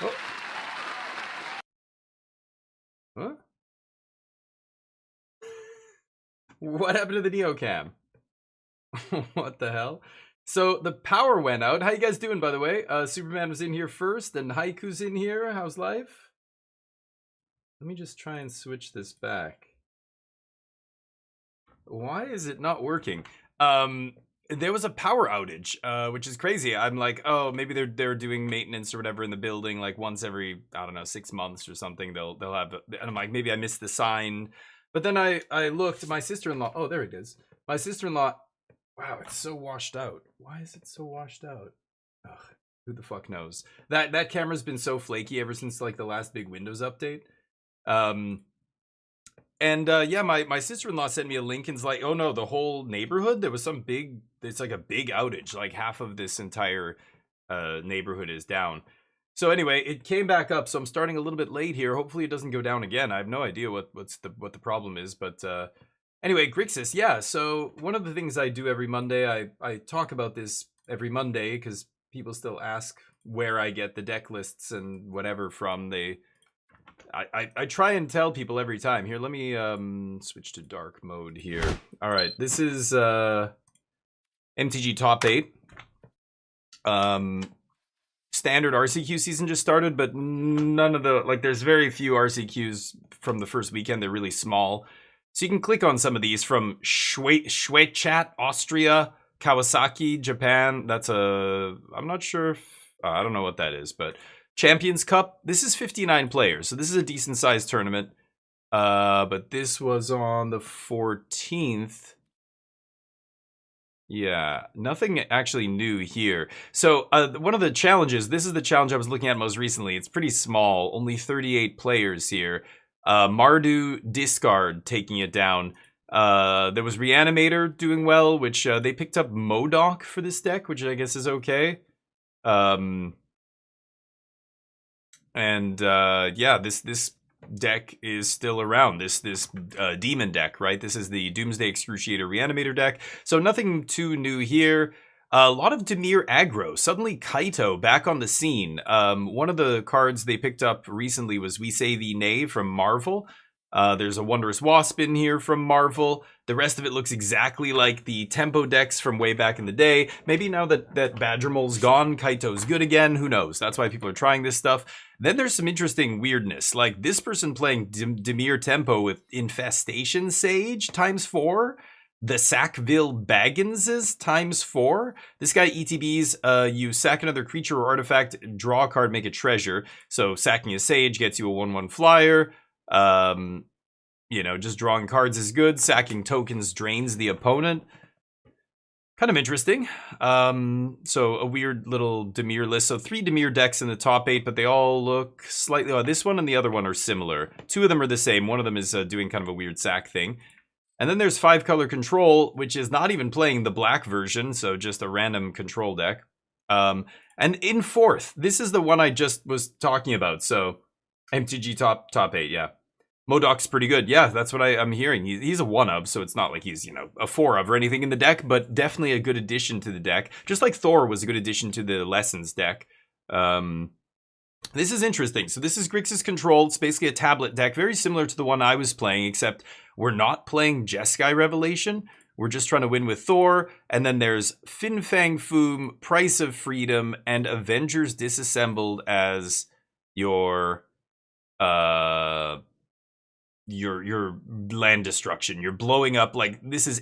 Oh. Huh? What happened to the Neocam? What the hell? So the power went out. How you guys doing, by the way? Superman was in here first, and Haiku's in here. How's life? Let me just try and switch this back. Why is it not working? There was a power outage, which is crazy. I'm like, oh, maybe they're doing maintenance or whatever in the building, like once every, I don't know, 6 months or something. They'll have, and I'm like, maybe I missed the sign. But then I looked. My sister-in-law. Oh, there it is. My sister-in-law. Wow, it's so washed out. Why is it so washed out? Ugh, who the fuck knows? That camera's been so flaky ever since like the last big Windows update. Um, and yeah, my sister-in-law sent me a link and's like, oh no, the whole neighborhood, there was some big, it's like a big outage. Like half of this entire neighborhood is down. So anyway, it came back up, so I'm starting a little bit late here. Hopefully it doesn't go down again. I have no idea what the problem is, but anyway, Grixis, yeah. So one of the things I do every Monday, I talk about this every Monday because people still ask where I get the deck lists and whatever from. I try and tell people every time. Here, let me switch to dark mode here. All right, this is MTG Top 8. Standard RCQ season just started, but none of the, like, there's very few RCQs from the first weekend. They're really small. So you can click on some of these from Schwechat, Austria, Kawasaki, Japan. That's a, I'm not sure if, I don't know what that is, but Champions Cup, this is 59 players, so this is a decent sized tournament. But this was on the 14th. Yeah, nothing actually new here. So one of the challenges, this is the challenge I was looking at most recently. It's pretty small, only 38 players here. Mardu Discard taking it down. There was Reanimator doing well, which they picked up Modok for this deck, which I guess is okay. Yeah, this deck is still around. This demon deck, right? This is the Doomsday Excruciator Reanimator deck. So nothing too new here. A lot of Dimir aggro. Suddenly Kaito back on the scene. One of the cards they picked up recently was We Say Thee Nay from Marvel. There's a Wondrous Wasp in here from Marvel. The rest of it looks exactly like the Tempo decks from way back in the day. Maybe now that Badgermole's gone, Kaito's good again. Who knows? That's why people are trying this stuff. Then there's some interesting weirdness. Like this person playing Dimir Tempo with Infestation Sage ×4. The Sackville Bagginses ×4. This guy ETBs, you sack another creature or artifact, draw a card, make a treasure. So sacking a Sage gets you a 1/1 flyer. You know, just drawing cards is good. Sacking tokens drains the opponent. Kind of interesting. So a weird little Dimir list. So 3 Dimir decks in the top 8, but they all look slightly... Oh, this one and the other one are similar. 2 of them are the same. One of them is doing kind of a weird sack thing. And then there's 5-color control, which is not even playing the black version, so just a random control deck. And in 4th, this is the one I just was talking about. So MTG top 8, yeah. Modok's pretty good. Yeah, that's what I'm hearing. He's a 1-of, so it's not like he's, you know, a 4-of or anything in the deck, but definitely a good addition to the deck. Just like Thor was a good addition to the Lessons deck. This is interesting. So this is Grixis Control. It's basically a tablet deck, very similar to the one I was playing, except we're not playing Jeskai Revelation. We're just trying to win with Thor. And then there's Fin Fang Foom, Price of Freedom, and Avengers Disassembled as your land destruction. You're blowing up, like, this is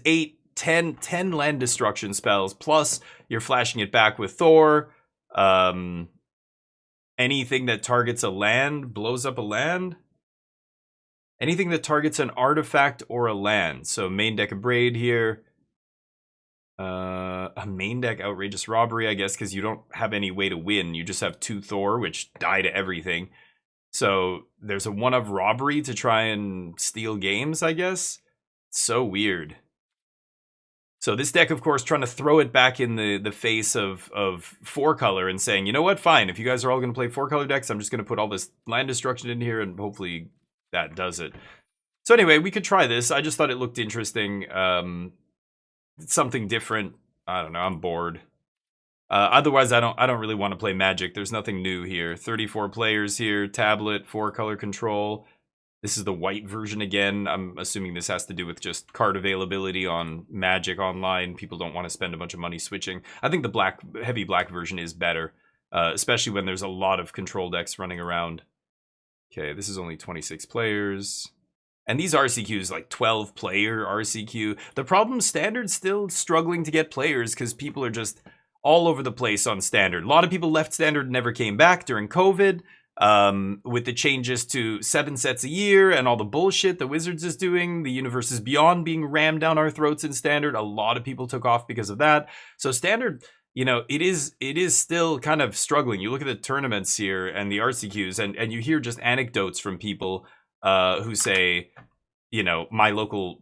10 land destruction spells, plus you're flashing it back with Thor. Anything that targets a land blows up a land. Anything that targets an artifact or a land. So main deck of Braid here. A main deck Outrageous Robbery, I guess, because you don't have any way to win. You just have 2 Thor, which die to everything. So there's a 1-of Robbery to try and steal games, I guess. So weird. So this deck, of course, trying to throw it back in the face of 4-color and saying, you know what, fine, if you guys are all going to play 4-color decks, I'm just going to put all this land destruction in here and hopefully that does it. So anyway, we could try this. I just thought it looked interesting. Something different. I don't know, I'm bored. Otherwise, I don't really want to play Magic. There's nothing new here. 34 players here, tablet, 4-color control. This is the white version again. I'm assuming this has to do with just card availability on Magic Online. People don't want to spend a bunch of money switching. I think the heavy black version is better, especially when there's a lot of control decks running around. Okay, this is only 26 players. And these RCQs, like 12-player RCQ. The problem, Standard's still struggling to get players because people are just all over the place on Standard. A lot of people left Standard and never came back during COVID. With the changes to 7 sets a year and all the bullshit the Wizards is doing, the Universes Beyond being rammed down our throats in Standard, a lot of people took off because of that. So Standard, you know, it is still kind of struggling. You look at the tournaments here and the RCQs, and you hear just anecdotes from people who say, you know, my local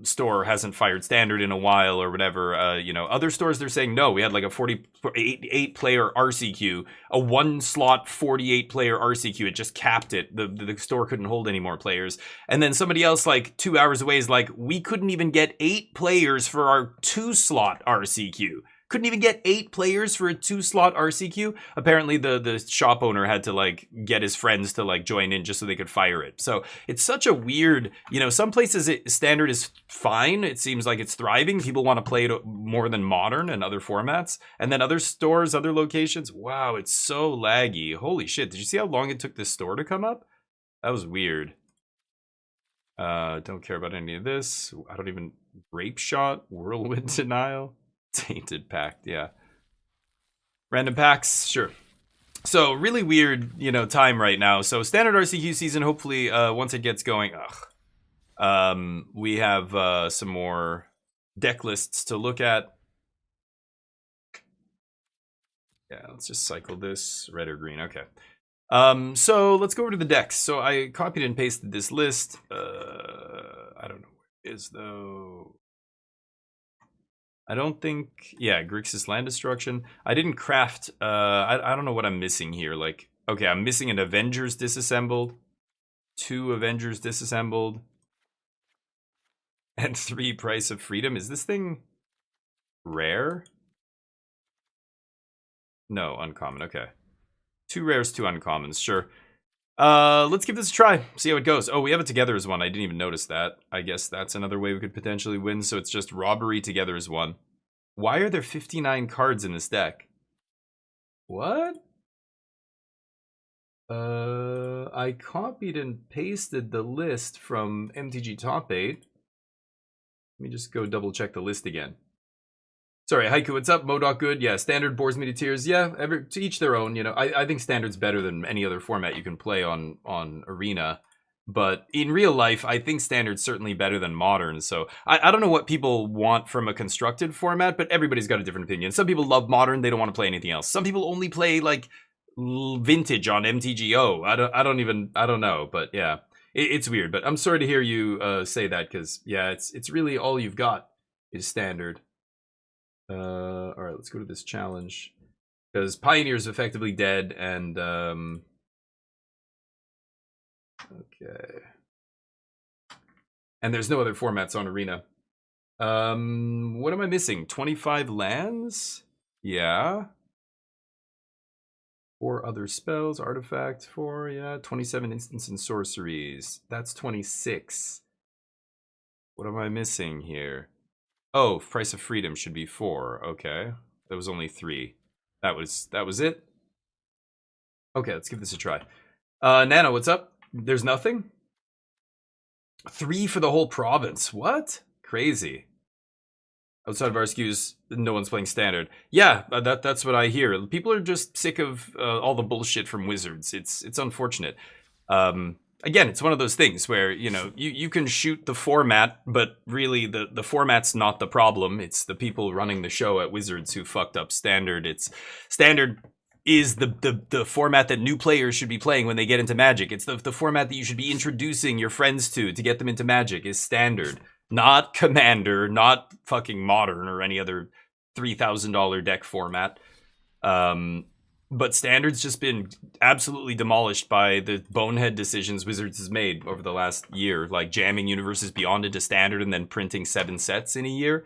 store hasn't fired Standard in a while or whatever. You know, other stores, they're saying, no, we had like a 48-player RCQ, a 1-slot 48-player RCQ. It just capped it. The store couldn't hold any more players. And then somebody else like 2 hours away is like, we couldn't even get 8 players for our 2-slot RCQ. Couldn't even get 8 players for a 2-slot RCQ. Apparently the shop owner had to like get his friends to like join in just so they could fire it. So it's such a weird, you know, some places Standard is fine. It seems like it's thriving. People want to play it more than Modern and other formats. And then other stores, other locations, wow, it's so laggy. Holy shit. Did you see how long it took this store to come up? That was weird. Don't care about any of this. I don't even, Grape Shot, Whirlwind Denial. Tainted Pact, yeah. Random packs, sure. So really weird, you know, time right now. So Standard RCQ season, hopefully, once it gets going, we have some more deck lists to look at. Yeah, let's just cycle this, red or green. Okay. So let's go over to the decks. So I copied and pasted this list. I don't know where it is though. I don't think, yeah, Grixis Land Destruction. I didn't craft, I don't know what I'm missing here. Like, okay, I'm missing an Avengers Disassembled, 2 Avengers Disassembled, and 3 Price of Freedom. Is this thing rare? No, uncommon, okay. 2 rares, 2 uncommons, sure. Let's give this a try, see how it goes. Oh, we have it together as 1. I didn't even notice that. I guess that's another way we could potentially win. So it's just Robbery together as 1. Why are there 59 cards in this deck? What? I copied and pasted the list from MTG Top 8. Let me just go double check the list again. Sorry, Haiku, what's up? Modoc good? Yeah, Standard bores me to tears. Yeah, to each their own. You know, I think Standard's better than any other format you can play on Arena. But in real life, I think Standard's certainly better than Modern. So I don't know what people want from a constructed format, but everybody's got a different opinion. Some people love Modern. They don't want to play anything else. Some people only play, like, Vintage on MTGO. I don't know. But, yeah, it's weird. But I'm sorry to hear you say that because, yeah, it's really all you've got is Standard. All right, let's go to this challenge because Pioneer's effectively dead, and okay, and there's no other formats on Arena. What am I missing? 25 lands? Yeah. 4 other spells, artifact, 4, yeah. 27 instants and sorceries. That's 26. What am I missing here? Oh, Price of Freedom should be 4. Okay. That was only 3. That was it? Okay, let's give this a try. Nano, what's up? There's nothing? 3 for the whole province. What? Crazy. Outside of RSQs, no one's playing Standard. Yeah, that's what I hear. People are just sick of all the bullshit from Wizards. It's unfortunate. Again, it's one of those things where, you know, you can shoot the format, but really the format's not the problem. It's the people running the show at Wizards who fucked up Standard. Standard is the format that new players should be playing when they get into Magic. It's the format that you should be introducing your friends to get them into Magic is Standard. Not Commander, not fucking Modern or any other $3,000 deck format. But Standard's just been absolutely demolished by the bonehead decisions Wizards has made over the last year, like jamming Universes Beyond into Standard and then printing 7 sets in a year.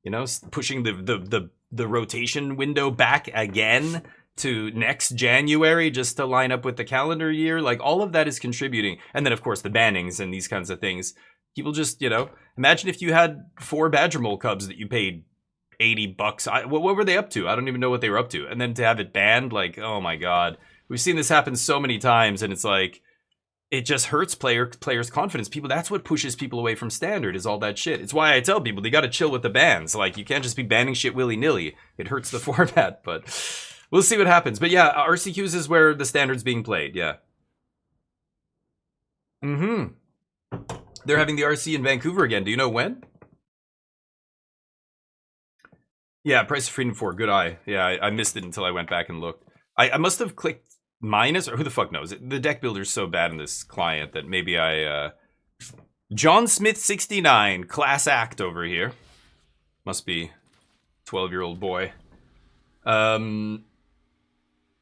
You know, pushing the the rotation window back again to next January just to line up with the calendar year. Like, all of that is contributing. And then, of course, the bannings and these kinds of things. People just, you know, imagine if you had 4 Badger Mole Cubs that you paid $80. What were they up to? I don't even know what they were up to. And then to have it banned, like, oh my God. We've seen this happen so many times, and it's like, it just hurts players' confidence. People, that's what pushes people away from Standard, is all that shit. It's why I tell people, they gotta chill with the bans. Like, you can't just be banning shit willy-nilly. It hurts the format, but we'll see what happens. But yeah, RCQs is where the Standard's being played, yeah. They're having the RC in Vancouver again. Do you know when? Yeah, Price of Freedom 4, good eye. Yeah, I missed it until I went back and looked. I must have clicked minus, or who the fuck knows? The deck builder's so bad in this client that maybe I... John Smith 69, class act over here. Must be 12-year-old boy.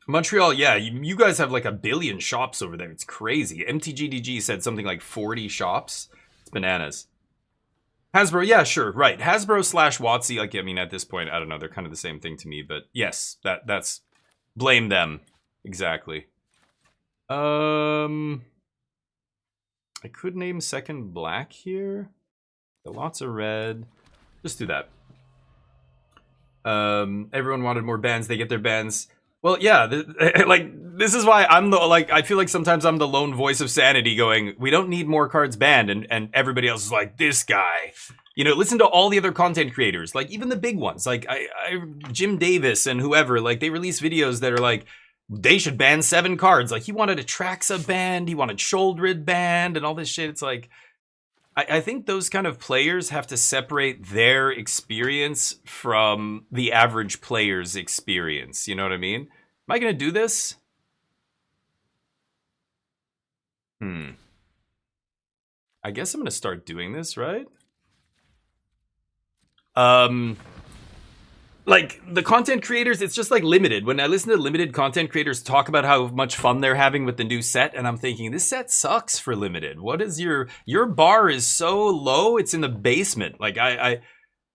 Montreal, yeah, you guys have like 1 billion shops over there. It's crazy. MTGDG said something like 40 shops. It's bananas. Hasbro, yeah, sure, right. Hasbro / WotC, like, I mean, at this point, I don't know, they're kind of the same thing to me, but yes, that's... Blame them. Exactly. I could name second black here. Got lots of red. Just do that. Everyone wanted more bans. They get their bans. Well, yeah, like, this is why I'm the, like, I feel like sometimes I'm the lone voice of sanity going, we don't need more cards banned, and everybody else is like, this guy. You know, listen to all the other content creators, like, even the big ones, like, Jim Davis and whoever, like, they release videos that are like, they should ban 7 cards. Like, he wanted Atraxa banned, he wanted Sholdred banned, and all this shit. It's like, I think those kind of players have to separate their experience from the average player's experience. You know what I mean? Am I going to do this? I guess I'm going to start doing this, right? Like, the content creators, it's just like Limited. When I listen to Limited content creators talk about how much fun they're having with the new set, and I'm thinking, this set sucks for Limited. What is your bar is so low, it's in the basement. Like,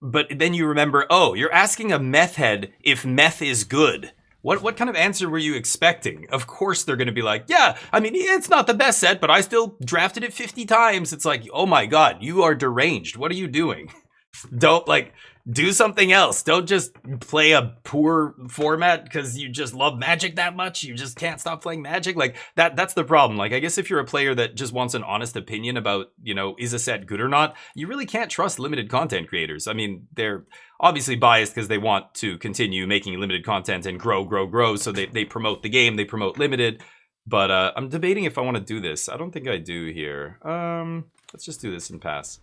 but then you remember, oh, you're asking a meth head if meth is good. What kind of answer were you expecting? Of course they're going to be like, yeah, I mean, it's not the best set, but I still drafted it 50 times. It's like, oh my God, you are deranged. What are you doing? Don't, like, do something else. Don't just play a poor format because you just love Magic that much. You just can't stop playing Magic. Like, that's the problem. Like, I guess if you're a player that just wants an honest opinion about, you know, is a set good or not, you really can't trust Limited content creators. I mean, they're obviously biased because they want to continue making Limited content and grow. So they promote the game, they promote Limited. But I'm debating if I want to do this. I don't think I do here. Let's just do this and pass.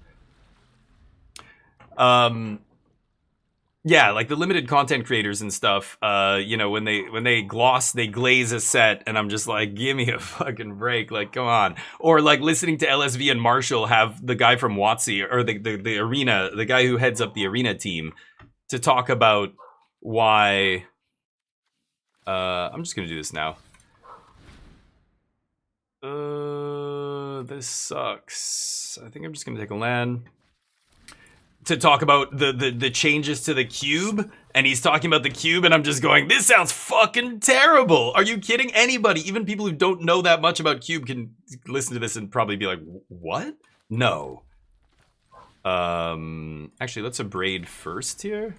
Yeah, like the Limited content creators and stuff, you know, when they glaze a set, and I'm just like, give me a fucking break, like, come on. Or like listening to LSV and Marshall have the guy from WotC, or the arena, the guy who heads up the arena team, to talk about why. I'm just gonna do this now. This sucks. I think I'm just gonna take a land. To talk about the changes to the cube, and he's talking about the cube, and I'm just going, this sounds fucking terrible. Are you kidding? Anybody, even people who don't know that much about cube, can listen to this and probably be like, what? No. Actually, let's abrade first here.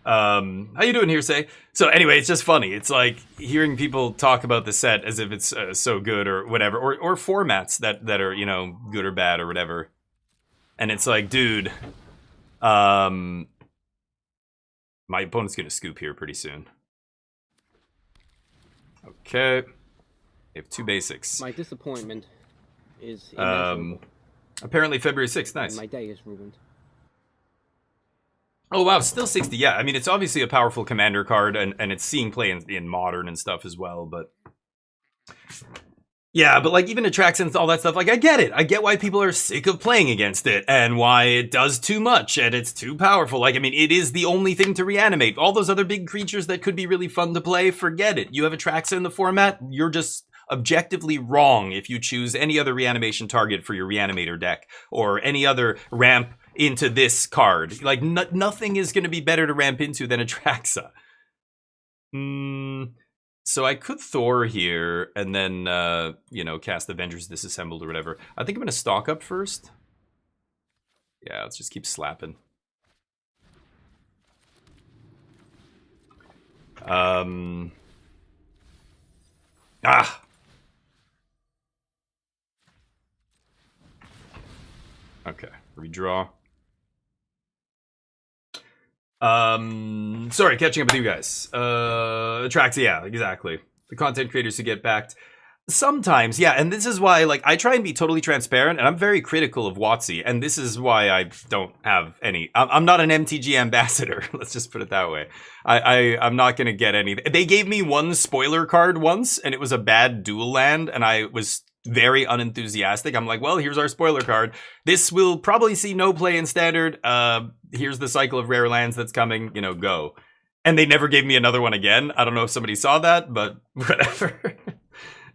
How you doing, Hearsay? So anyway, it's just funny. It's like hearing people talk about the set as if it's so good or whatever, or formats that are, you know, good or bad or whatever. And it's like, dude, my opponent's going to scoop here pretty soon. Okay. They have 2 basics. My disappointment is immeasurable. Apparently February 6th, nice. And my day is ruined. Oh, wow, still 60, yeah. I mean, it's obviously a powerful commander card, and it's seeing play in Modern and stuff as well, but... Yeah, but like even attractions and all that stuff, like I get it. I get why people are sick of playing against it and why it does too much and it's too powerful. Like, I mean, it is the only thing to reanimate. All those other big creatures that could be really fun to play, forget it. You have Atraxa in the format, you're just objectively wrong if you choose any other reanimation target for your reanimator deck or any other ramp into this card. Like, nothing is going to be better to ramp into than Atraxa. So I could Thor here, and then, you know, cast Avengers Disassembled or whatever. I think I'm going to stock up first. Yeah, let's just keep slapping. Okay, redraw. Sorry, catching up with you guys. Attracts, yeah, exactly. The content creators who get backed. Sometimes, yeah, and this is why, like, I try and be totally transparent, and I'm very critical of WotC, and this is why I don't have any. I'm not an MTG ambassador. Let's just put it that way. I'm not gonna get any. They gave me one spoiler card once, and it was a bad dual land, and I was very unenthusiastic. I'm like, well, here's our spoiler card. This will probably see no play in standard. Here's the cycle of rare lands that's coming. You know, go. And they never gave me another one again. I don't know if somebody saw that, but whatever.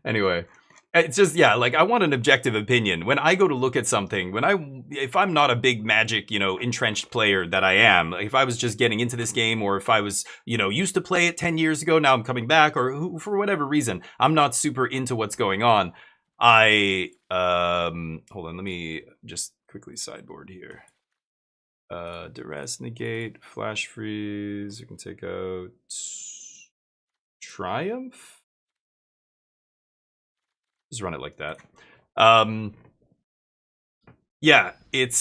Anyway, it's just, yeah, like, I want an objective opinion. When I go to look at something, if I'm not a big Magic, you know, entrenched player that I am, like, if I was just getting into this game, or if I was, you know, used to play it 10 years ago, now I'm coming back, or for whatever reason, I'm not super into what's going on. Hold on, let me just quickly sideboard here. Duress, negate, flash freeze, you can take out Triumph? Just run it like that. Yeah, it's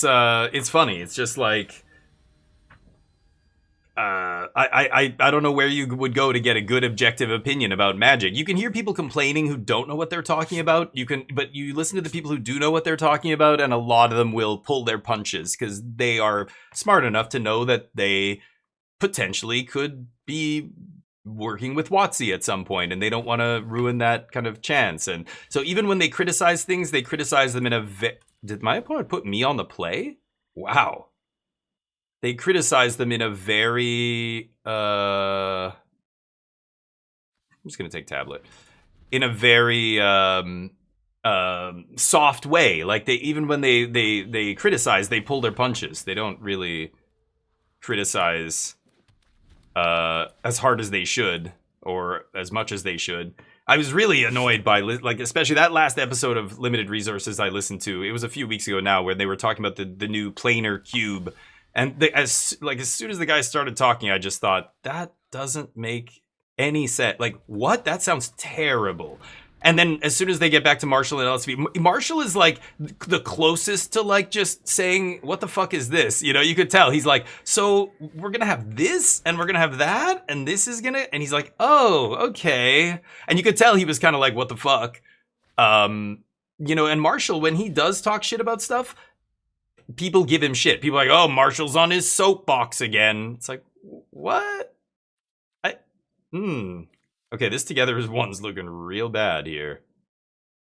funny. It's just like, I don't know where you would go to get a good objective opinion about Magic. You can hear people complaining who don't know what they're talking about. But you listen to the people who do know what they're talking about, and a lot of them will pull their punches because they are smart enough to know that they potentially could be working with WotC at some point, and they don't want to ruin that kind of chance. And so even when they criticize things, they criticize them in a did my opponent put me on the play? Wow. They criticize them in a very I'm just gonna take tablet. In a very soft way. Like, they, even when they criticize, they pull their punches. They don't really criticize as hard as they should, or as much as they should. I was really annoyed by, like, especially that last episode of Limited Resources I listened to. It was a few weeks ago now, where they were talking about the new planar cube, and as soon as the guy started talking, I just thought, that doesn't make any sense. Like, what? That sounds terrible. And then as soon as they get back to Marshall and LSV, Marshall is like the closest to, like, just saying, what the fuck is this? You know, you could tell. He's like, so we're going to have this, and we're going to have that, and this is going to, and he's like, oh, okay. And you could tell he was kind of like, what the fuck? You know, and Marshall, when he does talk shit about stuff, people give him shit. People are like, oh, Marshall's on his soapbox again. It's like, what? Okay, this together is one's looking real bad here.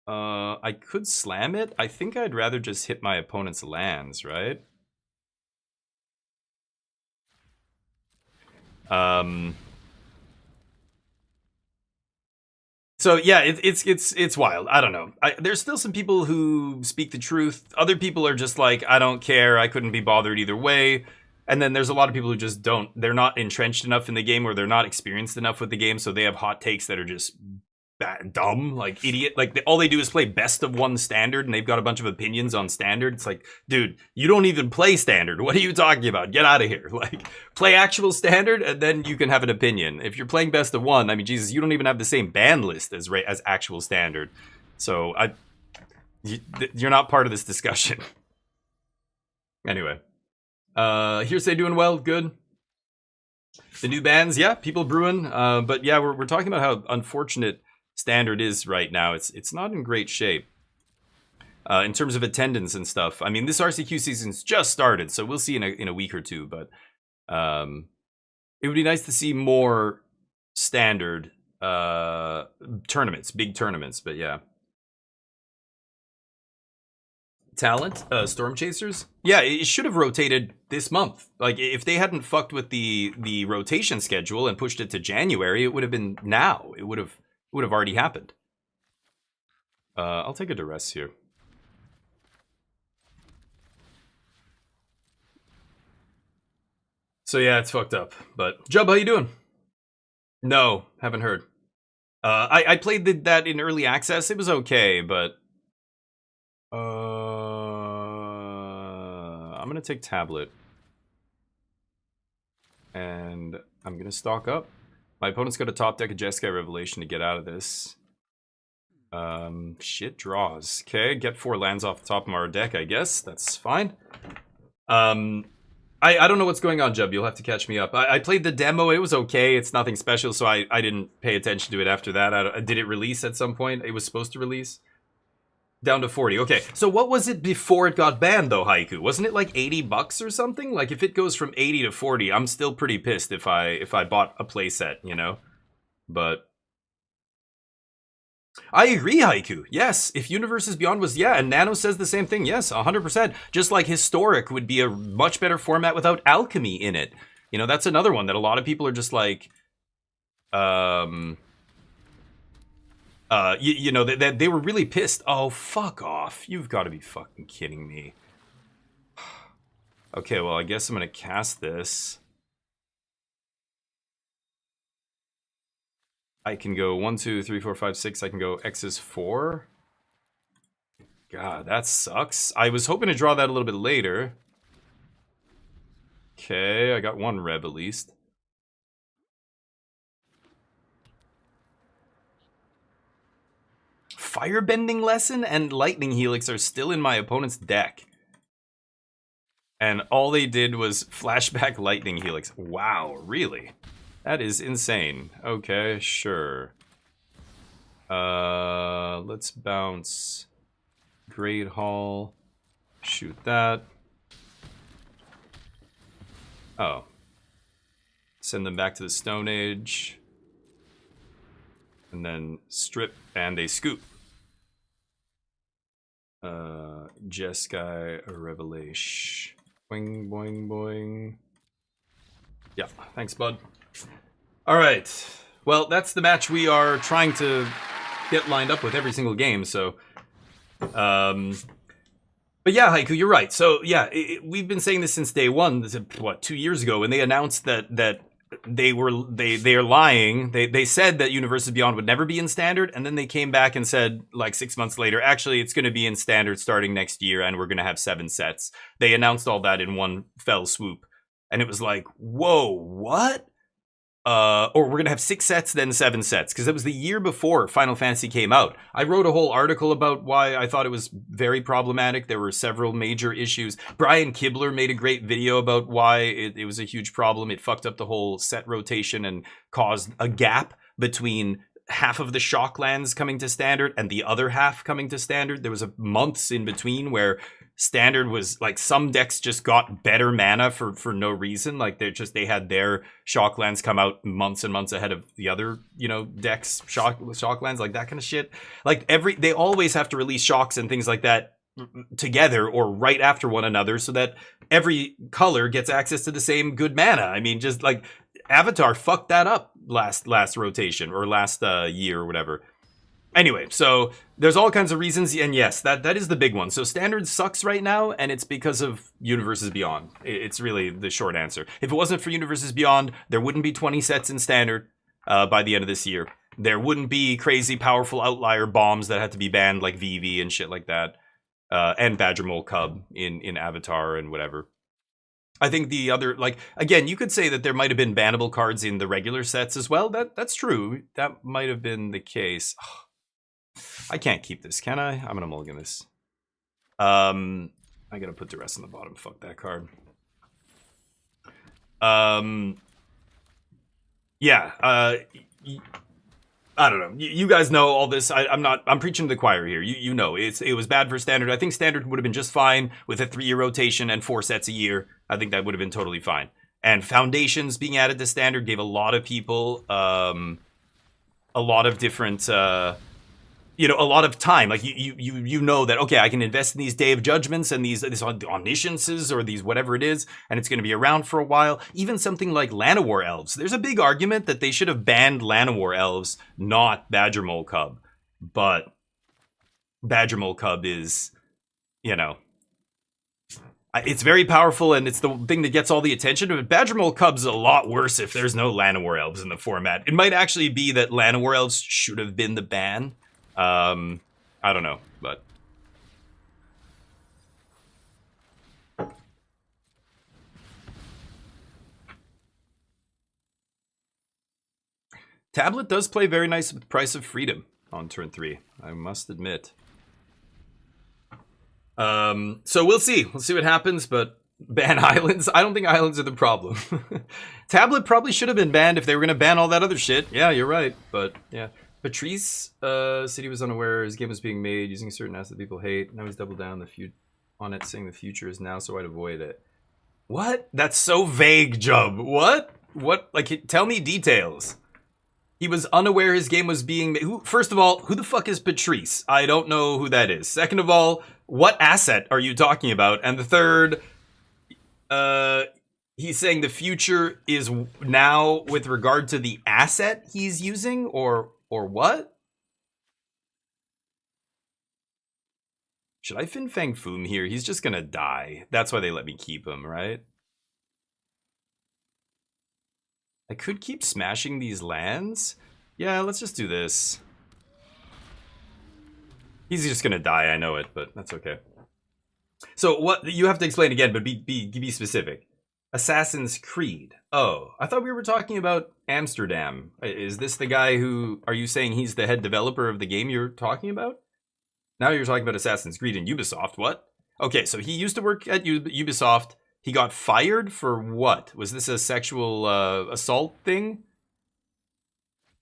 I could slam it. I think I'd rather just hit my opponent's lands, right? So yeah, it's wild. I don't know. There's still some people who speak the truth. Other people are just like, I don't care. I couldn't be bothered either way. And then there's a lot of people who just don't. They're not entrenched enough in the game, or they're not experienced enough with the game, so they have hot takes that are just dumb, like idiot. Like, all they do is play best of one standard, and they've got a bunch of opinions on standard. It's like, dude, you don't even play standard. What are you talking about? Get out of here. Like, play actual standard, and then you can have an opinion. If you're playing best of one, I mean, Jesus, you don't even have the same ban list as actual standard. So you're not part of this discussion. Anyway. Hearsay doing well, good. The new bans, yeah, people brewing. But yeah, we're talking about how unfortunate standard is right now. It's not in great shape. In terms of attendance and stuff. I mean, this RCQ season's just started, so we'll see in a week or two, but it would be nice to see more standard tournaments, big tournaments, but yeah. Talent, Storm Chasers. Yeah, it should have rotated this month. Like, if they hadn't fucked with the rotation schedule and pushed it to January, it would have been now. It would have already happened. I'll take a duress here. So yeah, it's fucked up. But Jub, how you doing? No, haven't heard. I played that in early access. It was okay, but I'm gonna take tablet, and I'm gonna stock up. My opponent's got a top deck of Jeskai Revelation to get out of this. Shit draws. Okay, get 4 lands off the top of our deck, I guess. That's fine. I don't know what's going on, Jub. You'll have to catch me up. I played the demo. It was okay. It's nothing special, so I didn't pay attention to it after that. Did it release at some point? It was supposed to release? Down to 40. Okay, so what was it before it got banned, though, Haiku? Wasn't it like 80 bucks or something? Like, if it goes from 80 to 40, I'm still pretty pissed if I bought a playset, you know? But I agree, Haiku. Yes, if Universes Beyond was, yeah, and Nano says the same thing. Yes, 100%. Just like Historic would be a much better format without Alchemy in it. You know, that's another one that a lot of people are just like, you know, that they were really pissed. Oh, fuck off. You've got to be fucking kidding me. Okay, well, I guess I'm going to cast this. I can go 1, 2, 3, 4, 5, 6. I can go X is 4. God, that sucks. I was hoping to draw that a little bit later. Okay, I got 1 Reb at least. Firebending Lesson and Lightning Helix are still in my opponent's deck. And all they did was flashback Lightning Helix. Wow, really? That is insane. Okay, sure. Let's bounce Great Hall. Shoot that. Oh. Send them back to the Stone Age. And then strip and a scoop. Jeskai Revelation. Boing, boing, boing. Yeah, thanks, bud. All right. Well, that's the match we are trying to get lined up with every single game, so... But yeah, Haiku, you're right. So, yeah, we've been saying this since day one, what, 2 years ago, when they announced that they are lying. They said that Universes Beyond would never be in Standard, and then they came back and said, like 6 months later, actually, it's going to be in Standard starting next year, and we're going to have 7 sets. They announced all that in one fell swoop. And it was like, whoa, what? Or we're going to have 6 sets, then 7 sets. Because it was the year before Final Fantasy came out. I wrote a whole article about why I thought it was very problematic. There were several major issues. Brian Kibler made a great video about why it was a huge problem. It fucked up the whole set rotation and caused a gap between half of the Shocklands coming to Standard and the other half coming to Standard. There was months in between where Standard was like, some decks just got better mana for no reason. Like they had their Shocklands come out months and months ahead of the other, you know, decks, Shocklands, like that kind of shit. Like they always have to release Shocks and things like that together or right after one another so that every color gets access to the same good mana. I mean, just like Avatar fucked that up last rotation or last year or whatever. Anyway, so there's all kinds of reasons, and yes, that is the big one. So Standard sucks right now, and it's because of Universes Beyond. It's really the short answer. If it wasn't for Universes Beyond, there wouldn't be 20 sets in Standard by the end of this year. There wouldn't be crazy powerful outlier bombs that had to be banned like VV and shit like that. And Badger Mole Cub in Avatar and whatever. I think the other, like, again, you could say that there might have been bannable cards in the regular sets as well. That's true. That might have been the case. I can't keep this, can I? I'm gonna mulligan this. I gotta put the rest on the bottom. Fuck that card. Yeah. I don't know. You guys know all this. I'm preaching to the choir here. You know, it was bad for Standard. I think Standard would have been just fine with a 3-year rotation and 4 sets a year. I think that would have been totally fine. And Foundations being added to Standard gave a lot of people a lot of different you know, a lot of time. Like you know that, okay, I can invest in these Day of Judgments and these Omnisciences or these whatever it is, and it's going to be around for a while. Even something like Llanowar Elves. There's a big argument that they should have banned Llanowar Elves, not Badger Mole Cub. But Badger Mole Cub is, you know, It's very powerful, and it's the thing that gets all the attention. But Badgermole Cub's a lot worse if there's no Llanowar Elves in the format. It might actually be that Llanowar Elves should have been the ban. I don't know, but... Tablet does play very nice with Price of Freedom on turn 3, I must admit. So we'll see. We'll see what happens, but ban islands? I don't think islands are the problem. Tablet probably should have been banned if they were going to ban all that other shit. Yeah, you're right, but yeah. Patrice said he was unaware his game was being made using a certain asset people hate. Now he's doubled down on it, saying the future is now, so I'd avoid it. What? That's so vague, Jub. What? What? Like, tell me details. He was unaware his game was being made. First of all, who the fuck is Patrice? I don't know who that is. Second of all, what asset are you talking about? And the third, he's saying the future is now with regard to the asset he's using, or what? Should I Fin Fang Foom here? He's just gonna die. That's why they let me keep him, right? I could keep smashing these lands. Yeah, let's just do this. He's just gonna die, I know it, but that's okay. So what, you have to explain again, but be specific. Assassin's Creed. Oh, I thought we were talking about Amsterdam. Is this the guy who, are you saying he's the head developer of the game you're talking about? Now you're talking about Assassin's Creed and Ubisoft, what? Okay, so he used to work at Ubisoft. He got fired for what? Was this a sexual assault thing?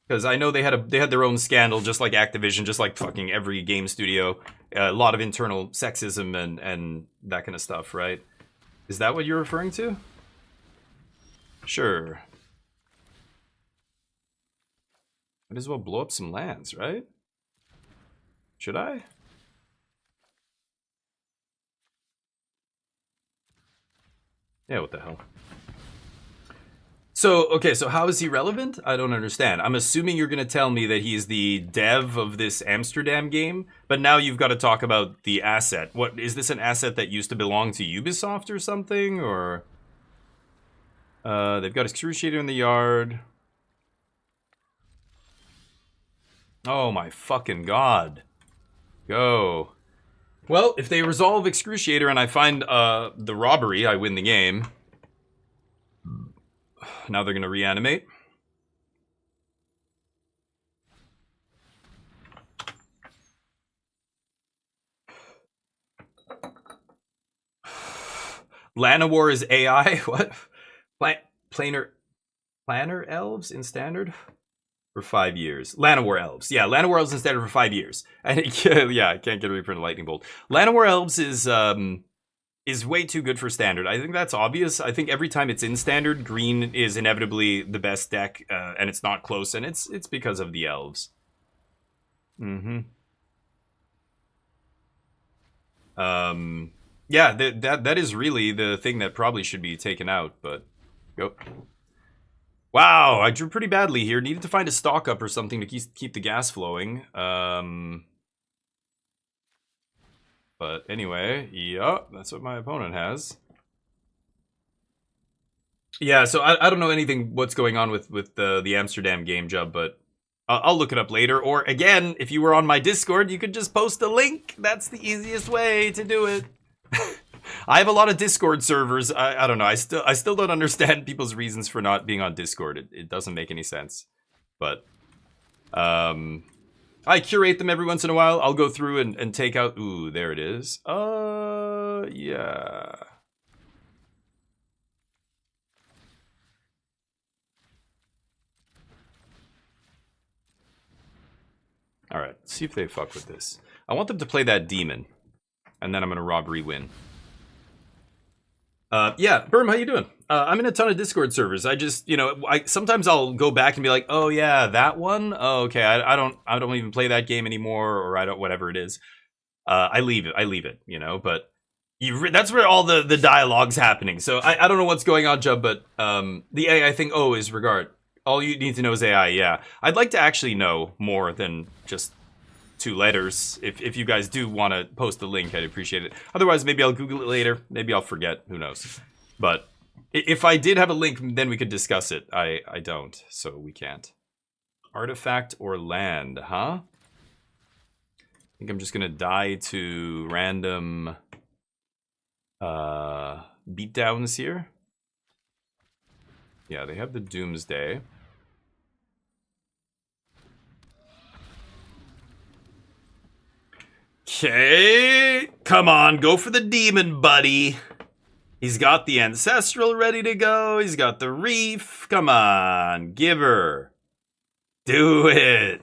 Because I know they had their own scandal, just like Activision, just like fucking every game studio. A lot of internal sexism and that kind of stuff, right? Is that what you're referring to? Sure. Might as well blow up some lands, right? Should I? Yeah, what the hell? So, okay, so how is he relevant? I don't understand. I'm assuming you're going to tell me that he's the dev of this Amsterdam game, but now you've got to talk about the asset. What, is this an asset that used to belong to Ubisoft or something, or... they've got Excruciator in the yard. Oh my fucking god. Go. Well, if they resolve Excruciator and I find the robbery, I win the game. Now they're going to reanimate. Llanowar is AI? What? Planner elves in standard? For 5 years. Llanowar elves. Yeah, Llanowar elves in standard for 5 years. And yeah, I can't get a reprint of Lightning Bolt. Llanowar elves is way too good for standard. I think that's obvious. I think every time it's in standard, green is inevitably the best deck, and it's not close, and it's because of the elves. Yeah, that is really the thing that probably should be taken out, but go. Wow, I drew pretty badly here. Needed to find a stock up or something to keep the gas flowing. But anyway, yeah, that's what my opponent has. Yeah, so I don't know anything what's going on with the Amsterdam game, Jub, but I'll look it up later. Or again, if you were on my Discord, you could just post a link. That's the easiest way to do it. I have a lot of Discord servers. I don't know. I still don't understand people's reasons for not being on Discord. It doesn't make any sense. But I curate them every once in a while. I'll go through and take out... Ooh, there it is. Yeah. Alright, let's see if they fuck with this. I want them to play that demon. And then I'm gonna robbery win. Yeah, Berm, how you doing? I'm in a ton of Discord servers. I just, sometimes I'll go back and be like, oh yeah, that one? Oh, okay, I don't even play that game anymore, or I don't, whatever it is. I leave it, but that's where all the dialogue's happening. So I don't know what's going on, Jub, but the AI thing, is regard. All you need to know is AI, yeah. I'd like to actually know more than just two letters. If you guys do want to post the link, I'd appreciate it. Otherwise, maybe I'll Google it later. Maybe I'll forget. Who knows? But if I did have a link, then we could discuss it. I don't, so we can't. Artifact or land, huh? I think I'm just gonna die to random beatdowns here. Yeah, they have the Doomsday. Okay, come on, go for the demon, buddy. He's got the Ancestral ready to go. He's got the Reef. Come on, give her. Do it.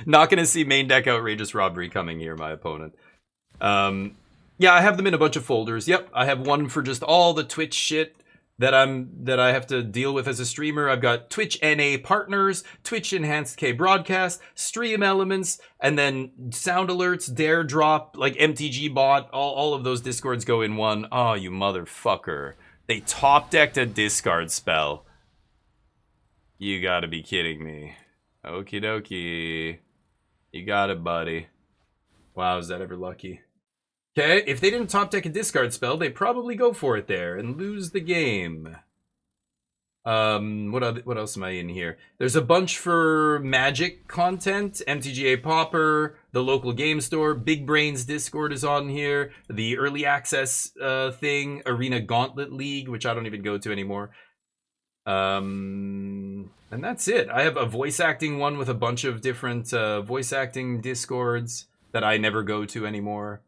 Not gonna see main deck Outrageous Robbery coming here, my opponent. Yeah, I have them in a bunch of folders. Yep, I have one for just all the Twitch shit that I have to deal with as a streamer. I've got Twitch NA Partners, Twitch Enhanced K Broadcast, Stream Elements, and then Sound Alerts, Dare Drop, like MTG Bot. All of those discords go in one. Oh, you motherfucker. They top decked a discard spell. You gotta be kidding me. Okie dokie. You got it, buddy. Wow, is that ever lucky? Okay, if they didn't top deck a discard spell, they probably go for it there and lose the game. What else am I in here? There's a bunch for Magic content. MTGA Pauper, the local game store, Big Brains Discord is on here, the early access thing, Arena Gauntlet League, which I don't even go to anymore. And that's it. I have a voice acting one with a bunch of different voice acting discords that I never go to anymore.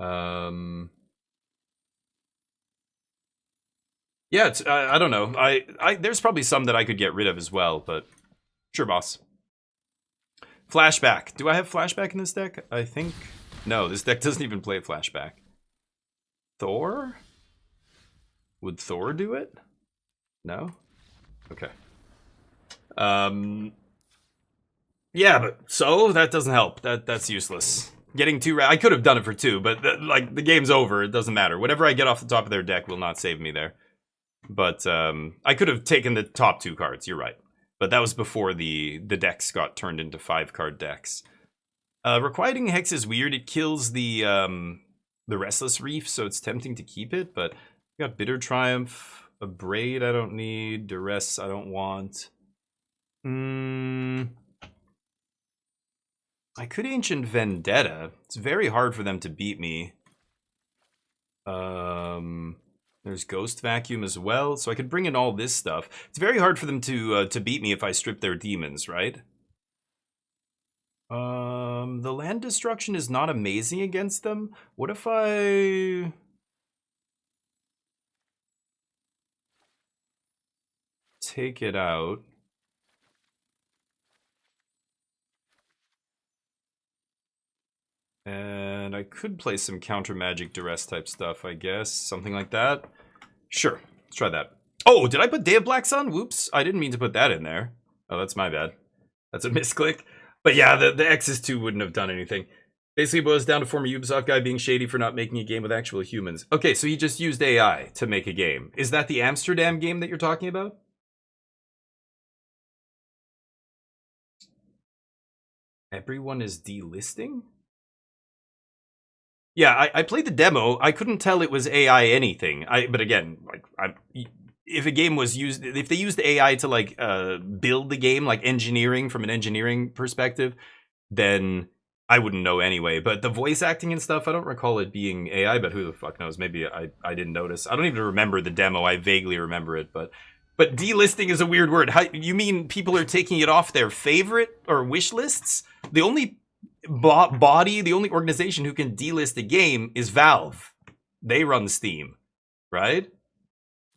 Yeah, it's, I don't know. There's probably some that I could get rid of as well, but sure, boss. Flashback. Do I have flashback in this deck? I think no. This deck doesn't even play flashback. Thor? Would Thor do it? No? Okay. Yeah, but so that doesn't help. That's useless. Getting two, I could have done it for two, but like the game's over. It doesn't matter. Whatever I get off the top of their deck will not save me there. But I could have taken the top two cards. You're right. But that was before the decks got turned into 5-card decks. Requiting Hex is weird. It kills the Restless Reef, so it's tempting to keep it. But we got Bitter Triumph, a Braid I don't need, Duress I don't want. I could Ancient Vendetta. It's very hard for them to beat me. There's Ghost Vacuum as well, so I could bring in all this stuff. It's very hard for them to beat me if I strip their demons, right? The land destruction is not amazing against them. What if I take it out? And I could play some counter magic duress type stuff, I guess. Something like that. Sure, let's try that. Oh, did I put Day of Black Sun? Whoops, I didn't mean to put that in there. Oh, that's my bad. That's a misclick. But yeah, the X's 2 wouldn't have done anything. Basically boils down to former Ubisoft guy being shady for not making a game with actual humans. Okay, so he just used AI to make a game. Is that the Amsterdam game that you're talking about? Everyone is delisting? Yeah, I played the demo. I couldn't tell it was AI anything. But again, like, if a game was used, if they used AI to like build the game, like engineering from an engineering perspective, then I wouldn't know anyway. But the voice acting and stuff, I don't recall it being AI. But who the fuck knows? Maybe I didn't notice. I don't even remember the demo. I vaguely remember it, but delisting is a weird word. How you mean people are taking it off their favorite or wish lists? The only the only organization who can delist a game is Valve. They run Steam, right?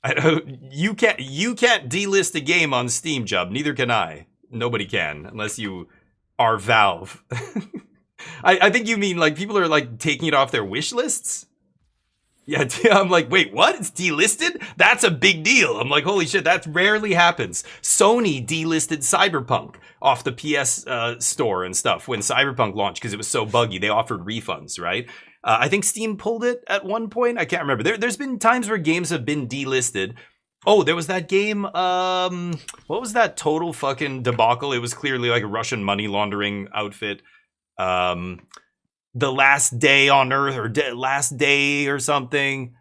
You can't delist a game on Steam, Jub. Neither can I. Nobody can, unless you are Valve. I think you mean like people are like taking it off their wish lists. Yeah, I'm like, wait, what? It's delisted? That's a big deal. I'm like, holy shit, that rarely happens. Sony delisted Cyberpunk off the PS store and stuff when Cyberpunk launched because it was so buggy. They offered refunds, right? I think Steam pulled it at one point. I can't remember. There's been times where games have been delisted. Oh, there was that game. What was that total fucking debacle? It was clearly like a Russian money laundering outfit. Um, The Last Day on Earth or Last Day or something.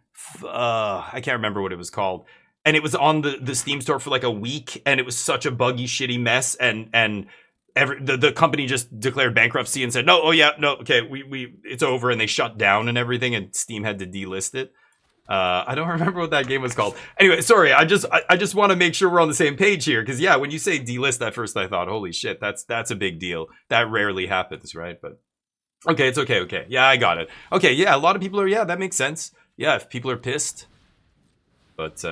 I can't remember what it was called. And it was on the Steam store for like a week, and it was such a buggy, shitty mess. And the company just declared bankruptcy and said, no, oh yeah, no, okay, we it's over, and they shut down and everything, and Steam had to delist it. I don't remember what that game was called. Anyway, sorry. I just want to make sure we're on the same page here, because yeah, when you say delist, at first I thought, holy shit, that's a big deal. That rarely happens, right? But okay, it's okay. Okay, yeah, I got it. Okay, yeah, a lot of people are. Yeah, that makes sense. Yeah, if people are pissed, but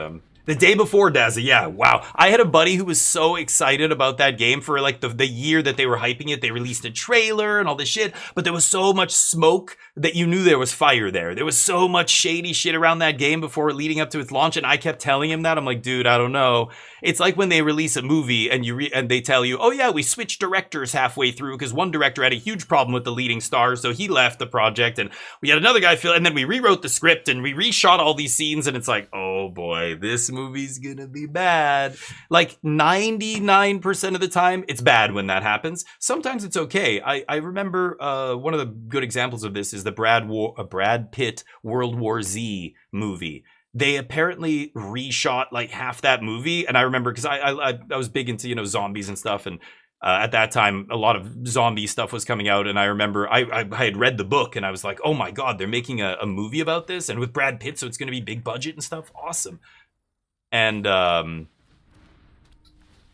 the day before Dazza, yeah, wow. I had a buddy who was so excited about that game for like the year that they were hyping it. They released a trailer and all this shit, but there was so much smoke that you knew there was fire there. There was so much shady shit around that game before leading up to its launch, and I kept telling him that. I'm like, dude, I don't know. It's like when they release a movie and and they tell you, oh yeah, we switched directors halfway through because one director had a huge problem with the leading star, so he left the project, and we had another guy fill, and then we rewrote the script and we reshot all these scenes, and it's like, oh boy, this movie's gonna be bad. Like 99% of the time, it's bad when that happens. Sometimes it's okay. I remember one of the good examples of this is the Brad Pitt World War Z movie. They apparently reshot like half that movie, and I remember because I was big into zombies and stuff, and at that time a lot of zombie stuff was coming out, and I remember I had read the book, and I was like, oh my god, they're making a movie about this, and with Brad Pitt, so it's going to be big budget and stuff, awesome. And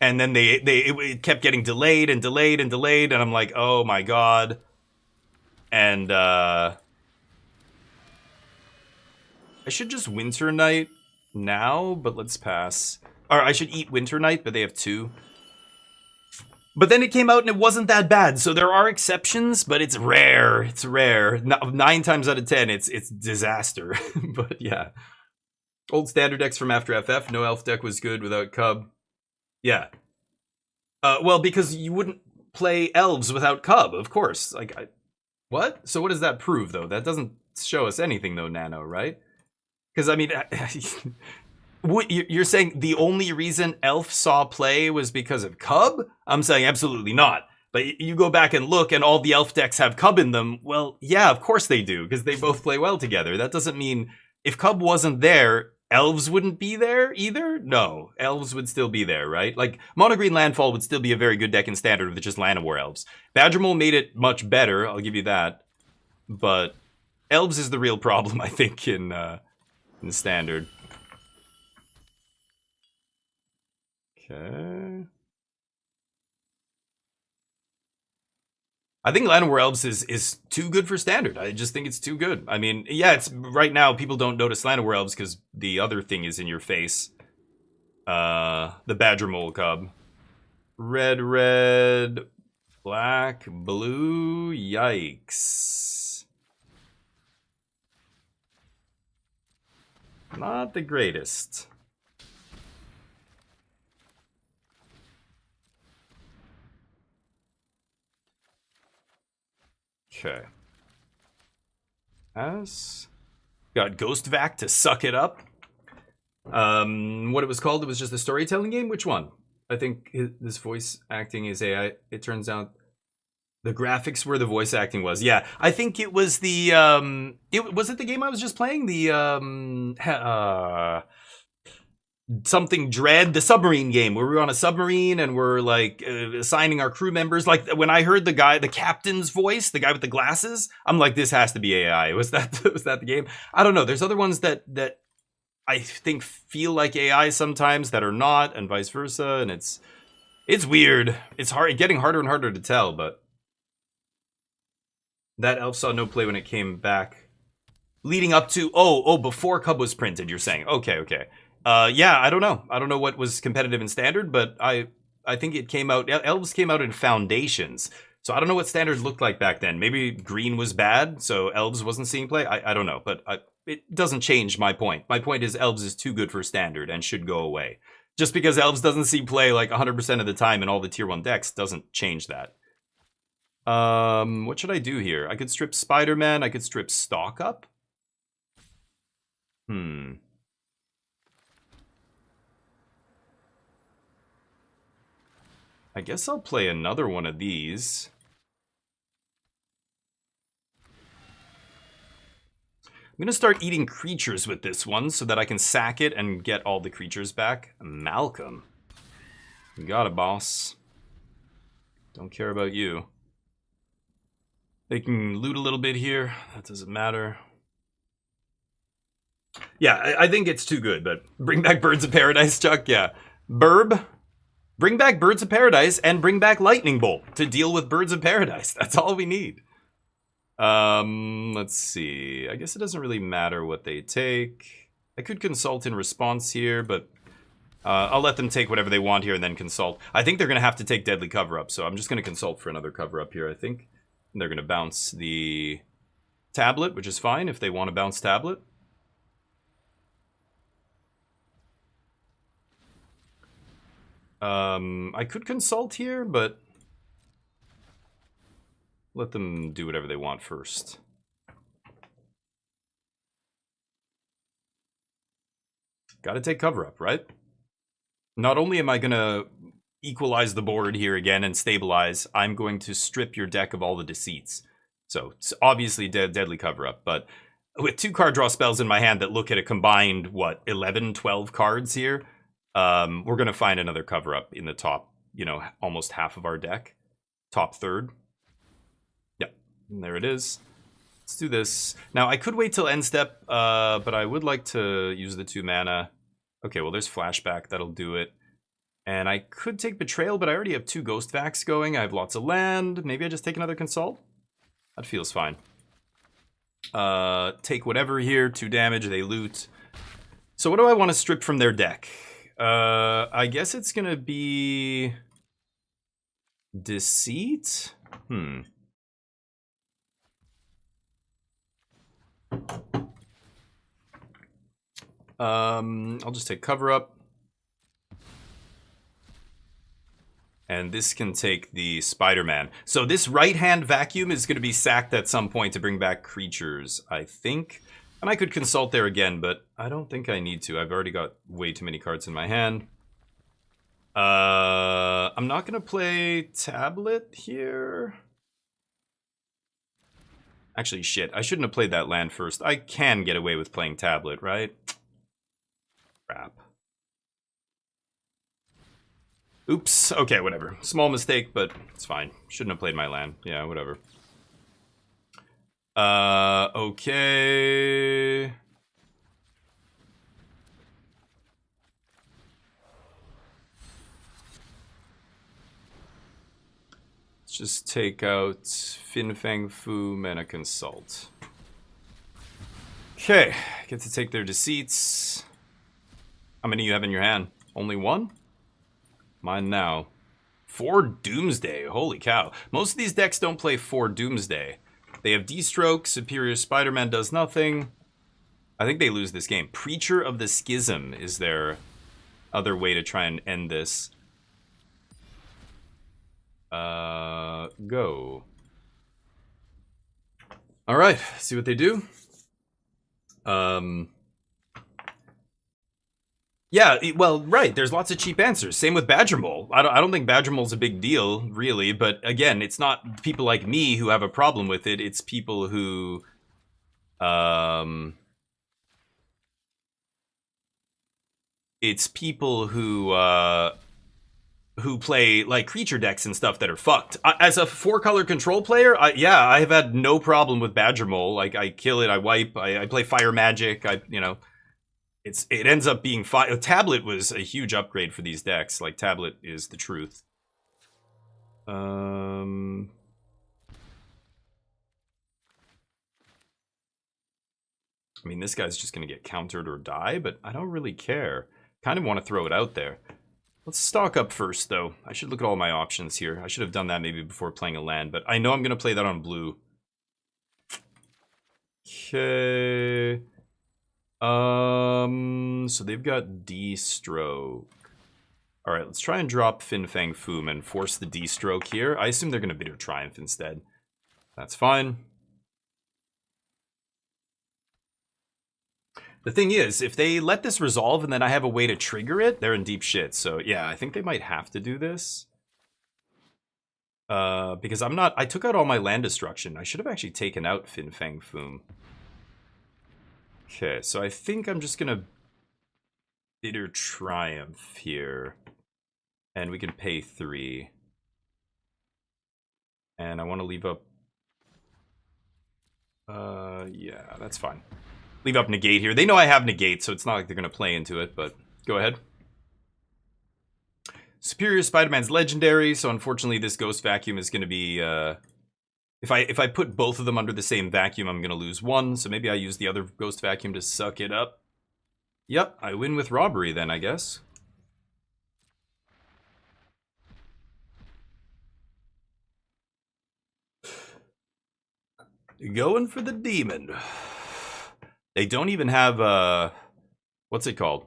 then it kept getting delayed and delayed and delayed, and I'm like, oh my god. And I should just Winter Night now, but let's pass. Or I should eat Winter Night, but they have 2. But then it came out and it wasn't that bad. So there are exceptions, but it's rare. It's rare. 9 times out of 10, it's disaster. But yeah. Old standard decks from after FF. No elf deck was good without Cub. Yeah. Well, because you wouldn't play elves without Cub, of course. Like, what? So what does that prove, though? That doesn't show us anything, though, Nano, right? Because, I mean, you're saying the only reason Elf saw play was because of Cub? I'm saying absolutely not. But you go back and look, and all the Elf decks have Cub in them. Well, yeah, of course they do, because they both play well together. That doesn't mean if Cub wasn't there, Elves wouldn't be there either? No, Elves would still be there, right? Like, Mono Green Landfall would still be a very good deck in Standard with just Llanowar Elves. Badgermole made it much better, I'll give you that. But Elves is the real problem, I think, in Standard. Okay. I think Llanowar Elves is too good for Standard. I just think it's too good. I mean, yeah, it's right now people don't notice Llanowar Elves because the other thing is in your face. The Badgermole Cub. Red, black, blue, yikes. Not the greatest. Okay. Got Ghost Vac to suck it up. What it was called, it was just a storytelling game? Which one? I think this voice acting is AI. It turns out the graphics were the voice acting was. Yeah, I think it was the was it the game I was just playing? The something Dread, the submarine game where we were on a submarine and we're like assigning our crew members. Like when I heard the captain's voice, the guy with the glasses, I'm like, this has to be AI. Was that the game? I don't know. There's other ones that I think feel like AI sometimes that are not, and vice versa. And it's weird. It's getting harder and harder to tell. But that elf saw no play when it came back, leading up to before Cub was printed. You're saying okay. Yeah, I don't know what was competitive in Standard, but I think it came out. Elves came out in Foundations, so I don't know what Standard looked like back then. Maybe Green was bad, so Elves wasn't seeing play. I don't know, but it doesn't change my point. My point is Elves is too good for Standard and should go away. Just because Elves doesn't see play like 100% of the time in all the Tier 1 decks doesn't change that. What should I do here? I could strip Spider-Man. I could strip Stock Up. I guess I'll play another one of these. I'm going to start eating creatures with this one so that I can sack it and get all the creatures back. Malcolm. You got it, boss. Don't care about you. They can loot a little bit here. That doesn't matter. Yeah, I think it's too good, but bring back Birds of Paradise, Chuck. Yeah. Burb. Bring back Birds of Paradise and bring back Lightning Bolt to deal with Birds of Paradise. That's all we need. Let's see. I guess it doesn't really matter what they take. I could consult in response here, but I'll let them take whatever they want here and then consult. I think they're going to have to take Deadly Cover-Up, so I'm just going to consult for another cover-up here, I think. And they're going to bounce the tablet, which is fine if they want to bounce tablet. I could consult here, but let them do whatever they want first. Gotta take cover up, right? Not only am I gonna equalize the board here again and stabilize, I'm going to strip your deck of all the deceits. So it's obviously deadly cover up, but with 2 card draw spells in my hand that look at a combined, what, 11, 12 cards here, we're gonna find another cover up in the top, you know, almost half of our deck. Top third. Yep, and there it is. Let's do this. Now, I could wait till end step, but I would like to use the 2 mana. Okay, well, there's Flashback. That'll do it. And I could take Betrayal, but I already have 2 Ghost Vacs going. I have lots of land. Maybe I just take another Consult? That feels fine. Take whatever here. 2 damage. They loot. So what do I want to strip from their deck? I guess it's going to be... Deceit? I'll just take cover up. And this can take the Spider-Man. So this right-hand vacuum is going to be sacked at some point to bring back creatures, I think. And I could consult there again, but I don't think I need to. I've already got way too many cards in my hand. I'm not going to play Tablet here. Actually, shit. I shouldn't have played that land first. I can get away with playing Tablet, right? Crap. Oops. Okay, whatever. Small mistake, but it's fine. Shouldn't have played my land. Yeah, whatever. Okay. Let's just take out Fin Fang Foom and a Consult. Okay, get to take their deceits. How many you have in your hand? Only 1? Mine now. 4 Doomsday. Holy cow. Most of these decks don't play 4 Doomsday. They have D-Stroke. Superior Spider-Man does nothing. I think they lose this game. Preacher of the Schism is their other way to try and end this. Go. Alright, see what they do. Yeah, well, right. There's lots of cheap answers. Same with Badger Mole. I don't think Badger Mole's a big deal, really. But again, it's not people like me who have a problem with it. It's people who, who play like creature decks and stuff that are fucked. As a 4-color control player, yeah, I have had no problem with Badger Mole. Like I kill it, I wipe, I play Fire Magic. It ends up being fine. Tablet was a huge upgrade for these decks. Like, Tablet is the truth. I mean, this guy's just going to get countered or die, but I don't really care. Kind of want to throw it out there. Let's stock up first, though. I should look at all my options here. I should have done that maybe before playing a land, but I know I'm going to play that on blue. Okay... so they've got D-Stroke. Alright, let's try and drop Fin Fang Foom and force the D-Stroke here. I assume they're going to Bitter Triumph instead. That's fine. The thing is, if they let this resolve and then I have a way to trigger it, they're in deep shit. So yeah, I think they might have to do this. Because I'm not... I took out all my land destruction. I should have actually taken out Fin Fang Foom. Okay, so I think I'm just gonna Bitter Triumph here. And we can pay 3. And I want to leave up... yeah, that's fine. Leave up Negate here. They know I have Negate, so it's not like they're gonna play into it, but go ahead. Superior Spider-Man's legendary, so unfortunately this Ghost Vacuum is gonna be, if I put both of them under the same vacuum, I'm gonna lose 1, so maybe I use the other Ghost Vacuum to suck it up. Yep, I win with Robbery then, I guess. Going for the Demon. They don't even have, what's it called?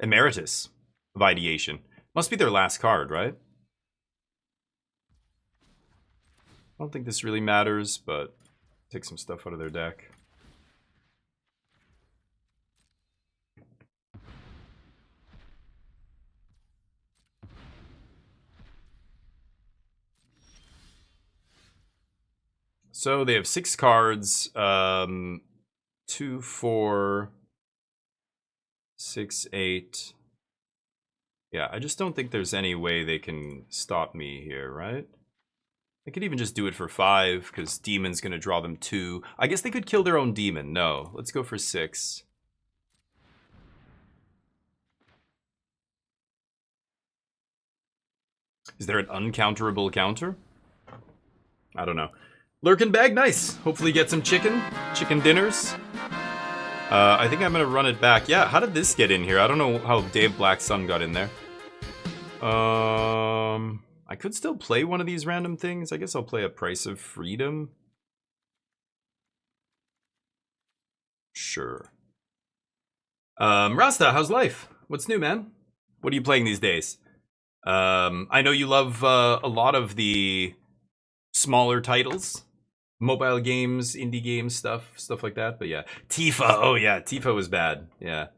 Emeritus of Ideation. Must be their last card, right? I don't think this really matters, but take some stuff out of their deck. So they have 6 cards, 2, 4, 6, 8. Yeah, I just don't think there's any way they can stop me here, right? They could even just do it for 5, because Demon's gonna draw them 2. I guess they could kill their own Demon. No, let's go for 6. Is there an uncounterable counter? I don't know. Lurkin Bag, nice. Hopefully get some chicken dinners. I think I'm gonna run it back. Yeah, how did this get in here? I don't know how Dave Black Sun got in there. I could still play one of these random things. I guess I'll play a Price of Freedom. Sure. Rasta, how's life? What's new, man? What are you playing these days? I know you love a lot of the smaller titles. Mobile games, indie games, stuff like that. But yeah, Tifa. Oh yeah, Tifa was bad. Yeah,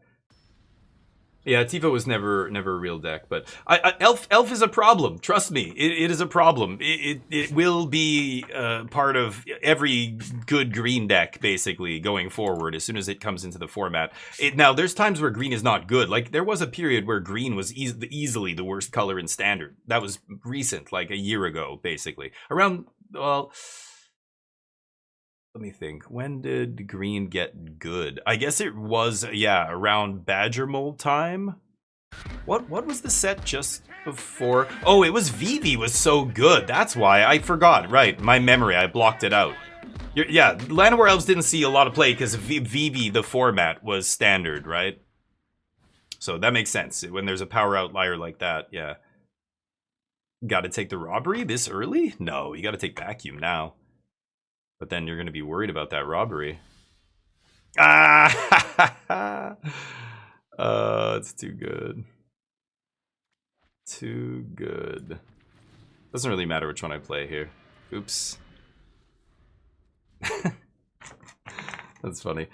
Tifa was never a real deck. But Elf is a problem. Trust me, it is a problem. It will be part of every good green deck basically going forward as soon as it comes into the format. Now there's times where green is not good. Like there was a period where green was easily the worst color in standard. That was recent, like a year ago, basically. Around well. Let me think. When did green get good? I guess it was, yeah, around Badger Mold time. What was the set just before? Oh, it was Vivi was so good. That's why I forgot. Right, my memory. I blocked it out. Yeah, Llanowar Elves didn't see a lot of play because Vivi, the format, was standard, right? So that makes sense. When there's a power outlier like that, yeah. Got to take the Robbery this early? No, you got to take Vacuum now. But then you're going to be worried about that Robbery. Ah! It's too good. Too good. Doesn't really matter which one I play here. Oops. That's funny.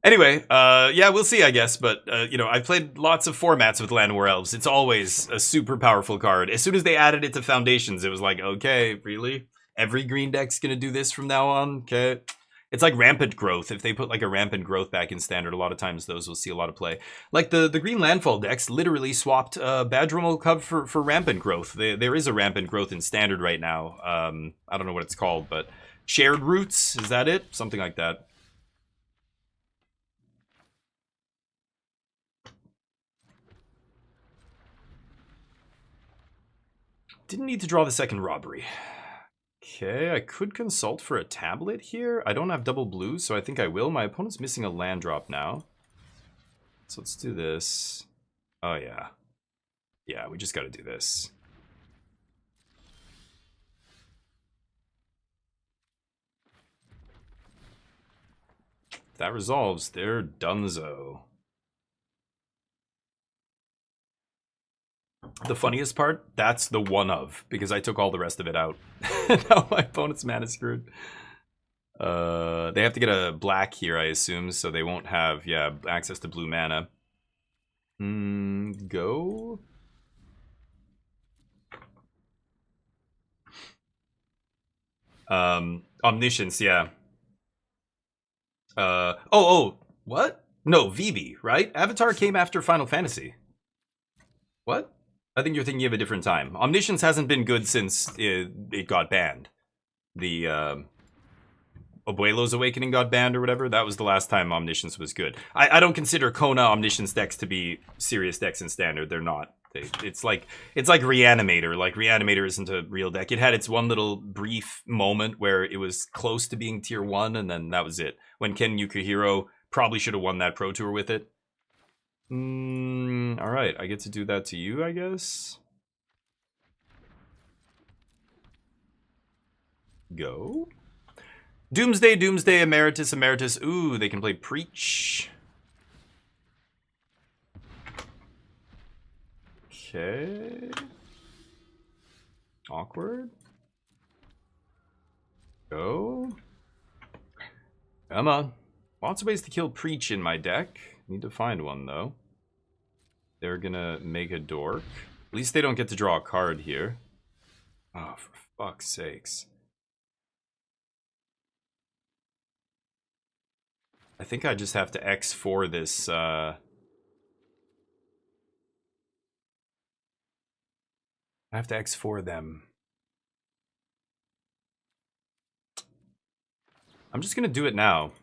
Anyway, yeah, we'll see, I guess. But, you know, I've played lots of formats with Llanowar Elves. It's always a super powerful card. As soon as they added it to Foundations, it was like, okay, really? Every green deck's gonna do this from now on? Okay. It's like Rampant Growth. If they put like a Rampant Growth back in Standard, a lot of times those will see a lot of play. Like the Green Landfall decks literally swapped Badromal Cub for Rampant Growth. There is a Rampant Growth in Standard right now. I don't know what it's called, but Shared Roots, is that it? Something like that. Didn't need to draw the second Robbery. Okay, I could consult for a tablet here. I don't have double blue, so I think I will. My opponent's missing a land drop now. So let's do this. Oh, yeah. Yeah, we just gotta do this. If that resolves, they're donezo. The funniest part, that's the one of, because I took all the rest of it out. Now my opponent's mana screwed. They have to get a black here, I assume, so they won't have, yeah, access to blue mana. Go? Omniscience, yeah. Oh, what? No, Vivi, right? Avatar came after Final Fantasy. What? I think you're thinking of a different time. Omniscience hasn't been good since it got banned. The Abuelo's Awakening got banned or whatever. That was the last time Omniscience was good. I don't consider Kona Omniscience decks to be serious decks in Standard. They're not. It's like Reanimator. Like Reanimator isn't a real deck. It had its one little brief moment where it was close to being tier 1, and then that was it. When Ken Yukihiro probably should have won that Pro Tour with it. Alright, I get to do that to you, I guess. Go. Doomsday, Doomsday, Emeritus, Emeritus. Ooh, they can play Preach. Okay. Awkward. Go. Come on. Lots of ways to kill Preach in my deck. Need to find one, though. They're gonna make a dork. At least they don't get to draw a card here. Oh, for fuck's sakes. I think I just have to X4 this, I have to X4 them. I'm just gonna do it now.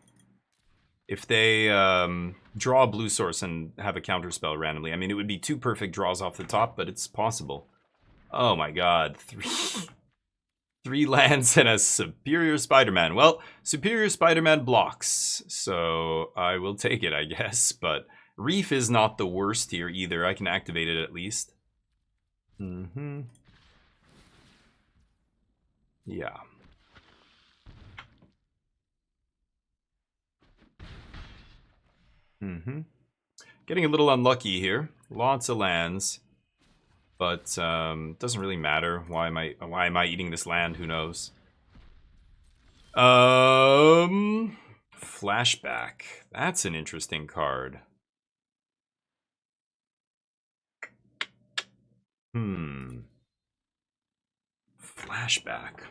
If they draw a blue source and have a counterspell randomly, I mean, it would be 2 perfect draws off the top, but it's possible. Oh my god, 3 lands and a Superior Spider-Man. Well, Superior Spider-Man blocks, so I will take it, I guess. But Reef is not the worst here either. I can activate it at least. Yeah. Getting a little unlucky here. Lots of lands. But doesn't really matter. Why am I eating this land? Who knows? Flashback. That's an interesting card. Flashback.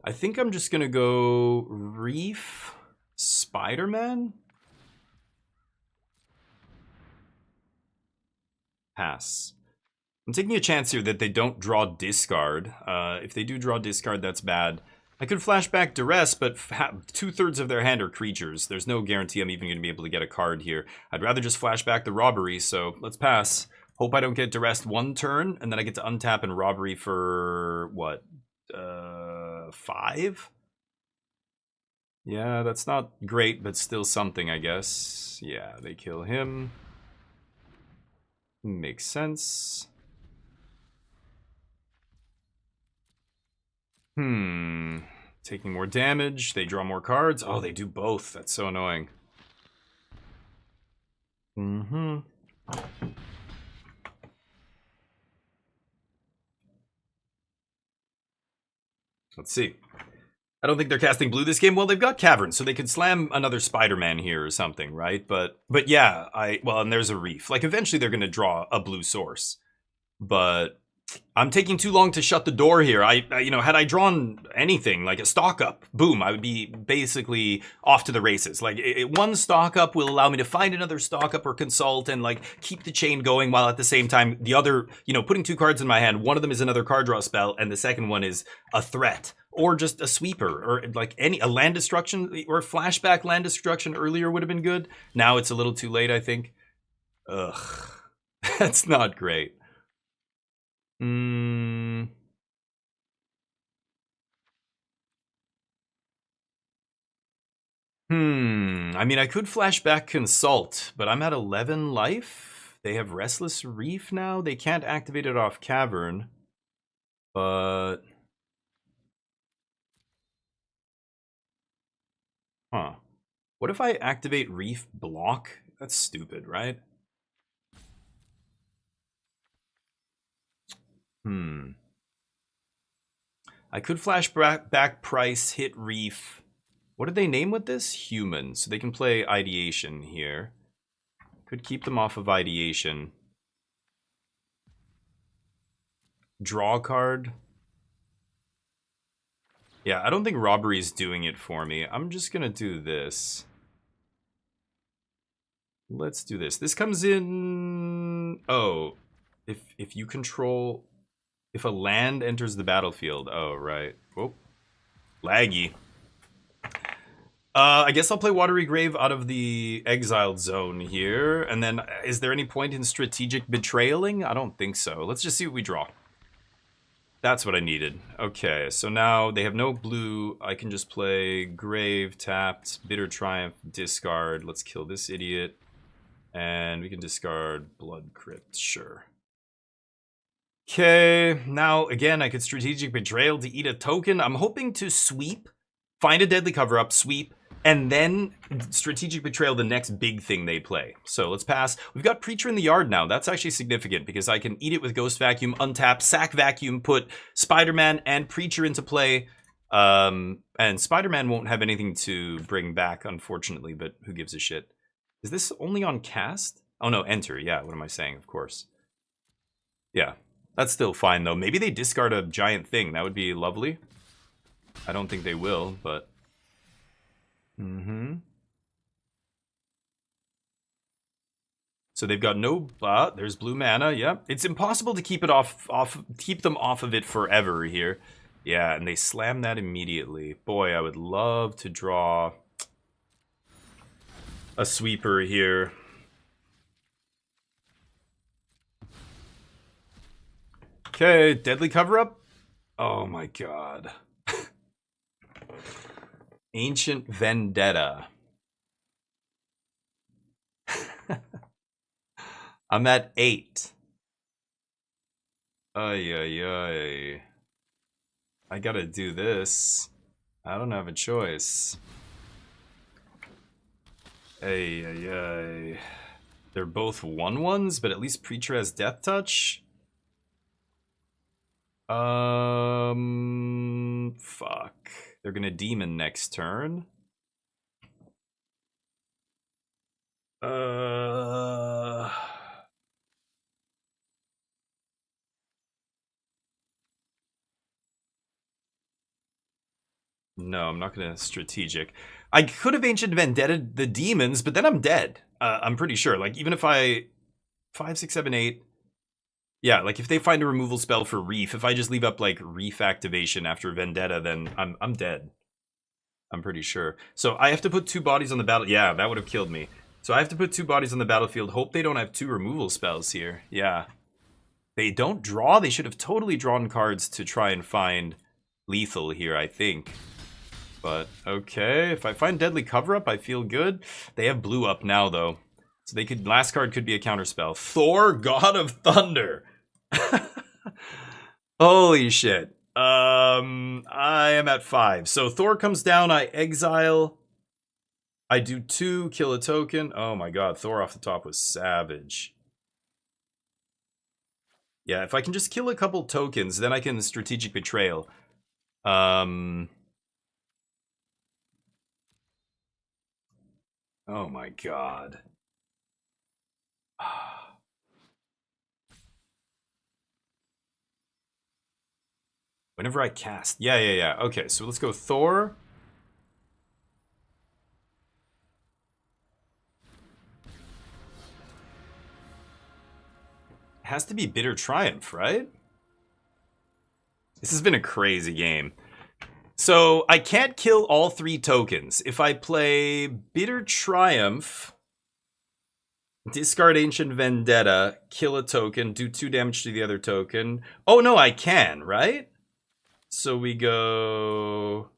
I think I'm just gonna go Reef Spider-Man. Pass. I'm taking a chance here that they don't draw discard. If they do draw discard, that's bad. I could flashback Duress, but 2/3 of their hand are creatures. There's no guarantee I'm even going to be able to get a card here. I'd rather just flashback the Robbery, so let's pass. Hope I don't get Duress 1 turn, and then I get to untap and Robbery for, what, 5? Yeah, that's not great, but still something, I guess. Yeah, they kill him. Makes sense. Taking more damage. They draw more cards. Oh, they do both. That's so annoying. Let's see. I don't think they're casting blue this game. Well, they've got Cavern, so they could slam another Spider-Man here or something, right? But yeah, well, and there's a Reef. Like, eventually they're going to draw a blue source. But I'm taking too long to shut the door here. You know, had I drawn anything like a stock up, boom, I would be basically off to the races. Like, one stock up will allow me to find another stock up or consult and like keep the chain going, while at the same time the other, you know, putting 2 cards in my hand. One of them is another card draw spell, and the second one is a threat or just a sweeper or like a land destruction or flashback land destruction earlier would have been good. Now it's a little too late, I think. Ugh, that's not great. I mean, I could flashback Consult, but I'm at 11 life. They have Restless Reef now. They can't activate it off Cavern. But... huh. What if I activate Reef Block? That's stupid, right? I could flash back Price, hit Reef. What did they name with this? Human. So they can play Ideation here. Could keep them off of Ideation. Draw a card. Yeah, I don't think robbery's doing it for me. I'm just gonna do this. Let's do this. This comes in... Oh, if you control... If a land enters the battlefield. Oh, right. Whoop. Laggy. I guess I'll play Watery Grave out of the exiled zone here. And then, is there any point in strategic betrayaling? I don't think so. Let's just see what we draw. That's what I needed. Okay, so now they have no blue. I can just play Grave, tapped, Bitter Triumph, discard. Let's kill this idiot. And we can discard Blood Crypt, sure. Okay, now again, I could Strategic Betrayal to eat a token. I'm hoping to sweep, find a Deadly Cover-Up, sweep, and then Strategic Betrayal, the next big thing they play. So let's pass. We've got Preacher in the yard now. That's actually significant because I can eat it with Ghost Vacuum, untap, sack Vacuum, put Spider-Man and Preacher into play. And Spider-Man won't have anything to bring back, unfortunately, but who gives a shit? Is this only on cast? Oh no, enter. Yeah, what am I saying? Of course. Yeah, that's still fine though. Maybe they discard a giant thing. That would be lovely. I don't think they will, but... So they've got no... there's blue mana, yep. It's impossible to keep it keep them off of it forever here. Yeah, and they slam that immediately. Boy, I would love to draw a sweeper here. Okay, Deadly Cover-Up. Oh my god. Ancient Vendetta. I'm at 8. Ay, ay, ay. I gotta do this. I don't have a choice. Ay, ay, ay. They're both 1/1s, but at least Preacher has Death Touch. Fuck. They're gonna Demon next turn. No, I'm not gonna strategic. I could have Ancient Vendetta the demons, but then I'm dead. I'm pretty sure. Like, even if I... 5, 6, 7, 8... Yeah, like, if they find a removal spell for Reef, if I just leave up, like, Reef activation after Vendetta, then I'm dead. I'm pretty sure. So I have to put 2 bodies on the battle... Yeah, that would have killed me. So I have to put 2 bodies on the battlefield. Hope they don't have 2 removal spells here. Yeah. They don't draw? They should have totally drawn cards to try and find lethal here, I think. But, okay. If I find Deadly Cover-Up, I feel good. They have blue up now, though. So they could... Last card could be a counterspell. Thor, God of Thunder! Holy shit. I am at 5. So Thor comes down, I exile. I do 2, kill a token. Oh my god, Thor off the top was savage. Yeah, if I can just kill a couple tokens, then I can Strategic Betrayal. Oh my god. Whenever I cast. Yeah. Okay, so let's go Thor. It has to be Bitter Triumph, right? This has been a crazy game. So I can't kill all 3 tokens. If I play Bitter Triumph, discard Ancient Vendetta, kill a token, do 2 damage to the other token. Oh no, I can, right? So we go...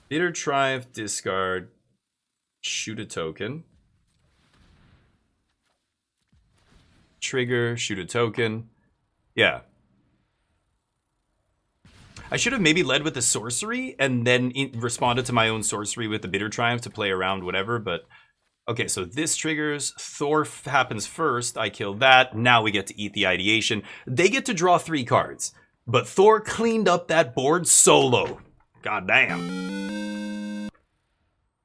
Bitter Triumph, discard, shoot a token. Trigger, shoot a token. Yeah. I should have maybe led with the sorcery and then responded to my own sorcery with the Bitter Triumph to play around whatever, but... Okay, so this triggers. Thor happens first. I kill that. Now we get to eat the ideation. They get to draw 3 cards. But Thor cleaned up that board solo. God damn.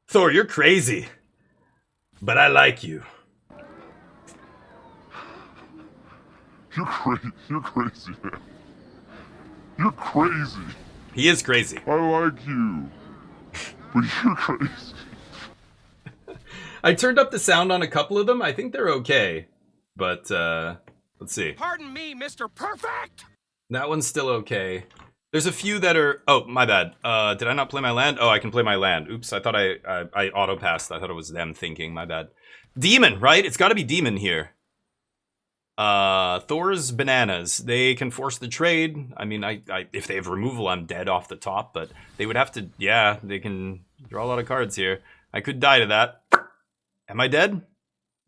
Thor, you're crazy. But I like you. You're crazy, man. You're crazy. He is crazy. I like you. But you're crazy. I turned up the sound on a couple of them. I think they're okay. But, let's see. Pardon me, Mr. Perfect! That one's still okay. There's a few that are... Oh, my bad. Did I not play my land? Oh, I can play my land. Oops, I thought I auto-passed. I thought it was them thinking. My bad. Demon, right? It's gotta be Demon here. Thor's Bananas. They can force the trade. I mean, if they have removal, I'm dead off the top. But they would have to... Yeah, they can draw a lot of cards here. I could die to that. Am I dead?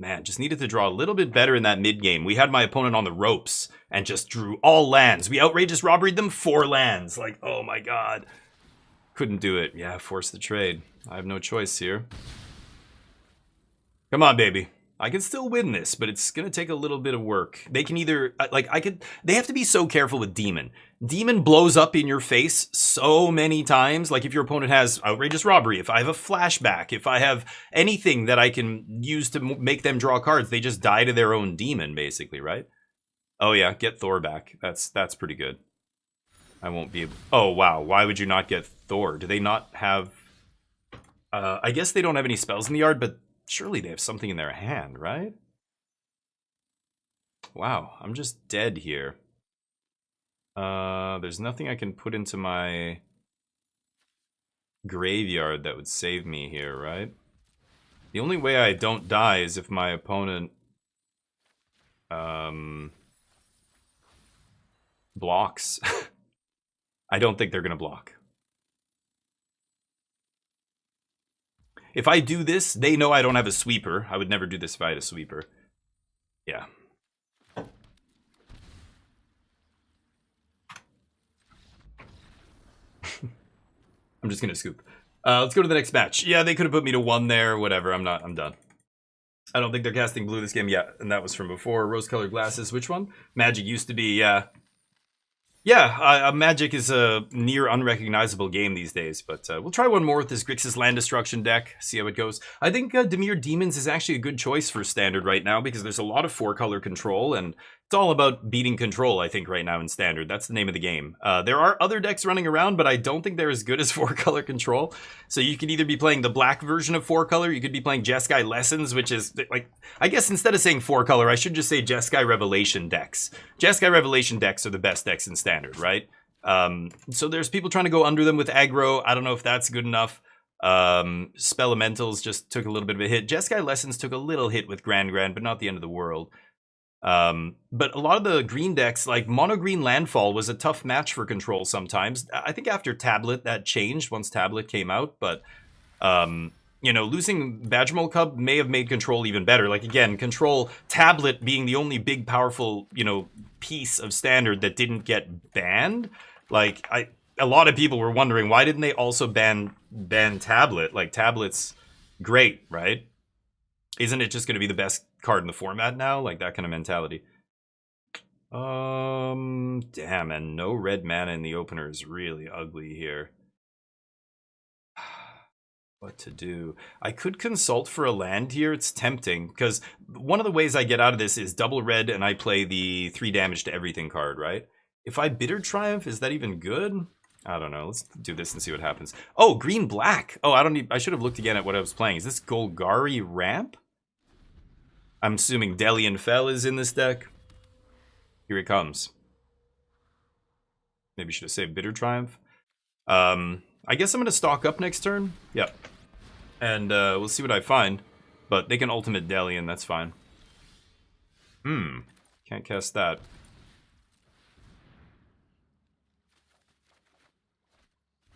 Man, just needed to draw a little bit better in that mid-game. We had my opponent on the ropes and just drew all lands. We outrageous robberied them 4 lands. Like, oh my god. Couldn't do it. Yeah, force the trade. I have no choice here. Come on, baby. I can still win this, but it's gonna take a little bit of work. They can either, they have to be so careful with Demon. Demon blows up in your face so many times. Like if your opponent has outrageous robbery, if I have a flashback, if I have anything that I can use to make them draw cards, they just die to their own demon, basically, right? Oh yeah, get Thor back. That's pretty good. I won't be able... Oh wow, why would you not get Thor? Do they not have... I guess they don't have any spells in the yard, but surely they have something in their hand, right? Wow, I'm just dead here. There's nothing I can put into my graveyard that would save me here, right? The only way I don't die is if my opponent blocks. I don't think they're gonna block. If I do this, they know I don't have a sweeper. I would never do this if I had a sweeper. Yeah. I'm just gonna scoop. Let's go to the next match. Yeah, they could have put me to 1 there, whatever. I'm done. I don't think they're casting blue this game yet, and that was from before. Rose-colored glasses, which one? Magic used to be, yeah. Yeah, Magic is a near unrecognizable game these days, but we'll try one more with this Grixis Land Destruction deck, see how it goes. I think Dimir Demons is actually a good choice for Standard right now, because there's a lot of 4-color control, and it's all about beating control, I think, right now in Standard. That's the name of the game. There are other decks running around, but I don't think they're as good as 4-color control. So you could either be playing the black version of 4-color, you could be playing Jeskai Lessons, which is, like, I guess instead of saying 4-color, I should just say Jeskai Revelation decks. Jeskai Revelation decks are the best decks in Standard, right? So there's people trying to go under them with aggro. I don't know if that's good enough. Spelementals just took a little bit of a hit. Jeskai Lessons took a little hit with Grand, but not the end of the world. But a lot of the green decks, like Mono Green Landfall, was a tough match for control sometimes. I think after Tablet that changed once Tablet came out, but you know, losing Badgermole Cub may have made control even better. Like again, control Tablet being the only big powerful, you know, piece of Standard that didn't get banned. Like a lot of people were wondering why didn't they also ban Tablet? Like Tablet's great, right? Isn't it just going to be the best card in the format now? Like that kind of mentality. Damn, and no red mana in the opener is really ugly here. What to do? I could consult for a land here. It's tempting because one of the ways I get out of this is double red and I play the 3 damage to everything card, right? If I Bitter Triumph, is that even good? I don't know. Let's do this and see what happens. Oh, green black. Oh, I should have looked again at what I was playing. Is this Golgari Ramp? I'm assuming Delian Fell is in this deck. Here it comes. Maybe should have saved Bitter Triumph. I guess I'm going to stock up next turn. Yep. And we'll see what I find. But they can ultimate Delian, that's fine. Can't cast that.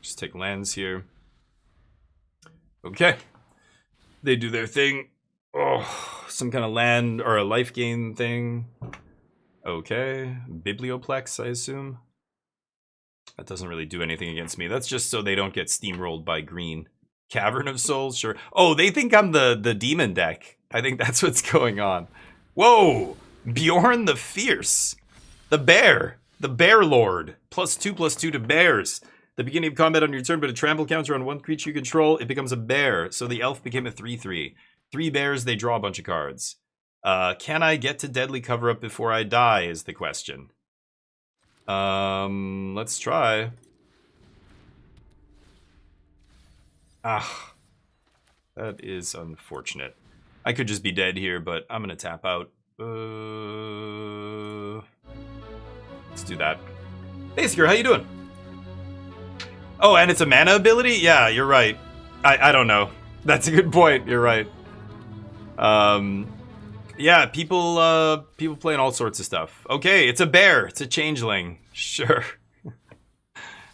Just take lands here. Okay. They do their thing. Oh, some kind of land or a life gain thing. Okay. Biblioplex, I assume. That doesn't really do anything against me. That's just so they don't get steamrolled by green. Cavern of Souls, sure. Oh, they think I'm the demon deck. I think that's what's going on. Whoa! Bjorn the Fierce. The bear. The bear lord. +2/+2 to bears. The beginning of combat on your turn, but a trample counter on 1 creature you control, it becomes a bear. So the elf became a 3/3. 3 bears, they draw a bunch of cards. Can I get to Deadly Cover-Up before I die is the question. Let's try. Ah, that is unfortunate. I could just be dead here, but I'm gonna tap out. Let's do that. Hey, Skir, how you doing? Oh, and it's a mana ability? Yeah, you're right. I don't know. That's a good point. You're right. Yeah, people playing all sorts of stuff. Okay, it's a bear. It's a changeling. Sure.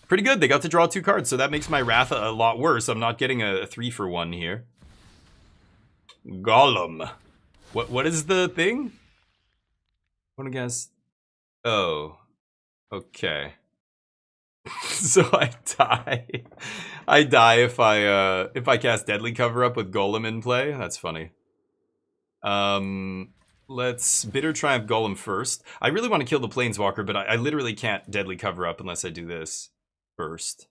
Pretty good. They got to draw 2 cards, so that makes my wrath a lot worse. I'm not getting a 3-for-1 here. Golem. What is the thing? I want to guess. Oh. Okay. So I die. I die if I cast Deadly Cover Up with Golem in play. That's funny. Let's Bitter Triumph Golem first. I really want to kill the Planeswalker, but I literally can't Deadly Cover Up unless I do this first.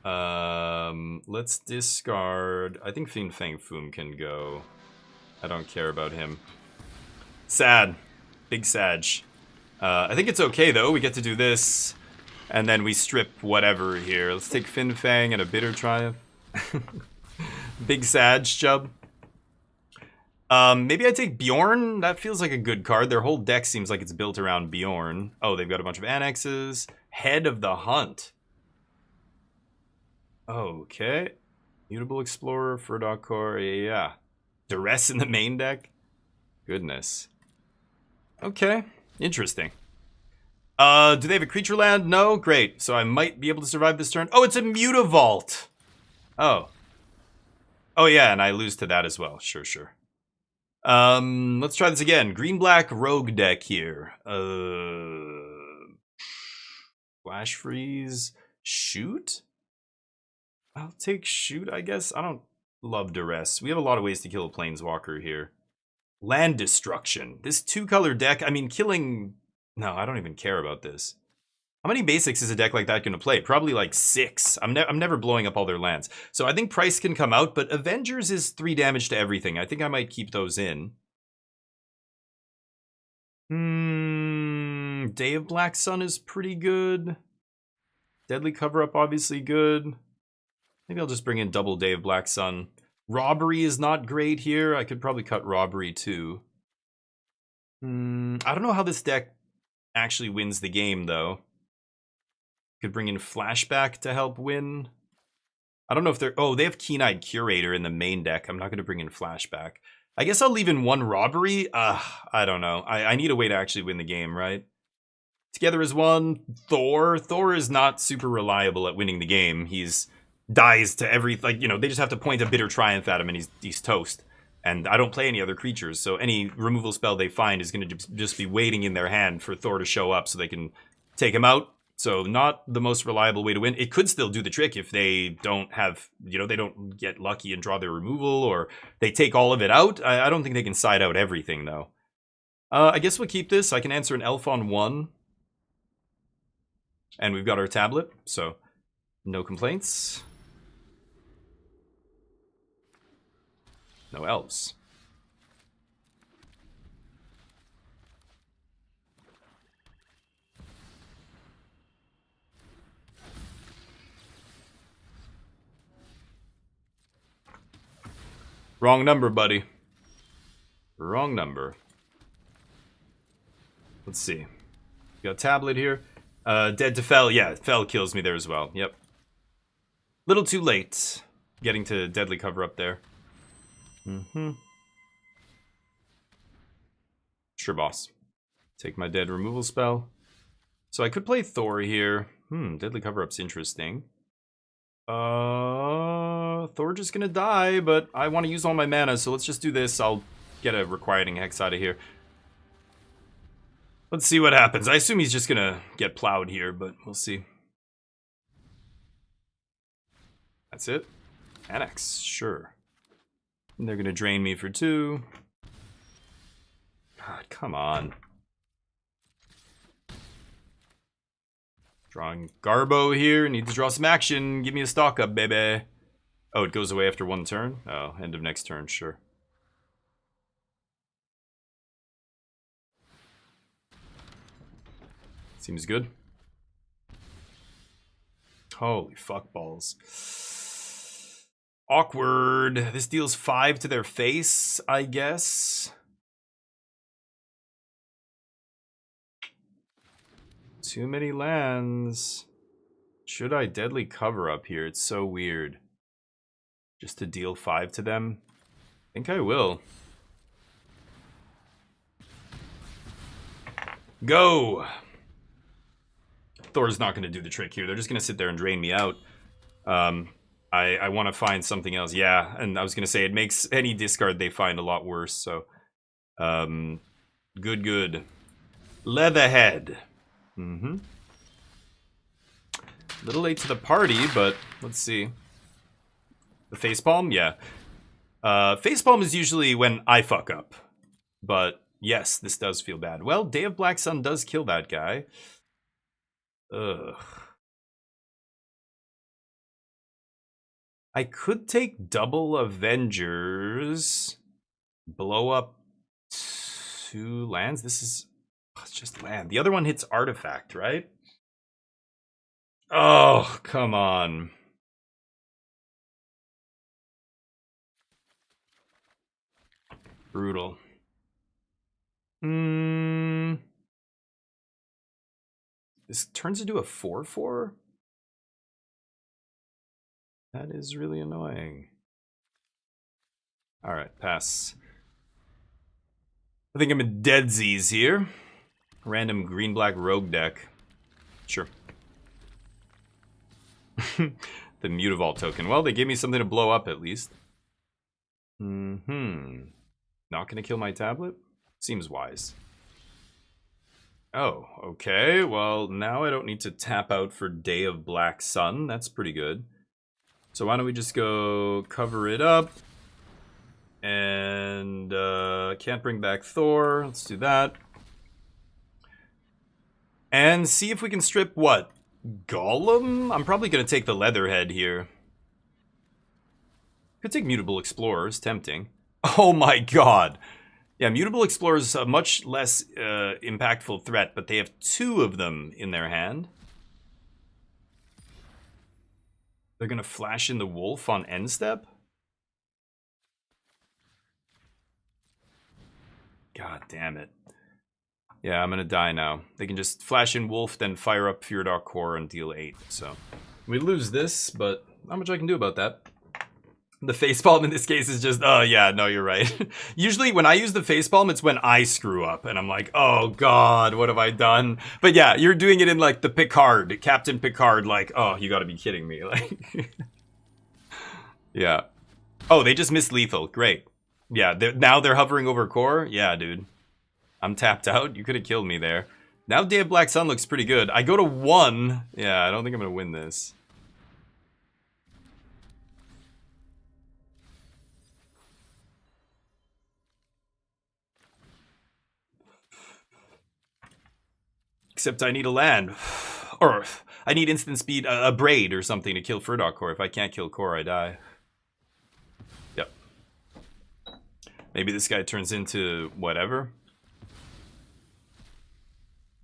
Let's discard. I think Fin Fang Foom can go. I don't care about him. Sad. Big Sag. I think it's okay though. We get to do this. And then we strip whatever here. Let's take Fin Fang and a Bitter Triumph. Big Sag, Chub. Maybe I take Bjorn. That feels like a good card. Their whole deck seems like it's built around Bjorn. Oh, they've got a bunch of annexes. Head of the Hunt. Okay. Mutable Explorer, Furdok Core, yeah. Duress in the main deck? Goodness. Okay, interesting. Do they have a creature land? No? Great. So I might be able to survive this turn. Oh, it's a Mutavault! Oh. Oh yeah, and I lose to that as well. Sure, sure. Let's try this again. Green-black rogue deck here. Flash freeze. Shoot? I'll take shoot, I guess. I don't love duress. We have a lot of ways to kill a planeswalker here. Land destruction. This 2-color deck, I mean, killing... No, I don't even care about this. How many basics is a deck like that going to play? Probably like 6. I'm never blowing up all their lands. So I think Price can come out, but Avengers is 3 damage to everything. I think I might keep those in. Day of Black Sun is pretty good. Deadly Cover-Up, obviously good. Maybe I'll just bring in double Day of Black Sun. Robbery is not great here. I could probably cut Robbery too. I don't know how this deck actually wins the game, though. Could bring in Flashback to help win. I don't know if they're... Oh, they have Keen-Eyed Curator in the main deck. I'm not going to bring in Flashback. I guess I'll leave in 1 Robbery. I don't know. I need a way to actually win the game, right? Together as 1. Thor. Thor is not super reliable at winning the game. He's dies to every... Like, you know, they just have to point a Bitter Triumph at him and he's toast. And I don't play any other creatures, so any removal spell they find is going to just be waiting in their hand for Thor to show up so they can take him out. So not the most reliable way to win. It could still do the trick if they don't have, you know, they don't get lucky and draw their removal, or they take all of it out. I don't think they can side out everything, though. I guess we'll keep this. I can answer an elf on 1. And we've got our tablet, so no complaints. No elves. Wrong number, buddy. Wrong number. Let's see. We got tablet here. Dead to Fell. Yeah, Fell kills me there as well. Yep. Little too late getting to Deadly Cover Up there. Sure, boss. Take my dead removal spell. So I could play Thor here. Deadly Cover-Up's interesting. Thor just gonna die, but I want to use all my mana, so let's just do this. I'll get a Requiting Hex out of here. Let's see what happens. I assume he's just gonna get plowed here, but we'll see. That's it. Annex, sure. And they're gonna drain me for 2. God, come on. Drawing Garbo here. Need to draw some action. Give me a stock up, baby. Oh, it goes away after 1 turn? Oh, end of next turn, sure. Seems good. Holy fuck balls. Awkward. This deals 5 to their face, I guess. Too many lands. Should I deadly cover up here? It's so weird. Just to deal 5 to them? I think I will. Go! Thor's not going to do the trick here. They're just going to sit there and drain me out. I want to find something else. Yeah, and I was going to say it makes any discard they find a lot worse. So, good. Leatherhead. Mm-hmm. A little late to the party, but let's see. The facepalm? Yeah. Facepalm is usually when I fuck up. But yes, this does feel bad. Well, Day of Black Sun does kill that guy. Ugh. I could take double Avengers. Blow up 2 lands. This is... Oh, it's just land. The other one hits artifact, right? Oh, come on. Brutal. This turns into a 4/4? That is really annoying. Alright, pass. I think I'm in deadsies here. Random green-black rogue deck. Sure. The Mutavault token. Well, they gave me something to blow up at least. Not gonna kill my tablet? Seems wise. Oh, okay. Well, now I don't need to tap out for Day of Black Sun. That's pretty good. So why don't we just go cover it up. And can't bring back Thor. Let's do that. And see if we can strip what? Golem? I'm probably going to take the Leatherhead here. Could take Mutable Explorer. It's tempting. Oh my god. Yeah, Mutable Explorer is a much less impactful threat, but they have 2 of them in their hand. They're going to flash in the Wolf on end step? God damn it. Yeah, I'm going to die now. They can just flash in Wolf, then fire up Fear-Dark Core and deal 8. So we lose this, but not much I can do about that. The facepalm in this case is just, oh yeah, no, you're right. Usually when I use the facepalm, it's when I screw up and I'm like, oh god, what have I done? But yeah, you're doing it in like the Picard, Captain Picard, like, oh, you gotta be kidding me. Like, yeah. Oh, they just missed lethal, great. Yeah, now they're hovering over core? Yeah, dude. I'm tapped out, you could have killed me there. Now Day of Black Sun looks pretty good. I go to 1. Yeah, I don't think I'm gonna win this. Except I need a land. Or I need instant speed, a braid or something to kill Fear-Dark Core. If I can't kill Core, I die. Yep. Maybe this guy turns into whatever.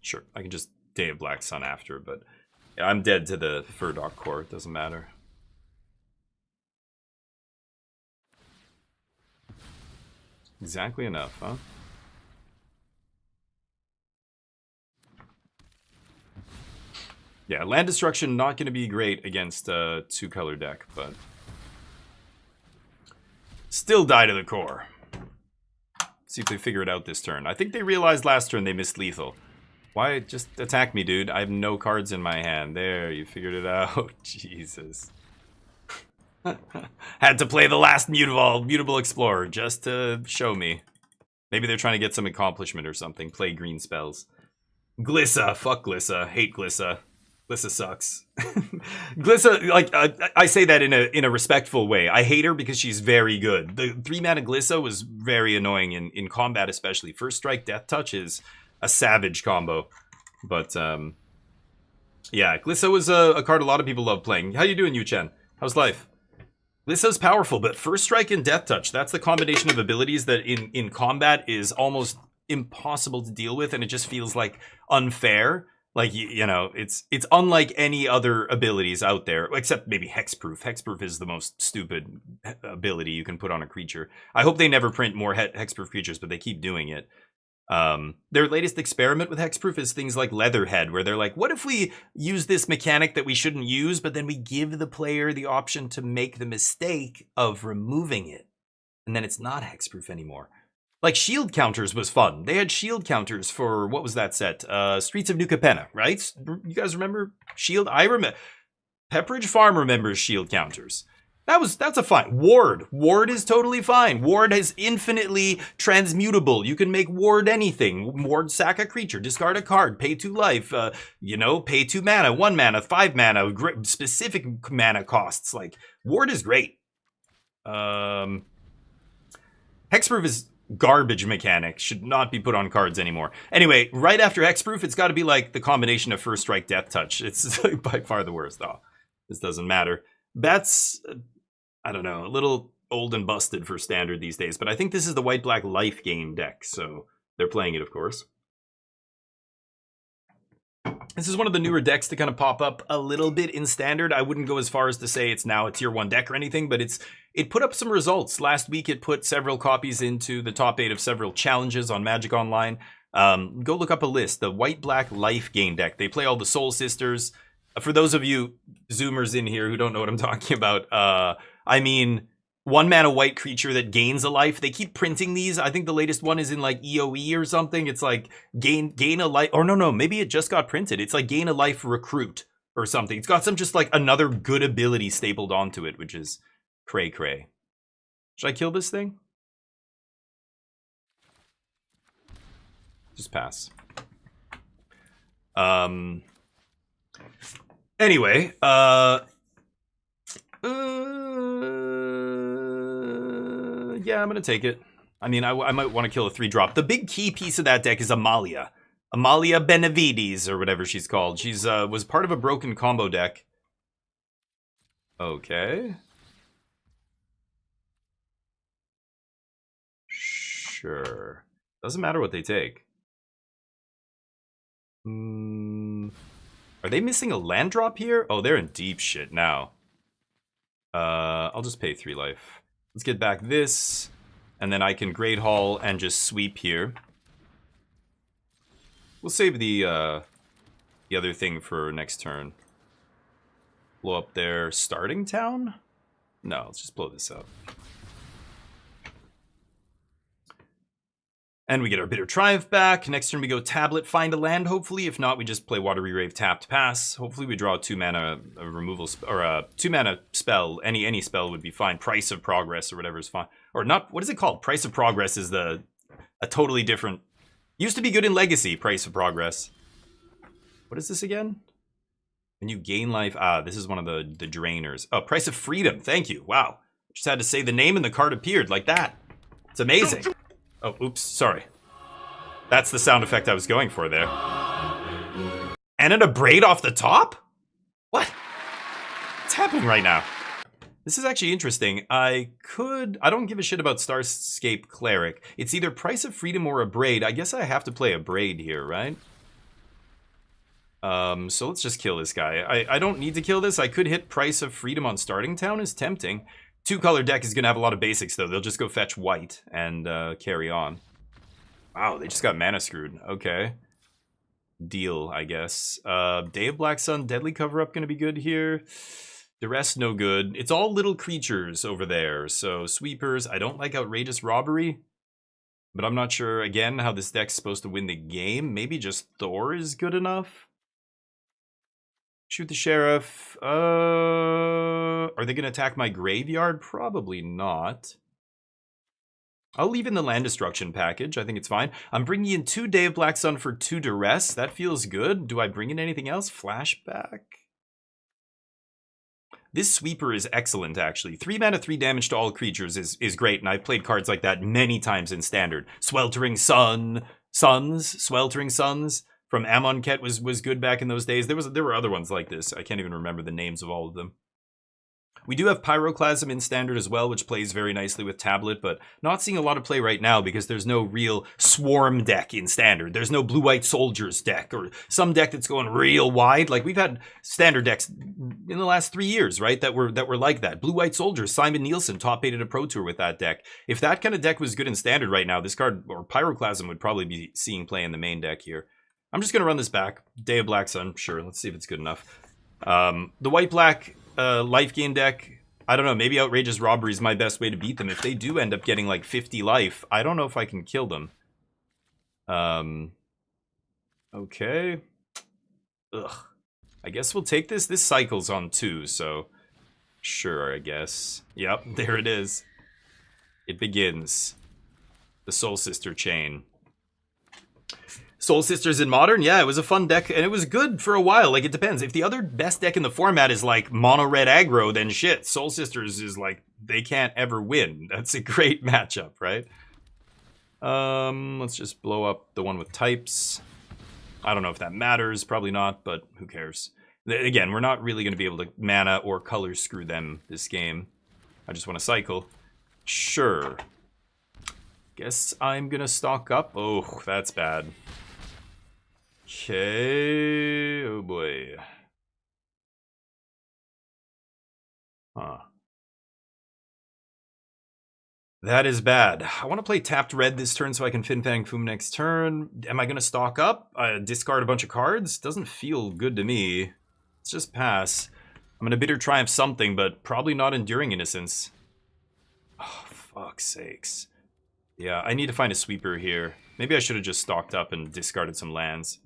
Sure, I can just Day of Black Sun after, but yeah, I'm dead to the Fear-Dark Core. It doesn't matter. Exactly enough, huh? Yeah, land destruction not going to be great against a 2-color deck, but still die to the core. See if they figure it out this turn. I think they realized last turn they missed lethal. Why? Just attack me, dude. I have no cards in my hand. There, you figured it out. Jesus. Had to play the last Mutable Explorer just to show me. Maybe they're trying to get some accomplishment or something. Play green spells. Glissa. Fuck Glissa. Hate Glissa. Glissa sucks. Glissa, like, I say that in a respectful way. I hate her because she's very good. The 3-mana Glissa was very annoying in combat, especially. First Strike, Death Touch is a savage combo. But, yeah, Glissa was a card a lot of people love playing. How you doing, Yu-Chen? How's life? Glissa's powerful, but First Strike and Death Touch, that's the combination of abilities that in combat is almost impossible to deal with, and it just feels like unfair. Like, you know, it's unlike any other abilities out there, except maybe Hexproof. Hexproof is the most stupid ability you can put on a creature. I hope they never print more Hexproof creatures, but they keep doing it. Their latest experiment with Hexproof is things like Leatherhead, where they're like, what if we use this mechanic that we shouldn't use, but then we give the player the option to make the mistake of removing it, and then it's not Hexproof anymore. Like, shield counters was fun. They had shield counters for, what was that set? Streets of New Capenna, right? You guys remember shield? I remember. Pepperidge Farm remembers shield counters. That's a fine. Ward is totally fine. Ward is infinitely transmutable. You can make Ward anything. Ward sack a creature, discard a card, pay 2 life, pay 2 mana, 1 mana, 5 mana, specific mana costs. Like, Ward is great. Hexproof is garbage mechanic, should not be put on cards anymore. Anyway, right after Hexproof, it's got to be like the combination of First Strike, Death Touch. It's like by far the worst, though. This doesn't matter. That's, I don't know, a little old and busted for Standard these days, but I think this is the white-black life gain deck, so they're playing it, of course. This is one of the newer decks to kind of pop up a little bit in Standard. I wouldn't go as far as to say it's now a tier 1 deck or anything, but it put up some results. Last week, it put several copies into the top 8 of several challenges on Magic Online. Go look up a list. The white-black life gain deck. They play all the Soul Sisters. For those of you Zoomers in here who don't know what I'm talking about, I mean, 1 mana white creature that gains a life. They keep printing these. I think the latest one is in like EOE or something. It's like gain a life. Or no, maybe it just got printed. It's like gain a life recruit or something. It's got some just like another good ability stapled onto it, which is cray. Should I kill this thing? Just pass. Anyway, yeah, I'm gonna take it. I mean, I might want to kill a 3-drop. The big key piece of that deck is Amalia. Amalia Benavides, or whatever she's called. She's was part of a broken combo deck. Okay. Sure. Doesn't matter what they take. Are they missing a land drop here? Oh, they're in deep shit now. I'll just pay 3 life. Let's get back this, and then I can Great Hall and just sweep here. We'll save the other thing for next turn. Blow up their starting town? No, let's just blow this up. And we get our Bitter Triumph back. Next turn we go Tablet, find a land, hopefully. If not, we just play Watery Grave, tapped, pass. Hopefully we draw a 2-mana removal, or a 2-mana spell. Any spell would be fine. Price of Progress or whatever is fine. Or not, what is it called? Price of Progress is a totally different... Used to be good in Legacy, Price of Progress. What is this again? When you gain life... Ah, this is one of the drainers. Oh, Price of Freedom, thank you. Wow. Just had to say the name and the card appeared like that. It's amazing. Oh, oops, sorry. That's the sound effect I was going for there. And an Abrade off the top? What? What's happening right now? This is actually interesting. I don't give a shit about Starscape Cleric. It's either Price of Freedom or Abrade. I guess I have to play Abrade here, right? So let's just kill this guy. I don't need to kill this. I could hit Price of Freedom on starting town, is tempting. 2-color deck is going to have a lot of basics, though. They'll just go fetch white and carry on. Wow, they just got mana screwed. Okay. Deal, I guess. Day of Black Sun, Deadly Cover-Up going to be good here. The rest, no good. It's all little creatures over there. So, Sweepers. I don't like Outrageous Robbery. But I'm not sure, again, how this deck's supposed to win the game. Maybe just Thor is good enough. Shoot the Sheriff. Are they going to attack my graveyard? Probably not. I'll leave in the land destruction package. I think it's fine. I'm bringing in 2 Day of Black Sun for 2 Duress. That feels good. Do I bring in anything else? Flashback? This Sweeper is excellent, actually. 3 mana, 3 damage to all creatures is great, and I've played cards like that many times in Standard. Sweltering Suns from Amonkhet was good back in those days. There were other ones like this. I can't even remember the names of all of them. We do have Pyroclasm in Standard as well, which plays very nicely with Tablet, but not seeing a lot of play right now because there's no real Swarm deck in Standard. There's no Blue-White Soldiers deck or some deck that's going real wide. Like, we've had Standard decks in the last 3 years, right, that were like that. Blue-White Soldiers, Simon Nielsen top-8 at a Pro Tour with that deck. If that kind of deck was good in Standard right now, this card, or Pyroclasm, would probably be seeing play in the main deck here. I'm just going to run this back. Day of Black Sun, sure. Let's see if it's good enough. The white-black life gain deck, I don't know. Maybe Outrageous Robbery is my best way to beat them. If they do end up getting like 50 life, I don't know if I can kill them. Okay. Ugh. I guess we'll take this. This cycles on 2, so sure, I guess. Yep, there it is. It begins. The Soul Sister chain. Soul Sisters in Modern, yeah, it was a fun deck, and it was good for a while. Like, it depends. If the other best deck in the format is, like, mono-red aggro, then shit. Soul Sisters is, like, they can't ever win. That's a great matchup, right? Let's just blow up the one with types. I don't know if that matters. Probably not, but who cares? Again, we're not really going to be able to mana or color screw them this game. I just want to cycle. Sure. Guess I'm going to stock up. Oh, that's bad. Okay, oh boy. Huh. That is bad. I want to play tapped red this turn so I can Fin Fang Foom next turn. Am I going to stock up? Discard a bunch of cards? Doesn't feel good to me. Let's just pass. I'm going to Bitter Triumph something, but probably not Enduring Innocence. Oh, fuck's sakes. Yeah, I need to find a sweeper here. Maybe I should have just stocked up and discarded some lands.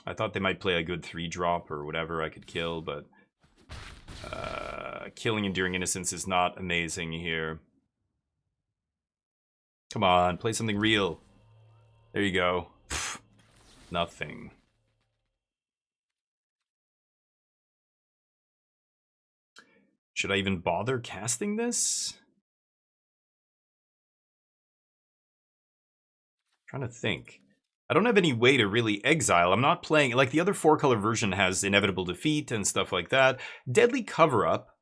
I thought they might play a good 3-drop or whatever I could kill, but killing Enduring Innocence is not amazing here. Come on, play something real. There you go. Nothing. Should I even bother casting this? I'm trying to think. I don't have any way to really exile. I'm not playing, like the other 4-color version has Inevitable Defeat and stuff like that. Deadly Cover-Up.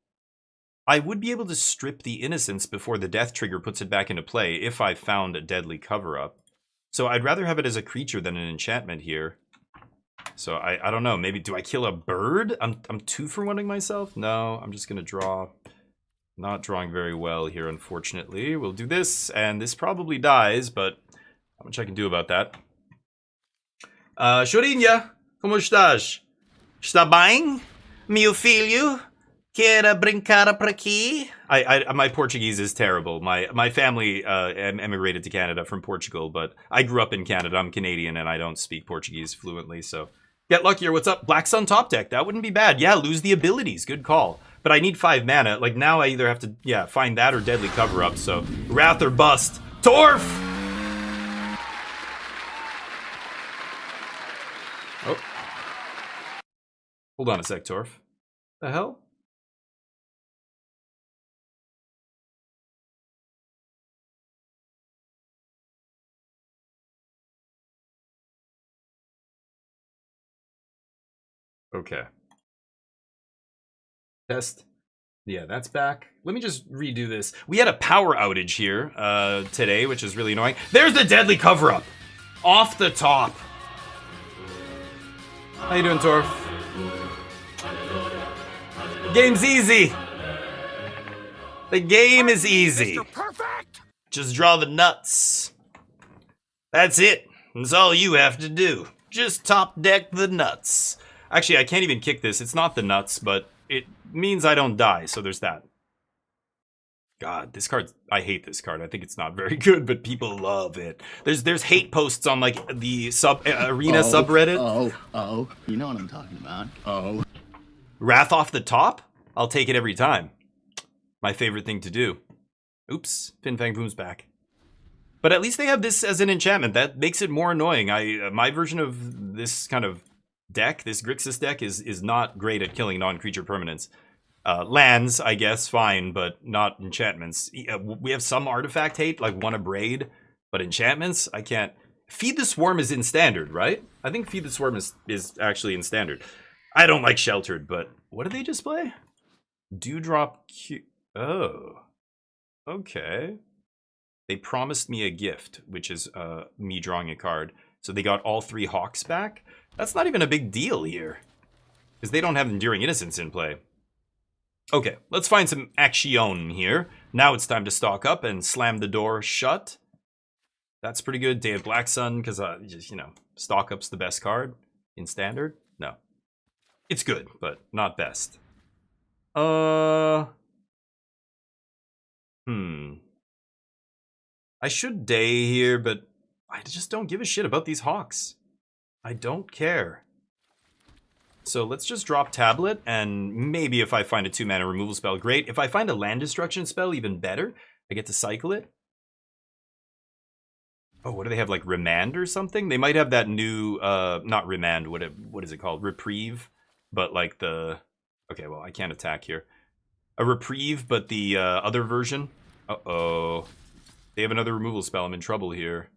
I would be able to strip the Innocence before the death trigger puts it back into play if I found a Deadly Cover-Up. So I'd rather have it as a creature than an enchantment here. So I don't know, maybe do I kill a bird? I'm 2-for-1ing myself? No, I'm just gonna draw. Not drawing very well here, unfortunately. We'll do this, and this probably dies, but not much I can do about that. Chorinha, como estás? Está bem? Meu filho? Quer brincar por aqui? My Portuguese is terrible. My family emigrated to Canada from Portugal, but I grew up in Canada. I'm Canadian, and I don't speak Portuguese fluently, so... Get luckier, what's up? Black Sun top deck, that wouldn't be bad. Yeah, lose the abilities, good call. But I need 5 mana. Like, now I either have to, yeah, find that or Deadly Cover-Up, so... Wrath or bust. Torf! Oh. Hold on a sec, Torf. The hell? Okay. Test. Yeah, that's back. Let me just redo this. We had a power outage here today, which is really annoying. There's the Deadly Cover-Up! Off the top. How you doing, Torf? Game's easy. The game is easy. Mr. Perfect! Just draw the nuts. That's it. That's all you have to do. Just top deck the nuts. Actually, I can't even kick this. It's not the nuts, but it means I don't die, so there's that. God, this card, I hate this card. I think it's not very good, but people love it. There's hate posts on like the arena subreddit. Oh, you know what I'm talking about. Oh. Wrath off the top? I'll take it every time. My favorite thing to do. Oops, Fin Fang Foom's back. But at least they have this as an enchantment. That makes it more annoying. My version of this kind of deck, this Grixis deck, is not great at killing non-creature permanents. Lands, I guess, fine, but not enchantments. We have some artifact hate, like one a braid, but enchantments, I can't. Feed the Swarm is in standard, right? I think Feed the Swarm is actually in standard. I don't like Sheltered, but what did they just play? Dewdrop Q. Oh. Okay. They promised me a gift, which is me drawing a card. So they got all 3 Hawks back? That's not even a big deal here. Because they don't have Enduring Innocence in play. Okay, let's find some action here. Now it's time to stock up and slam the door shut. That's pretty good. Day of Black Sun, because, just, you know, stock up's the best card in Standard. No. It's good, but not best. I should day here, but I just don't give a shit about these Hawks. I don't care. So let's just drop Tablet, and maybe if I find a 2-mana removal spell, great. If I find a land destruction spell, even better. I get to cycle it. Oh, what do they have, like Remand or something? They might have that new, not Remand, what is it called? Reprieve, but like the... Okay, well, I can't attack here. A Reprieve, but the other version. Uh-oh. They have another removal spell. I'm in trouble here.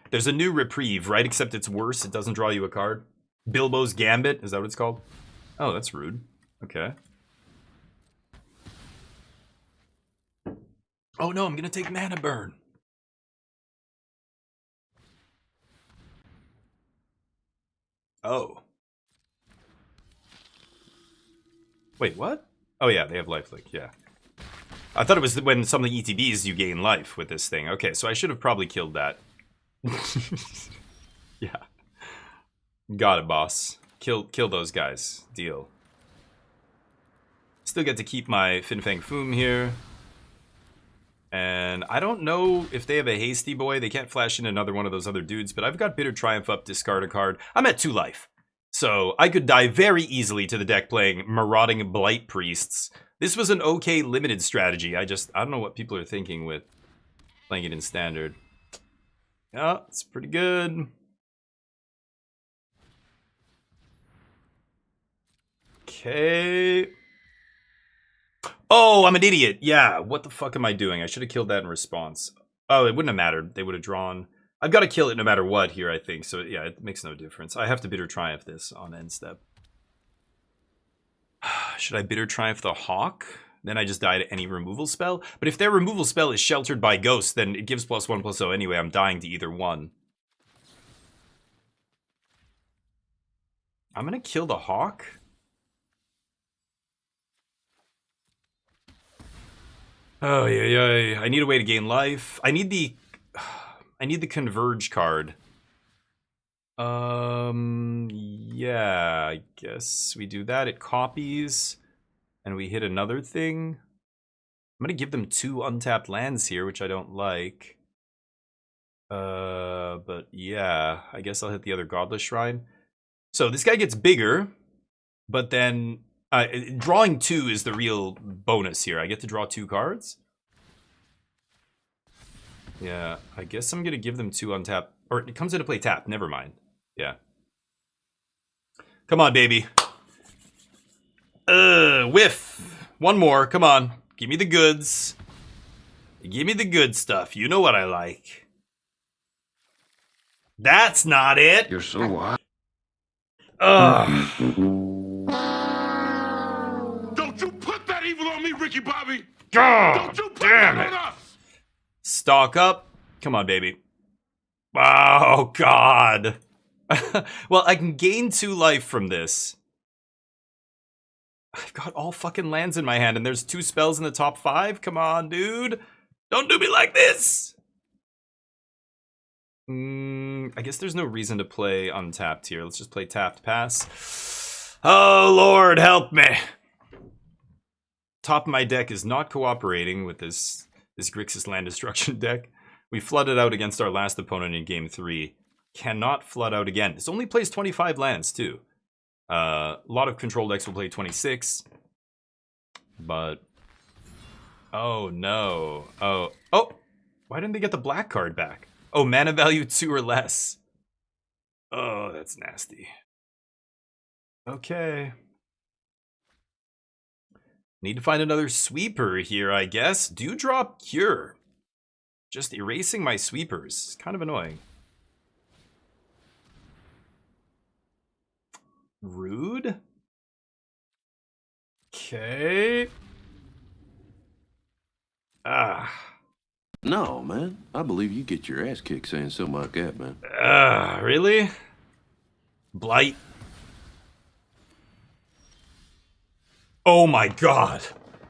There's a new Reprieve, right? Except it's worse. It doesn't draw you a card. Bilbo's Gambit. Is that what it's called? Oh, that's rude. Okay. Oh, no. I'm going to take Mana Burn. Oh. Wait, what? Oh, yeah. They have lifelink. Yeah. I thought it was when some of the ETBs you gain life with this thing. Okay, so I should have probably killed that. Yeah. Got it, boss. Kill those guys. Deal. Still get to keep my Fin Fang Foom here. And I don't know if they have a Hasty Boy. They can't flash in another one of those other dudes, but I've got Bitter Triumph up, discard a card. I'm at 2 life. So I could die very easily to the deck playing Marauding Blight Priests. This was an okay limited strategy. I don't know what people are thinking with playing it in Standard. Yeah, it's pretty good. Okay. Oh, I'm an idiot. Yeah, what the fuck am I doing? I should have killed that in response. Oh, it wouldn't have mattered. They would have drawn... I've got to kill it no matter what here, I think. So, yeah, it makes no difference. I have to Bitter Triumph this on end step. Should I Bitter Triumph the Hawk? Then I just die to any removal spell? But if their removal spell is sheltered by Ghost, then it gives +1/+0 anyway. I'm dying to either one. I'm going to kill the Hawk. Oh, yeah. I need a way to gain life. I need the Converge card. Yeah, I guess we do that. It copies, and we hit another thing. I'm gonna give them 2 untapped lands here, which I don't like. But yeah, I guess I'll hit the other Godless Shrine. So this guy gets bigger, but then drawing 2 is the real bonus here. I get to draw 2 cards. Yeah, I guess I'm gonna give them 2 untapped. Or it comes into play tap. Never mind. Yeah. Come on, baby. Whiff. One more. Come on. Give me the goods. Give me the good stuff. You know what I like. That's not it. You're so wild. Ugh. Don't you put that evil on me, Ricky Bobby! God Don't you put damn that it. on us! Stock up. Come on, baby. Oh, God. Well, I can gain 2 life from this. I've got all fucking lands in my hand, and there's 2 spells in the top 5? Come on, dude. Don't do me like this. I guess there's no reason to play untapped here. Let's just play tapped pass. Oh, Lord, help me. Top of my deck is not cooperating with this Grixis land destruction deck. We flooded out against our last opponent in game 3. Cannot flood out again. This only plays 25 lands, too. A lot of control decks will play 26. But... oh, no. Oh. Why didn't they get the black card back? Oh, mana value 2 or less. Oh, that's nasty. Okay. Need to find another sweeper here, I guess. Dewdrop Cure. Just erasing my sweepers. It's kind of annoying. Rude? Okay. Ah. No, man. I believe you get your ass kicked saying something like that, man. Really? Blight. Oh my god.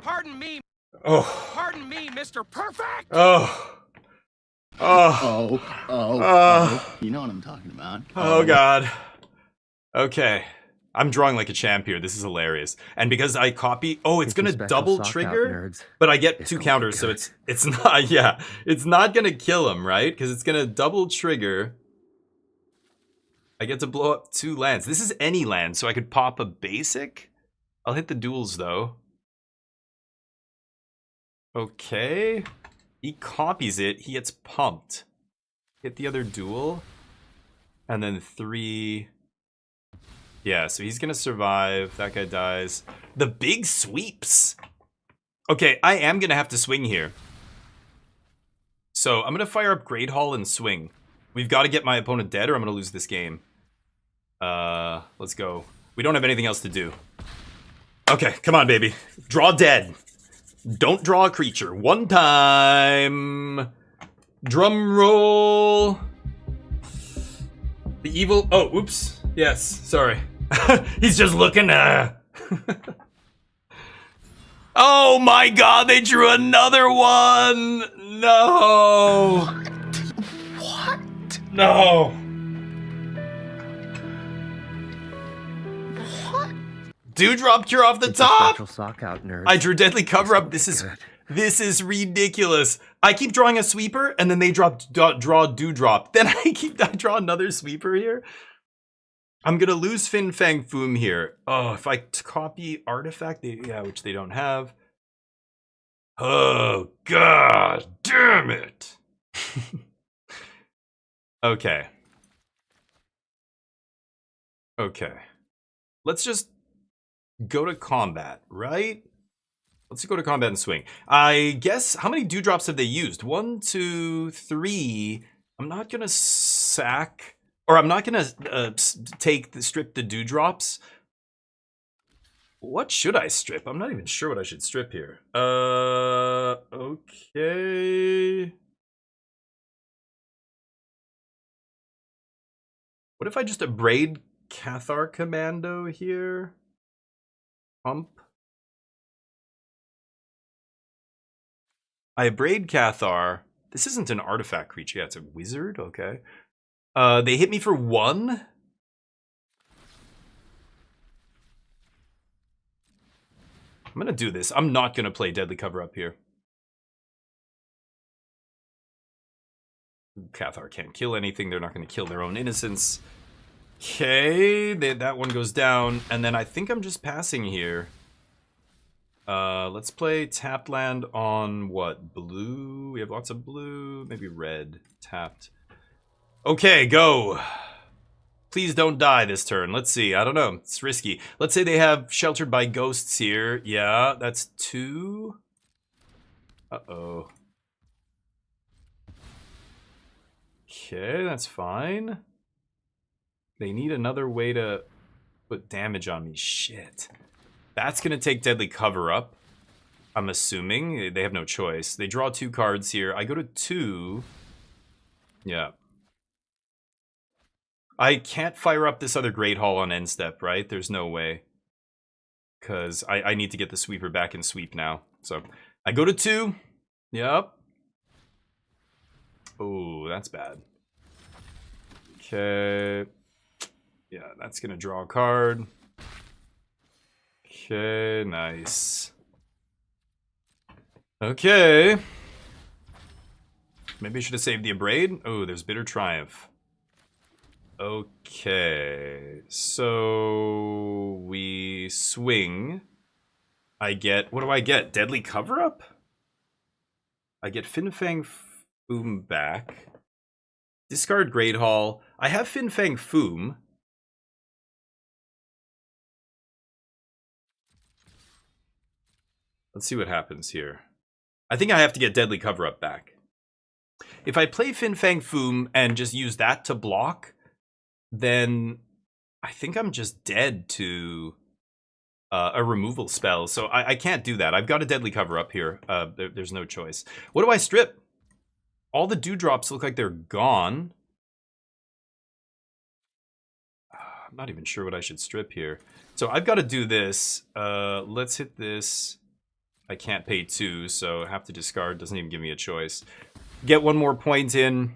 Pardon me. Oh. Pardon me, Mr. Perfect. Oh. Oh. Oh. You know what I'm talking about. Oh god. Okay. I'm drawing like a champ here. This is hilarious. And because I copy, it's gonna double trigger, but I get 2 counters, so it's not, yeah, it's not gonna kill him, right? Because it's gonna double trigger. I get to blow up 2 lands. This is any land, so I could pop a basic. I'll hit the duels though. Okay. He copies it. He gets pumped. Hit the other duel. And then 3. Yeah, so he's gonna survive. That guy dies. The big sweeps. Okay, I am gonna have to swing here. So I'm gonna fire up Great Hall and swing. We've got to get my opponent dead or I'm gonna lose this game. Let's go. We don't have anything else to do. Okay, come on, baby. Draw dead. Don't draw a creature. 1 time. Drum roll. The evil... Oh, oops. Yes, sorry. He's just looking. Oh my god, they drew another one. No. What? No. What? Dewdrop cure off the top. Special sock out, nerd. I drew deadly cover up. This is ridiculous. I keep drawing a sweeper and then they draw dewdrop. Then I draw another sweeper here. I'm gonna lose Fin Fang Foom here. Oh, if I copy artifact, which they don't have. Oh god damn it. Okay. Okay. Let's just go to combat, right? Let's go to combat and swing. I guess, how many dewdrops have they used? 1, 2, 3. I'm not gonna sack, or I'm not gonna strip the dewdrops. What should I strip? I'm not even sure what I should strip here. Okay. What if I just abrade Cathar Commando here? Pump. I abrade Cathar. This isn't an artifact creature. Yeah, it's a wizard. Okay. They hit me for 1. I'm gonna do this. I'm not gonna play Deadly Cover Up here. Cathar can't kill anything. They're not gonna kill their own innocents. Okay, that one goes down. And then I think I'm just passing here. Let's play tapped land on what? Blue? We have lots of blue. Maybe red. Tapped. Okay, go. Please don't die this turn. Let's see. I don't know. It's risky. Let's say they have Sheltered by Ghosts here. Yeah, that's 2. Uh-oh. Okay, that's fine. They need another way to put damage on me. Shit. That's going to take Deadly Cover Up. I'm assuming. They have no choice. They draw 2 cards here. I go to 2. Yeah. I can't fire up this other Great Hall on end step, right? There's no way. Because I need to get the sweeper back in sweep now. So I go to 2. Yep. Oh, that's bad. Okay. Yeah, that's going to draw a card. Okay, nice. Okay. Maybe I should have saved the abrade. Oh, there's Bitter Triumph. Okay, so we swing. I get, what do I get? Deadly Cover Up? I get Fin Fang Foom back. Discard Great Hall. I have Fin Fang Foom. Let's see what happens here. I think I have to get Deadly Cover Up back. If I play Fin Fang Foom and just use that to block, then I think I'm just dead to a removal spell. So I can't do that. I've got a deadly cover up here. There's no choice. What do I strip? All the dewdrops look like they're gone. I'm not even sure what I should strip here. So I've got to do this. Let's hit this. I can't pay 2, so I have to discard. Doesn't even give me a choice. Get 1 more point in.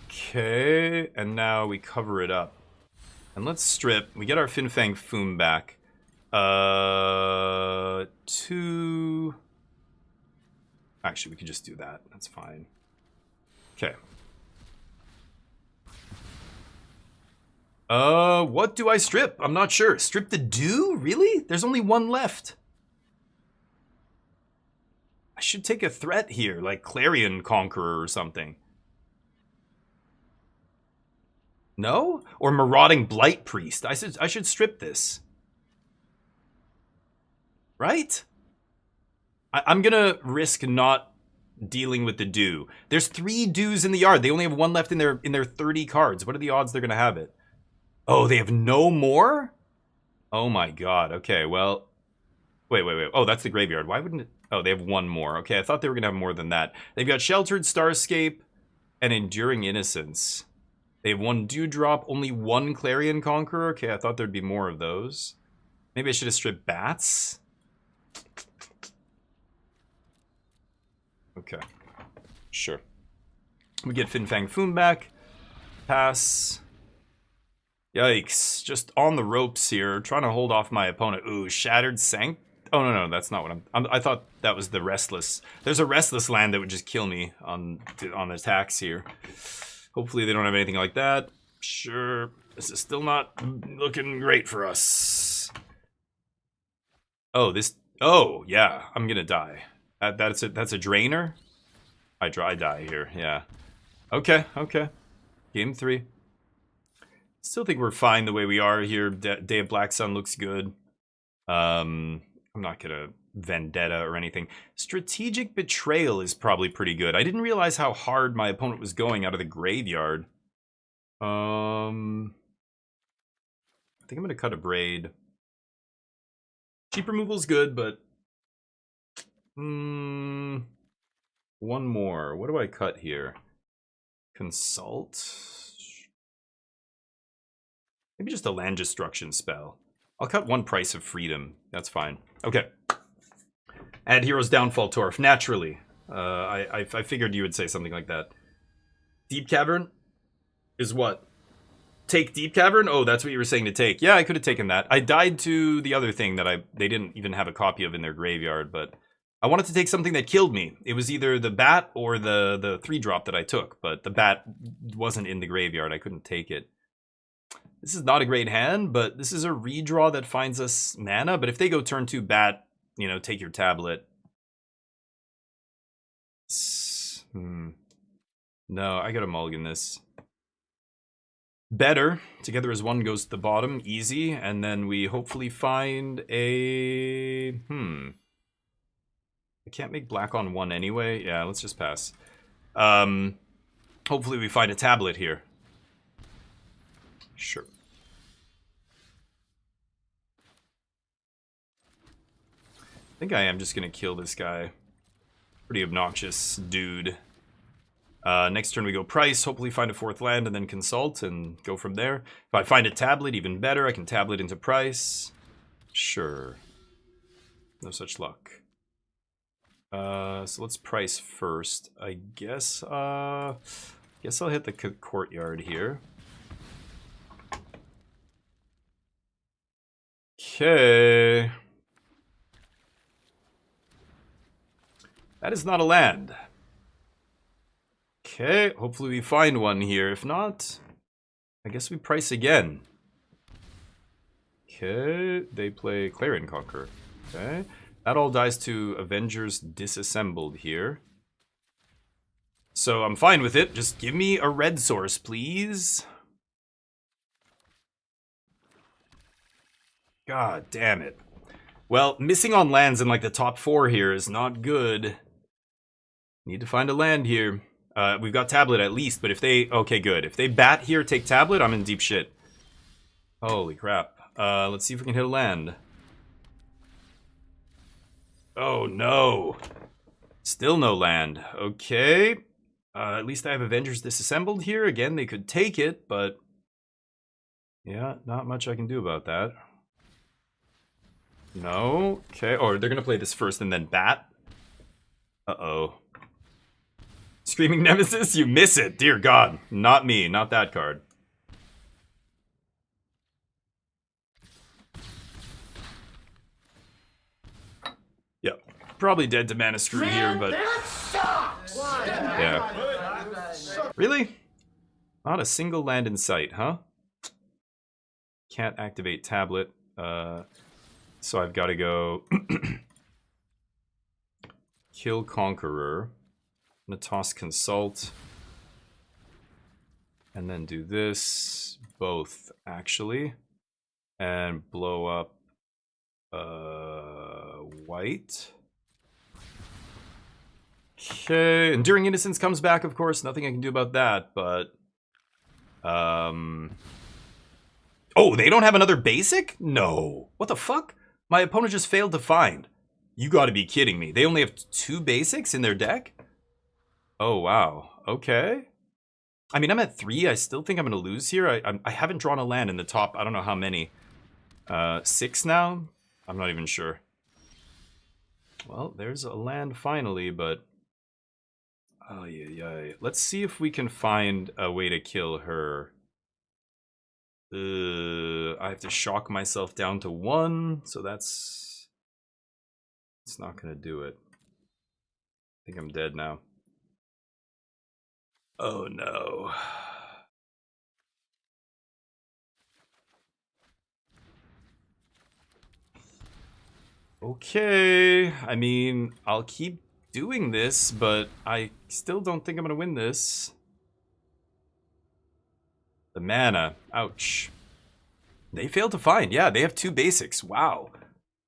Okay, and now we cover it up. And let's strip. We get our Fin Fang Foom back. 2... Actually, we can just do that. That's fine. Okay. What do I strip? I'm not sure. Strip the dew? Really? There's only 1 left. I should take a threat here, like Clarion Conqueror or something. No? Or Marauding Blight Priest. I should strip this. Right? I'm gonna risk not dealing with the dew. There's 3 dews in the yard. They only have 1 left in their 30 cards. What are the odds they're gonna have it? Oh, they have no more? Oh my god. Okay, well... Wait. Oh, that's the graveyard. Why wouldn't it... Oh, they have 1 more. Okay, I thought they were gonna have more than that. They've got Sheltered Starscape and Enduring Innocence. They have 1 Dewdrop, only 1 Clarion Conqueror. Okay, I thought there'd be more of those. Maybe I should have stripped Bats? Okay. Sure. We get Fin Fang Foom back. Pass. Yikes. Just on the ropes here. Trying to hold off my opponent. Ooh, Shattered Sanct. Oh, no, that's not what I thought that was the Restless. There's a Restless land that would just kill me on attacks here. Hopefully they don't have anything like that. Sure. This is still not looking great for us. Oh, this... Oh, yeah. I'm gonna die. That's a drainer? I die here, yeah. Okay. Game 3. Still think we're fine the way we are here. Day of Black Sun looks good. I'm not gonna Vendetta or anything. Strategic Betrayal is probably pretty good. I didn't realize how hard my opponent was going out of the graveyard. I think I'm gonna cut a Braid. Cheap removal's good, but... 1 more. What do I cut here? Consult? Maybe just a land destruction spell. I'll cut 1 Price of Freedom. That's fine. Okay. Add Hero's Downfall Torf. Naturally. I figured you would say something like that. Deep Cavern is what? Take Deep Cavern? Oh, that's what you were saying to take. Yeah, I could have taken that. I died to the other thing that they didn't even have a copy of in their graveyard, but I wanted to take something that killed me. It was either the Bat or the 3-drop that I took, but the Bat wasn't in the graveyard. I couldn't take it. This is not a great hand, but this is a redraw that finds us mana. But if they go turn 2 Bat, you know, take your tablet. No, I gotta mulligan this. Better. Together as 1 goes to the bottom. Easy. And then we hopefully find a... I can't make black on 1 anyway. Yeah, let's just pass. Hopefully we find a tablet here. Sure. I think I am just gonna kill this guy. Pretty obnoxious dude. Next turn we go Price, hopefully find a 4th land and then Consult and go from there. If I find a tablet, even better. I can tablet into Price. Sure. No such luck. So let's Price first. I guess I'll hit the courtyard here. Okay. That is not a land. Okay, hopefully we find one here. If not, I guess we Price again. Okay, they play Clarion Conqueror. Okay, that all dies to Avengers Disassembled here. So I'm fine with it. Just give me a red source, please. God damn it. Well, missing on lands in like the top 4 here is not good. Need to find a land here. We've got tablet at least, but if they... Okay, good. If they bat here, take tablet, I'm in deep shit. Holy crap. Let's see if we can hit a land. Oh no. Still no land. Okay. At least I have Avengers disassembled here. Again, they could take it, but yeah, not much I can do about that. No. Okay. Or they're gonna play this first and then bat. Uh-oh. Screaming Nemesis, you miss it. Dear God. Not me. Not that card. Yep. Probably dead to Mana Screw here, but... Yeah. Really? Not a single land in sight, huh? Can't activate tablet. So I've got to go... Kill Conqueror. I'm gonna toss Consult. And then do this. Both, actually. And blow up... white. Okay, Enduring Innocence comes back, of course. Nothing I can do about that, but... Oh, they don't have another basic? No. What the fuck? My opponent just failed to find. You gotta be kidding me. They only have 2 basics in their deck? Oh, wow. Okay. I mean, I'm at 3. I still think I'm gonna lose here. I haven't drawn a land in the top, I don't know how many. 6 now? I'm not even sure. Well, there's a land finally, but... Oh, yeah. Let's see if we can find a way to kill her. I have to shock myself down to 1, so that's... It's not gonna do it. I think I'm dead now. Oh, no. Okay, I mean, I'll keep doing this, but I still don't think I'm gonna win this. The mana, ouch. They failed to find, yeah, they have 2 basics, wow.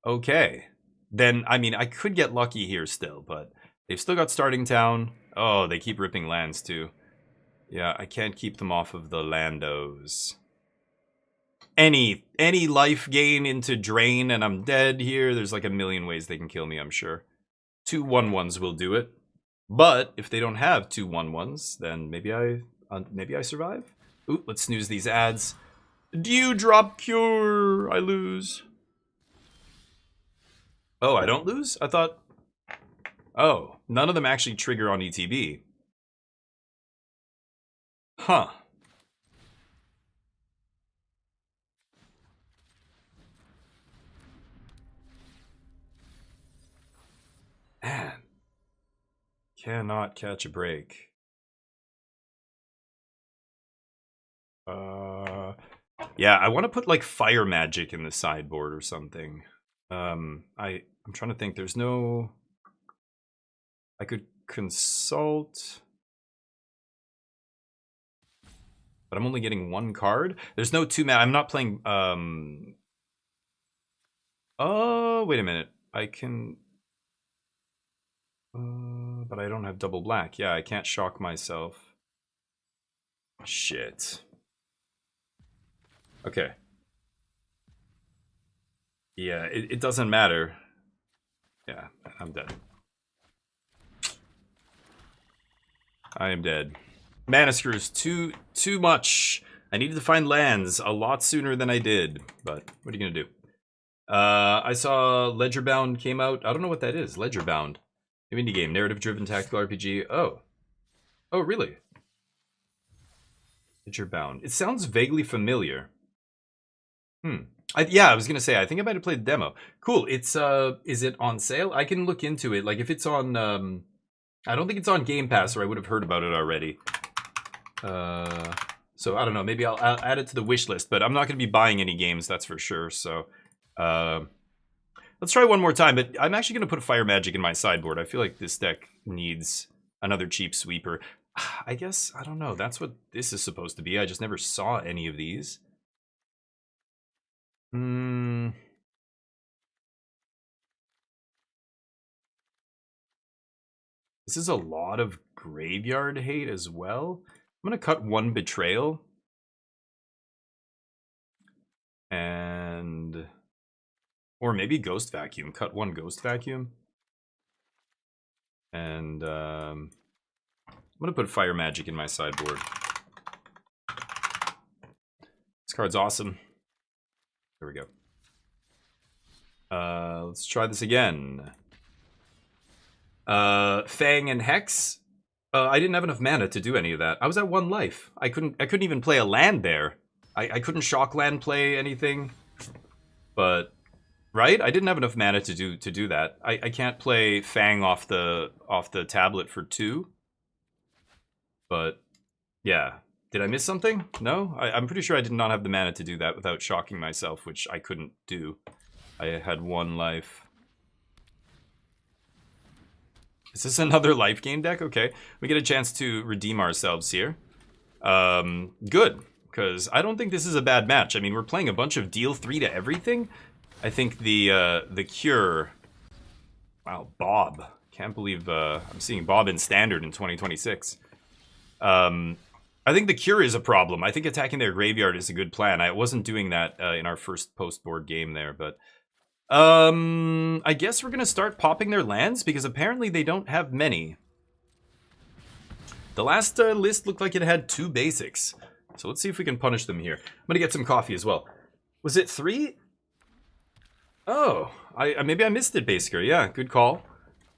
Okay, then, I mean, I could get lucky here still, but they've still got Starting Town. Oh, they keep ripping lands too. Yeah, I can't keep them off of the landos. Any life gain into drain and I'm dead here. There's like a million ways they can kill me, I'm sure. 2 1/1s will do it. But if they don't have 2 1/1s, then maybe I survive. Ooh, let's snooze these ads. Dewdrop Cure. I lose. Oh, I don't lose? I thought... Oh, none of them actually trigger on ETB. Huh. Man. Cannot catch a break. Yeah, I want to put like fire magic in the sideboard or something. I'm trying to think. There's no... I could consult... But I'm only getting 1 card. There's no 2 mana. I'm not playing... Oh, wait a minute. I can... but I don't have double black. Yeah, I can't shock myself. Shit. Okay. Yeah, it doesn't matter. Yeah, I'm dead. I am dead. Mana Screws, too much. I needed to find lands a lot sooner than I did, but what are you gonna do? I saw Ledgerbound came out. I don't know what that is. Ledgerbound. New indie game, narrative-driven tactical RPG. Oh. Oh, really? Ledgerbound. It sounds vaguely familiar. Yeah, I was gonna say, I think I might have played the demo. Cool, it's, is it on sale? I can look into it. Like, if it's on, I don't think it's on Game Pass, or I would have heard about it already. So, I don't know, maybe I'll add it to the wish list, but I'm not gonna be buying any games, that's for sure, so... let's try one more time, but I'm actually gonna put Fire Magic in my sideboard. I feel like this deck needs another cheap sweeper. I guess, I don't know, that's what this is supposed to be. I just never saw any of these. This is a lot of graveyard hate as well. I'm gonna cut 1 Betrayal. And Or maybe Ghost Vacuum. Cut 1 Ghost Vacuum. And I'm gonna put Fire Magic in my sideboard. This card's awesome. There we go. Let's try this again. Fang and Hex. I didn't have enough mana to do any of that. I was at 1 life. I couldn't even play a land there. I couldn't shock land play anything. But right? I didn't have enough mana to do that. I can't play Fang off the tablet for 2. But yeah. Did I miss something? No? I'm pretty sure I did not have the mana to do that without shocking myself, which I couldn't do. I had 1 life. Is this another life gain deck? Okay. We get a chance to redeem ourselves here. Good. Because I don't think this is a bad match. I mean, we're playing a bunch of deal 3 to everything. I think the Cure... Wow, Bob. Can't believe I'm seeing Bob in Standard in 2026. I think the Cure is a problem. I think attacking their graveyard is a good plan. I wasn't doing that in our first post-board game there, but... I guess we're gonna start popping their lands, because apparently they don't have many. The last list looked like it had 2 basics. So let's see if we can punish them here. I'm gonna get some coffee as well. Was it 3? Oh, maybe I missed it, Basker. Yeah, good call.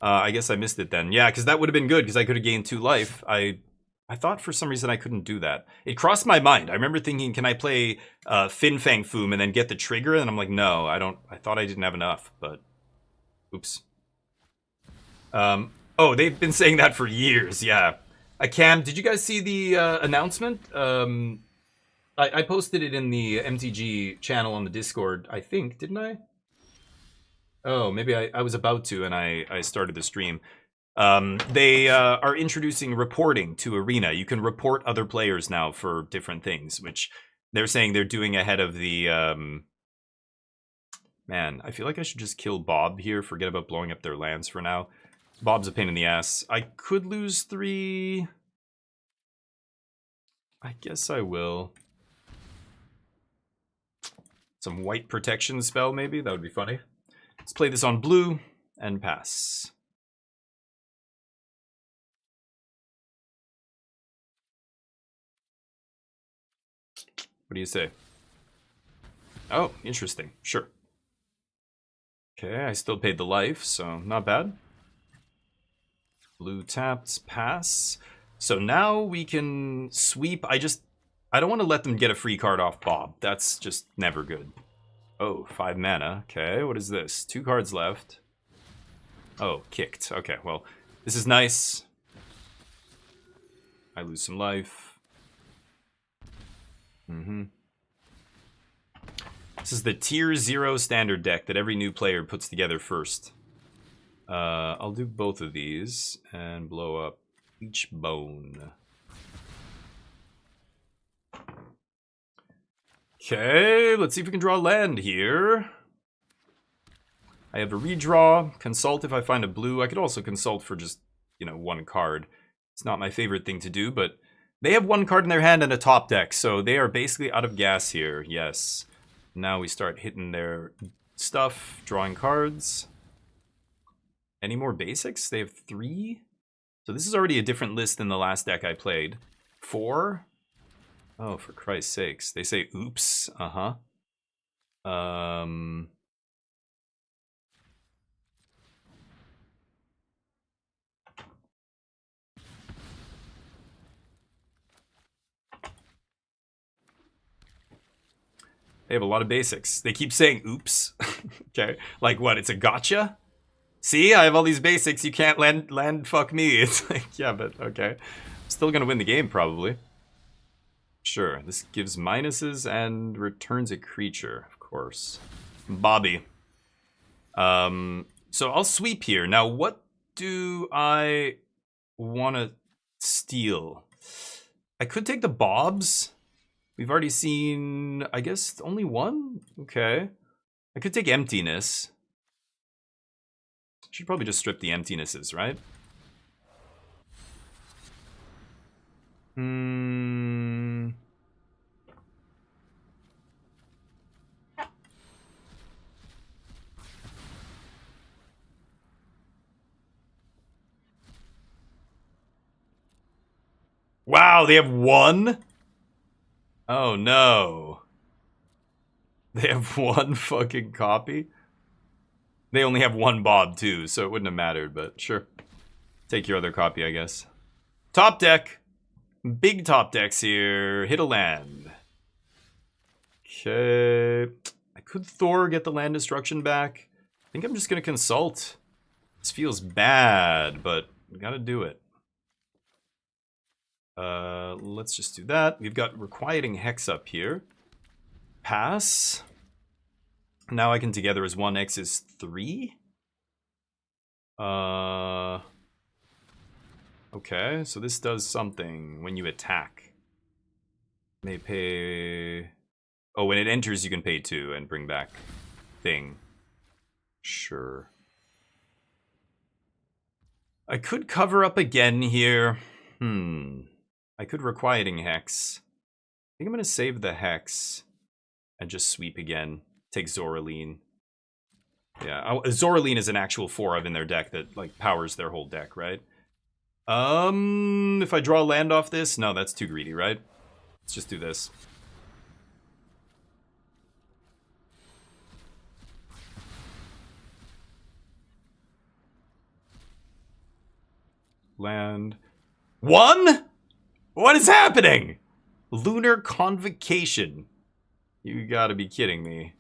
I guess I missed it then. Yeah, because that would have been good, because I could have gained 2 life. I thought for some reason I couldn't do that. It crossed my mind. I remember thinking, can I play Fin Fang Foom and then get the trigger? And I'm like, no, I don't. I thought I didn't have enough, but oops. Oh, they've been saying that for years. Yeah. Cam, did you guys see the announcement? I posted it in the MTG channel on the Discord, I think, didn't I? Oh, maybe I was about to, and I started the stream. They are introducing reporting to Arena. You can report other players now for different things, which they're saying they're doing ahead of the... Man, I feel like I should just kill Bob here. Forget about blowing up their lands for now. Bob's a pain in the ass. I could lose 3. I guess I will. Some white protection spell, maybe? That would be funny. Let's play this on blue and pass. What do you say? Oh, interesting. Sure. Okay, I still paid the life, so not bad. Blue tapped, pass. So now we can sweep. I don't want to let them get a free card off Bob. That's just never good. Oh, 5 mana. Okay, what is this? 2 cards left. Oh, kicked. Okay, well, this is nice. I lose some life. This is the tier 0 standard deck that every new player puts together first. I'll do both of these and blow up each bone. Okay, let's see if we can draw land here. I have a redraw, consult if I find a blue. I could also consult for just, 1 card. It's not my favorite thing to do, but they have 1 card in their hand and a top deck, so they are basically out of gas here, yes. Now we start hitting their stuff, drawing cards. Any more basics? They have 3? So this is already a different list than the last deck I played. 4? Oh, for Christ's sakes. They say oops. Uh-huh. They have a lot of basics. They keep saying oops. Okay. Like what? It's a gotcha? See, I have all these basics. You can't land fuck me. It's like, yeah, but okay. Still gonna win the game, probably. Sure. This gives minuses and returns a creature, of course. Bobby. So I'll sweep here. Now, what do I want to steal? I could take the Bobs. We've already seen, I guess, only 1? Okay. I could take Emptiness. Should probably just strip the emptinesses, right? Wow, they have one? Oh no. They have one fucking copy? They only have one Bob too, so it wouldn't have mattered, but sure. Take your other copy, I guess. Top deck. Big top decks here. Hit a land. Okay. I could Thor get the land destruction back. I think I'm just gonna consult. This feels bad, but gotta do it. Let's just do that. We've got Requiting Hex up here. Pass. Now I can together as 1, X is 3. Okay, so this does something when you attack. May pay... Oh, when it enters, you can pay 2 and bring back thing. Sure. I could cover up again here. I could Requiting Hex. I think I'm going to save the Hex and just sweep again. Take Zoraline. Yeah, Zoraline is an actual 4 in their deck that like powers their whole deck, right? If I draw land off this, no, that's too greedy, right? Let's just do this. Land. 1? What is happening? Lunar Convocation. You gotta be kidding me.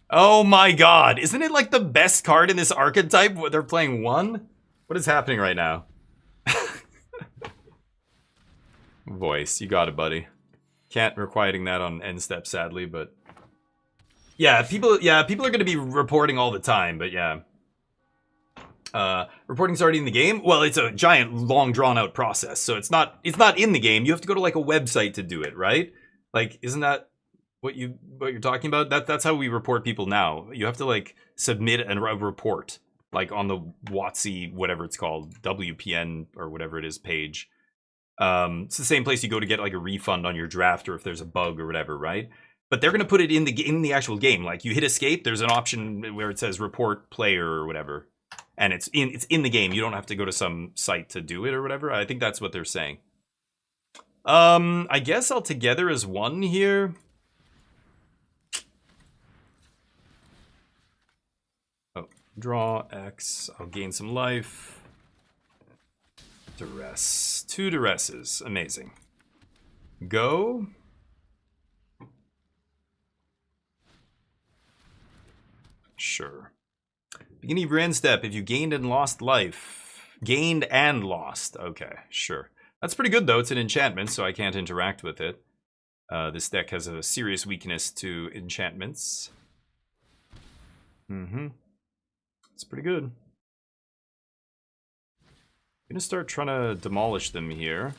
Oh my god. Isn't it like the best card in this archetype? They're playing 1? What is happening right now? Voice. You got it, buddy. Can't Requiting that on end step, sadly, but... Yeah, people are gonna be reporting all the time, but yeah. Reporting's already in the game? Well, it's a giant, long, drawn-out process, so it's not in the game. You have to go to, like, a website to do it, right? Like, isn't that what you're talking about? That's how we report people now. You have to, like, submit a report, like, on the WotC, whatever it's called, WPN, or whatever it is, page. It's the same place you go to get, like, a refund on your draft, or if there's a bug or whatever, right? But they're going to put it in the actual game. Like, you hit escape, there's an option where it says report player or whatever. And it's in the game. You don't have to go to some site to do it or whatever. I think that's what they're saying. I guess I'll together as 1 here. Oh, draw X. I'll gain some life. Duress. 2 duresses. Amazing. Go. Sure. Beginning of your end step, if you gained and lost life. Gained and lost. Okay, sure. That's pretty good, though. It's an enchantment, so I can't interact with it. This deck has a serious weakness to enchantments. It's pretty good. I'm gonna start trying to demolish them here.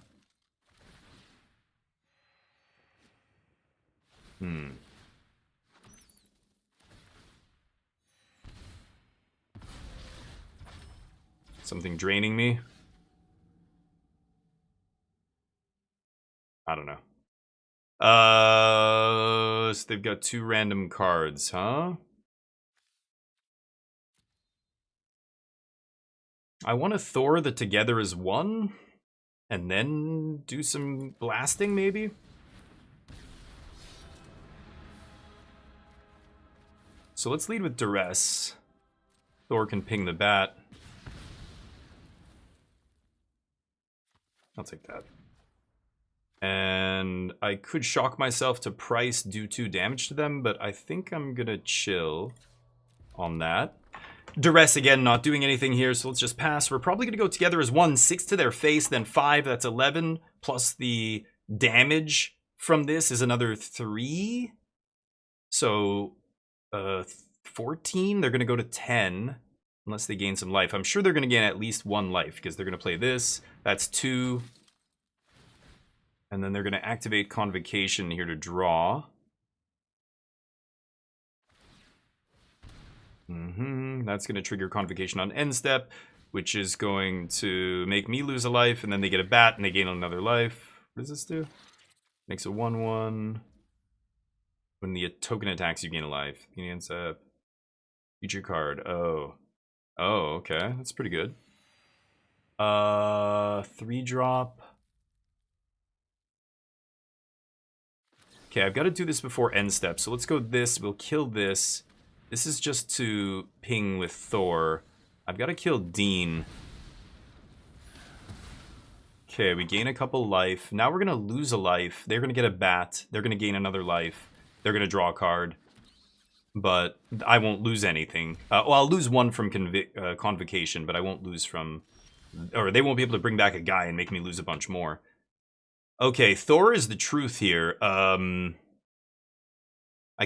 Something draining me? I don't know. So they've got 2 random cards, huh? I want to Thor the together as 1, and then do some blasting, maybe? So let's lead with Duress. Thor can ping the bat. I'll take that. And I could shock myself to price, do 2 damage to them, but I think I'm gonna chill on that. Duress again, not doing anything here, so let's just pass. We're probably gonna go together as 1, 6 to their face, then 5, that's 11, plus the damage from this is another 3. So, 14, they're gonna go to 10. Unless they gain some life. I'm sure they're going to gain at least 1 life because they're going to play this. That's 2. And then they're going to activate Convocation here to draw. That's going to trigger Convocation on end step, which is going to make me lose a life. And then they get a bat and they gain another life. What does this do? Makes a 1/1. When the token attacks, you gain a life. End step. Future card. Oh, okay. That's pretty good. 3-drop. Okay, I've got to do this before end step. So let's go this. We'll kill this. This is just to ping with Thor. I've got to kill Dean. Okay, we gain a couple life. Now we're going to lose a life. They're going to get a bat. They're going to gain another life. They're going to draw a card. But I won't lose anything. Well, I'll lose one from Convocation, but I won't lose from... Or they won't be able to bring back a guy and make me lose a bunch more. Okay, Thor is the truth here. I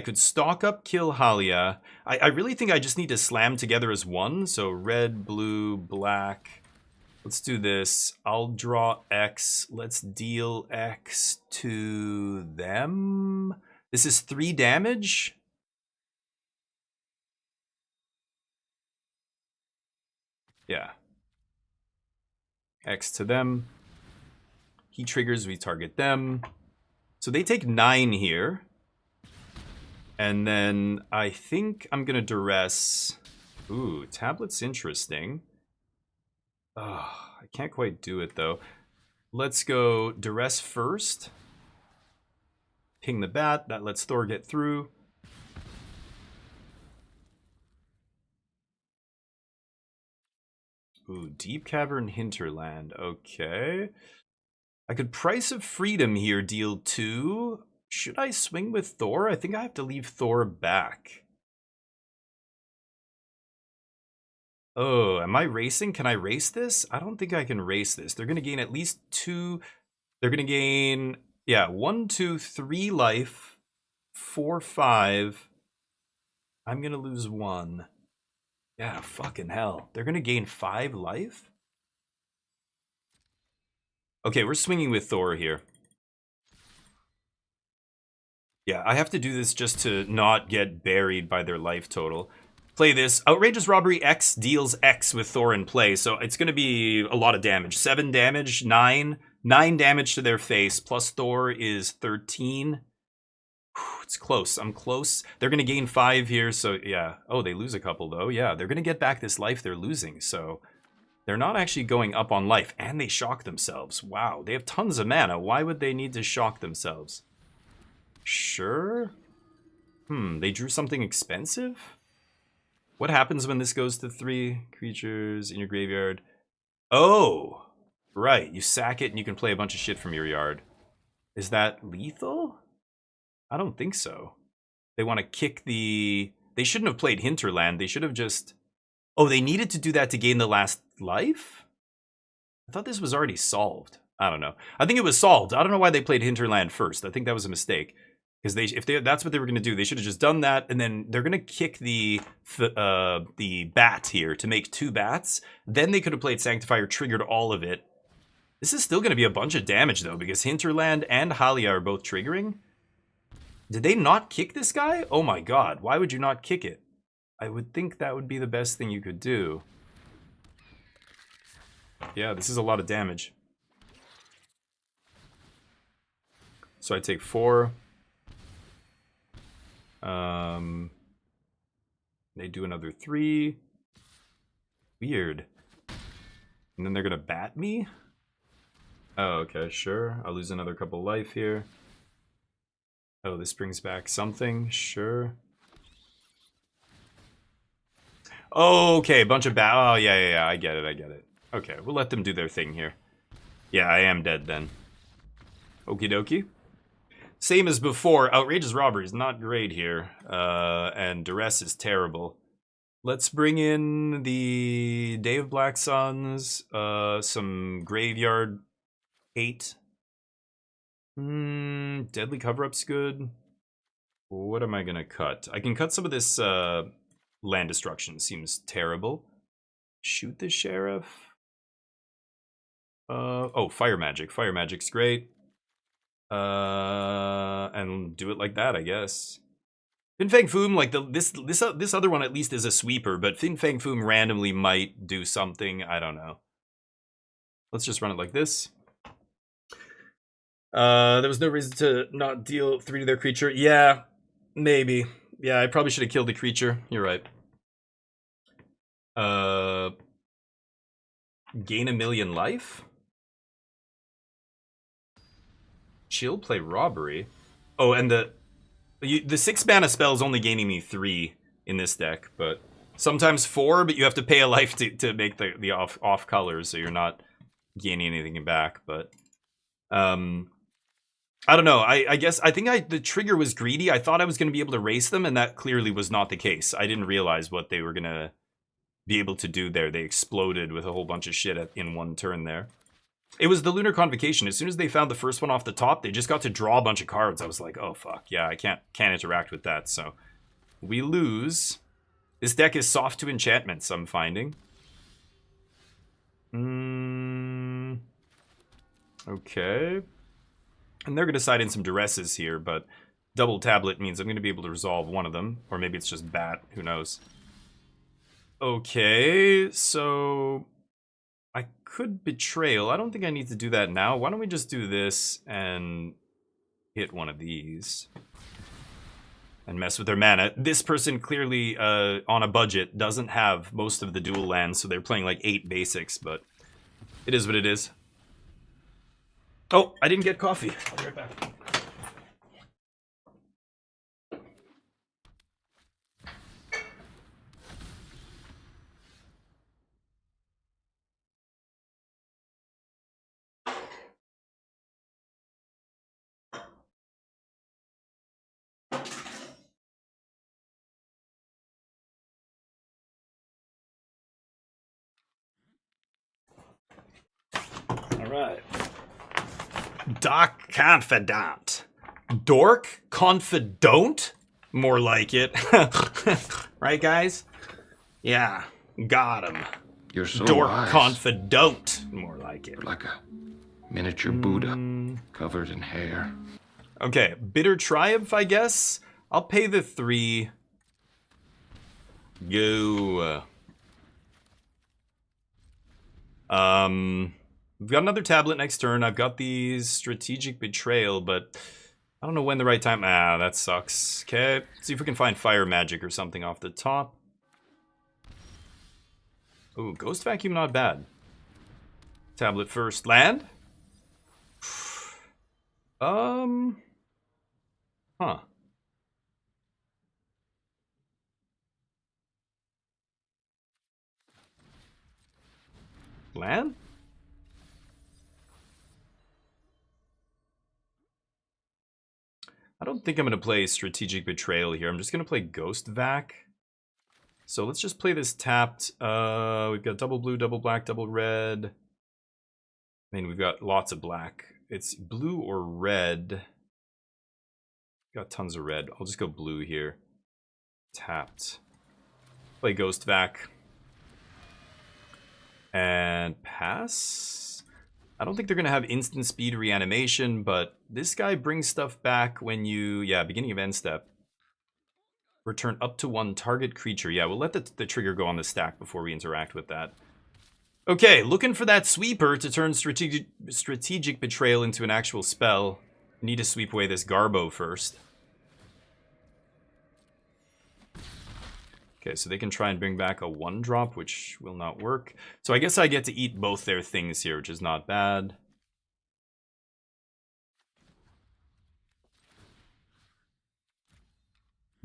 could stalk up, kill Halia. I really think I just need to slam together as one. So red, blue, black. Let's do this. I'll draw X. Let's deal X to them. This is 3 damage. Yeah. X to them. He triggers, we target them. So they take 9 here. And then I think I'm going to duress. Ooh, tablet's interesting. Oh, I can't quite do it, though. Let's go duress first. Ping the bat. That lets Thor get through. Ooh, Deep Cavern Hinterland. Okay. I could Price of Freedom here, deal 2. Should I swing with Thor? I think I have to leave Thor back. Oh, am I racing? Can I race this? I don't think I can race this. They're going to gain at least 2. They're going to gain, yeah, 1, 2, 3 life. 4, 5. I'm going to lose 1. Yeah, fucking hell. They're going to gain 5 life? Okay, we're swinging with Thor here. Yeah, I have to do this just to not get buried by their life total. Play this. Outrageous Robbery X deals X with Thor in play, so it's going to be a lot of damage. 7 damage, 9. 9 damage to their face, plus Thor is 13. Whew, it's close. I'm close. They're going to gain 5 here, so yeah. Oh, they lose a couple, though. Yeah, they're going to get back this life they're losing, so... They're not actually going up on life, and they shock themselves. Wow, they have tons of mana. Why would they need to shock themselves? Sure. They drew something expensive? What happens when this goes to 3 creatures in your graveyard? Oh, right. You sack it and you can play a bunch of shit from your yard. Is that lethal? I don't think so. They want to kick the... They shouldn't have played Hinterland. They should have just... Oh, they needed to do that to gain the last life? I thought this was already solved. I don't know. I think it was solved. I don't know why they played Hinterland first. I think that was a mistake. Because that's what they were going to do. They should have just done that, and then they're going to kick the bat here to make 2 bats. Then they could have played Sanctifier, triggered all of it. This is still going to be a bunch of damage, though, because Hinterland and Halia are both triggering. Did they not kick this guy? Oh my god, why would you not kick it? I would think that would be the best thing you could do. Yeah, this is a lot of damage. So I take 4. They do another 3. Weird. And then they're gonna bat me? Oh, okay, sure. I'll lose another couple life here. Oh, this brings back something. Sure. Oh, okay, bunch of bat. Oh, yeah, I get it. Okay, we'll let them do their thing here. Yeah, I am dead then. Okie dokie. Same as before, Outrageous Robbery is not great here. And Duress is terrible. Let's bring in the Day of Black Suns, some Graveyard 8. Deadly Cover-Up's good. What am I gonna cut? I can cut some of this land destruction. Seems terrible. Shoot the Sheriff. Oh, Fire Magic. Fire Magic's great. And do it like that, I guess. Fin Fang Foom, like this other one at least is a sweeper, but Fin Fang Foom randomly might do something. I don't know. Let's just run it like this. There was no reason to not deal 3 to their creature. Yeah, maybe. Yeah, I probably should have killed the creature. You're right. Gain 1,000,000 life? Chill, play Robbery. Oh, and the 6 mana spell is only gaining me 3 in this deck, but sometimes 4, but you have to pay a life to make the off colors, so you're not gaining anything back. But I don't know. I guess I think the trigger was greedy. I thought I was going to be able to race them, and that clearly was not the case. I didn't realize what they were going to be able to do there. They exploded with a whole bunch of shit in one turn there. It was the Lunar Convocation. As soon as they found the first one off the top, they just got to draw a bunch of cards. I was like, oh fuck, yeah, I can't interact with that. So we lose. This deck is soft to enchantments, I'm finding. Okay. And they're going to side in some duresses here, but double tablet means I'm going to be able to resolve one of them. Or maybe it's just bat, who knows. Okay, so I could Betrayal. I don't think I need to do that now. Why don't we just do this and hit one of these and mess with their mana. This person clearly, on a budget, doesn't have most of the dual lands, so they're playing like 8 basics, but it is what it is. Oh, I didn't get coffee. I'll be right back. All right. Doc Confidant. Dork Confidant? More like it. Right, guys? Yeah, got him. You're so Dork wise. Confidant. More like it. Like a miniature Buddha covered in hair. Okay, Bitter Triumph, I guess. I'll pay the 3. Go. We've got another tablet next turn. I've got these Strategic Betrayal, but I don't know when the right time... Ah, that sucks. Okay, see if we can find Fire Magic or something off the top. Ooh, Ghost Vacuum, not bad. Tablet first. Land? Huh. Land? I don't think I'm going to play Strategic Betrayal here. I'm just going to play Ghost Vac. So let's just play this tapped. We've got double blue, double black, double red. I mean, we've got lots of black. It's blue or red. Got tons of red. I'll just go blue here. Tapped. Play Ghost Vac. And pass? I don't think they're going to have instant speed reanimation, but this guy brings stuff back when you... Yeah, beginning of end step. Return up to 1 target creature. Yeah, we'll let the trigger go on the stack before we interact with that. Okay, looking for that sweeper to turn strategic Betrayal into an actual spell. Need to sweep away this Garbo first. Okay, so they can try and bring back a 1-drop, which will not work. So I guess I get to eat both their things here, which is not bad.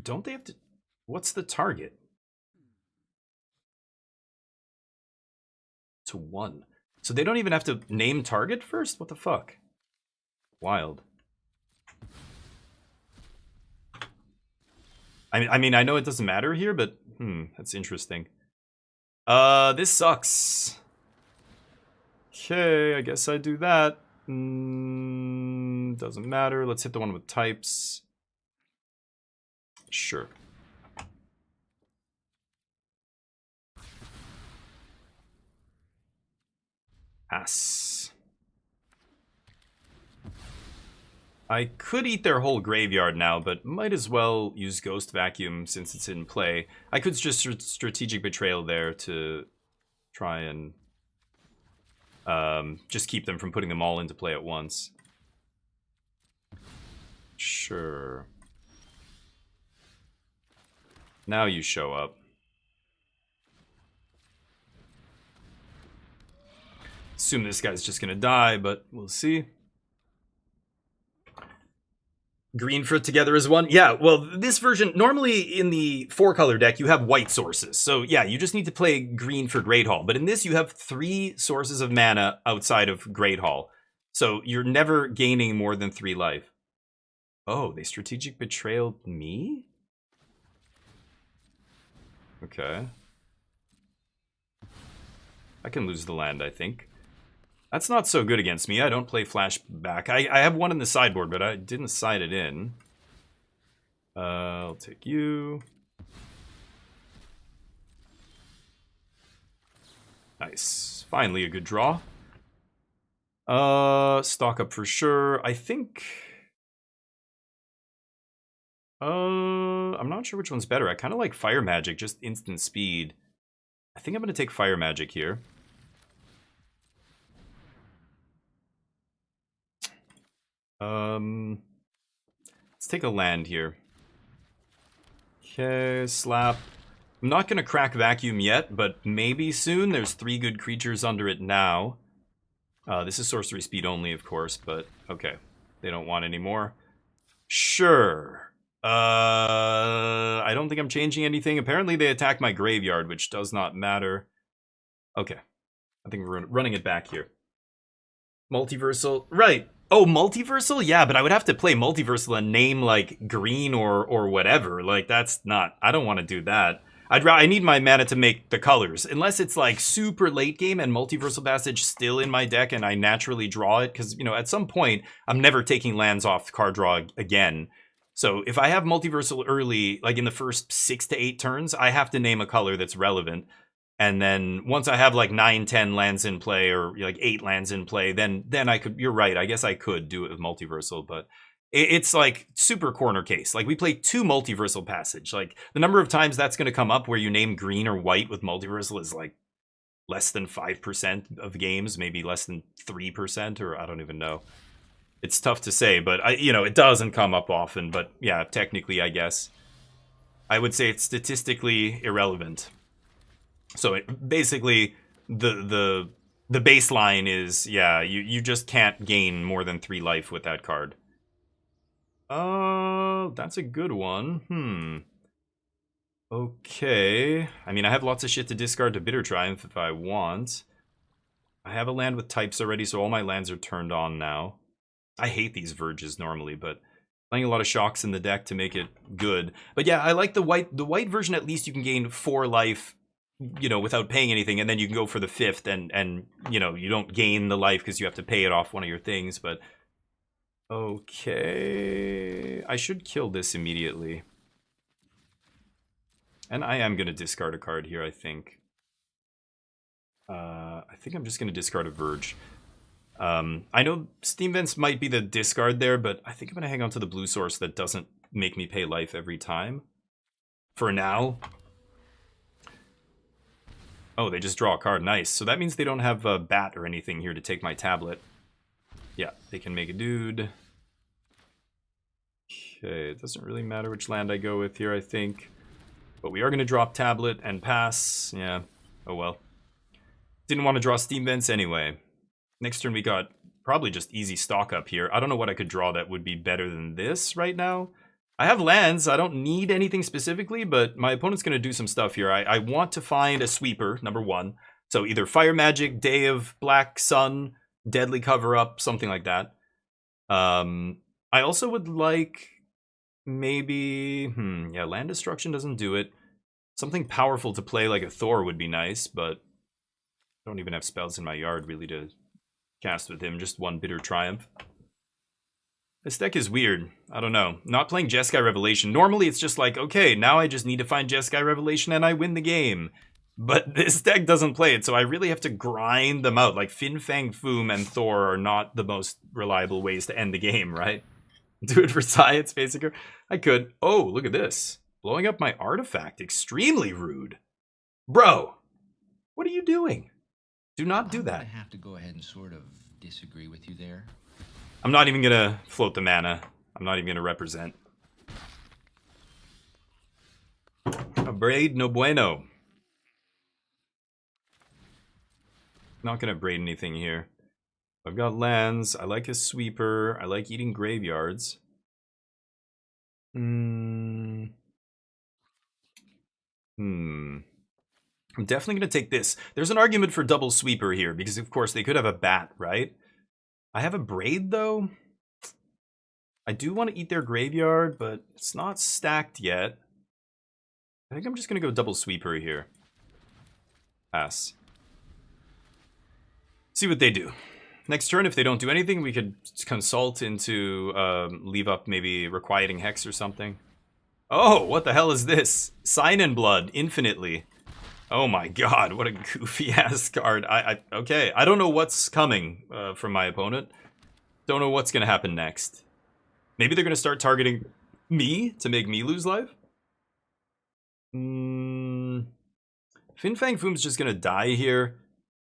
Don't they have to... What's the target? To 1. So they don't even have to name target first? What the fuck? Wild. I mean, I know it doesn't matter here, but that's interesting. This sucks. Okay, I guess I do that. Doesn't matter. Let's hit the one with types. Sure. Pass. I could eat their whole graveyard now, but might as well use Ghost Vacuum since it's in play. I could just Strategic Betrayal there to try and just keep them from putting them all into play at once. Sure. Now you show up. Assume this guy's just gonna die, but we'll see. Green for together as one? Yeah, well, this version, normally in the 4-color deck, you have white sources. So yeah, you just need to play green for Great Hall. But in this, you have 3 sources of mana outside of Great Hall. So you're never gaining more than 3 life. Oh, they strategic betrayed me? Okay. I can lose the land, I think. That's not so good against me. I don't play flashback. I have one in the sideboard, but I didn't side it in. I'll take you. Nice. Finally a good draw. Stock up for sure. I think... I'm not sure which one's better. I kind of like Fire Magic, just instant speed. I think I'm going to take Fire Magic here. Let's take a land here. Okay, slap. I'm not going to crack Vacuum yet, but maybe soon. There's 3 good creatures under it now. This is sorcery speed only, of course, but okay. They don't want any more. Sure. I don't think I'm changing anything. Apparently they attack my graveyard, which does not matter. Okay. I think we're running it back here. Multiversal. Right. Oh, multiversal? Yeah, but I would have to play multiversal and name like green or whatever. Like that's not, I don't want to do that. I need my mana to make the colors. Unless it's like super late game and multiversal passage still in my deck and I naturally draw it. Because, you know, at some point, I'm never taking lands off card draw again. So if I have multiversal early, like in the first 6 to 8 turns, I have to name a color that's relevant. And then once I have like 9, 10 lands in play or like 8 lands in play, then I could, you're right, I guess I could do it with multiversal, but it's like super corner case. Like we play 2 multiversal passage. Like the number of times that's going to come up where you name green or white with multiversal is like less than 5% of games, maybe less than 3%, or I don't even know. It's tough to say, but you know, it doesn't come up often, but yeah, technically I guess. I would say it's statistically irrelevant. So basically, the baseline is, yeah, you just can't gain more than 3 life with that card. That's a good one. Okay. I mean, I have lots of shit to discard to Bitter Triumph if I want. I have a land with types already, so all my lands are turned on now. I hate these Verges normally, but playing a lot of shocks in the deck to make it good. But yeah, I like the white version. At least you can gain 4 life, you know, without paying anything, and then you can go for the 5th, and you know, you don't gain the life because you have to pay it off one of your things. But okay, I should kill this immediately, and I am gonna discard a card here. I think I'm just gonna discard a Verge. I know Steam Vents might be the discard there, but I think I'm gonna hang on to the blue source that doesn't make me pay life every time for now. Oh, they just draw a card. Nice. So that means they don't have a bat or anything here to take my tablet. Yeah, they can make a dude. Okay, it doesn't really matter which land I go with here, I think. But we are going to drop tablet and pass. Yeah, oh well. Didn't want to draw Steam Vents anyway. Next turn we got probably just easy stock up here. I don't know what I could draw that would be better than this right now. I have lands, I don't need anything specifically, but my opponent's going to do some stuff here. I want to find a sweeper, number 1. So either Fire Magic, Day of Black Sun, Deadly Cover-Up, something like that. I also would like maybe... yeah, Land Destruction doesn't do it. Something powerful to play like a Thor would be nice, but I don't even have spells in my yard really to cast with him. Just 1 Bitter Triumph. This deck is weird. I don't know. Not playing Jeskai Revelation. Normally it's just like, okay, now I just need to find Jeskai Revelation and I win the game. But this deck doesn't play it, so I really have to grind them out. Like Fin Fang Foom and Thor are not the most reliable ways to end the game, right? Do it for science, basically. I could. Oh, look at this. Blowing up my artifact. Extremely rude. Bro, what are you doing? Do not do that. I have to go ahead and sort of disagree with you there. I'm not even gonna float the mana. I'm not even gonna represent. A braid, no bueno. Not gonna braid anything here. I've got lands. I like a sweeper. I like eating graveyards. Hmm. I'm definitely going to take this. There's an argument for double sweeper here because, of course, they could have a bat, right? I have a braid, though. I do want to eat their graveyard, but it's not stacked yet. I think I'm just going to go double sweeper here. Pass. See what they do. Next turn, if they don't do anything, we could consult into leave up maybe Requiting Hex or something. Oh, what the hell is this? Sign in Blood, infinitely. Oh my god, what a goofy ass card. Okay, I don't know what's coming from my opponent. Don't know what's gonna happen next. Maybe they're gonna start targeting me to make me lose life? Fin Fang Foom's just gonna die here.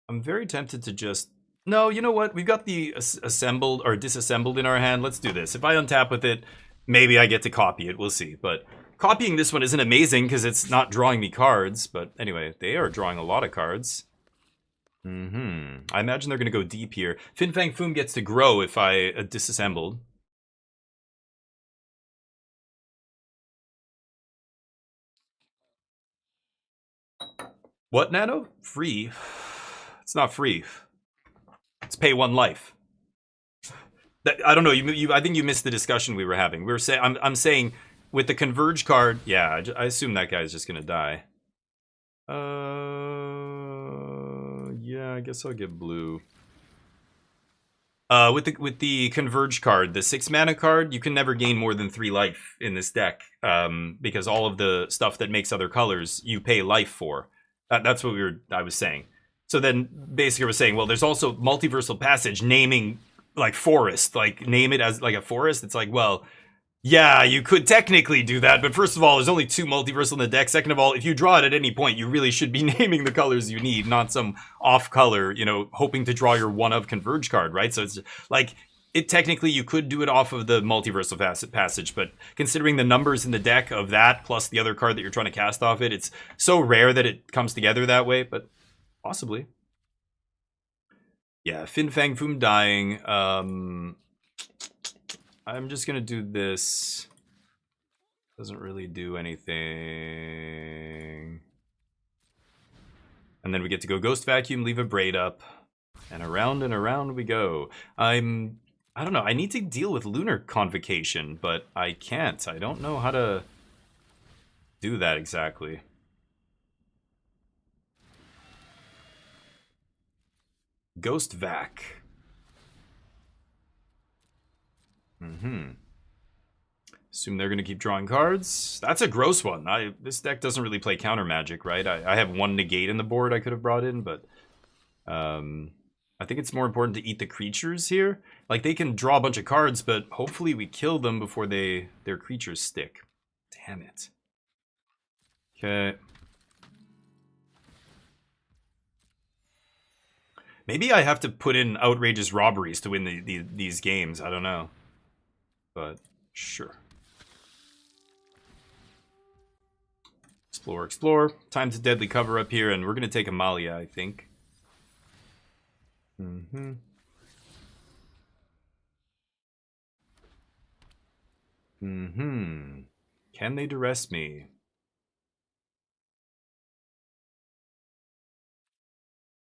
I'm very tempted to just... No, you know what? We've got the assembled or disassembled in our hand. Let's do this. If I untap with it, maybe I get to copy it. We'll see. But copying this one isn't amazing because it's not drawing me cards. But anyway, they are drawing a lot of cards. I imagine they're going to go deep here. Fin Fang Foom gets to grow if I disassembled. What, Nano? Free? It's not free. It's pay 1 life. I don't know. I think you missed the discussion we were having. We were saying I'm saying with the Converge card. Yeah, I assume that guy's just gonna die. Yeah, I guess I'll get blue. With the Converge card, the 6 mana card, you can never gain more than 3 life in this deck. Because all of the stuff that makes other colors, you pay life for. That's what I was saying. So then basically we're saying, well, there's also Multiversal Passage naming like forest, like name it as like a forest. It's like, well, yeah, you could technically do that, but first of all, there's only 2 multiversal in the deck. Second of all, if you draw it at any point, you really should be naming the colors you need, not some off color, you know, hoping to draw your one of Converge card, right? So it's like, it technically you could do it off of the multiversal passage, but considering the numbers in the deck of that plus the other card that you're trying to cast off it, it's so rare that it comes together that way, but possibly. Yeah, Fin Fang Foom dying. I'm just gonna do this. Doesn't really do anything. And then we get to go Ghost Vacuum, leave a braid up, and around we go. I don't know, I need to deal with Lunar Convocation, but I can't. I don't know how to do that exactly. Ghost Vac. Assume they're going to keep drawing cards. That's a gross one. This deck doesn't really play counter magic, right? I have 1 negate in the board I could have brought in, but I think it's more important to eat the creatures here. Like, they can draw a bunch of cards, but hopefully we kill them before their creatures stick. Damn it. Okay. Maybe I have to put in outrageous robberies to win these games. I don't know. But sure. Explore, explore. Time to deadly cover up here, and we're going to take Amalia, I think. Can they duress me?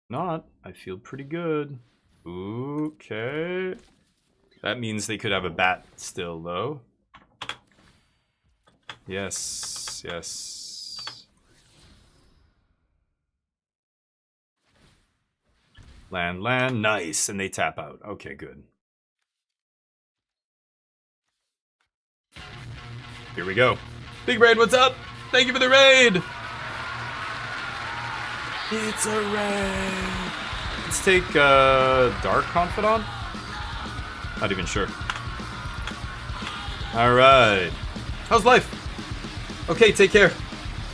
Not. I feel pretty good. Okay. That means they could have a bat still, though. Yes, yes. Land, land, nice. And they tap out. Okay, good. Here we go. Big Raid, what's up? Thank you for the raid! It's a raid! Let's take Dark Confidant? Not even sure. Alright. How's life? Okay, take care.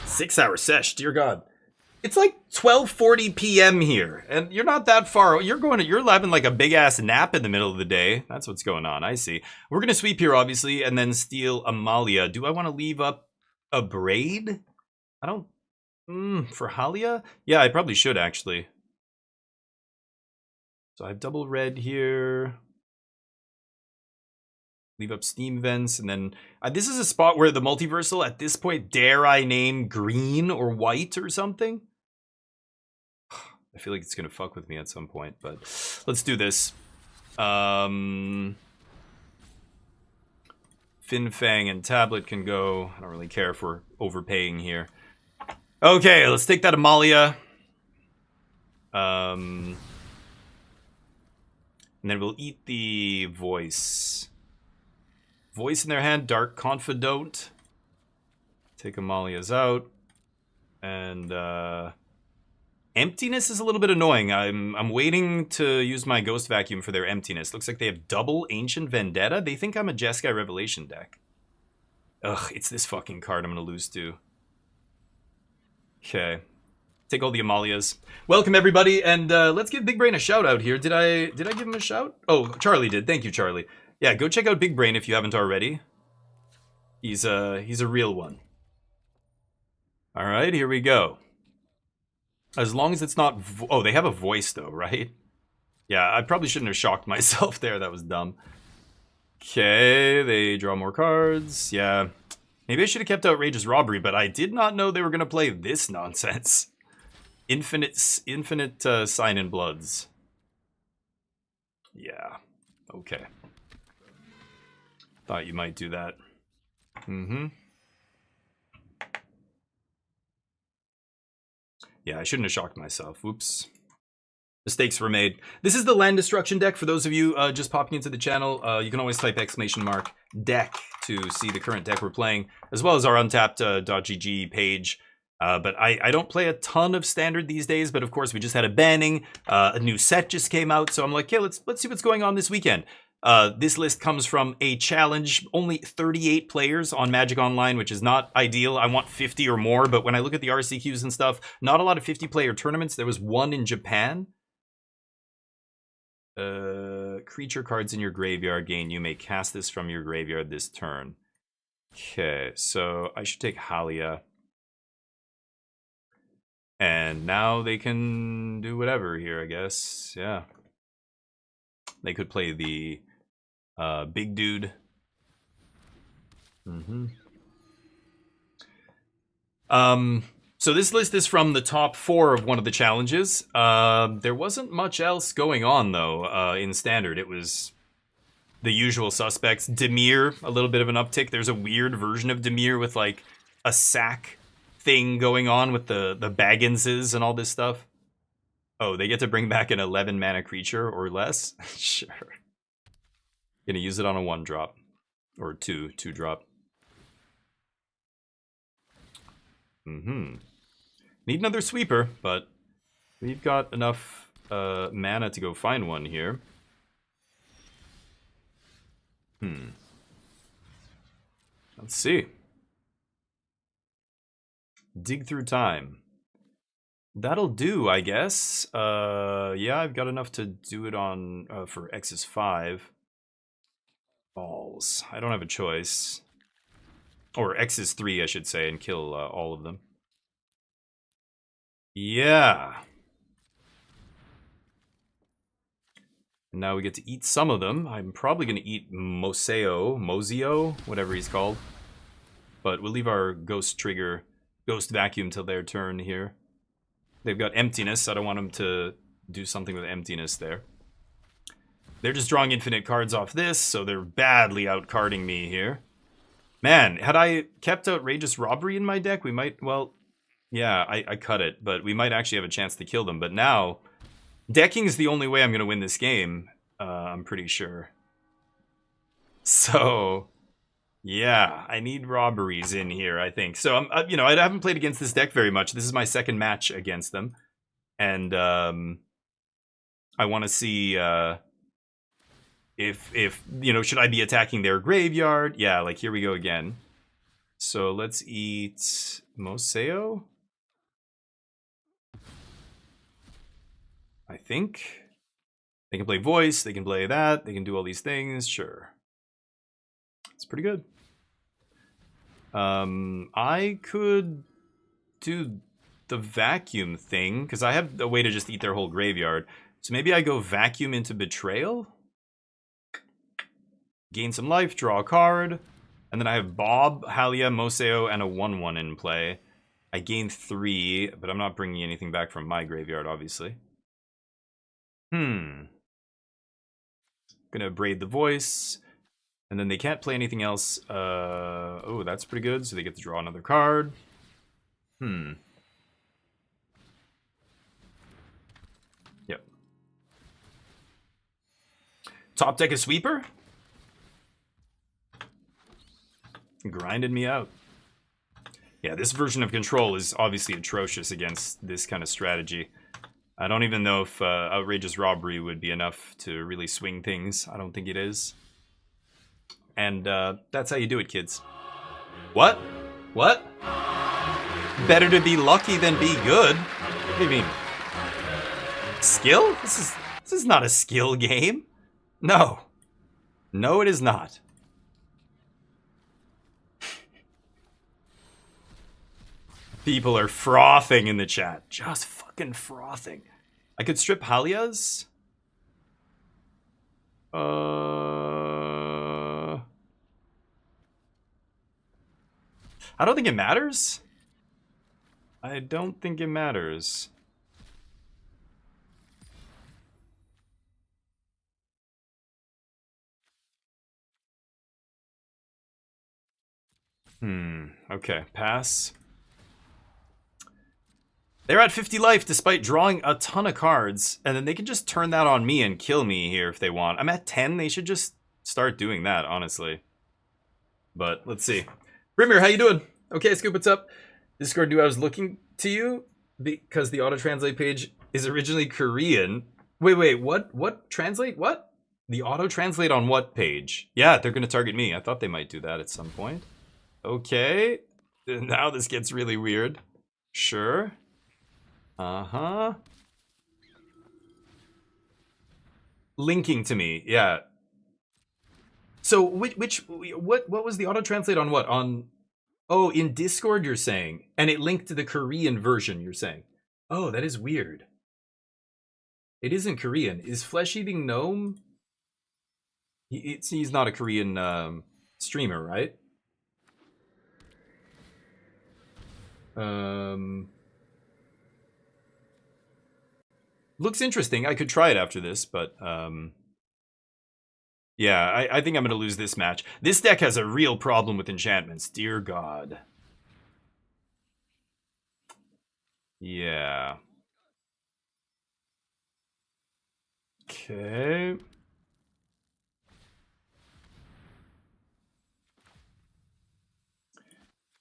6-hour sesh, dear God. It's like 12:40 p.m. here, and you're not that far. You're having like a big ass nap in the middle of the day. That's what's going on. I see. We're gonna sweep here, obviously, and then steal Amalia. Do I want to leave up a braid? I don't. For Halia? Yeah, I probably should actually. So I have double red here. Leave up steam vents, and then this is a spot where the multiversal at this point, dare I name green or white or something? I feel like it's gonna fuck with me at some point, but let's do this. Fin Fang and Tablet can go. I don't really care if we're overpaying here. Okay, let's take that Amalia. And then we'll eat the Voice. Voice in their hand, Dark Confidant. Take Amalia's out. And Emptiness is a little bit annoying. I'm waiting to use my Ghost Vacuum for their Emptiness. Looks like they have double Ancient Vendetta. They think I'm a Jeskai Revelation deck. Ugh, it's this fucking card I'm gonna lose to. Okay. Take all the Amalias. Welcome everybody, and let's give Big Brain a shout out here. Did I give him a shout? Oh, Charlie did. Thank you, Charlie. Yeah, go check out Big Brain if you haven't already. He's a real one. All right, here we go. As long as it's not... oh, they have a voice though, right? Yeah, I probably shouldn't have shocked myself there. That was dumb. Okay, they draw more cards. Yeah. Maybe I should have kept Outrageous Robbery, but I did not know they were going to play this nonsense. Infinite Sign in Bloods. Yeah. Okay. Thought you might do that. Mm-hmm. Yeah, I shouldn't have shocked myself. Whoops. Mistakes were made. This is the Land Destruction deck. For those of you just popping into the channel, you can always type !deck to see the current deck we're playing, as well as our untapped .gg page. But I don't play a ton of Standard these days, but of course we just had a banning. A new set just came out, so I'm like, okay, let's see what's going on this weekend. This list comes from a challenge, only 38 players on Magic Online, which is not ideal. I want 50 or more, but when I look at the RCQs and stuff, not a lot of 50-player tournaments. There was one in Japan. Creature cards in your graveyard gain. You may cast this from your graveyard this turn. Okay, so I should take Halia. And now they can do whatever here, I guess. Yeah. They could play the big dude. Mm-hmm. So this list is from the top 4 of one of the challenges. There wasn't much else going on, though, in Standard. It was the usual suspects. Dimir, a little bit of an uptick. There's a weird version of Dimir with, like, a sack thing going on with the Bagginses and all this stuff. Oh, they get to bring back an 11-mana creature or less? Sure. Gonna use it on a 1-drop. Or 2-drop. Mm-hmm. Need another sweeper, but we've got enough mana to go find one here. Let's see. Dig through time. That'll do, I guess. Yeah, I've got enough to do it on for X's 5. Balls. I don't have a choice. Or X's 3, I should say, and kill all of them. Yeah. And now we get to eat some of them. I'm probably going to eat Mozio, whatever he's called. But we'll leave our Ghost Vacuum till their turn here. They've got Emptiness. I don't want them to do something with Emptiness there. They're just drawing infinite cards off this, so they're badly out-carding me here. Man, had I kept Outrageous Robbery in my deck, we might, well, yeah, I cut it, but we might actually have a chance to kill them. But now, decking is the only way I'm going to win this game, I'm pretty sure. So, yeah, I need robberies in here, I think. So, you know, I haven't played against this deck very much. This is my second match against them. And I want to see if, you know, should I be attacking their graveyard? Yeah, like, here we go again. So, let's eat Moseo. I think. They can play Voice, they can play that, they can do all these things, sure. It's pretty good. I could do the vacuum thing, because I have a way to just eat their whole graveyard. So maybe I go vacuum into Betrayal? gain some life, draw a card. And then I have Bob, Halia, Moseo, and a 1/1 in play. I gain 3, but I'm not bringing anything back from my graveyard, obviously. Gonna Braid the Voice. And then they can't play anything else. Oh, that's pretty good. So they get to draw another card. Yep. Top deck a Sweeper? Grinded me out. Yeah, this version of Control is obviously atrocious against this kind of strategy. I don't even know if Outrageous Robbery would be enough to really swing things. I don't think it is. And that's how you do it, kids. What? What? Better to be lucky than be good? What do you mean? Skill? This is not a skill game. No. No, it is not. People are frothing in the chat. Just fucking frothing. I could strip Halias. I don't think it matters. I don't think it matters. Okay, pass. They're at 50 life despite drawing a ton of cards, and then they can just turn that on me and kill me here if they want. I'm at 10, they should just start doing that, honestly. But let's see. Brimir, how you doing? Okay, Scoop, what's up? Discord knew I was looking to you because the auto-translate page is originally Korean. Wait, what? Translate? What? The auto-translate on what page? Yeah, they're gonna target me. I thought they might do that at some point. Okay. Now this gets really weird. Sure. Uh-huh. Linking to me, yeah. So what was the auto-translate on what? On, oh, in Discord you're saying. And it linked to the Korean version, you're saying. Oh, that is weird. It is in Korean. Is Flesh-Eating Gnome? He's not a Korean streamer, right? Looks interesting. I could try it after this, but yeah, I think I'm going to lose this match. This deck has a real problem with enchantments. Dear God. Yeah. Okay.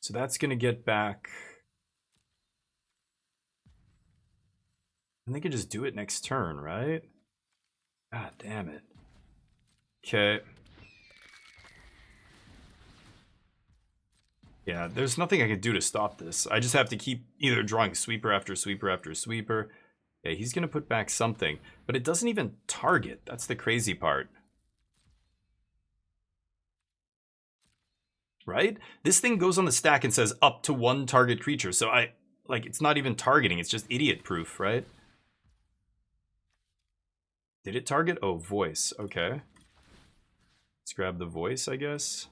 So that's going to get back. And they can just do it next turn, right? God damn it. Okay. Yeah, there's nothing I can do to stop this. I just have to keep either drawing sweeper after sweeper after sweeper. Yeah, he's going to put back something. But it doesn't even target. That's the crazy part. Right? This thing goes on the stack and says up to 1 target creature. So it's not even targeting. It's just idiot proof, right? Did it target? Oh, voice. Okay. Let's grab the voice, I guess.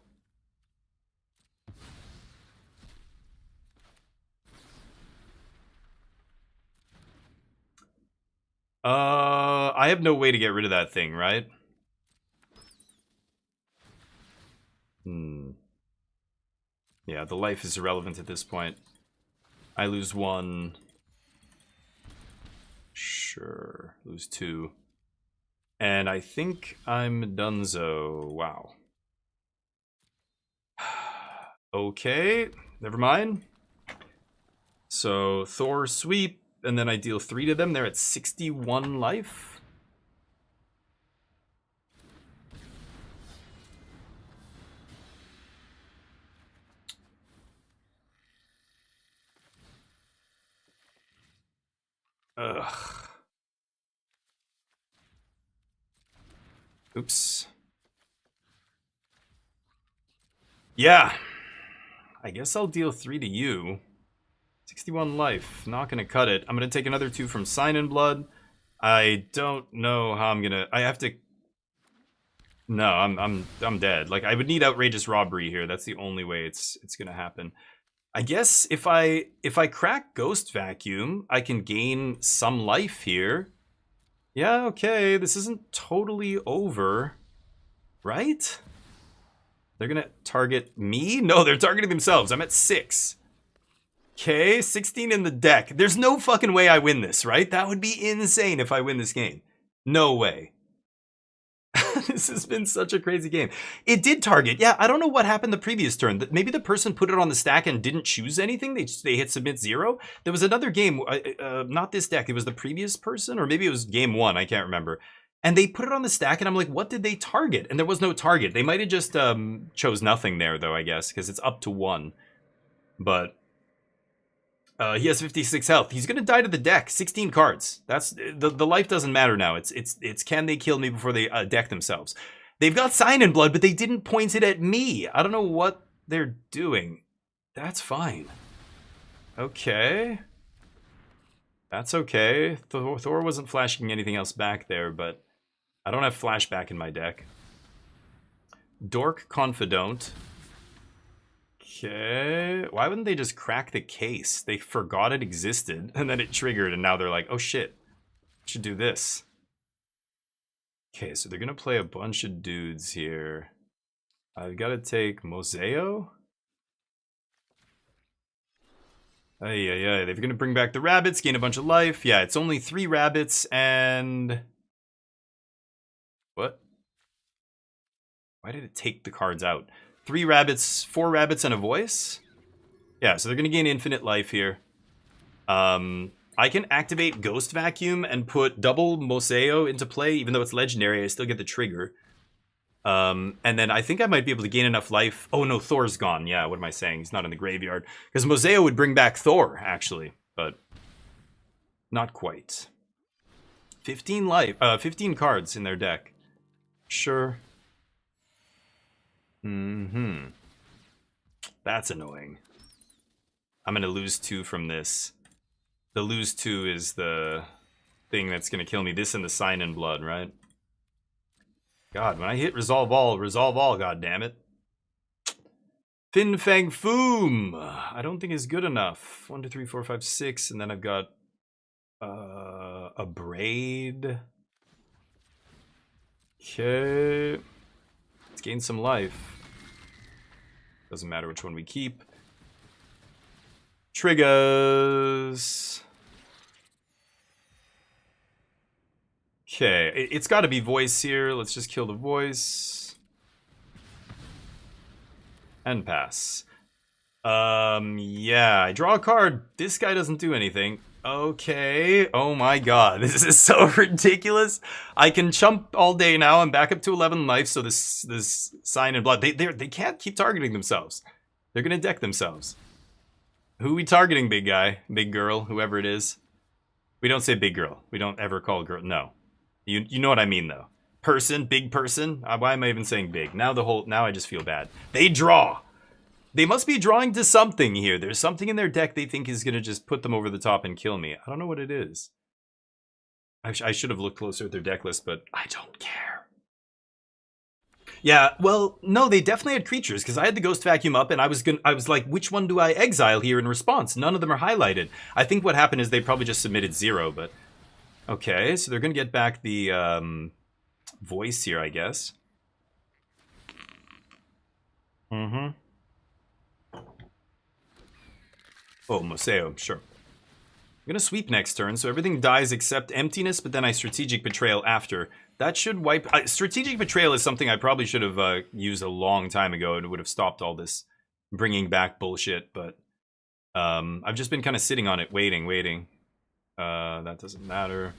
I have no way to get rid of that thing, right? Yeah, the life is irrelevant at this point. I lose 1. Sure. Lose 2. And I think I'm donezo. Wow. Okay, never mind. So Thor sweep, and then I deal 3 to them. They're at 61 life. Ugh. Oops. Yeah. I guess I'll deal 3 to you. 61 life. Not gonna cut it. I'm gonna take another 2 from Sign in Blood. I don't know how I'm gonna... I have to... No, I'm dead. Like, I would need outrageous robbery here. That's the only way it's gonna happen. I guess if I crack Ghost Vacuum, I can gain some life here. Yeah, okay, this isn't totally over, right? They're gonna target me? No, they're targeting themselves. I'm at 6. Okay, 16 in the deck. There's no fucking way I win this, right? That would be insane if I win this game. No way. This has been such a crazy game. It did target. Yeah, I don't know what happened the previous turn. Maybe the person put it on the stack and didn't choose anything. They hit submit 0. There was another game, not this deck. It was the previous person, or maybe it was game 1. I can't remember. And they put it on the stack, and I'm like, what did they target? And there was no target. They might have just chose nothing there, though, I guess, because it's up to 1. But he has 56 health. He's gonna die to the deck. 16 cards. That's the life doesn't matter now. It's can they kill me before they deck themselves? They've got Sign in Blood, but they didn't point it at me. I don't know what they're doing. That's fine. Okay. That's okay. Thor wasn't flashing anything else back there, but I don't have flashback in my deck. Dork Confidant. Okay, why wouldn't they just crack the case? They forgot it existed, and then it triggered, and now they're like, oh shit, I should do this. Okay, so they're gonna play a bunch of dudes here. I've got to take Moseo. Yeah, they're gonna bring back the rabbits, gain a bunch of life. Yeah, it's only 3 rabbits, and... What? Why did it take the cards out? 3 rabbits, 4 rabbits, and a voice? Yeah, so they're going to gain infinite life here. I can activate Ghost Vacuum and put double Moseo into play. Even though it's legendary, I still get the trigger. And then I think I might be able to gain enough life. Oh no, Thor's gone. Yeah, what am I saying? He's not in the graveyard. Because Moseo would bring back Thor, actually. But not quite. 15 life, 15 cards in their deck. Sure. That's annoying. I'm gonna lose 2 from this. The lose 2 is the thing that's gonna kill me. This and the Sign in Blood, right? God, when I hit resolve all, god damn it. Fin Fang Foom! I don't think is good enough. 1, 2, 3, 4, 5, 6, and then I've got a braid. Okay. Let's gain some life. Doesn't matter which one we keep. Triggers. Okay, it's got to be voice here. Let's just kill the voice. And pass. Yeah, I draw a card. This guy doesn't do anything. Okay. Oh my god, this is so ridiculous. I can chump all day now. I'm back up to 11 life, so this Sign in Blood, they can't keep targeting themselves. They're gonna deck themselves. Who are we targeting, big guy, big girl, whoever it is? We don't say big girl. We don't ever call girl. No, you know what I mean though. Person, big person. Why am I even saying big? Now I just feel bad. They draw. They must be drawing to something here. There's something in their deck they think is going to just put them over the top and kill me. I don't know what it is. I should have looked closer at their deck list, but I don't care. Yeah, well, no, they definitely had creatures, because I had the Ghost Vacuum up, and I was like, which one do I exile here in response? None of them are highlighted. I think what happened is they probably just submitted 0, but... Okay, so they're going to get back the voice here, I guess. Oh, Moseo, sure. I'm gonna sweep next turn, so everything dies except Emptiness, but then I Strategic Betrayal after. That should wipe... Strategic Betrayal is something I probably should have used a long time ago, and it would have stopped all this bringing back bullshit, but... I've just been kind of sitting on it, waiting. That doesn't matter.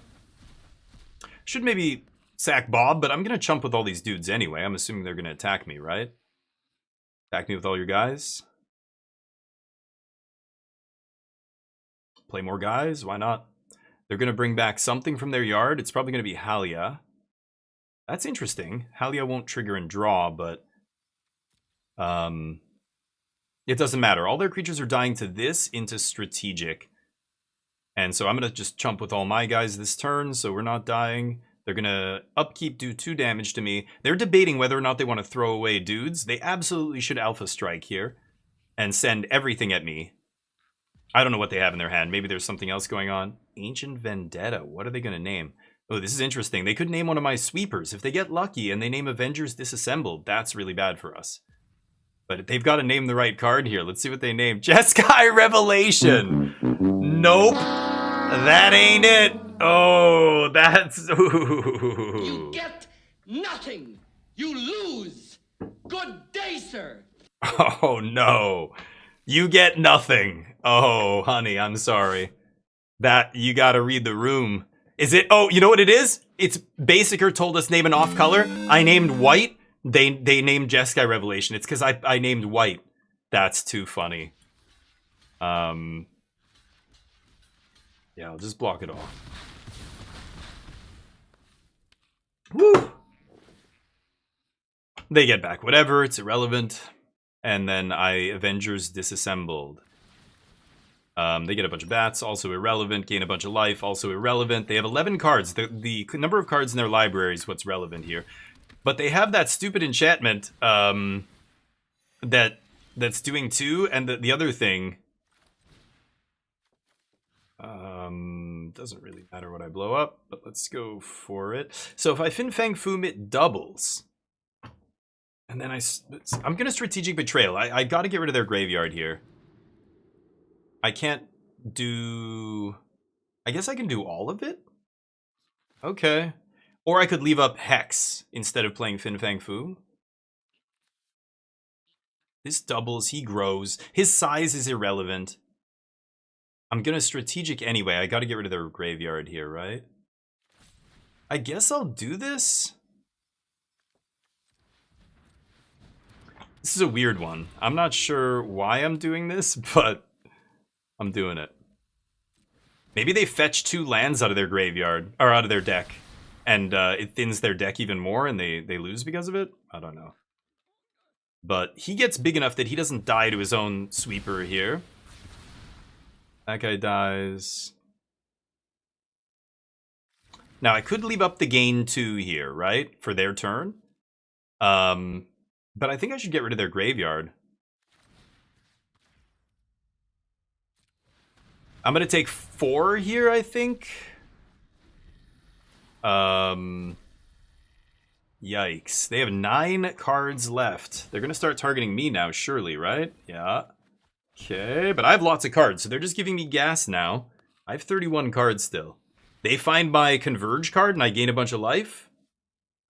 Should maybe sack Bob, but I'm gonna chump with all these dudes anyway. I'm assuming they're gonna attack me, right? Attack me with all your guys? Play more guys? Why not? They're going to bring back something from their yard. It's probably going to be Halia. That's interesting. Halia won't trigger and draw, but... it doesn't matter. All their creatures are dying to this into Strategic. And so I'm going to just chump with all my guys this turn, so we're not dying. They're gonna upkeep, do 2 damage to me. They're debating whether or not they want to throw away dudes. They absolutely should Alpha Strike here and send everything at me. I don't know what they have in their hand. Maybe there's something else going on. Ancient Vendetta. What are they gonna name? Oh, this is interesting. They could name one of my sweepers. If they get lucky and they name Avengers Disassembled, that's really bad for us. But they've got to name the right card here. Let's see what they name. Jeskai Revelation. Nope. That ain't it. Oh, that's... Ooh. You get nothing. You lose. Good day, sir. Oh, no. You get nothing. Oh, honey, I'm sorry. That, you gotta read the room. Is it? Oh, you know what it is? It's Basicer told us name an off color. I named white. They named Jeskai Revelation. It's because I named white. That's too funny. Yeah, I'll just block it off. Woo! They get back whatever. It's irrelevant. And then Avengers Disassembled. They get a bunch of bats, also irrelevant. Gain a bunch of life, also irrelevant. They have 11 cards. The number of cards in their library is what's relevant here. But they have that stupid enchantment that's doing 2, and the other thing doesn't really matter what I blow up, but let's go for it. So if I Fin Fang Foom, it doubles. And then I'm going to Strategic Betrayal. I got to get rid of their graveyard here. I can't do... I guess I can do all of it? Okay. Or I could leave up Hex instead of playing Fin Fang Fu. This doubles, he grows. His size is irrelevant. I'm gonna Strategic anyway. I gotta get rid of their graveyard here, right? I guess I'll do this. This is a weird one. I'm not sure why I'm doing this, but I'm doing it. Maybe they fetch 2 lands out of their graveyard, or out of their deck. And it thins their deck even more and they lose because of it? I don't know. But he gets big enough that he doesn't die to his own sweeper here. That guy dies. Now, I could leave up the gain 2 here, right? For their turn. But I think I should get rid of their graveyard. I'm going to take 4 here, I think. Yikes. They have 9 cards left. They're going to start targeting me now, surely, right? Yeah. Okay, but I have lots of cards, so they're just giving me gas now. I have 31 cards still. They find my Converge card and I gain a bunch of life.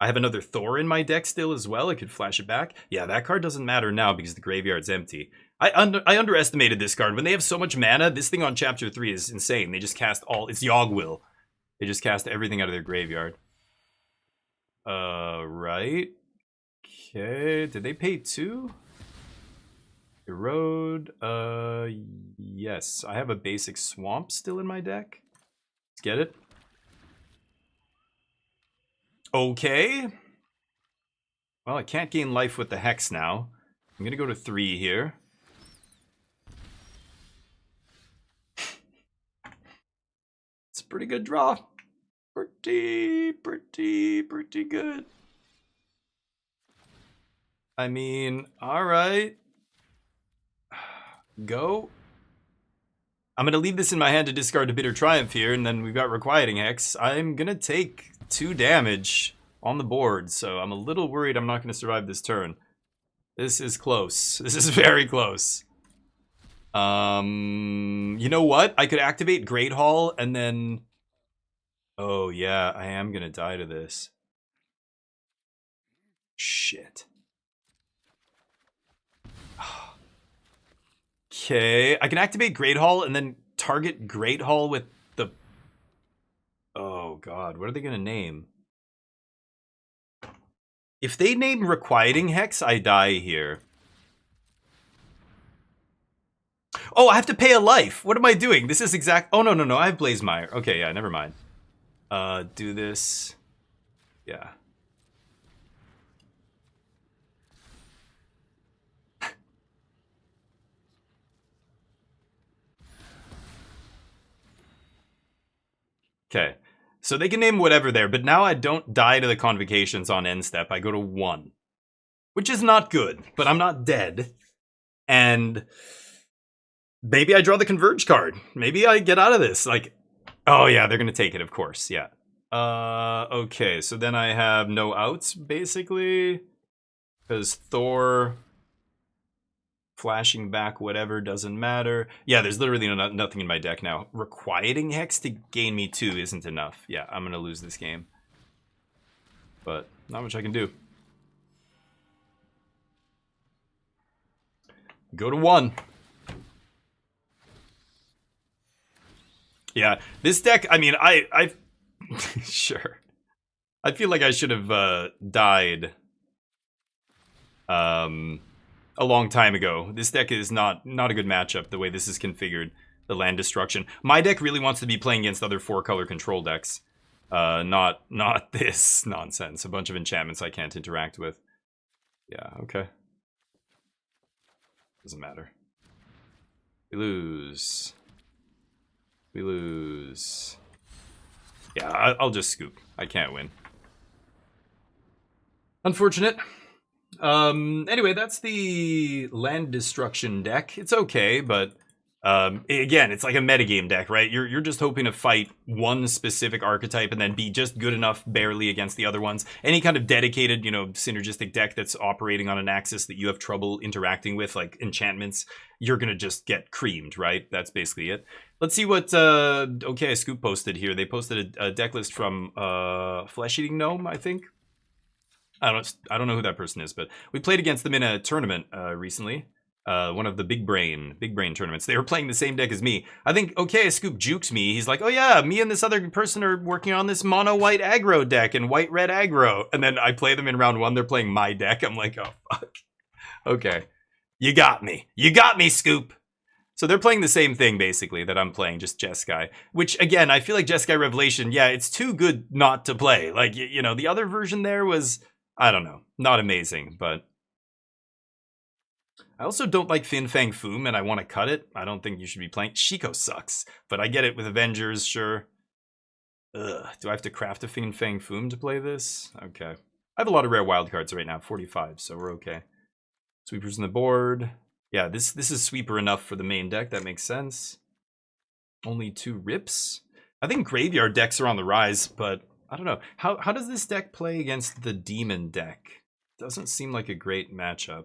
I have another Thor in my deck still as well. I could flash it back. Yeah, that card doesn't matter now because the graveyard's empty. I underestimated this card. When they have so much mana, this thing on Chapter 3 is insane. They just cast all... It's Yogg-Will. They just cast everything out of their graveyard. Right. Okay, did they pay 2? Erode, yes. I have a basic Swamp still in my deck. Let's get it. Okay. Well, I can't gain life with the Hex now. I'm gonna go to 3 here. It's a pretty good draw. Pretty good. I mean, alright. Go. I'm gonna leave this in my hand to discard a Bitter Triumph here, and then we've got Requiting Hex. I'm gonna take 2 damage on the board, so I'm a little worried I'm not gonna survive this turn. This is close. This is very close. You know what? I could activate Great Hall and then... Oh yeah, I am gonna die to this. Shit. Okay, I can activate Great Hall and then target Great Hall with the... Oh god, what are they gonna name? If they name Requiting Hex, I die here. Oh, I have to pay a life. What am I doing? This is exact... Oh, no, I have Blazemire. Okay, yeah, never mind. Do this. Yeah. Okay. So they can name whatever there, but now I don't die to the Convocations on end step. I go to 1. Which is not good, but I'm not dead. And maybe I draw the Converge card. Maybe I get out of this. Like, oh yeah, they're going to take it, of course. Yeah. Okay, so then I have no outs, basically. Because Thor... flashing back, whatever, doesn't matter. Yeah, there's literally nothing in my deck now. Requiting Hex to gain me 2 isn't enough. Yeah, I'm going to lose this game. But not much I can do. Go to 1. Yeah, this deck, I mean, I sure. I feel like I should have died a long time ago. This deck is not a good matchup the way this is configured. The land destruction. My deck really wants to be playing against other 4-color control decks. Not this nonsense. A bunch of enchantments I can't interact with. Yeah, okay. Doesn't matter. We lose. We lose. Yeah, I'll just scoop. I can't win. Unfortunate. Anyway, that's the land destruction deck. It's okay, but again, it's like a metagame deck, right? You're just hoping to fight one specific archetype and then be just good enough barely against the other ones. Any kind of dedicated, you know, synergistic deck that's operating on an axis that you have trouble interacting with, like enchantments, you're gonna just get creamed, right? That's basically it. Let's see what okay, Scoop posted here. They posted a deck list from Flesh Eating Gnome, I think. I don't know who that person is, but we played against them in a tournament recently. One of the big brain tournaments. They were playing the same deck as me. I think, okay, Scoop jukes me. He's like, oh yeah, me and this other person are working on this mono-white aggro deck and white-red aggro. And then I play them in round 1. They're playing my deck. I'm like, oh, fuck. Okay. You got me. You got me, Scoop. So they're playing the same thing, basically, that I'm playing, just Jeskai. Which, again, I feel like Jeskai Revelation, yeah, it's too good not to play. Like, you know, the other version there was, I don't know, not amazing, but... I also don't like Fin Fang Foom, and I want to cut it. I don't think you should be playing. Shiko sucks, but I get it with Avengers, sure. Ugh, do I have to craft a Fin Fang Foom to play this? Okay. I have a lot of rare wildcards right now, 45, so we're okay. Sweepers on the board. Yeah, this is sweeper enough for the main deck. That makes sense. Only 2 rips. I think graveyard decks are on the rise, but I don't know. How does this deck play against the demon deck? Doesn't seem like a great matchup.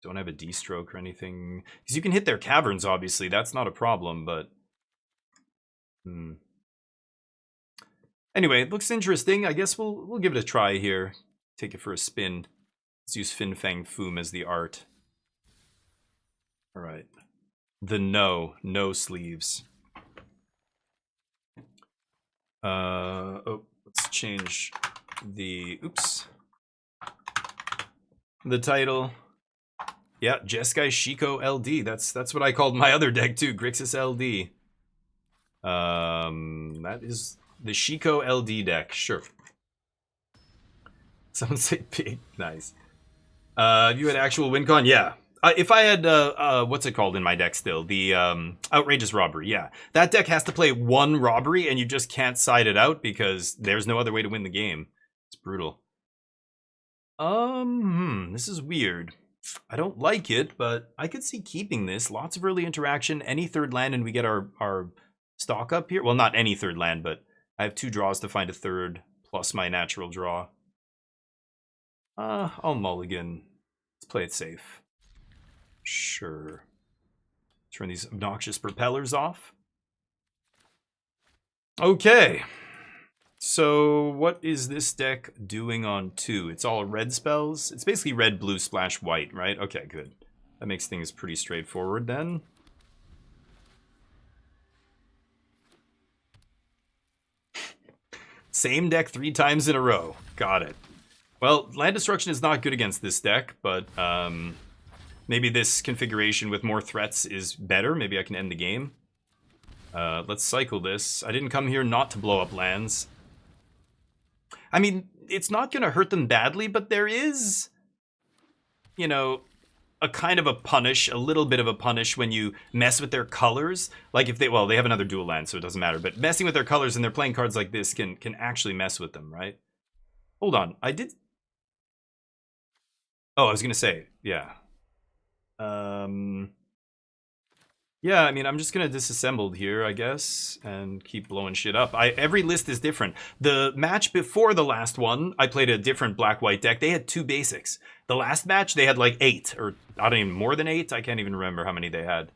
Don't have a D-stroke or anything. Because you can hit their caverns, obviously. That's not a problem, but... Anyway, it looks interesting. I guess we'll give it a try here. Take it for a spin. Let's use Fin Fang Foom as the art. Alright. The no sleeves. Oh, let's change the... Oops. The title... Yeah, Jeskai Shiko LD. That's what I called my other deck too, Grixis LD. That is the Shiko LD deck, sure. Someone say big, nice. You had actual win con? Yeah. If I had, what's it called in my deck still? The Outrageous Robbery, yeah. That deck has to play 1 robbery and you just can't side it out because there's no other way to win the game. It's brutal. This is weird. I don't like it, but I could see keeping this. Lots of early interaction. Any 3rd land and we get our stock up here. Well, not any 3rd land, but I have 2 draws to find a 3rd plus my natural draw. I'll mulligan. Let's play it safe. Sure. Turn these obnoxious propellers off. Okay. So what is this deck doing on 2? It's all red spells. It's basically red, blue, splash, white, right? Okay, good. That makes things pretty straightforward then. Same deck 3 times in a row. Got it. Well, land destruction is not good against this deck, but maybe this configuration with more threats is better. Maybe I can end the game. Let's cycle this. I didn't come here not to blow up lands. I mean, it's not going to hurt them badly, but there is, you know, a kind of a punish, a little bit of a punish when you mess with their colors. Like if they, well, they have another dual land, so it doesn't matter. But messing with their colors and they're playing cards like this can actually mess with them, right? Hold on, I did. Oh, I was gonna say, yeah. Yeah, I mean, I'm just gonna disassemble here, I guess, and keep blowing shit up. Every list is different. The match before the last one, I played a different black-white deck. They had 2 basics. The last match, they had like 8, or I don't even, more than 8? I can't even remember how many they had.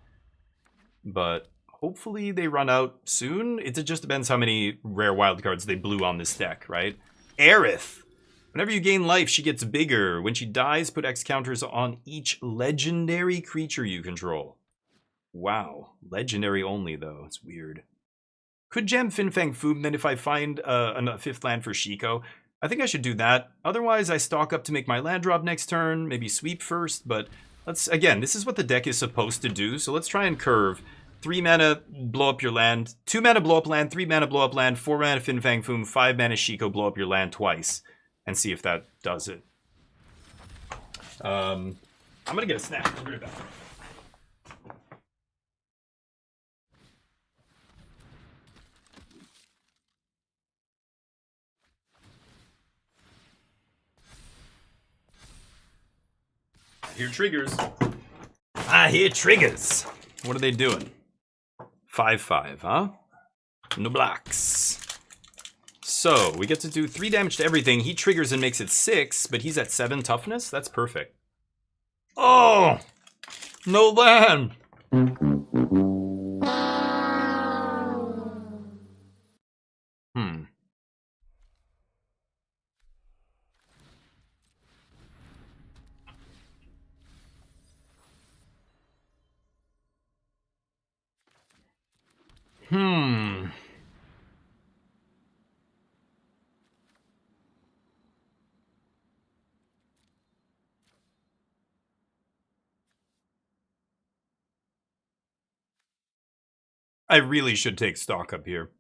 But hopefully they run out soon. It just depends how many rare wildcards they blew on this deck, right? Aerith. Whenever you gain life, she gets bigger. When she dies, put X counters on each legendary creature you control. Wow. Legendary only, though. It's weird. Could jam Fin Fang Foom then if I find a 5th land for Shiko? I think I should do that. Otherwise, I stock up to make my land drop next turn. Maybe sweep first, but let's... Again, this is what the deck is supposed to do, so let's try and curve. 3 mana, blow up your land. 2 mana, blow up land. 3 mana, blow up land. 4 mana, Fin Fang Foom. 5 mana, Shiko, blow up your land twice. And see if that does it. I'm gonna get a snack. I'll be right back. I hear triggers. I hear triggers. What are they doing? 5/5, huh? No blocks. So, we get to do 3 damage to everything. He triggers and makes it 6, but he's at 7 toughness? That's perfect. Oh! No land! I really should take stock up here.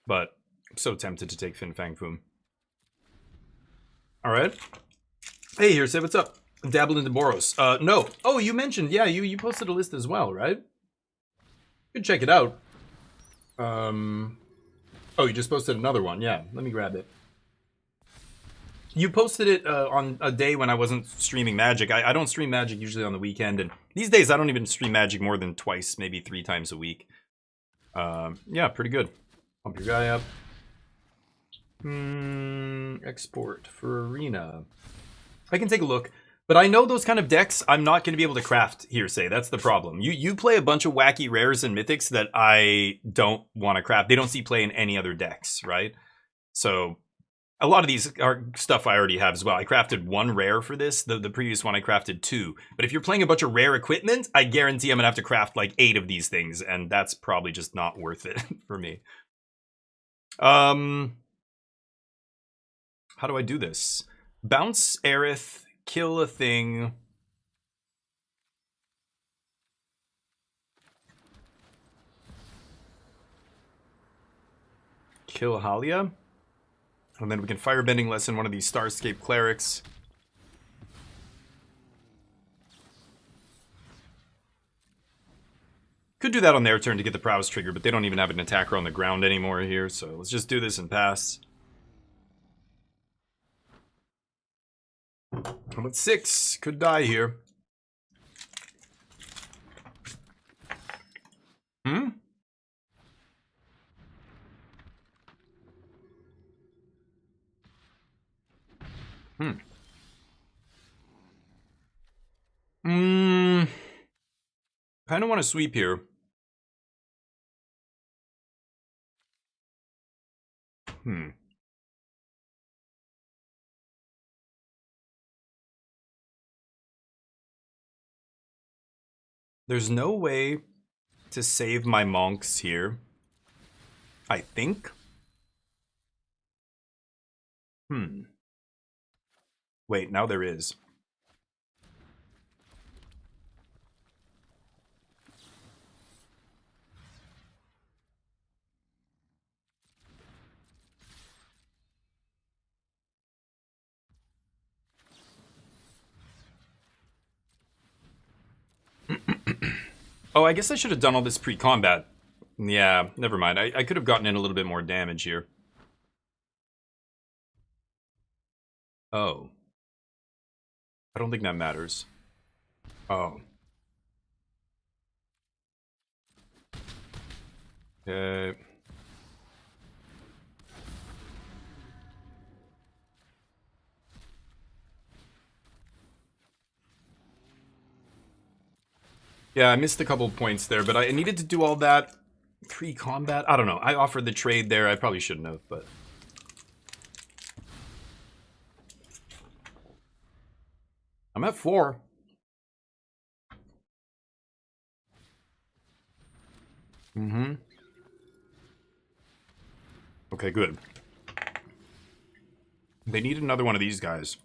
But I'm so tempted to take Fin Fang Foom. Alright. Hey, here, say what's up. Dabbled into Boros. No. Oh, you mentioned, yeah, you posted a list as well, right? You can check it out. Oh, you just posted another one. Yeah, let me grab it. You posted it on a day when I wasn't streaming Magic. I don't stream Magic usually on the weekend, and these days I don't even stream Magic more than twice, maybe 3 times a week. Yeah, pretty good. Pump your guy up. Export for Arena. I can take a look. But I know those kind of decks, I'm not going to be able to craft Hearsay. That's the problem. You play a bunch of wacky rares and mythics that I don't want to craft. They don't see play in any other decks, right? So a lot of these are stuff I already have as well. I crafted 1 rare for this. The previous one I crafted 2. But if you're playing a bunch of rare equipment, I guarantee I'm going to have to craft like 8 of these things. And that's probably just not worth it for me. How do I do this? Bounce Aerith. Kill a thing. Kill Halia. And then we can Firebending Lesson one of these Starscape Clerics. Could do that on their turn to get the Prowess trigger, but they don't even have an attacker on the ground anymore here, so let's just do this and pass. I'm at 6. Could die here. Kind of want to sweep here. There's no way to save my monks here, I think. Wait, now there is. Oh, I guess I should have done all this pre-combat. Yeah, never mind. I could have gotten in a little bit more damage here. Oh. I don't think that matters. Oh. Okay. Yeah, I missed a couple points there, but I needed to do all that pre-combat. I don't know. I offered the trade there. I probably shouldn't have, but... I'm at 4. Mm-hmm. Okay, good. They need another one of these guys.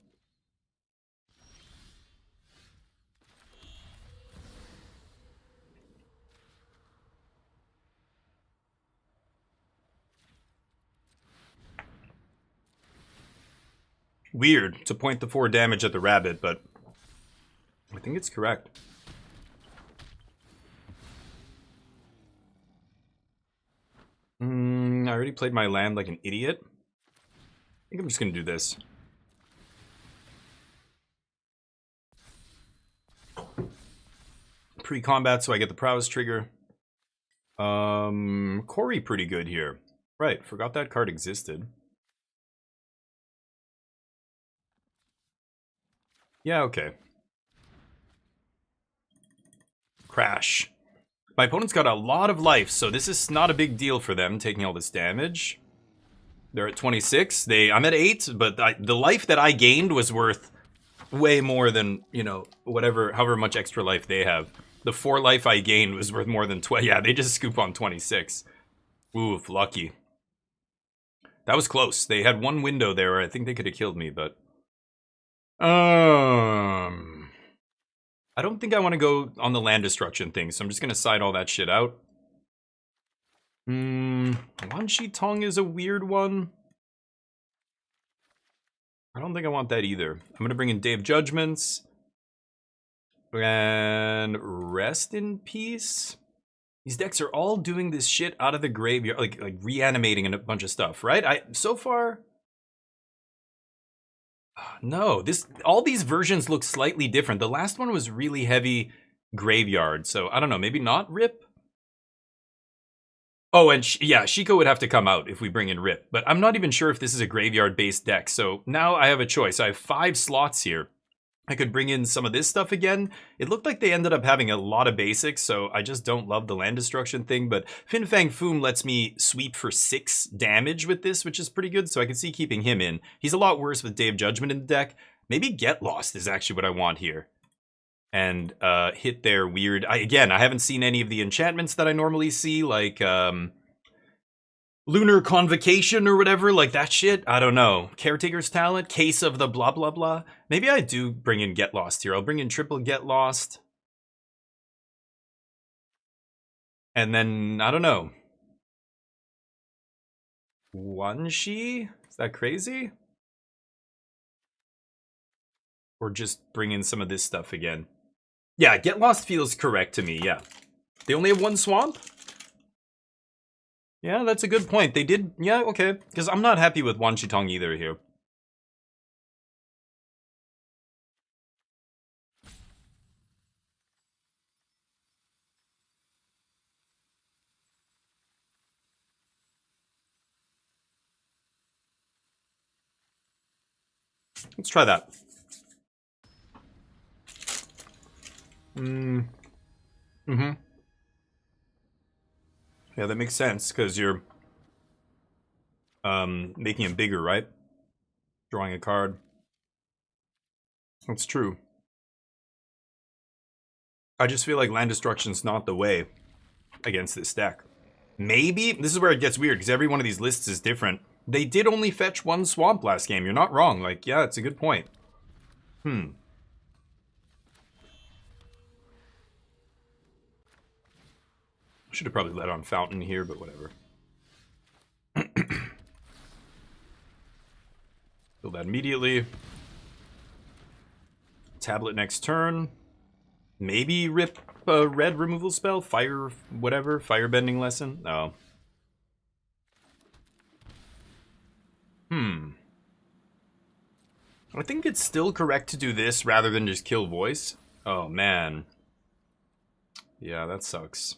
Weird to point the 4 damage at the rabbit, but I think it's correct. I already played my land like an idiot. I think I'm just gonna do this. Pre-combat, so I get the prowess trigger. Corey pretty good here. Right, forgot that card existed. Yeah, okay. Crash. My opponent's got a lot of life, so this is not a big deal for them, taking all this damage. They're at 26. I'm at 8, but the life that I gained was worth way more than, you know, however much extra life they have. The 4 life I gained was worth more than 12. Yeah, they just scoop on 26. Oof, lucky. That was close. They had one window there where I think they could have killed me, but... I don't think I want to go on the land destruction thing, so I'm just going to side all that shit out. Wan Shi Tong is a weird one. I don't think I want that either. I'm going to bring in Day of Judgments. And Rest in Peace. These decks are all doing this shit out of the graveyard, like reanimating and a bunch of stuff, right? So far... No, all these versions look slightly different. The last one was really heavy graveyard, so I don't know, maybe not Rip? Oh, and yeah, Shiko would have to come out if we bring in Rip, but I'm not even sure if this is a graveyard-based deck, so now I have a choice. I have 5 slots here. I could bring in some of this stuff again. It looked like they ended up having a lot of basics, so I just don't love the land destruction thing, but Fin Fang Foom lets me sweep for 6 damage with this, which is pretty good, so I can see keeping him in. He's a lot worse with Day of Judgment in the deck. Maybe Get Lost is actually what I want here. And hit their weird... Again, I haven't seen any of the enchantments that I normally see, like... Lunar Convocation or whatever, like that shit. I don't know. Caretaker's Talent, Case of the blah blah blah. Maybe I do bring in Get Lost here. I'll bring in triple Get Lost. And then, I don't know. Wan Shi? Is that crazy? Or just bring in some of this stuff again. Yeah, Get Lost feels correct to me, yeah. They only have 1 swamp? Yeah, that's a good point. They did... Yeah, okay. Because I'm not happy with Wan Shi Tong either here. Let's try that. Yeah, that makes sense, because you're making him bigger, right? Drawing a card. That's true. I just feel like land destruction's not the way against this deck. Maybe? This is where it gets weird, because every one of these lists is different. They did only fetch 1 swamp last game. You're not wrong. Like, yeah, it's a good point. Should have probably let on Fountain here, but whatever. Kill that immediately. Tablet next turn. Maybe Rip red removal spell? Fire, whatever, firebending lesson? Oh. I think it's still correct to do this rather than just kill voice. Oh, man. Yeah, that sucks.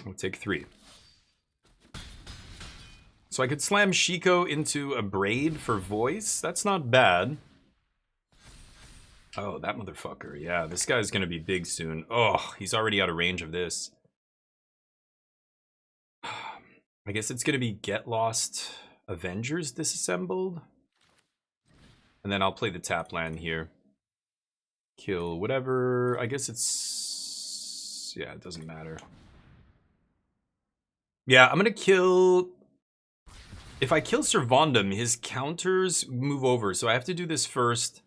I'll take 3. So I could slam Shiko into a braid for voice. That's not bad. Oh, that motherfucker. Yeah, this guy's gonna be big soon. Oh, he's already out of range of this. I guess it's gonna be Get Lost Avengers Disassembled. And then I'll play the tap land here. Kill whatever. I guess it's... yeah, it doesn't matter. Yeah, I'm gonna kill... if I kill Servandum, his counters move over. So I have to do this first.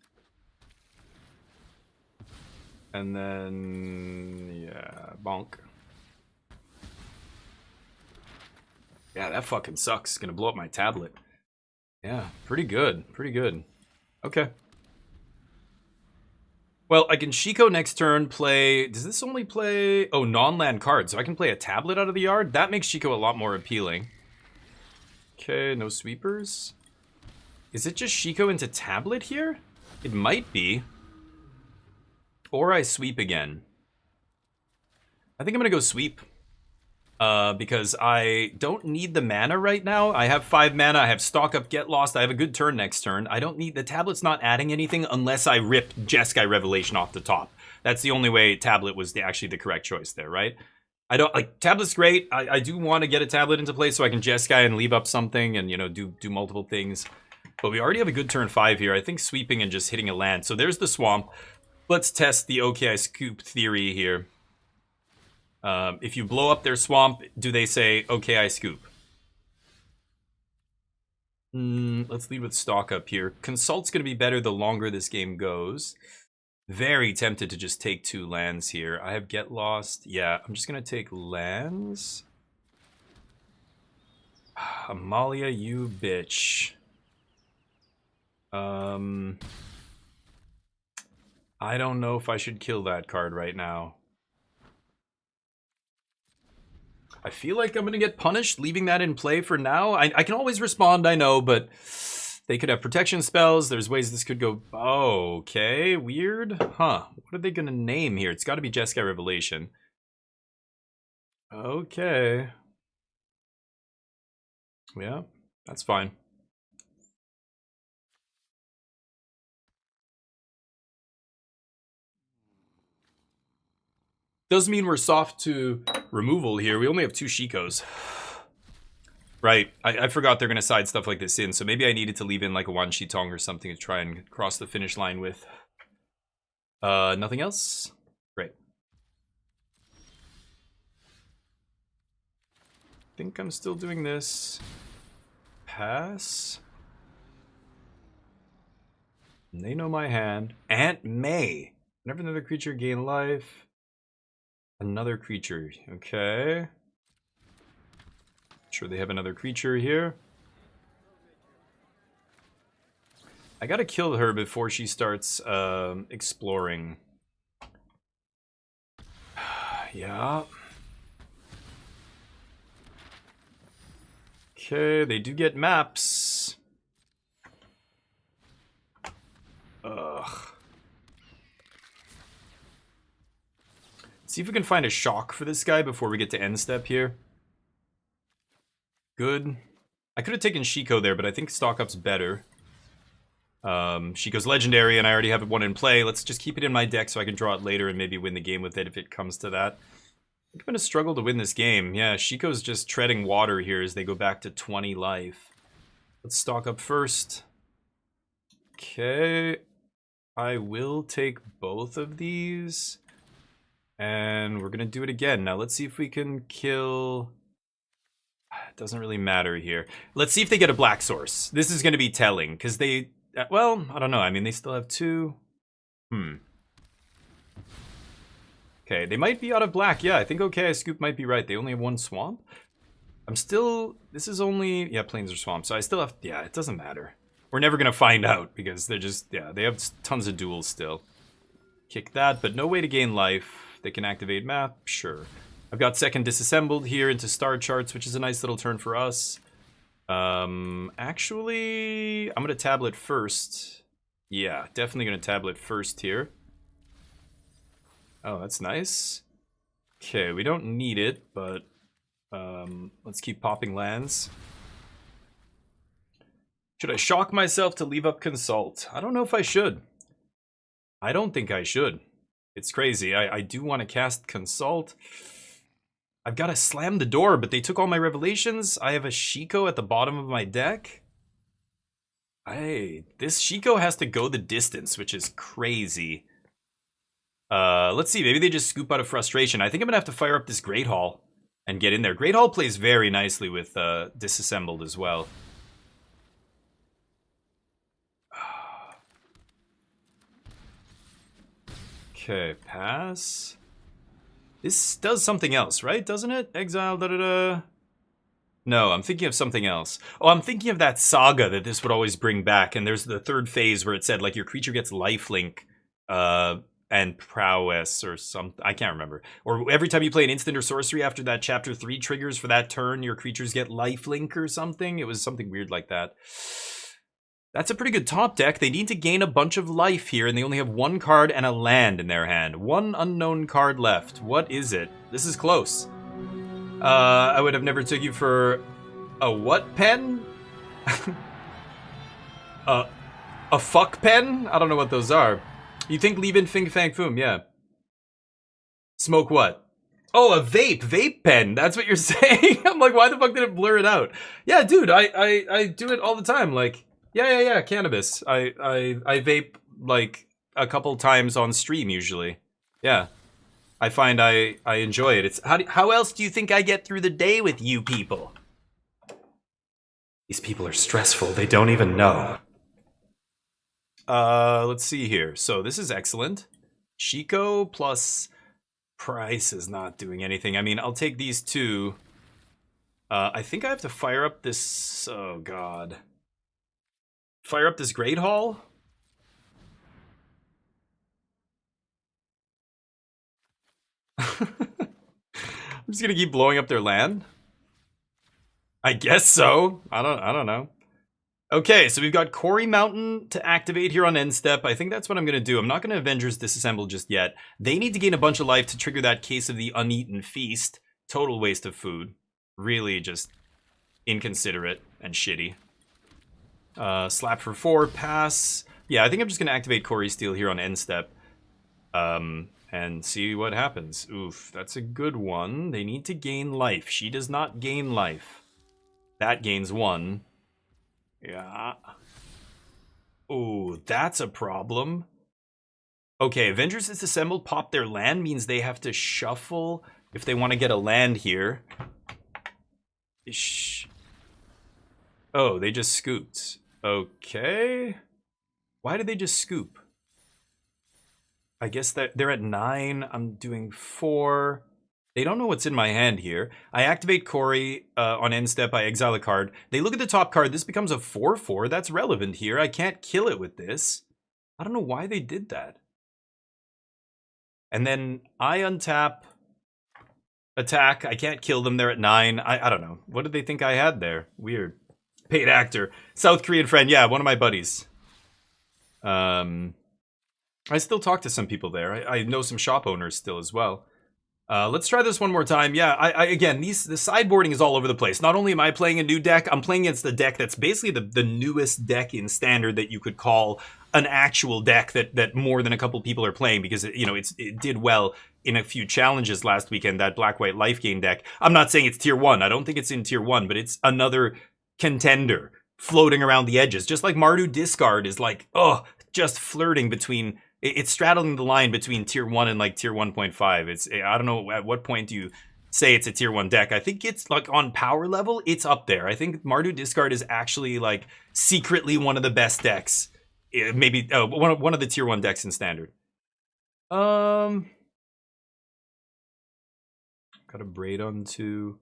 And then... yeah, bonk. Yeah, that fucking sucks. It's gonna blow up my tablet. Yeah, pretty good. Pretty good. Okay. Well, I can Shiko next turn play... does this only play... oh, non-land cards. So I can play a tablet out of the yard? That makes Shiko a lot more appealing. Okay, no sweepers. Is it just Shiko into tablet here? It might be. Or I sweep again. I think I'm gonna go sweep. Because I don't need the mana right now. I have 5 mana, I have stock up, get lost, I have a good turn next turn. I don't need... the tablet's not adding anything unless I rip Jeskai Revelation off the top. That's the only way tablet was actually the correct choice there, right? I don't... like, tablet's great. I do want to get a tablet into play so I can Jeskai and leave up something and, you know, do multiple things. But we already have a good turn 5 here. I think sweeping and just hitting a land. So there's the swamp. Let's test the okay, I scoop theory here. If you blow up their swamp, do they say, okay, I scoop? Let's lead with stock up here. Consult's going to be better the longer this game goes. Very tempted to just take 2 lands here. I have Get Lost. Yeah, I'm just going to take lands. Amalia, you bitch. I don't know if I should kill that card right now. I feel like I'm going to get punished leaving that in play for now. I can always respond, I know, but they could have protection spells. There's ways this could go... oh, okay, weird. Huh, what are they going to name here? It's got to be Jeskai Revelation. Okay. Yeah, that's fine. Does mean we're soft to removal here. We only have 2 Shikos. Right, I forgot they're going to side stuff like this in, so maybe I needed to leave in like a Wan Shitong or something to try and cross the finish line with. Nothing else? Great. Think I'm still doing this. Pass. And they know my hand. Aunt May. Whenever another creature gain life. Another creature. Okay. Sure they have another creature here. I gotta kill her before she starts exploring. Yeah. Okay, they do get maps. Ugh. See if we can find a shock for this guy before we get to end step here. Good. I could have taken Shiko there, but I think stock up's better. Shiko's legendary, and I already have one in play. Let's just keep it in my deck so I can draw it later and maybe win the game with it if it comes to that. I think I'm going to struggle to win this game. Yeah, Shiko's just treading water here as they go back to 20 life. Let's stock up first. Okay. I will take both of these. And we're going to do it again. Now, let's see if we can kill... it doesn't really matter here. Let's see if they get a black source. This is going to be telling, because they... well, I don't know. I mean, they still have 2. Okay, they might be out of black. Yeah, I think okay, I scoop might be right. They only have 1 swamp. I'm still, this is only, yeah, plains or swamps, so I still have, yeah, it doesn't matter. We're never gonna find out, because they're just, yeah, they have tons of duels still. Kick that, but no way to gain life. They can activate map, sure. I've got second disassembled here into star charts, which is a nice little turn for us. Actually, I'm gonna tablet first. Yeah, definitely gonna tablet first here. Oh, that's nice. Okay, we don't need it, but let's keep popping lands. Should I shock myself to leave up Consult? I don't know if I should. I don't think I should. It's crazy. I do want to cast Consult. I've got to slam the door, but they took all my revelations. I have a Shiko at the bottom of my deck. This Shiko has to go the distance, which is crazy. Let's see. Maybe they just scoop out of frustration. I think I'm going to have to fire up this Great Hall and get in there. Great Hall plays very nicely with Disassembled as well. Okay, pass. This does something else, right? Doesn't it? Exile, da-da-da. No, I'm thinking of something else. Oh, I'm thinking of that saga that this would always bring back. And there's the third phase where it said, like, your creature gets lifelink and prowess or something. I can't remember. Or every time you play an instant or sorcery after that chapter 3 triggers for that turn, your creatures get lifelink or something. It was something weird like that. That's a pretty good top deck. They need to gain a bunch of life here, and they only have one card and a land in their hand. One unknown card left. What is it? This is close. I would have never took you for a what pen? A fuck pen? I don't know what those are. You think leave in Fing Fang Foom, yeah. Smoke what? Oh, a vape. Vape pen. That's what you're saying? I'm like, why the fuck did it blur it out? Yeah, dude, I do it all the time. Like, yeah, cannabis. I vape like a couple times on stream usually. Yeah. I find I enjoy it. It's how else do you think I get through the day with you people? These people are stressful. They don't even know. Let's see here. So this is excellent. Shiko plus price is not doing anything. I mean, I'll take these two. I think I have to fire up this. Oh God. Fire up this Great Hall. I'm just gonna keep blowing up their land. I guess so. I don't know. Okay, so we've got Quarry Mountain to activate here on end step. I think that's what I'm gonna do. I'm not gonna Avengers Disassemble just yet. They need to gain a bunch of life to trigger that Case of the Uneaten Feast. Total waste of food. Really just inconsiderate and shitty. Slap for 4, pass. Yeah, I think I'm just gonna activate Quarry Steel here on end step. And see what happens. Oof, that's a good one. They need to gain life. She does not gain life. That gains 1. Yeah. Ooh, that's a problem. Okay, Avengers Disassembled pop their land means they have to shuffle if they want to get a land here. Oh, they just scooped. Okay. Why did they just scoop? I guess that they're at 9. I'm doing 4. They don't know what's in my hand here. I activate Corey on end step. I exile a card. They look at the top card. This becomes a 4/4. That's relevant here. I can't kill it with this. I don't know why they did that. And then I untap, attack. I can't kill them. They're at 9. I don't know. What did they think I had there? Weird. Paid actor. South Korean friend. Yeah, one of my buddies. I still talk to some people there. I know some shop owners still as well. Let's try this one more time. Yeah, again, the sideboarding is all over the place. Not only am I playing a new deck, I'm playing against the deck that's basically the newest deck in Standard that you could call an actual deck that more than a couple people are playing because it did well in a few challenges last weekend. That Black-White Life Gain deck. I'm not saying it's tier 1. I don't think it's in tier 1, but it's another contender floating around the edges. Just like Mardu Discard is like, just flirting between. It's straddling the line between tier 1 and like tier 1.5. I don't know at what point do you say it's a tier 1 deck. I think it's like on power level, it's up there. I think Mardu Discard is actually like secretly one of the best decks. Maybe one of the tier 1 decks in Standard. Got a Braid on 2.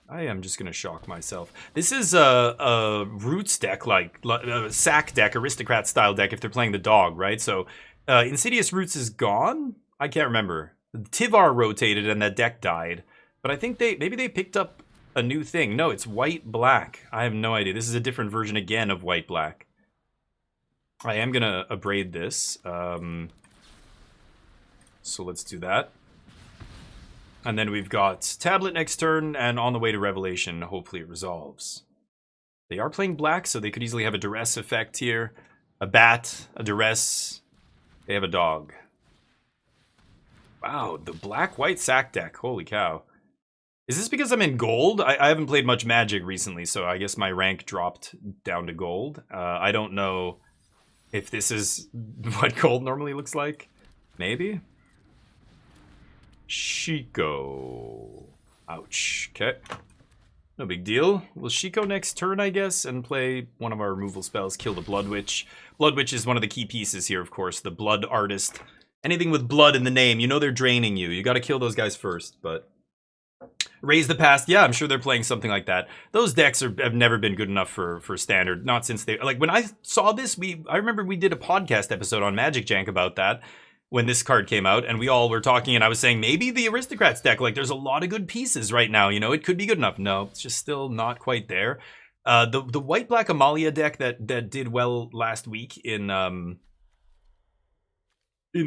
I am just gonna shock myself. This is a roots deck, like a sack deck, aristocrat style deck. If they're playing the dog, right? So Insidious Roots is gone. I can't remember. Tivar rotated and that deck died. But I think maybe they picked up a new thing. No, it's white black. I have no idea. This is a different version again of white black. I am gonna abrade this. So let's do that. And then we've got Tablet next turn, and on the way to Revelation, hopefully it resolves. They are playing black, so they could easily have a duress effect here. A bat, a duress. They have a dog. Wow, the black-white sack deck. Holy cow. Is this because I'm in gold? I haven't played much Magic recently, so I guess my rank dropped down to gold. I don't know if this is what gold normally looks like. Maybe? Shiko. Ouch. Okay. No big deal. We'll Shiko next turn, I guess, and play one of our removal spells, kill the Blood Witch. Blood Witch is one of the key pieces here, of course. The Blood Artist. Anything with blood in the name, you know they're draining you. You gotta kill those guys first, but... Raise the Past, yeah, I'm sure they're playing something like that. Those decks have never been good enough for Standard. Not since they... Like, when I saw this, I remember we did a podcast episode on Magic Jank about that. When this card came out, and we all were talking, and I was saying, maybe the Aristocrats deck, like, there's a lot of good pieces right now, you know, it could be good enough. No, it's just still not quite there. The white-black Amalia deck that did well last week in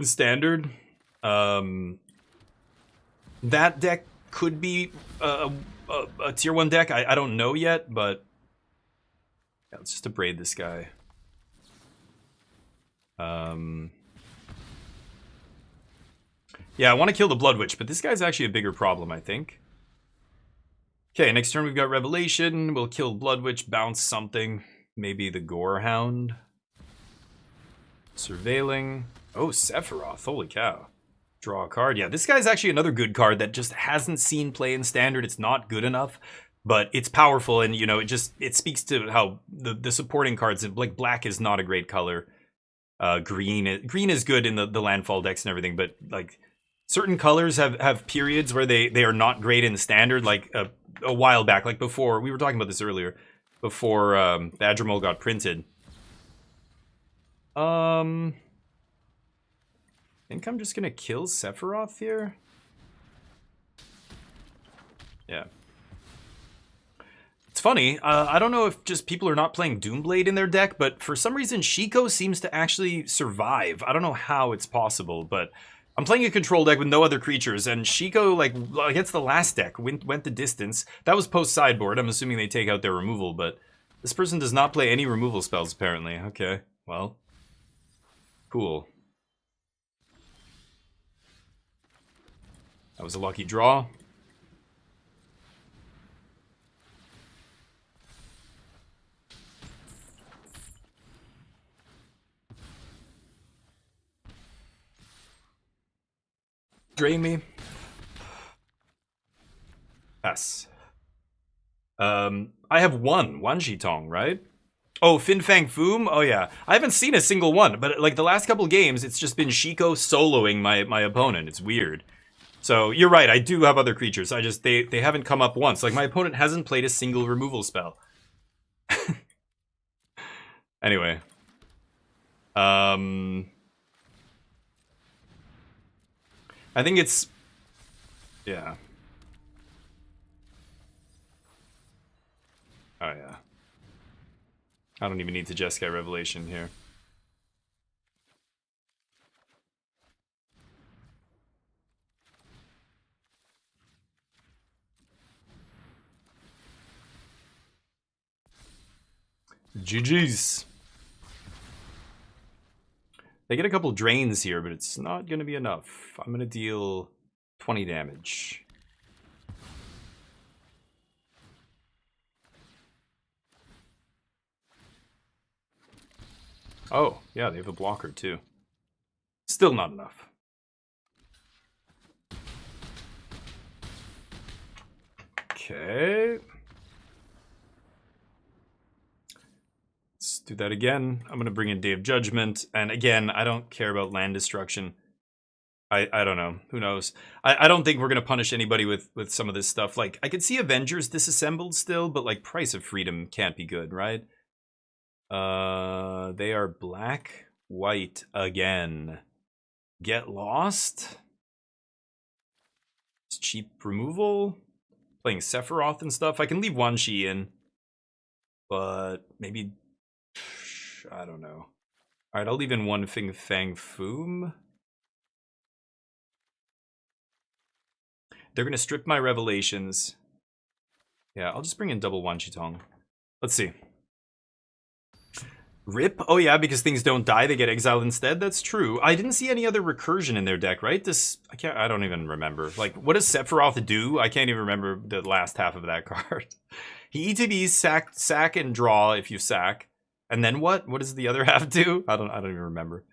Standard, that deck could be a tier 1 deck. I don't know yet, but yeah, let's just abrade this guy. Yeah, I want to kill the Blood Witch, but this guy's actually a bigger problem, I think. Okay, next turn we've got Revelation. We'll kill Blood Witch, bounce something. Maybe the Gorehound. Surveilling. Oh, Sephiroth. Holy cow. Draw a card. Yeah, this guy's actually another good card that just hasn't seen play in Standard. It's not good enough, but it's powerful, and, you know, it speaks to how the supporting cards, like black is not a great color. Green is good in the landfall decks and everything, but, like... Certain colors have periods where they are not great in Standard, like a while back, like before, we were talking about this earlier, before Badgermole got printed. I think I'm just gonna kill Sephiroth here. Yeah. It's funny, I don't know if just people are not playing Doomblade in their deck, but for some reason Shiko seems to actually survive. I don't know how it's possible, but... I'm playing a control deck with no other creatures, and Shiko, like, against the last deck, went the distance. That was post-sideboard. I'm assuming they take out their removal, but this person does not play any removal spells, apparently. Okay, well. Cool. That was a lucky draw. Drain me. Pass. I have one Shitong, right? Oh, Fin Fang Foom? Oh yeah. I haven't seen a single one, but like the last couple games, it's just been Shiko soloing my opponent. It's weird. So you're right, I do have other creatures. I just they haven't come up once. Like my opponent hasn't played a single removal spell. Anyway. I think it's... Yeah. Oh, yeah. I don't even need to Jeskai Revelation here. GG's. They get a couple drains here, but it's not going to be enough. I'm going to deal 20 damage. Oh, yeah, they have a blocker too. Still not enough. Okay. Let's do that again. I'm going to bring in Day of Judgment. And again, I don't care about land destruction. I don't know. Who knows? I don't think we're gonna punish anybody with some of this stuff. Like, I could see Avengers disassembled still, but like Price of Freedom can't be good, right? They are black, white again. Get Lost. It's cheap removal. Playing Sephiroth and stuff. I can leave Wan Shi in. But maybe... I don't know. Alright, I'll leave in one Fing Fang Foom. They're going to strip my Revelations. Yeah, I'll just bring in double Wan Shi Tong. Let's see. Rip? Oh yeah, because things don't die, they get exiled instead? That's true. I didn't see any other recursion in their deck, right? I don't even remember. Like, what does Sephiroth do? I can't even remember the last half of that card. He ETBs, sack and draw if you sack. And then what? What does the other half do? I don't even remember.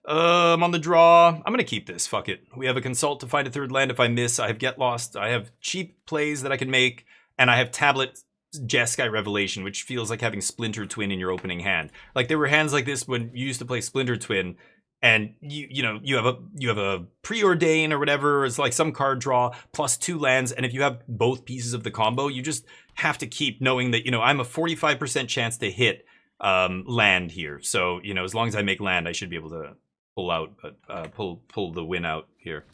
On the draw, I'm gonna keep this, fuck it. We have a consult to find a third land if I miss. I have Get Lost, I have cheap plays that I can make, and I have Tablet Jeskai Revelation, which feels like having Splinter Twin in your opening hand. Like, there were hands like this when you used to play Splinter Twin, and you have a Preordain or whatever. It's like some card draw plus 2 lands, and if you have both pieces of the combo, you just have to keep knowing that, I'm a 45% chance to hit land here. So, as long as I make land, I should be able to pull out, but pull the win out here.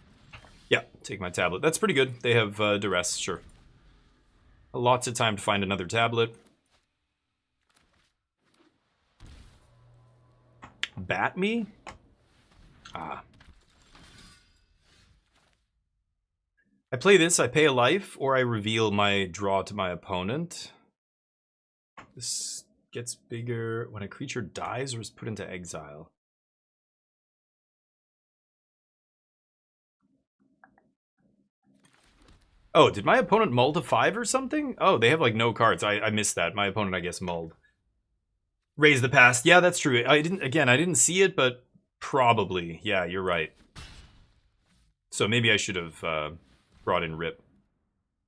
Yeah, take my tablet. That's pretty good. They have duress, sure. Lots of time to find another tablet. Bat me? Ah. I play this, I pay a life, or I reveal my draw to my opponent. This gets bigger when a creature dies or is put into exile. Oh, did my opponent mull to 5 or something? Oh, they have like no cards. I missed that. My opponent, I guess, mulled. Raise the past. Yeah, that's true. I didn't see it, but probably. Yeah, you're right. So maybe I should have brought in Rip.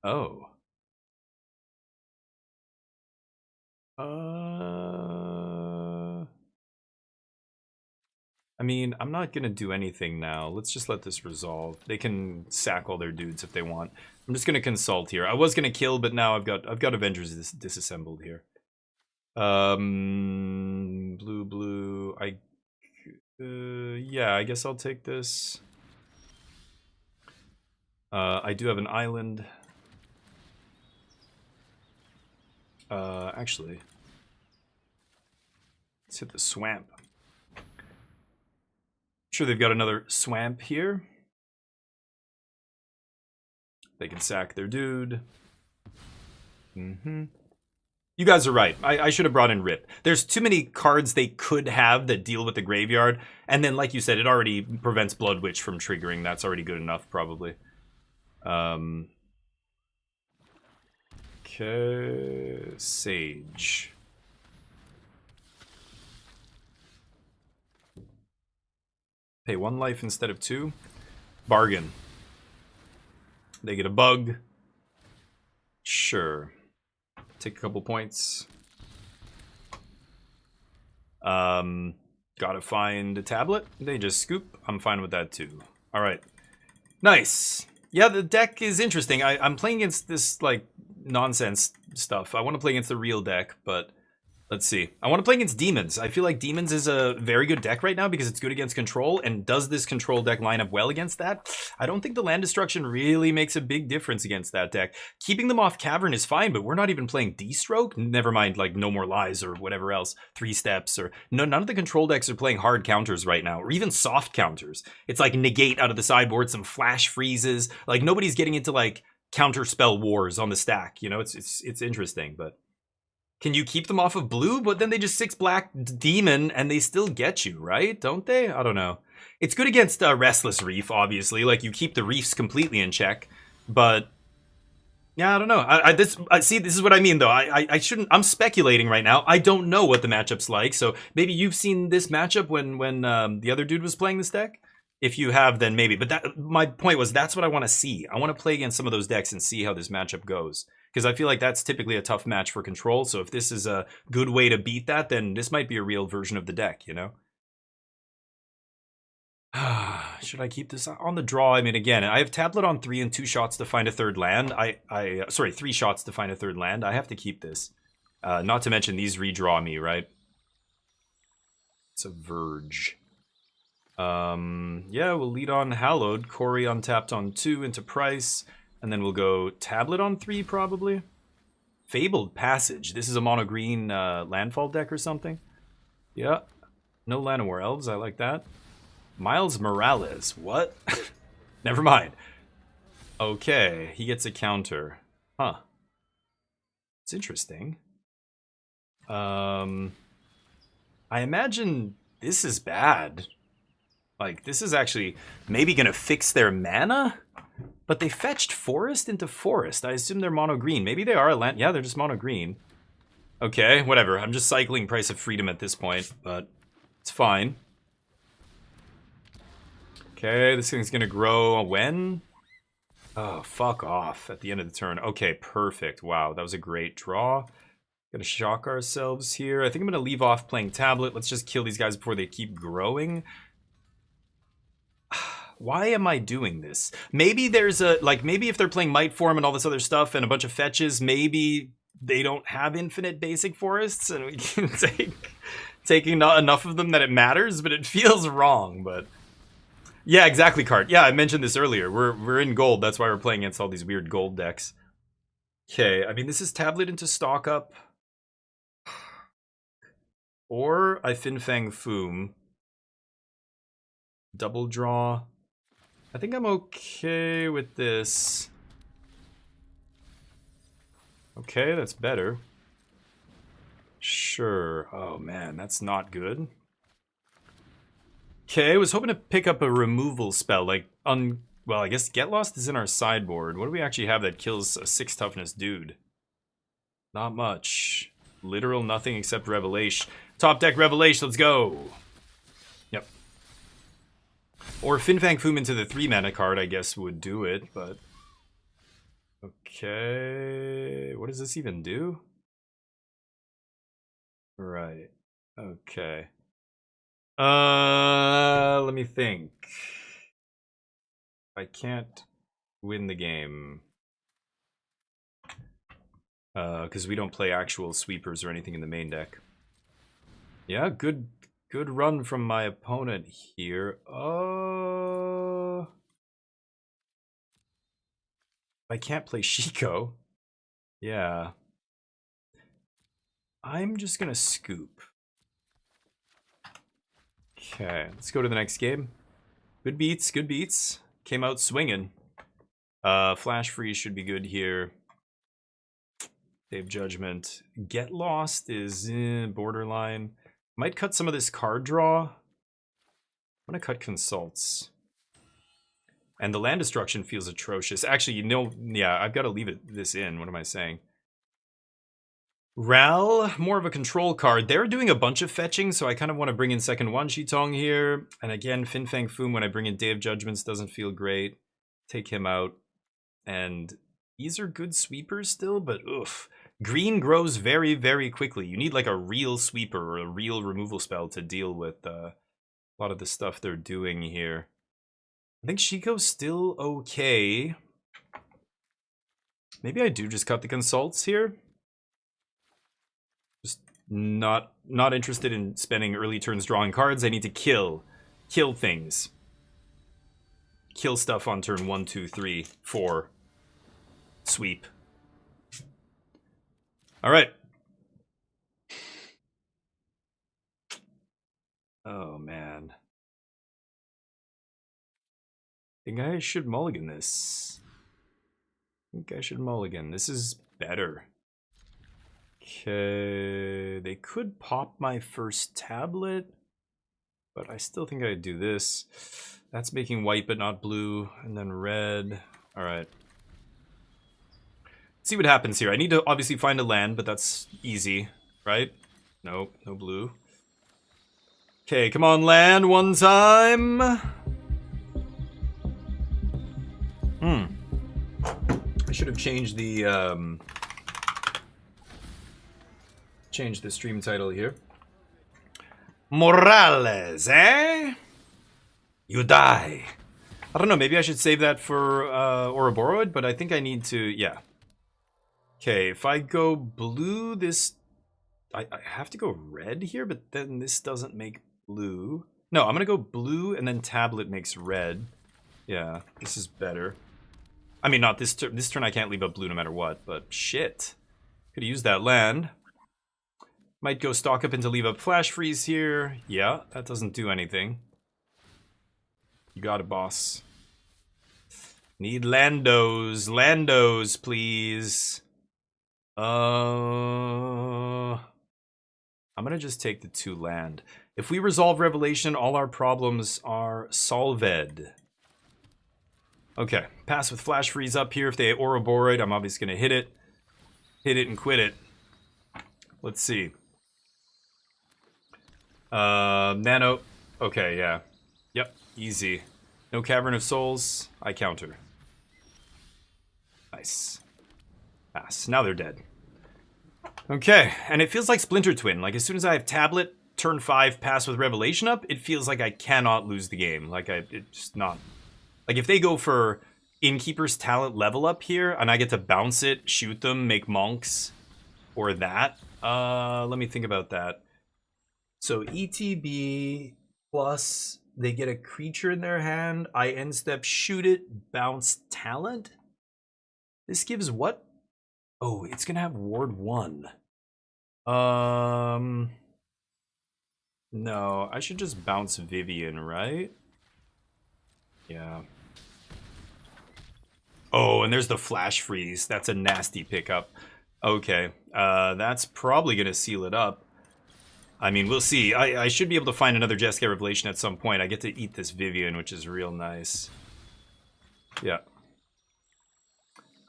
Oh. I mean, I'm not gonna do anything now. Let's just let this resolve. They can sack all their dudes if they want. I'm just gonna consult here. I was gonna kill, but now I've got Avengers disassembled here. Blue. Yeah, I guess I'll take this. I do have an island. Actually, let's hit the swamp. Sure, they've got another swamp here. They can sack their dude. You guys are right. I should have brought in Rip. There's too many cards they could have that deal with the graveyard. And then, like you said, it already prevents Blood Witch from triggering. That's already good enough, probably. Okay. Sage. Pay 1 life instead of 2. Bargain. They get a bug. Sure. Take a couple points. Gotta find a tablet. They just scoop. I'm fine with that too. Alright. Nice. Yeah, the deck is interesting. I'm playing against this, like, nonsense stuff. I want to play against the real deck, but let's see. I want to play against Demons. I feel like Demons is a very good deck right now because it's good against control, and does this control deck line up well against that? I don't think the land destruction really makes a big difference against that deck. Keeping them off Cavern is fine, but we're not even playing D-Stroke. Never mind, like, No More Lies or whatever else. 3 Steps or... none of the control decks are playing hard counters right now, or even soft counters. It's like negate out of the sideboard, some flash freezes. Like, nobody's getting into, like, counter spell wars on the stack. It's interesting, but... can you keep them off of blue? But then they just 6 black demon and they still get you, right? Don't they? I don't know. It's good against Restless Reef, obviously. Like, you keep the reefs completely in check. But yeah, I don't know. See, this is what I mean, though. I shouldn't. I'm speculating right now. I don't know what the matchup's like. So maybe you've seen this matchup when the other dude was playing this deck. If you have, then maybe. But my point was, that's what I want to see. I want to play against some of those decks and see how this matchup goes. Because I feel like that's typically a tough match for control. So if this is a good way to beat that, then this might be a real version of the deck, Should I keep this on the draw? I mean, again, I have tablet on 3 and 2 shots to find a third land. Sorry, 3 shots to find a third land. I have to keep this. Not to mention these redraw me, right? It's a Verge. Yeah, we'll lead on Hallowed. Corey untapped on 2 into Price. And then we'll go tablet on 3, probably. Fabled Passage. This is a mono green landfall deck or something. Yeah. No Llanowar Elves. I like that. Miles Morales. What? Never mind. Okay. He gets a counter. Huh. It's interesting. I imagine this is bad. Like, this is actually maybe going to fix their mana? But they fetched Forest into Forest. I assume they're mono green. Maybe they are a land. Yeah, they're just mono green. Okay, whatever. I'm just cycling Price of Freedom at this point, but it's fine. Okay, this thing's gonna grow when? Oh, fuck off at the end of the turn. Okay, perfect. Wow, that was a great draw. Gonna shock ourselves here. I think I'm gonna leave off playing Tablet. Let's just kill these guys before they keep growing. Why am I doing this? Maybe there's a, like, maybe if they're playing Might Form and all this other stuff and a bunch of fetches, maybe they don't have infinite basic forests and we can taking not enough of them that it matters, but it feels wrong, but... Yeah, exactly, Cart. Yeah, I mentioned this earlier. We're in gold, that's why we're playing against all these weird gold decks. Okay, I mean, this is Tablet into Stock Up. Or I Fin Fang Foom. Double draw. I think I'm okay with this. Okay, that's better. Sure. Oh man, that's not good. Okay, I was hoping to pick up a removal spell, like well, I guess Get Lost is in our sideboard. What do we actually have that kills a 6 toughness dude? Not much. Literal nothing except Revelation. Top deck Revelation, let's go! Yep. Or Fin Fang Foom into the 3 mana card, I guess, would do it, but... Okay... What does this even do? Right. Okay. Let me think. I can't win the game. Because we don't play actual sweepers or anything in the main deck. Yeah, good run from my opponent here. I can't play Shiko. Yeah. I'm just gonna scoop. Okay, let's go to the next game. Good beats, good beats. Came out swinging. Flash freeze should be good here. Day of Judgment. Get Lost is borderline. Might cut some of this card draw. I'm gonna cut Consults. And the land destruction feels atrocious. Actually, you know, yeah, I've got to leave this in. What am I saying? Ral, more of a control card. They're doing a bunch of fetching, so I kind of want to bring in second Wan Shi Tong here. And again, Fin Fang Foom, when I bring in Day of Judgments, doesn't feel great. Take him out. And these are good sweepers still, but oof. Green grows very, very quickly. You need like a real sweeper or a real removal spell to deal with a lot of the stuff they're doing here. I think Shiko's still okay. Maybe I do just cut the Consults here. Just not interested in spending early turns drawing cards. I need to kill things. Kill stuff on turn 1, 2, 3, 4. Sweep. All right. Oh man. I think I should mulligan this. This is better. Okay, they could pop my first tablet, but I still think I'd do this. That's making white but not blue, and then red. All right. See what happens here. I need to obviously find a land, but that's easy, right? Nope, no blue. Okay, come on, land one time. I should have changed the stream title here. Morales, eh? You die. I don't know, maybe I should save that for Ouroboros, but I think I need to, yeah. Okay, if I go blue, this... I have to go red here, but then this doesn't make blue. No, I'm gonna go blue, and then tablet makes red. Yeah, this is better. I mean, not this turn. This turn I can't leave up blue no matter what, but shit. Could have used that land. Might go stock up into leave up flash freeze here. Yeah, that doesn't do anything. You got it, boss. Need Landos. Landos, please. I'm gonna just take the 2 land. If we resolve Revelation, all our problems are solved. Okay, pass with flash freeze up here. If they Ouroboros, I'm obviously gonna hit it. Hit it and quit it. Let's see. Nano. Okay, yeah. Yep, easy. No Cavern of Souls. I counter. Nice. Pass. Now they're dead. Okay, and it feels like Splinter Twin. Like, as soon as I have tablet, turn 5, pass with Revelation up, it feels like I cannot lose the game. Like, it's just not... Like, if they go for Innkeeper's Talent level up here, and I get to bounce it, shoot them, make monks, or that, let me think about that. So, ETB plus they get a creature in their hand, I end step, shoot it, bounce talent? This gives what? Oh, it's gonna have Ward 1. No, I should just bounce Vivian, right? Yeah. Oh, and there's the flash freeze. That's a nasty pickup. Okay, that's probably gonna seal it up. I mean, we'll see. I should be able to find another Jeskai Revelation at some point. I get to eat this Vivian, which is real nice. Yeah.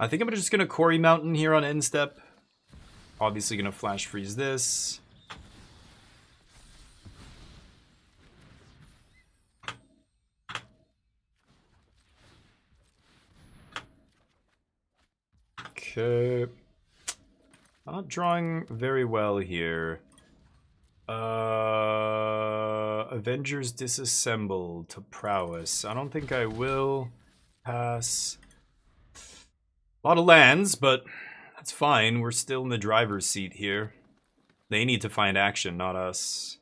I think I'm just gonna Quarry Mountain here on end step. Obviously gonna flash freeze this. Okay. Not drawing very well here. Avengers disassembled to prowess. I don't think I will. Pass. A lot of lands, but that's fine. We're still in the driver's seat here. They need to find action, not us.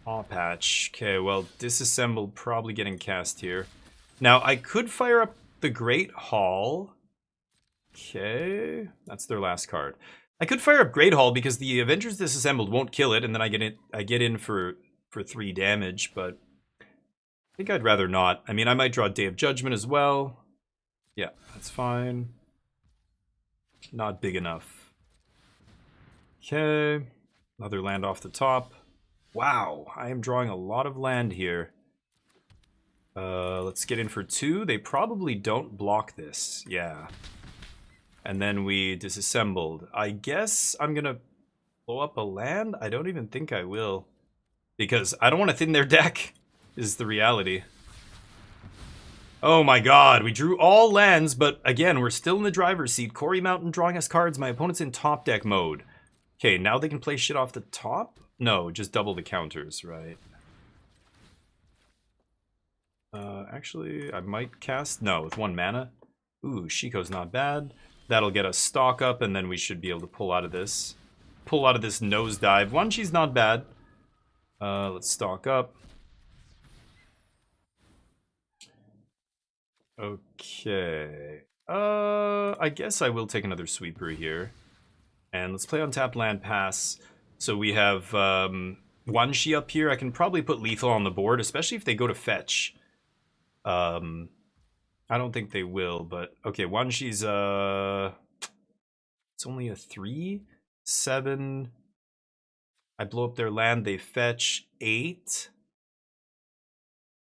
Paw patch. Okay, well, disassembled probably getting cast here. Now, I could fire up the Great Hall. Okay, that's their last card. I could fire up Great Hall because the Avengers Disassembled won't kill it, and then I get in for 3 damage, but I think I'd rather not. I mean, I might draw Day of Judgment as well. Yeah, that's fine. Not big enough. Okay, another land off the top. Wow, I am drawing a lot of land here. Let's get in for 2. They probably don't block this. Yeah. And then we disassembled. I guess I'm gonna blow up a land? I don't even think I will. Because I don't want to thin their deck, is the reality. Oh my god, we drew all lands, but again, we're still in the driver's seat. Quarry Mountain drawing us cards. My opponent's in top deck mode. Okay, now they can play shit off the top? No, just double the counters, right? Actually, I might cast... No, with 1 mana. Ooh, Shiko's not bad. That'll get us stock up, and then we should be able to pull out of this. Pull out of this nosedive. Wanshi's not bad. Let's stock up. Okay. I guess I will take another sweeper here. And let's play on tap land pass. So we have Wanshi up here. I can probably put lethal on the board, especially if they go to fetch. I don't think they will, but okay, Wanshi's it's only a 3, 7. I blow up their land, they fetch 8.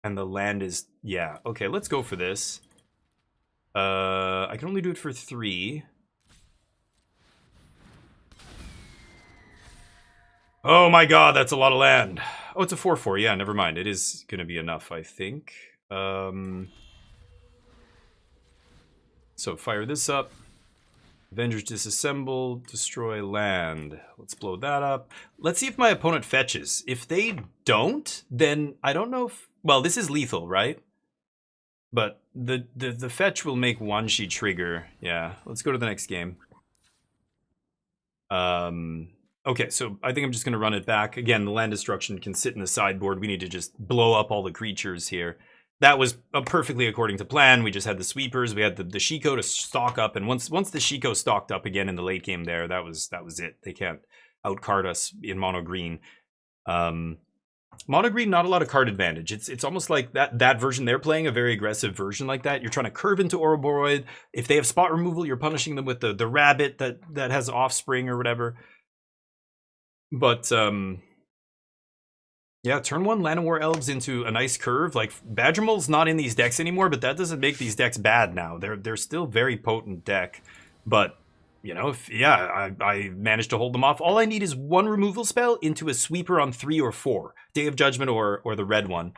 And the land is, yeah, okay, let's go for this. I can only do it for 3. Oh my god, that's a lot of land. Oh, it's a 4/4, yeah, never mind. It is gonna be enough, I think. So fire this up. Avengers disassemble, destroy land. Let's blow that up. Let's see if my opponent fetches. If they don't, then I don't know if Well, this is lethal, right? But the fetch will make one-she trigger. Yeah, let's go to the next game. Okay, so I think I'm just going to run it back. Again, the land destruction can sit in the sideboard. We need to just blow up all the creatures here. That was perfectly according to plan. We just had the sweepers. We had the Shiko to stock up. And once the Shiko stocked up again in the late game there, that was it. They can't outcard us in mono green. Mono green, not a lot of card advantage. It's almost like that version they're playing, a very aggressive version like that. You're trying to curve into Ouroboros. If they have spot removal, you're punishing them with the rabbit that has offspring or whatever. But yeah, turn 1 Llanowar Elves into a nice curve. Like Badgermole's not in these decks anymore, but that doesn't make these decks bad now. They're still very potent deck. But you know, I managed to hold them off. All I need is 1 removal spell into a sweeper on 3 or 4. Day of Judgment or the red one.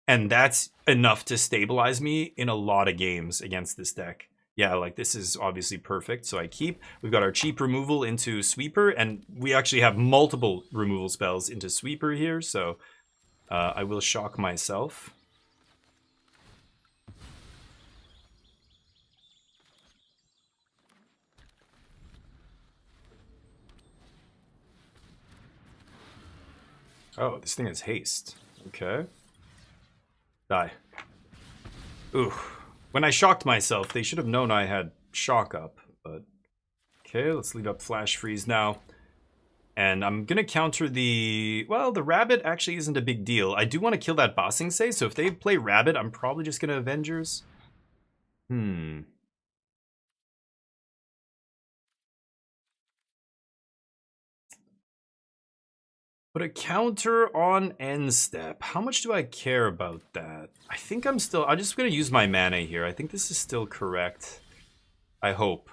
And that's enough to stabilize me in a lot of games against this deck. Yeah, like this is obviously perfect. So I keep. We've got our cheap removal into sweeper. And we actually have multiple removal spells into sweeper here. So I will shock myself. Oh, this thing has haste. Okay. Die. Ooh. When I shocked myself, they should have known I had shock up. But okay, let's leave up flash freeze now. And I'm going to counter the... Well, the rabbit actually isn't a big deal. I do want to kill that Bossing Say, so if they play rabbit, I'm probably just going to Avengers. But a counter on end step. How much do I care about that? I think I'm just going to use my mana here. I think this is still correct. I hope.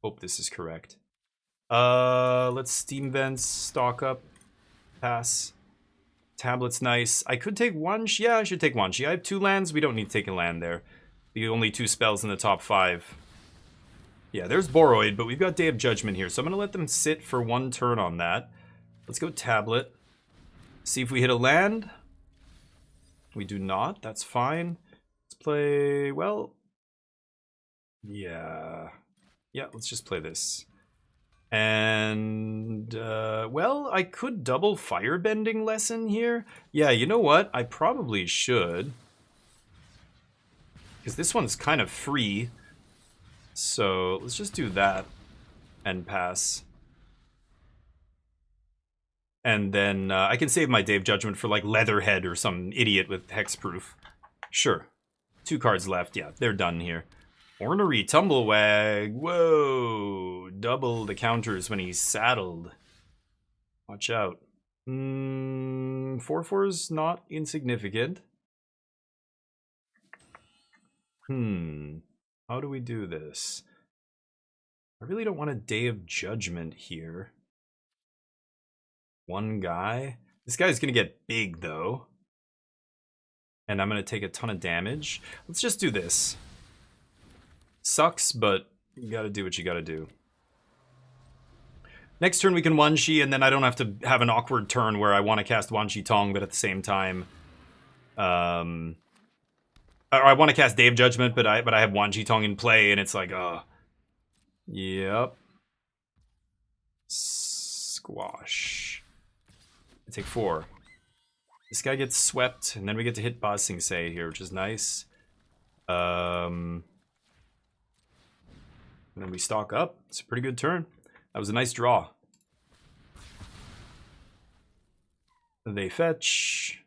Hope this is correct. Let's Steam Vents, stock up, pass. Tablet's nice. I could take one. Yeah, I should take one. I have 2 lands. We don't need to take a land there. The only 2 spells in the top 5. Yeah, there's Boroid, but we've got Day of Judgment here. So I'm going to let them sit for 1 turn on that. Let's go tablet. See if we hit a land. We do not. That's fine. Let's play... Well... Yeah. Yeah, let's just play this. And... well, I could double Firebending Lesson here. Yeah, you know what? I probably should. Because this one's kind of free. So, let's just do that. And pass. And then I can save my Day of Judgment for like Leatherhead or some idiot with hexproof. Sure. 2 cards left. Yeah, they're done here. Ornery Tumblewag. Whoa. Double the counters when he's saddled. Watch out. 4/4's not insignificant. How do we do this? I really don't want a Day of Judgment here. 1 guy. This guy's gonna get big though. And I'm gonna take a ton of damage. Let's just do this. Sucks, but you gotta do what you gotta do. Next turn we can one-she, and then I don't have to have an awkward turn where I want to cast Wan-Shi Tong, but at the same time... or I want to cast Day of Judgment, but I have Wan-Shi Tong in play, and it's like, Yep. Squash. I take 4. This guy gets swept, and then we get to hit Bossing Say here, which is nice. And then we stock up. It's a pretty good turn. That was a nice draw. They fetch.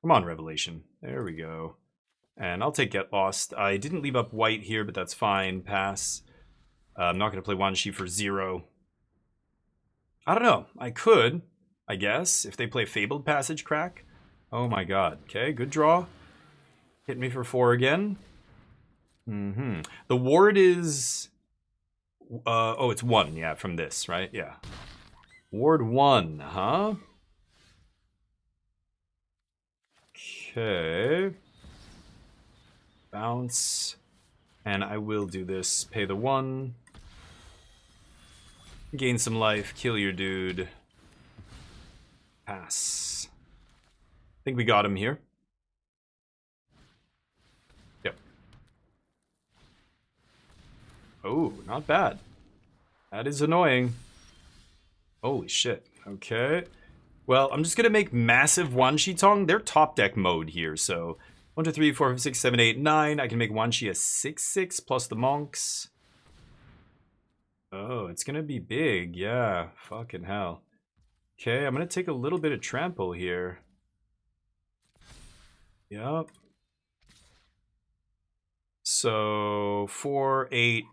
Come on, Revelation. There we go. And I'll take Get Lost. I didn't leave up white here, but that's fine. Pass. I'm not going to play Wan-Shi for 0. I don't know. I could, I guess, if they play Fabled Passage Crack. Oh my god. Okay, good draw. Hit me for 4 again. The ward is... oh, it's 1, yeah, from this, right? Yeah. Ward 1, huh? Okay. Bounce. And I will do this. Pay the 1. Gain some life, kill your dude. Pass. I think we got him here. Yep. Oh, not bad. That is annoying. Holy shit. Okay. Well, I'm just gonna make massive Wan Shi Tong. They're top deck mode here, so 1, 2, 3, 4, 5, 6, 7, 8, 9. I can make Wan Shi a 6/6 plus the monks. Oh, it's gonna be big. Yeah, fucking hell. Okay, I'm gonna take a little bit of trample here. Yep. So 4, 8,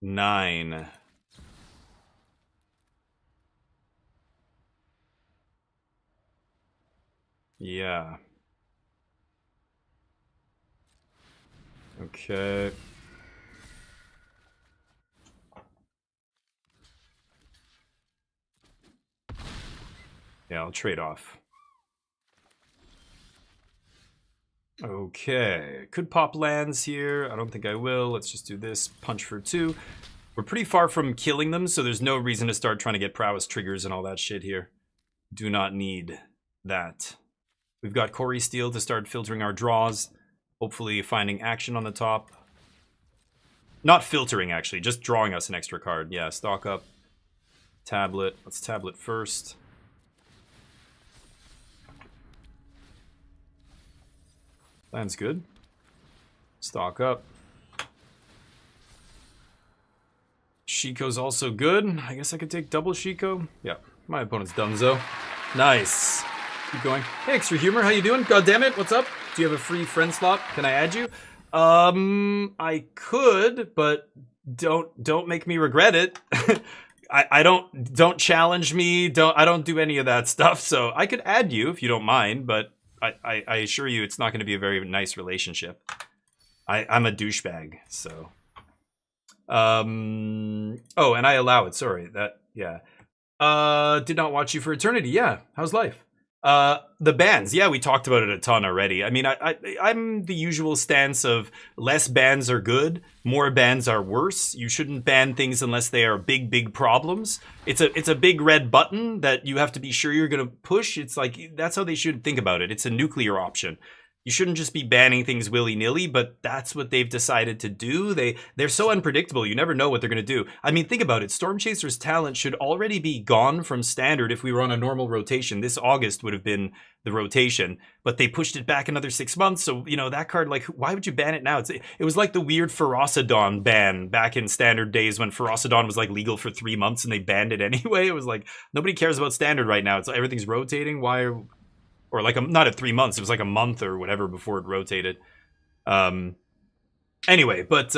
9. Yeah. Okay. Yeah, I'll trade off. Okay. Could pop lands here. I don't think I will. Let's just do this. Punch for 2. We're pretty far from killing them, so there's no reason to start trying to get prowess triggers and all that shit here. Do not need that. We've got Corey Steel to start filtering our draws. Hopefully finding action on the top. Not filtering, actually. Just drawing us an extra card. Yeah, stock up. Tablet. Let's tablet first. Land's good. Stock up. Shiko's also good. I guess I could take double Shiko. Yeah, my opponent's Dunzo. Nice. Keep going. Hey, Extra Humor, how you doing? God damn it, what's up? Do you have a free friend slot? Can I add you? I could, but don't make me regret it. I don't challenge me. I don't do any of that stuff. So I could add you if you don't mind, but I assure you it's not going to be a very nice relationship. I'm a douchebag, so. Oh, and I allow it. Sorry, yeah. Did not watch you for eternity. Yeah, how's life? The bans. Yeah, we talked about it a ton already. I mean, I'm the usual stance of less bans are good, more bans are worse. You shouldn't ban things unless they are big problems. It's a big red button that you have to be sure you're gonna push. It's like, that's how they should think about it. It's a nuclear option. You shouldn't just be banning things willy-nilly, but that's what they've decided to do. They're so unpredictable, you never know what they're going to do. I mean, think about it. Storm Chaser's talent should already be gone from standard if we were on a normal rotation. This August would have been the rotation, but they pushed it back another 6 months, so, you know, that card, like, why would you ban it now? It was like the weird Ferocidon ban back in standard days when Ferocidon was, like, legal for 3 months and they banned it anyway. It was like, nobody cares about standard right now. It's like, everything's rotating. Why are... Or like, not at 3 months, it was like a month or whatever before it rotated. Anyway, but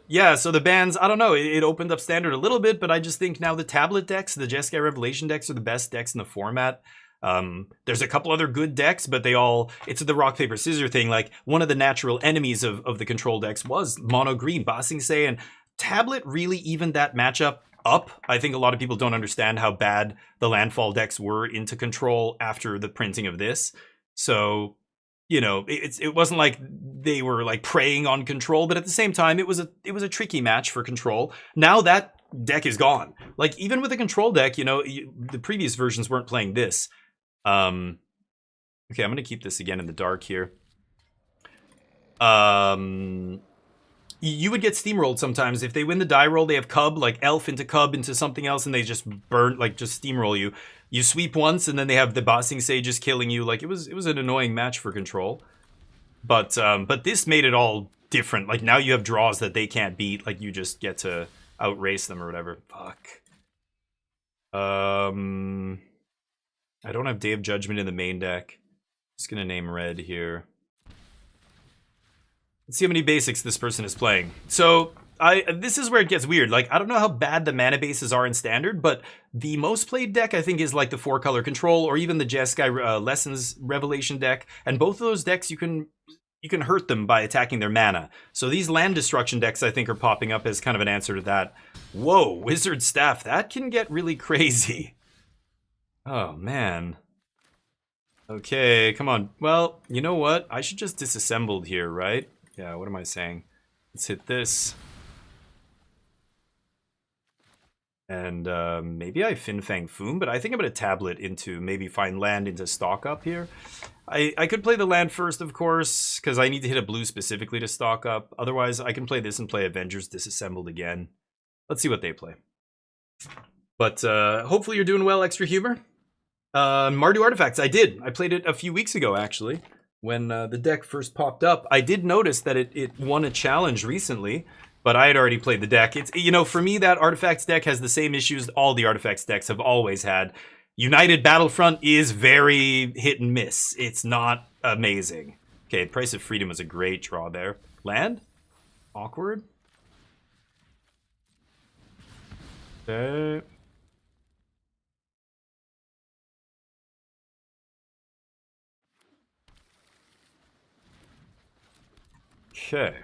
yeah, so the bans, I don't know, it opened up standard a little bit, but I just think now the tablet decks, the Jeskai Revelation decks are the best decks in the format. There's a couple other good decks, but it's the rock, paper, scissors thing. Like, one of the natural enemies of the control decks was mono green, Ba Sing Se, and tablet really evened that matchup up. I think a lot of people don't understand how bad the landfall decks were into control after the printing of this. So, you know, it wasn't like they were like preying on control, but at the same time, it was a tricky match for control. Now that deck is gone. Like, even with a control deck, you know, the previous versions weren't playing this. Okay, I'm gonna keep this again in the dark here. You would get steamrolled sometimes. If they win the die roll, they have Cub, like Elf into Cub into something else, and they just burn, like, just steamroll you. You sweep once, and then they have the Ba Sing Se just killing you. Like, it was an annoying match for control. But this made it all different. Like, now you have draws that they can't beat. Like, you just get to outrace them or whatever. Fuck. I don't have Day of Judgment in the main deck. Just gonna name red here. Let's see how many basics this person is playing. So, this is where it gets weird. Like, I don't know how bad the mana bases are in standard, but the most played deck, I think, is like the 4-color control, or even the Jeskai Lessons Revelation deck. And both of those decks, you can hurt them by attacking their mana. So these land destruction decks, I think, are popping up as kind of an answer to that. Whoa, Wizard Staff, that can get really crazy. Oh, man. Okay, come on. Well, you know what? I should just disassemble here, right? Yeah, what am I saying? Let's hit this. And maybe I Fin Fang Foom, but I think I'm going to tablet into maybe find land into stock up here. I could play the land first, of course, because I need to hit a blue specifically to stock up. Otherwise, I can play this and play Avengers Disassembled again. Let's see what they play. But hopefully you're doing well, Extra Humor. Mardu Artifacts, I did. I played it a few weeks ago, actually, when the deck first popped up. I did notice that it won a challenge recently, but I had already played the deck. It's, you know, for me, that Artifacts deck has the same issues all the Artifacts decks have always had. United Battlefront is very hit and miss. It's not amazing. Okay, Price of Freedom was a great draw there. Land? Awkward. Okay. Okay.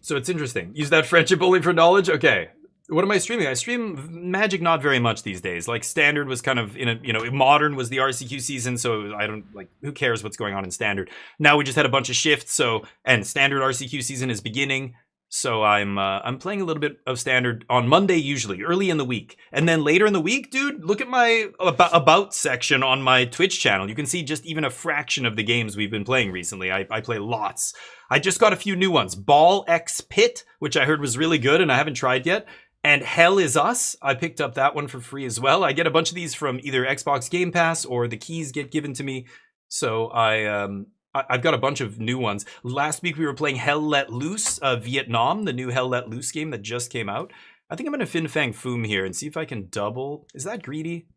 So it's interesting. Use that friendship only for knowledge? Okay. What am I streaming? I stream Magic not very much these days. Like, Standard was kind of in a, you know, Modern was the RCQ season, so I don't, like, who cares what's going on in Standard? Now we just had a bunch of shifts, so, and Standard RCQ season is beginning, so I'm playing a little bit of Standard on Monday usually, early in the week. And then later in the week, dude, look at my about section on my Twitch channel. You can see just even a fraction of the games we've been playing recently. I play lots. I just got a few new ones. Ball X Pit, which I heard was really good and I haven't tried yet. And Hell Is Us, I picked up that one for free as well. I get a bunch of these from either Xbox Game Pass or the keys get given to me. So I've got a bunch of new ones. Last week we were playing Hell Let Loose, Vietnam, the new Hell Let Loose game that just came out. I think I'm going to Fin Fang Foom here and see if I can double. Is that greedy?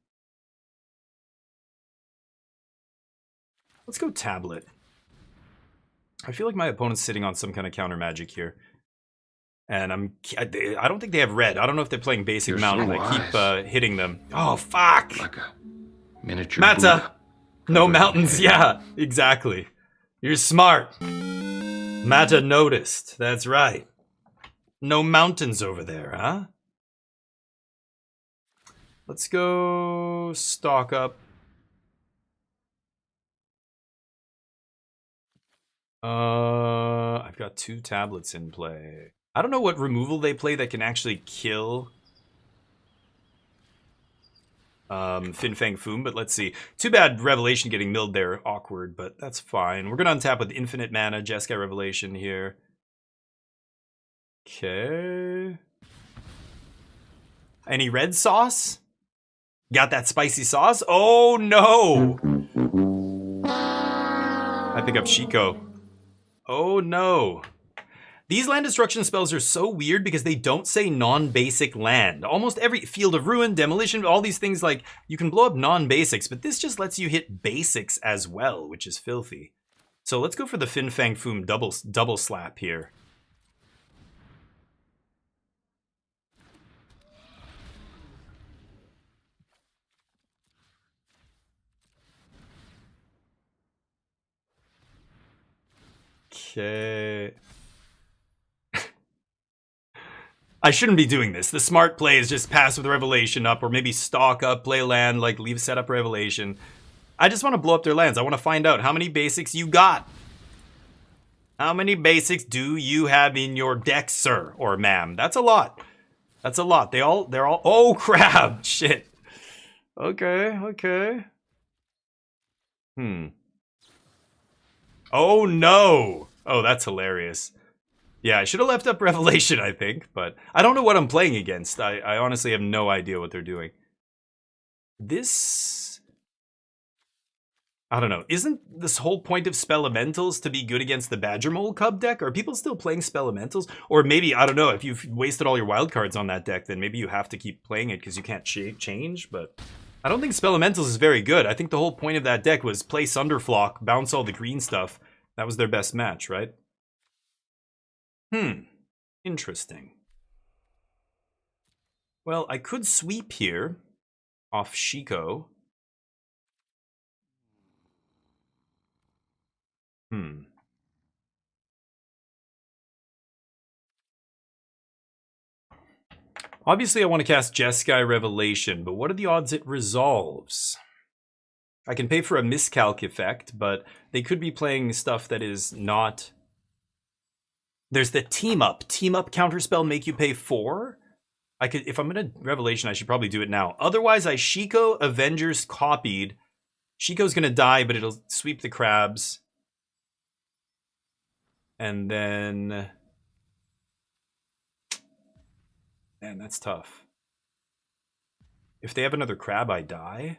Let's go Tablet. I feel like my opponent's sitting on some kind of counter magic here. And I don't think they have red. I don't know if they're playing basic mountain. I keep hitting them. Oh, fuck! Like a miniature Mata! Buddha. No mountains, yeah, exactly. You're smart. Mata noticed, that's right. No mountains over there, huh? Let's go stock up. I've got 2 tablets in play. I don't know what removal they play that can actually kill Fin Fang Foom, but let's see. Too bad Revelation getting milled there. Awkward, but that's fine. We're going to untap with Infinite Mana, Jeskai Revelation here. Okay. Any red sauce? Got that spicy sauce? Oh, no! I pick up Shiko. Oh, no. These land destruction spells are so weird because they don't say non-basic land. Almost every Field of Ruin, Demolition, all these things, like, you can blow up non-basics, but this just lets you hit basics as well, which is filthy. So let's go for the Fin Fang Foom double slap here. Okay. I shouldn't be doing this. The smart play is just pass with Revelation up, or maybe stock up, play land, like leave set up Revelation. I just want to blow up their lands. I want to find out how many basics you got. How many basics do you have in your deck, sir or ma'am? That's a lot. That's a lot. They're all, oh crap, shit. Okay, okay. Oh no. Oh, that's hilarious. Yeah, I should have left up Revelation, I think, but I don't know what I'm playing against. I honestly have no idea what they're doing. This... I don't know. Isn't this whole point of Spelementals to be good against the Badger Mole Cub deck? Are people still playing Spelementals? Or maybe, I don't know, if you've wasted all your wild cards on that deck, then maybe you have to keep playing it because you can't change, but... I don't think Spelementals is very good. I think the whole point of that deck was play Sunderflock, bounce all the green stuff. That was their best match, right? Interesting. Well, I could sweep here off Shiko. Obviously, I want to cast Jeskai Revelation, but what are the odds it resolves? I can pay for a miscalc effect, but they could be playing stuff that is not... There's the team up. Team up counterspell make you pay 4? I could, if I'm gonna Revelation, I should probably do it now. Otherwise, I Shiko Avengers copied. Shiko's gonna die, but it'll sweep the crabs. And then... Man, that's tough. If they have another crab, I die?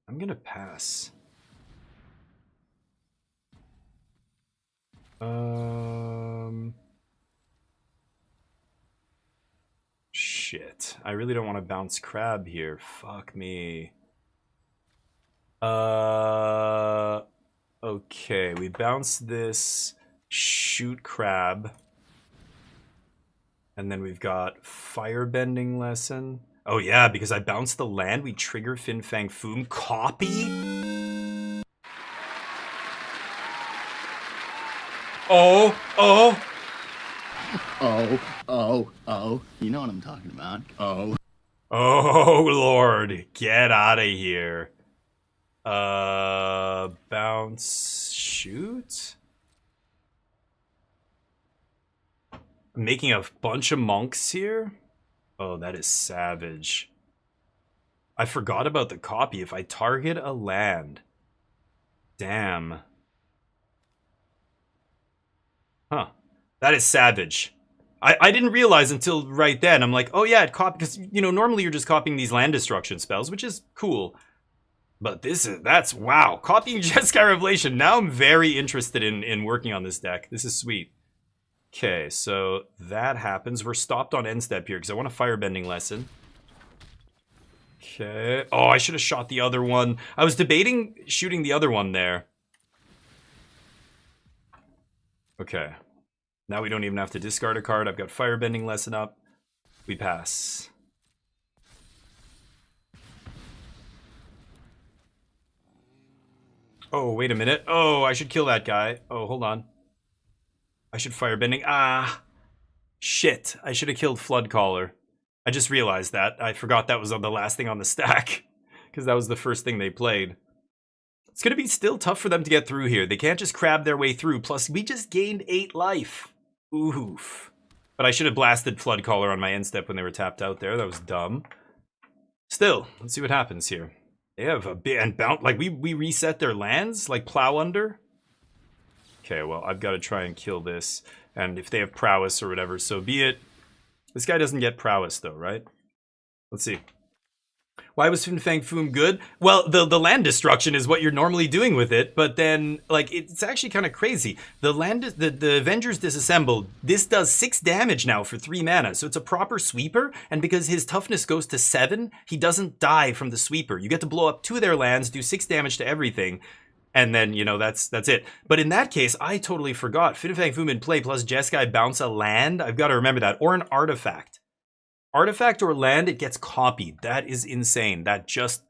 I'm gonna pass. Shit. I really don't want to bounce crab here. Fuck me. Okay, we bounce this, shoot crab. And then we've got firebending lesson. Oh yeah, because I bounced the land, we trigger Fin Fang Foom. Copy? Oh. You know what I'm talking about. Oh. Oh, Lord. Get out of here. Bounce, shoot? I'm making a bunch of monks here? Oh, that is savage. I forgot about the copy. If I target a land. Damn. Huh. That is savage. I didn't realize until right then. I'm like, oh yeah, it copied, because, you know, normally you're just copying these land destruction spells, which is cool. But that's, wow. Copying Jeskai Revelation. Now I'm very interested in working on this deck. This is sweet. Okay, so that happens. We're stopped on end step here, because I want a firebending lesson. Okay. Oh, I should have shot the other one. I was debating shooting the other one there. Okay. Now we don't even have to discard a card. I've got firebending lesson up. We pass. Oh, wait a minute. Oh, I should kill that guy. Oh, hold on. I should firebending. Ah. Shit. I should have killed Floodcaller. I just realized that. I forgot that was on the last thing on the stack. Because that was the first thing they played. It's going to be still tough for them to get through here. They can't just crab their way through. Plus, we just gained 8 life. Oof. But I should have blasted Floodcaller on my end step when they were tapped out there. That was dumb. Still, let's see what happens here. They have a bit and bounce. Like, we reset their lands? Like, plow under? Okay, well, I've got to try and kill this. And if they have prowess or whatever, so be it. This guy doesn't get prowess, though, right? Let's see. Why was Fin Fang Foom good? Well, the land destruction is what you're normally doing with it, but then, like, it's actually kind of crazy. The Avengers Disassembled, this does 6 damage now for 3 mana, so it's a proper sweeper, and because his toughness goes to 7, he doesn't die from the sweeper. You get to blow up 2 of their lands, do 6 damage to everything, and then, you know, that's it. But in that case, I totally forgot. Fin Fang Foom in play plus Jeskai bounce a land. I've got to remember that. Or an artifact. Artifact or land, it gets copied. That is insane. That just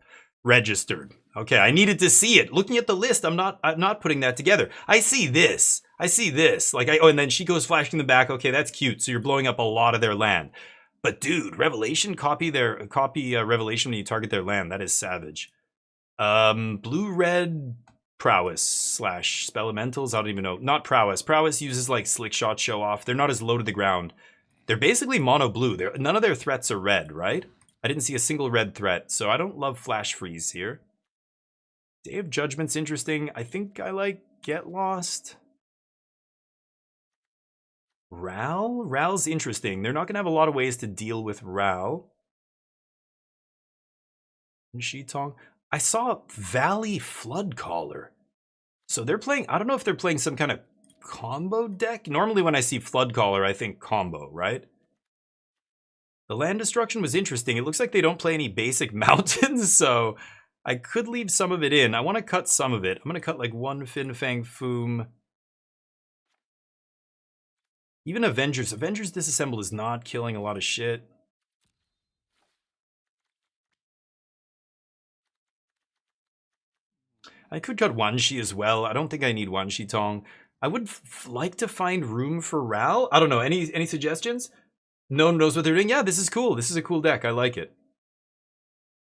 registered. Okay, I needed to see it. Looking at the list, I'm not putting that together. I see this. Like, oh, and then she goes flashing the back. Okay, that's cute. So you're blowing up a lot of their land. But dude, Revelation, copy Revelation when you target their land. That is savage. Blue-red prowess / spell elementals. I don't even know. Not prowess. Prowess uses like slick shot show off. They're not as low to the ground. They're basically mono blue. None of their threats are red, right? I didn't see a single red threat, so I don't love Flash Freeze here. Day of Judgment's interesting. I think I like Get Lost. Ral? Ral's interesting. They're not going to have a lot of ways to deal with Ral. Shitong. I saw Valley Floodcaller. So they're playing, I don't know if they're playing some kind of combo deck. Normally when I see Floodcaller, I think combo, right? The land destruction was interesting. It looks like they don't play any basic mountains, so I could leave some of it in. I want to cut some of it. I'm going to cut like 1 Fin Fang Foom. Even Avengers. Avengers Disassembled is not killing a lot of shit. I could cut Wanshi as well. I don't think I need Wanshi Tong. I would like to find room for Ral. I don't know. Any suggestions? No one knows what they're doing. Yeah, this is cool. This is a cool deck. I like it.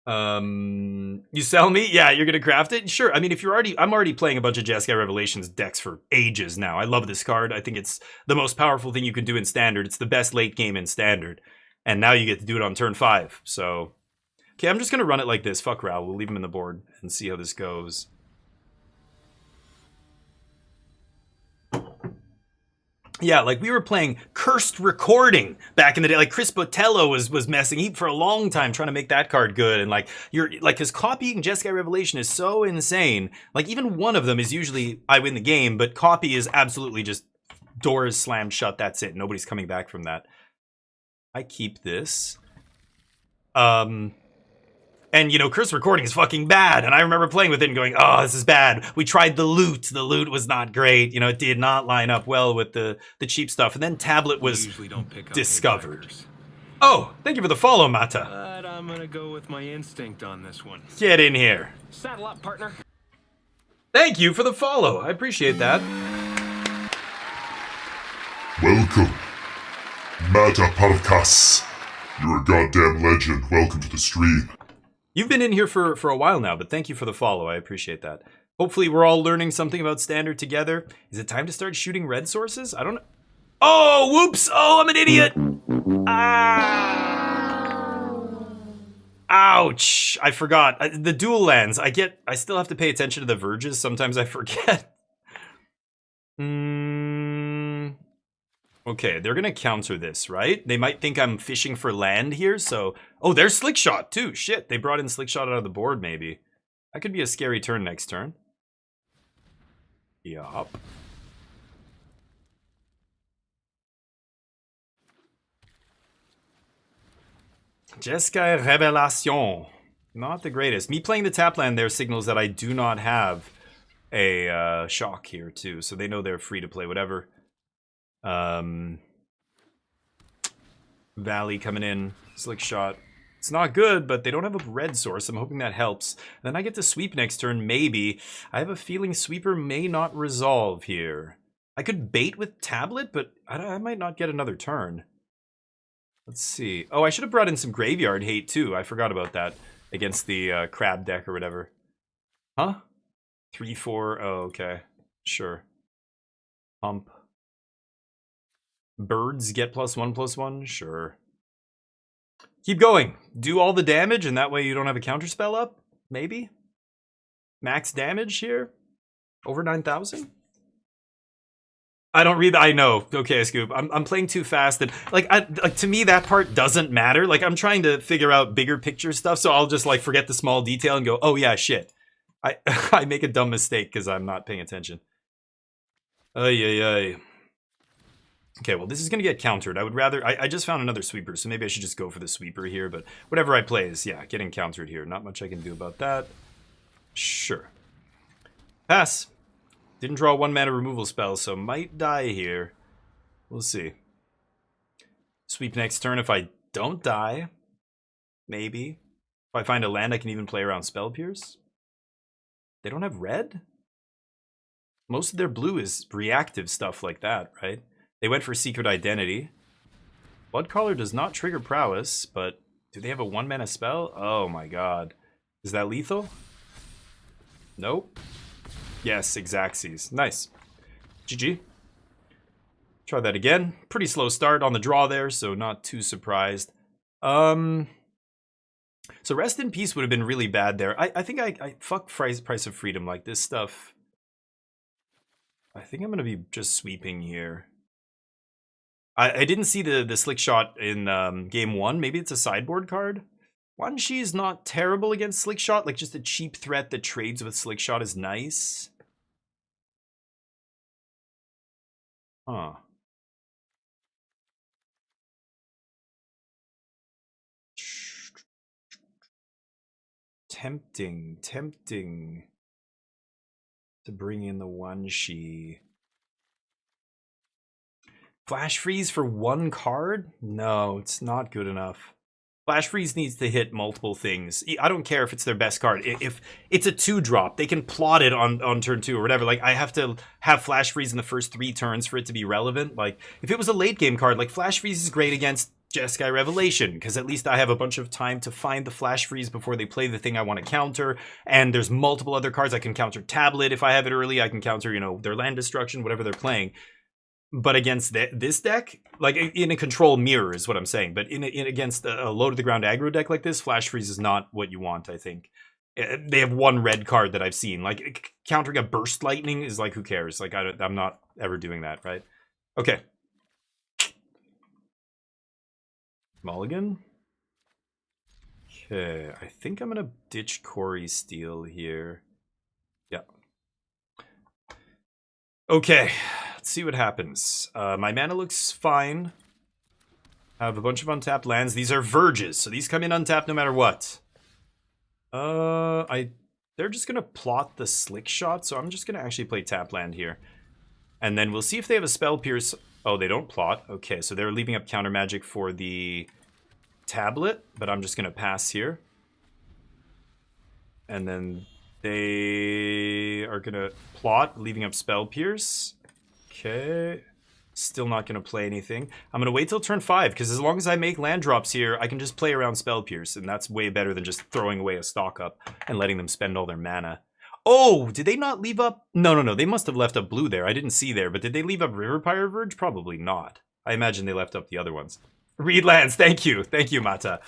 You sell me? Yeah, you're gonna craft it? Sure. I mean, if I'm already playing a bunch of Jeskai Revelations decks for ages now. I love this card. I think it's the most powerful thing you can do in Standard. It's the best late game in Standard. And now you get to do it on turn 5. So, okay, I'm just gonna run it like this. Fuck Ral. We'll leave him in the board and see how this goes. Yeah, like we were playing Cursed Recording back in the day. Like Chris Botello was messing for a long time trying to make that card good. And like you're like his copying Jeskai Revelation is so insane. Like even one of them is usually I win the game, but copy is absolutely just doors slammed shut. That's it. Nobody's coming back from that. I keep this. And, you know, Cursed Recording is fucking bad. And I remember playing with it and going, oh, this is bad. We tried the loot. The loot was not great. You know, it did not line up well with the cheap stuff. And then Tablet was discovered. Oh, thank you for the follow, Mata. But I'm gonna go with my instinct on this one. Get in here. Saddle up, partner. Thank you for the follow. I appreciate that. Welcome, Mata Parkas. You're a goddamn legend. Welcome to the stream. You've been in here for a while now, but thank you for the follow. I appreciate that. Hopefully we're all learning something about Standard together. Is it time to start shooting red sources? I don't know. Oh, whoops. Oh, I'm an idiot. Ah. Ouch. I forgot. The dual lands. I still have to pay attention to the verges. Sometimes I forget. Okay, they're going to counter this, right? They might think I'm fishing for land here, so... Oh, there's Slick Shot, too. Shit, they brought in Slick Shot out of the board, maybe. That could be a scary turn next turn. Yup. Jeskai Revelation. Not the greatest. Me playing the tap land there signals that I do not have a shock here, too. So they know they're free to play whatever. Valley coming in, Slick Shot. It's not good, but they don't have a red source. I'm hoping that helps. Then I get to sweep next turn, maybe. I have a feeling Sweeper may not resolve here. I could bait with Tablet, but I might not get another turn. Let's see. Oh, I should have brought in some Graveyard Hate, too. I forgot about that against the Crab deck or whatever. Huh? 3-4. Oh, okay. Sure. Pump. Birds get +1/+1? Sure. Keep going. Do all the damage, and that way you don't have a counterspell up? Maybe? Max damage here? Over 9,000? I don't read. I know. Okay, Scoop. I'm playing too fast, and like to me that part doesn't matter. Like I'm trying to figure out bigger picture stuff, so I'll just like forget the small detail and go, oh yeah, shit. I make a dumb mistake because I'm not paying attention. Ay. Okay, well, this is going to get countered. I would rather... I just found another sweeper, so maybe I should just go for the sweeper here. But whatever I play is, yeah, getting countered here. Not much I can do about that. Sure. Pass. Didn't draw 1 mana removal spell, so might die here. We'll see. Sweep next turn if I don't die. Maybe. If I find a land, I can even play around Spell Pierce. They don't have red? Most of their blue is reactive stuff like that, right? They went for Secret Identity. Bloodcaller does not trigger Prowess, but do they have a 1 mana spell? Oh my god. Is that lethal? Nope. Yes, Xaxes. Nice. GG. Try that again. Pretty slow start on the draw there, so not too surprised. So Rest in Peace would have been really bad there. I think I fuck Price of Freedom like this stuff. I think I'm going to be just sweeping here. I didn't see the Slick Shot in game 1. Maybe it's a sideboard card. Wan Shi is not terrible against Slick Shot. Like, just a cheap threat that trades with Slick Shot is nice. Huh. Tempting to bring in the Wan Shi. Flash Freeze for 1 card? No, it's not good enough. Flash Freeze needs to hit multiple things. I don't care if it's their best card. If it's a 2-drop, they can plot it on turn 2 or whatever. Like, I have to have Flash Freeze in the first 3 turns for it to be relevant. Like, if it was a late game card, like, Flash Freeze is great against Jeskai Revelation, because at least I have a bunch of time to find the flash freeze before they play the thing I want to counter, and there's multiple other cards. I can counter Tablet if I have it early. I can counter, you know, their land destruction, whatever they're playing. But against this deck, like in a control mirror is what I'm saying, but in against a low to the ground aggro deck like this, flash freeze is not what you want, I think. They have one red card that I've seen. Like, countering a burst lightning is like, who cares? Like, I'm not ever doing that, right? Okay. Mulligan. Okay, I think I'm gonna ditch Corey Steel here. Yeah. Okay, let's see what happens. My mana looks fine. I have a bunch of untapped lands. These are Verges, so these come in untapped no matter what. They're just gonna plot the Slick Shot, so I'm just gonna actually play tap land here. And then we'll see if they have a Spell Pierce. Oh, they don't plot. Okay, so they're leaving up counter magic for the Tablet, but I'm just gonna pass here. And then they are gonna plot, leaving up Spell Pierce. Okay. Still not going to play anything. I'm going to wait till turn 5, because as long as I make land drops here, I can just play around Spell Pierce, and that's way better than just throwing away a stock up and letting them spend all their mana. Oh, did they not leave up? No. They must have left up blue there. I didn't see there, but did they leave up River Pyre Verge? Probably not. I imagine they left up the other ones. Read lands. Thank you. Thank you, Mata.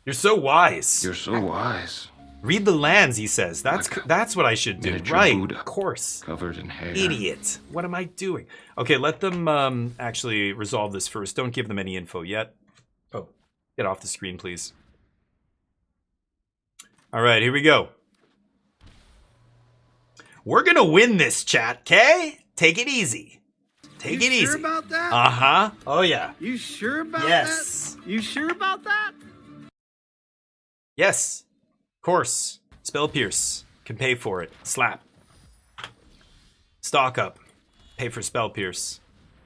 You're so wise. You're so wise. Read the lands, he says. That's what I should do. Miniature Right, Buddha, of course. covered in hair. Idiot. What am I doing? Okay, let them actually resolve this first. Don't give them any info yet. Oh, get off the screen, please. All right, here we go. We're going to win this, chat, okay? Take it easy. Take it easy. You sure about that? Uh-huh. Oh, yeah. You sure about Yes. that? You sure about that? Yes. Of course. Spell Pierce. Can pay for it. Slap. Stock up. Pay for Spell Pierce.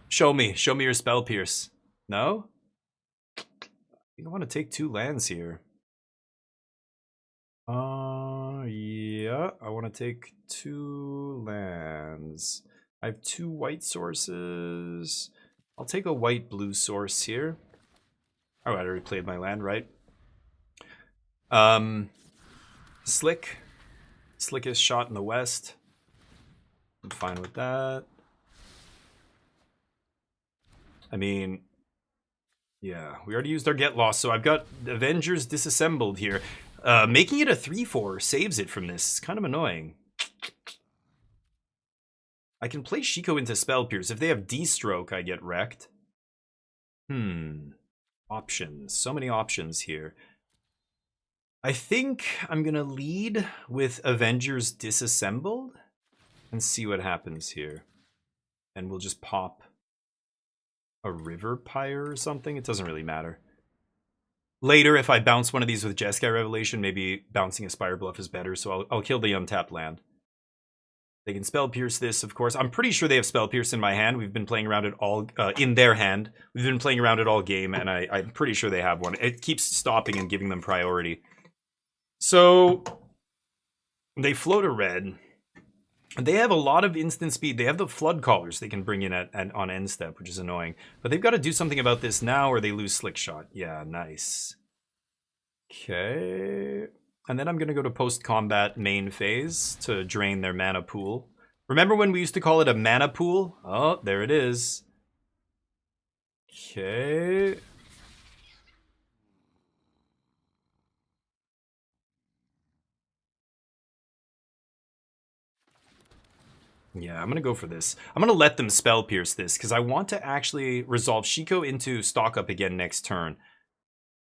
Show me. Show me your Spell Pierce. No? You don't want to take 2 lands here. Yeah. I want to take 2 lands. I have 2 white sources. I'll take a white-blue source here. Oh, I already played my land, right? Slick. Slickest shot in the west. I'm fine with that. I mean, yeah, we already used our Get Lost, so I've got Avengers Disassembled here. Making it a 3/4 saves it from this. It's kind of annoying. I can play Shiko into Spell Pierce. If they have D-Stroke, I get wrecked. Options. So many options here. I think I'm going to lead with Avengers Disassembled and see what happens here. And we'll just pop a River Pyre or something. It doesn't really matter. Later, if I bounce one of these with Jeskai Revelation, maybe bouncing a Spire Bluff is better, so I'll kill the untapped land. They can Spell Pierce this, of course. I'm pretty sure they have Spell Pierce in my hand. We've been playing around it all, in their hand. We've been playing around it all game, and I'm pretty sure they have one. It keeps stopping and giving them priority. So, they float a red. They have a lot of instant speed. They have the Flood Callers they can bring in on end step, which is annoying. But they've got to do something about this now or they lose Slick Shot. Yeah, nice. Okay. And then I'm going to go to post-combat main phase to drain their mana pool. Remember when we used to call it a mana pool? Oh, there it is. Okay. Yeah, I'm going to go for this. I'm going to let them Spell Pierce this, because I want to actually resolve Shiko into Stock Up again next turn.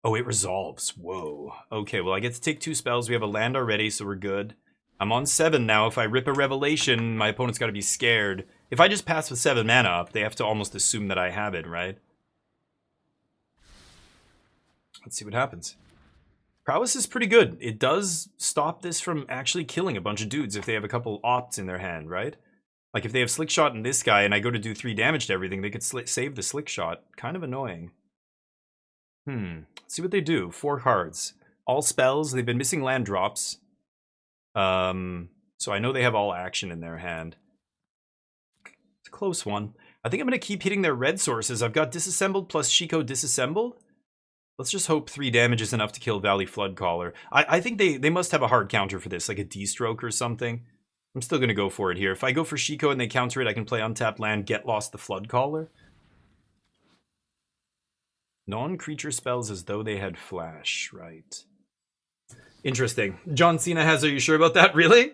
Oh, it resolves. Whoa. Okay, well, I get to take 2 spells. We have a land already, so we're good. I'm on 7 now. If I rip a Revelation, my opponent's got to be scared. If I just pass with 7 mana up, they have to almost assume that I have it, right? Let's see what happens. Prowess is pretty good. It does stop this from actually killing a bunch of dudes if they have a couple opts in their hand, right? Like, if they have Slick Shot in this guy and I go to do 3 damage to everything, they could save the Slick Shot. Kind of annoying. Let's see what they do. 4 cards. All spells. They've been missing land drops. So I know they have all action in their hand. It's a close one. I think I'm going to keep hitting their red sources. I've got Disassembled plus Shiko Disassembled. Let's just hope 3 damage is enough to kill Valley Floodcaller. I think they must have a hard counter for this, like a D-stroke or something. I'm still going to go for it here. If I go for Shiko and they counter it, I can play untapped land, Get Lost the Floodcaller. Non-creature spells as though they had flash, right. Interesting. John Cena has, are you sure about that? Really?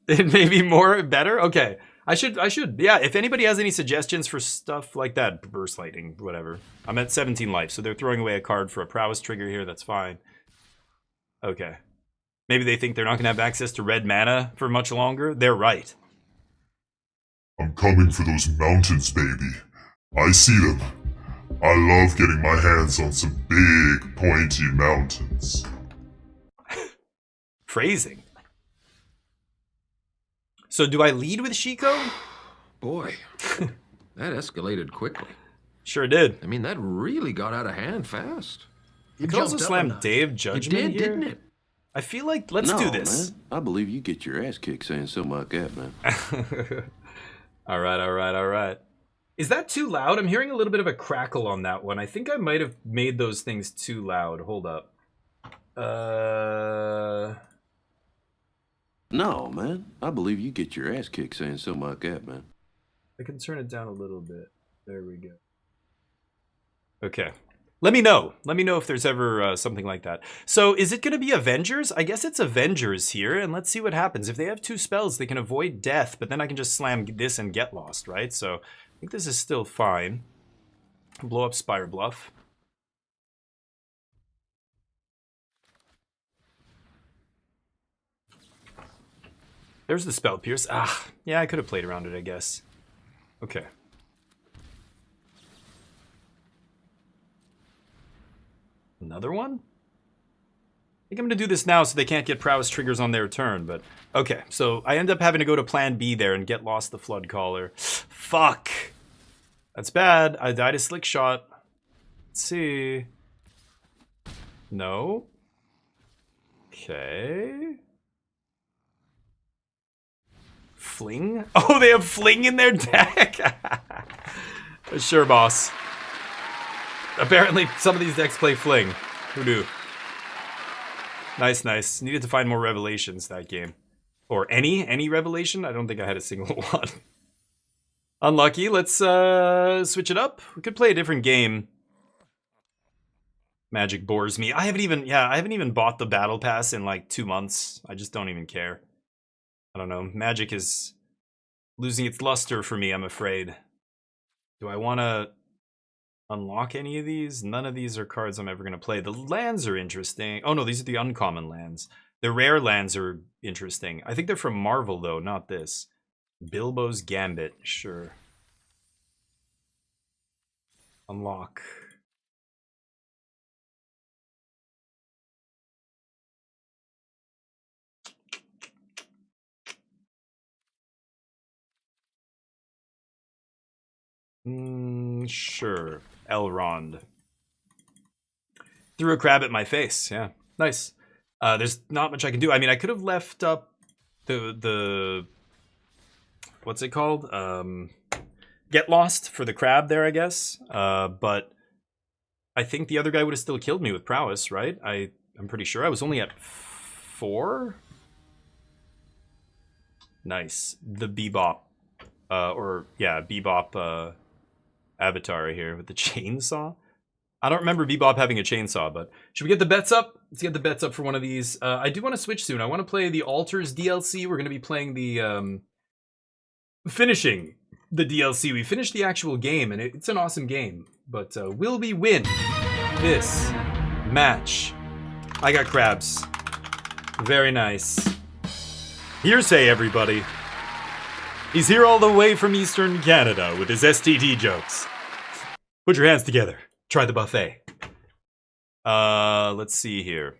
It may be more, better? Okay. I should, yeah, if anybody has any suggestions for stuff like that, Burst Lightning, whatever. I'm at 17 life, so they're throwing away a card for a prowess trigger here, that's fine. Okay. Maybe they think they're not going to have access to red mana for much longer. They're right. I'm coming for those mountains, baby. I see them. I love getting my hands on some big, pointy mountains. Phrasing. So do I lead with Shiko? Boy, that escalated quickly. Sure did. I mean, that really got out of hand fast. You could also slam Day of Judgment It did, here. didn't it? I feel like, let's do this. Man. I believe you get your ass kicked saying something like that, man. All right. Is that too loud? I'm hearing a little bit of a crackle on that one. I think I might have made those things too loud. Hold up. No, man. I believe you get your ass kicked saying something like that, man. I can turn it down a little bit. There we go. Okay. Let me know. Let me know if there's ever something like that. So is it going to be Avengers? I guess it's Avengers here, and let's see what happens. If they have 2 spells, they can avoid death, but then I can just slam this and get lost, right? So I think this is still fine. Blow up Spire Bluff. There's the Spell Pierce. Ah, yeah, I could have played around it, I guess. Okay. Another one? I think I'm going to do this now so they can't get prowess triggers on their turn, but... Okay, so I end up having to go to plan B there and Get Lost the Floodcaller. Fuck! That's bad. I died a Slick Shot. Let's see... No. Okay... Fling? Oh, they have Fling in their deck? Sure, boss. Apparently, some of these decks play Fling. Who knew? Nice, nice. Needed to find more revelations that game. Or any revelation? I don't think I had a single one. Unlucky. Let's switch it up. We could play a different game. Magic bores me. I haven't even bought the battle pass in like 2 months. I just don't even care. I don't know. Magic is losing its luster for me, I'm afraid. Do I want to unlock any of these? None of these are cards I'm ever going to play. The lands are interesting. Oh no, these are the uncommon lands. The rare lands are interesting. I think they're from Marvel though, not this. Bilbo's Gambit, sure. Unlock. Sure. Elrond. Threw a crab at my face. Yeah. Nice. There's not much I can do. I mean, I could have left up the what's it called? Get Lost for the crab there, I guess. But I think the other guy would have still killed me with prowess, right? I'm pretty sure I was only at 4. Nice. The Bebop. Bebop avatar here with the chainsaw. I don't remember Bebop having a chainsaw, but should we get the bets up? Let's get the bets up for one of these. I do want to switch soon. I want to play the Altars DLC. We're going to be playing the finishing the DLC. We finished the actual game, and it's an awesome game. But will we win this match? I got crabs. Very nice. Hearsay, everybody. He's here all the way from Eastern Canada with his STD jokes. Put your hands together. Try the buffet. Let's see here.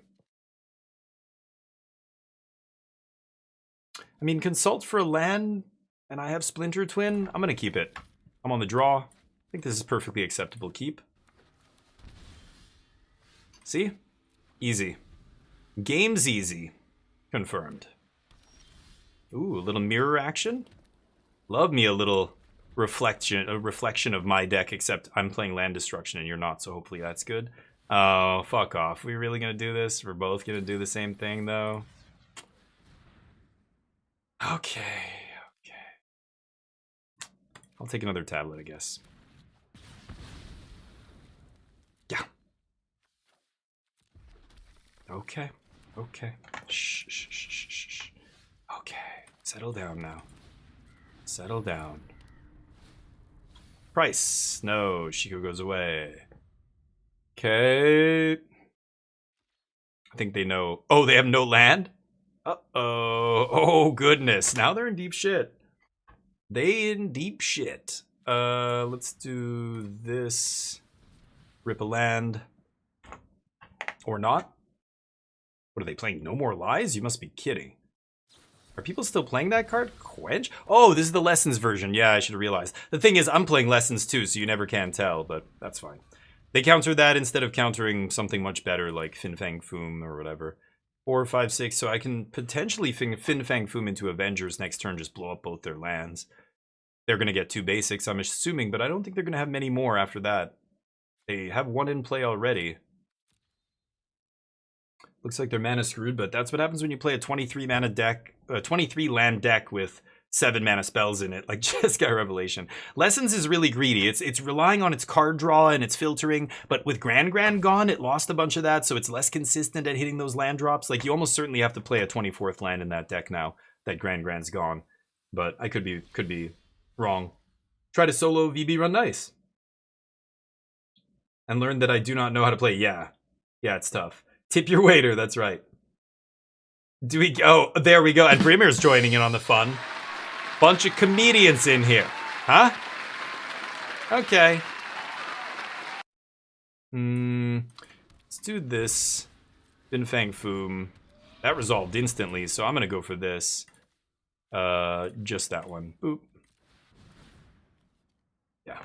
I mean, consult for a land, and I have Splinter Twin. I'm gonna keep it. I'm on the draw. I think this is perfectly acceptable keep. See? Easy. Game's easy. Confirmed. Ooh, a little mirror action. Love me a little reflection of my deck, except I'm playing land destruction and you're not, so hopefully that's good. Oh, fuck off. We really gonna do this? We're both gonna do the same thing, though? Okay, okay. I'll take another tablet, I guess. Yeah. Okay, okay. Shh, shh, shh, shh, shh, shh. Okay, settle down now. Settle down. Price. No, Shiko goes away. Okay. I think they know. Oh, they have no land? Uh-oh. Oh, goodness. Now they're in deep shit. They in deep shit. Let's do this. Rip a land. Or not. What are they playing? No More Lies? You must be kidding. Are people still playing that card? Quench? Oh, this is the Lessons version. Yeah, I should have realized. The thing is, I'm playing Lessons too, so you never can tell, but that's fine. They counter that instead of countering something much better like Fin Fang Foom or whatever. 4, 5, 6, so I can potentially Fin Fang Foom into Avengers next turn, just blow up both their lands. They're going to get 2 basics, I'm assuming, but I don't think they're going to have many more after that. They have 1 in play already. Looks like they're mana screwed, but that's what happens when you play a 23 mana deck, a 23 land deck with 7 mana spells in it, like Jeskai Revelation. Lessons is really greedy. It's relying on its card draw and its filtering, but with Grand gone, it lost a bunch of that, so it's less consistent at hitting those land drops. Like, you almost certainly have to play a 24th land in that deck now that Grand's gone. But I could be wrong. Try to solo VB Run Nice. And learn that I do not know how to play. Yeah, it's tough. Tip your waiter, that's right. Do we go? Oh, there we go. And Brimir's joining in on the fun. Bunch of comedians in here. Huh? Okay. Let's do this. Fin Fang Foom. That resolved instantly, so I'm gonna go for this. Just that one. Boop. Yeah.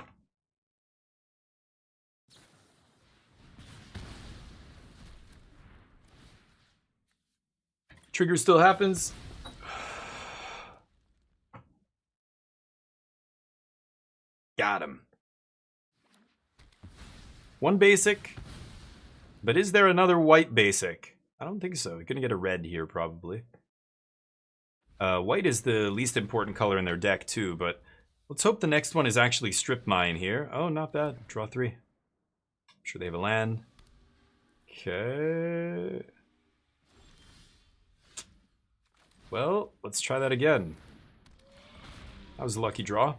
Trigger still happens. Got him. 1 basic. But is there another white basic? I don't think so. You're gonna get a red here, probably. White is the least important color in their deck, too, but let's hope the next one is actually Strip Mine here. Oh, not bad. Draw 3. I'm sure they have a land. Okay. Well, let's try that again. That was a lucky draw.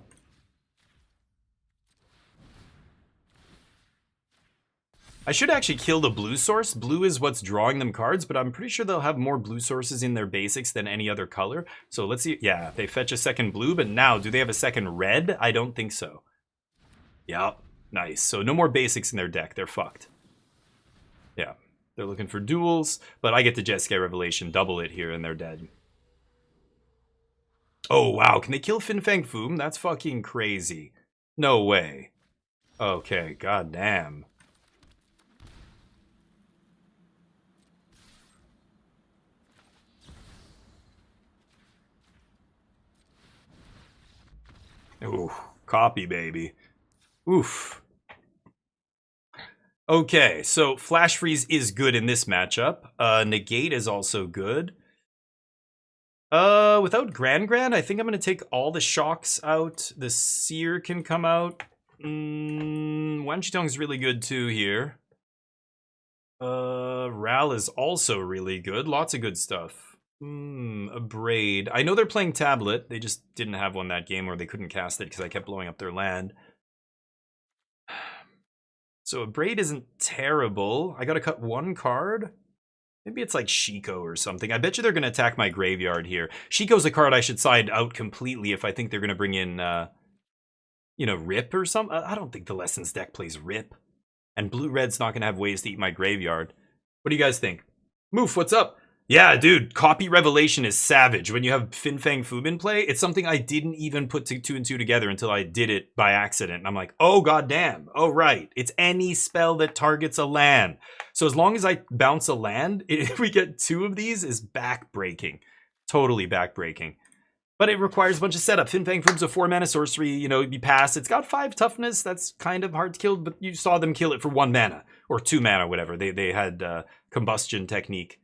I should actually kill the blue source. Blue is what's drawing them cards, but I'm pretty sure they'll have more blue sources in their basics than any other color. So let's see. Yeah, they fetch a second blue, but now, do they have a second red? I don't think so. Yep, nice. So no more basics in their deck. They're fucked. Yeah, they're looking for duels, but I get the Jeskai Revelation, double it here, and they're dead. Oh, wow. Can they kill Fin Fang Foom? That's fucking crazy. No way. Okay, goddamn. Ooh, copy, baby. Oof. Okay, so Flash Freeze is good in this matchup. Negate is also good. Without Grand, I think I'm going to take all the shocks out. The Seer can come out. Wan Chitong's really good too here. Ral is also really good. Lots of good stuff. A Braid. I know they're playing Tablet. They just didn't have one that game, or they couldn't cast it because I kept blowing up their land. So a Braid isn't terrible. I gotta cut 1 card. Maybe it's like Shiko or something. I bet you they're gonna attack my graveyard here. Shiko's a card I should side out completely if I think they're gonna bring in, you know, Rip or something. I don't think the Lessons deck plays Rip. And Blue-Red's not gonna have ways to eat my graveyard. What do you guys think? Moof, what's up? Yeah, dude, Copy Revelation is savage. When you have Fin Fang Foom in play, it's something I didn't even put 2 and 2 together until I did it by accident. And I'm like, oh, goddamn. Oh, right. It's any spell that targets a land. So as long as I bounce a land, if we get 2 of these, is backbreaking. Totally backbreaking. But it requires a bunch of setup. Fin Fang Foom's a 4-mana sorcery, you know, you pass. It's got 5 toughness. That's kind of hard to kill, but you saw them kill it for 1 mana or 2 mana, whatever. They had combustion technique.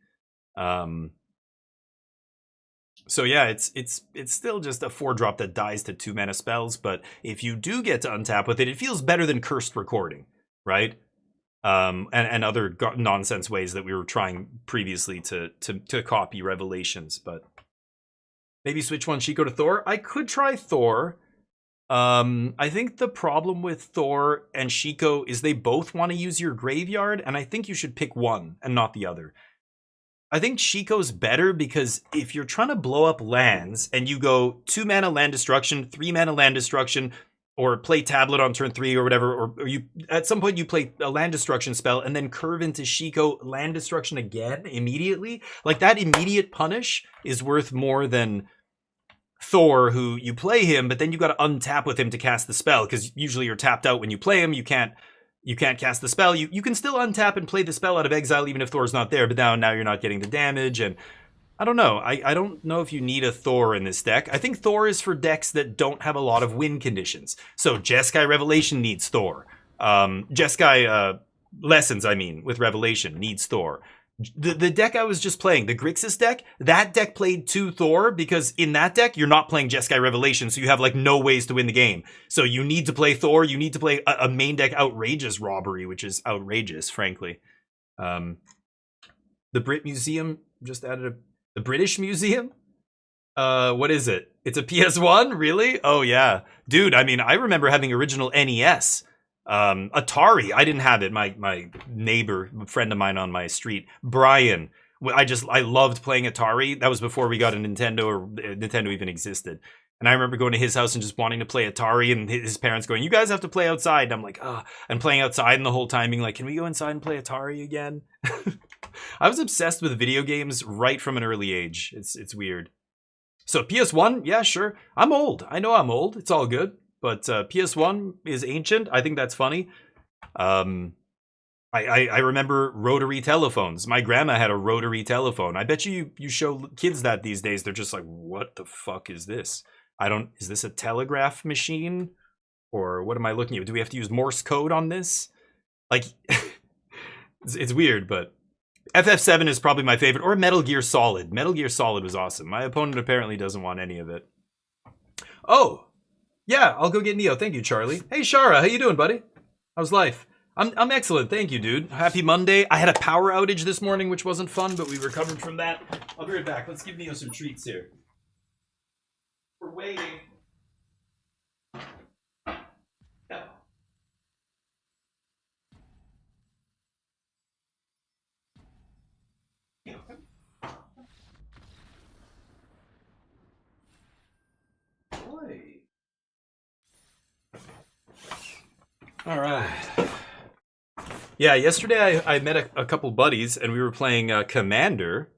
So yeah, it's still just a 4-drop that dies to 2 mana spells, but if you do get to untap with it, it feels better than Cursed Recording, right? And other nonsense ways that we were trying previously to copy Revelations, but maybe switch one Chico to Thor. I could try Thor. I think the problem with Thor and Chico is they both want to use your graveyard, and I think you should pick one and not the other. I think Chico's better because if you're trying to blow up lands and you go 2 mana land destruction, 3 mana land destruction, or play tablet on turn 3 or whatever, or you at some point you play a land destruction spell and then curve into Chico land destruction again immediately, like that immediate punish is worth more than Thor, who you play him, but then you got to untap with him to cast the spell, because usually you're tapped out when you play him. You can't cast the spell. You can still untap and play the spell out of exile even if Thor's not there, but now you're not getting the damage, and I don't know. I don't know if you need a Thor in this deck. I think Thor is for decks that don't have a lot of win conditions. So Jeskai Revelation needs Thor. Jeskai Lessons, I mean, with Revelation needs Thor. The deck I was just playing, the Grixis deck, that deck played 2 Thor because in that deck, you're not playing Jeskai Revelation, so you have like no ways to win the game. So you need to play Thor, you need to play a main deck Outrageous Robbery, which is outrageous, frankly. The Brit Museum just added the British Museum? What is it? It's a PS1? Really? Oh yeah. Dude, I mean, I remember having original NES. Atari, I didn't have it. My neighbor, a friend of mine on my street, Brian, I loved playing Atari. That was before we got a Nintendo, or Nintendo even existed. And I remember going to his house and just wanting to play Atari, and his parents going, "You guys have to play outside." And I'm like, "Ah," and playing outside, and the whole time being like, "Can we go inside and play Atari again?" I was obsessed with video games right from an early age. It's weird. So PS1, yeah, sure. I'm old. I know I'm old. It's all good. But PS1 is ancient. I think that's funny. I remember rotary telephones. My grandma had a rotary telephone. I bet you show kids that these days, they're just like, what the fuck is this? Is this a telegraph machine? Or what am I looking at? Do we have to use Morse code on this? Like, it's weird, but FF7 is probably my favorite. Or Metal Gear Solid. Metal Gear Solid was awesome. My opponent apparently doesn't want any of it. Oh! Yeah, I'll go get Neo. Thank you, Charlie. Hey, Shara, how you doing, buddy? How's life? I'm excellent. Thank you, dude. Happy Monday. I had a power outage this morning, which wasn't fun, but we recovered from that. I'll be right back. Let's give Neo some treats here. We're waiting. Yeah. Boy. All right. Yeah, yesterday I met a couple buddies and we were playing Commander.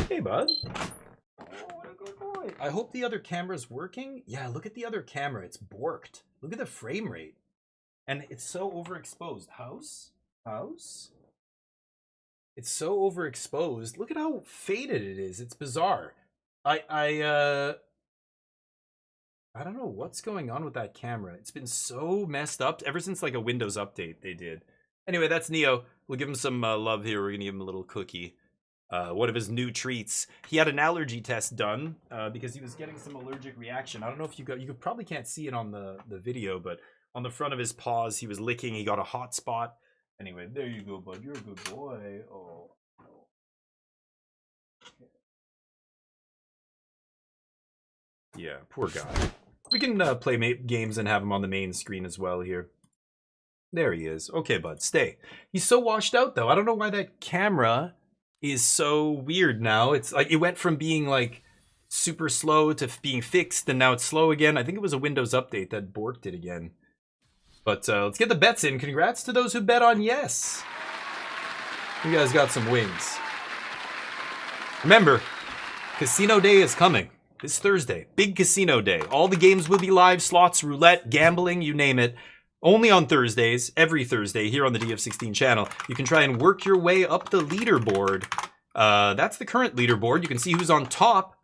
Hey, bud. Oh, what a good boy. I hope the other camera's working. Yeah, look at the other camera. It's borked. Look at the frame rate. And it's so overexposed. House? It's so overexposed. Look at how faded it is. It's bizarre. I don't know what's going on with that camera. It's been so messed up ever since like a Windows update they did. Anyway, that's Neo. We'll give him some love here. We're gonna give him a little cookie. One of his new treats. He had an allergy test done because he was getting some allergic reaction. I don't know if you probably can't see it on the video, but on the front of his paws, he was licking. He got a hot spot. Anyway, there you go, bud. You're a good boy. Oh. Yeah, poor guy. We can play games and have him on the main screen as well here. There he is. Okay, bud, stay. He's so washed out, though. I don't know why that camera is so weird now. It's like it went from being like super slow to being fixed, and now it's slow again. I think it was a Windows update that borked it again. But let's get the bets in. Congrats to those who bet on yes. You guys got some wings. Remember, Casino Day is coming. This Thursday. Big Casino Day. All the games will be live. Slots, roulette, gambling, you name it. Only on Thursdays. Every Thursday here on the DF16 channel. You can try and work your way up the leaderboard. That's the current leaderboard. You can see who's on top.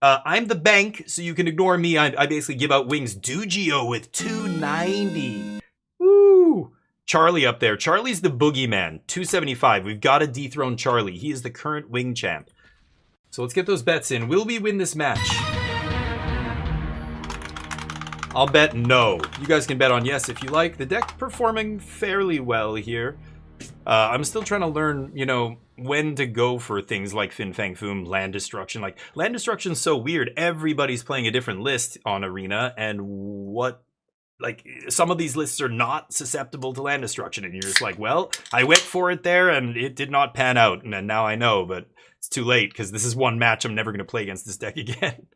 I'm the bank, so you can ignore me. I basically give out wings. Dugio with 290. Woo! Charlie up there. Charlie's the boogeyman. 275. We've got to dethrone Charlie. He is the current wing champ. So let's get those bets in. Will we win this match? I'll bet no. You guys can bet on yes if you like. The deck performing fairly well here. I'm still trying to learn, you know, when to go for things like Fin Fang Foom, Land Destruction. Like, Land Destruction's so weird. Everybody's playing a different list on Arena, and like, some of these lists are not susceptible to Land Destruction, and you're just like, well, I went for it there, and it did not pan out, and now I know, but it's too late, because this is one match I'm never going to play against this deck again.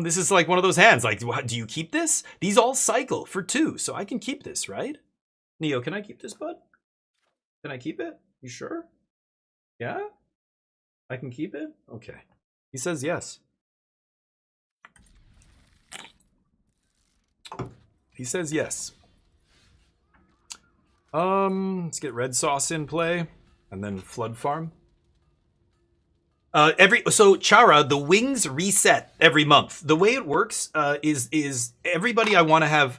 This is like one of those hands. Like, do you keep this? These all cycle for 2, so I can keep this, right? Neo, can I keep this, bud? Can I keep it? You sure? Yeah? I can keep it? Okay. He says yes. He says yes. Let's get red sauce in play, and then flood farm. So Chara, the wings reset every month. The way it works is everybody I want to have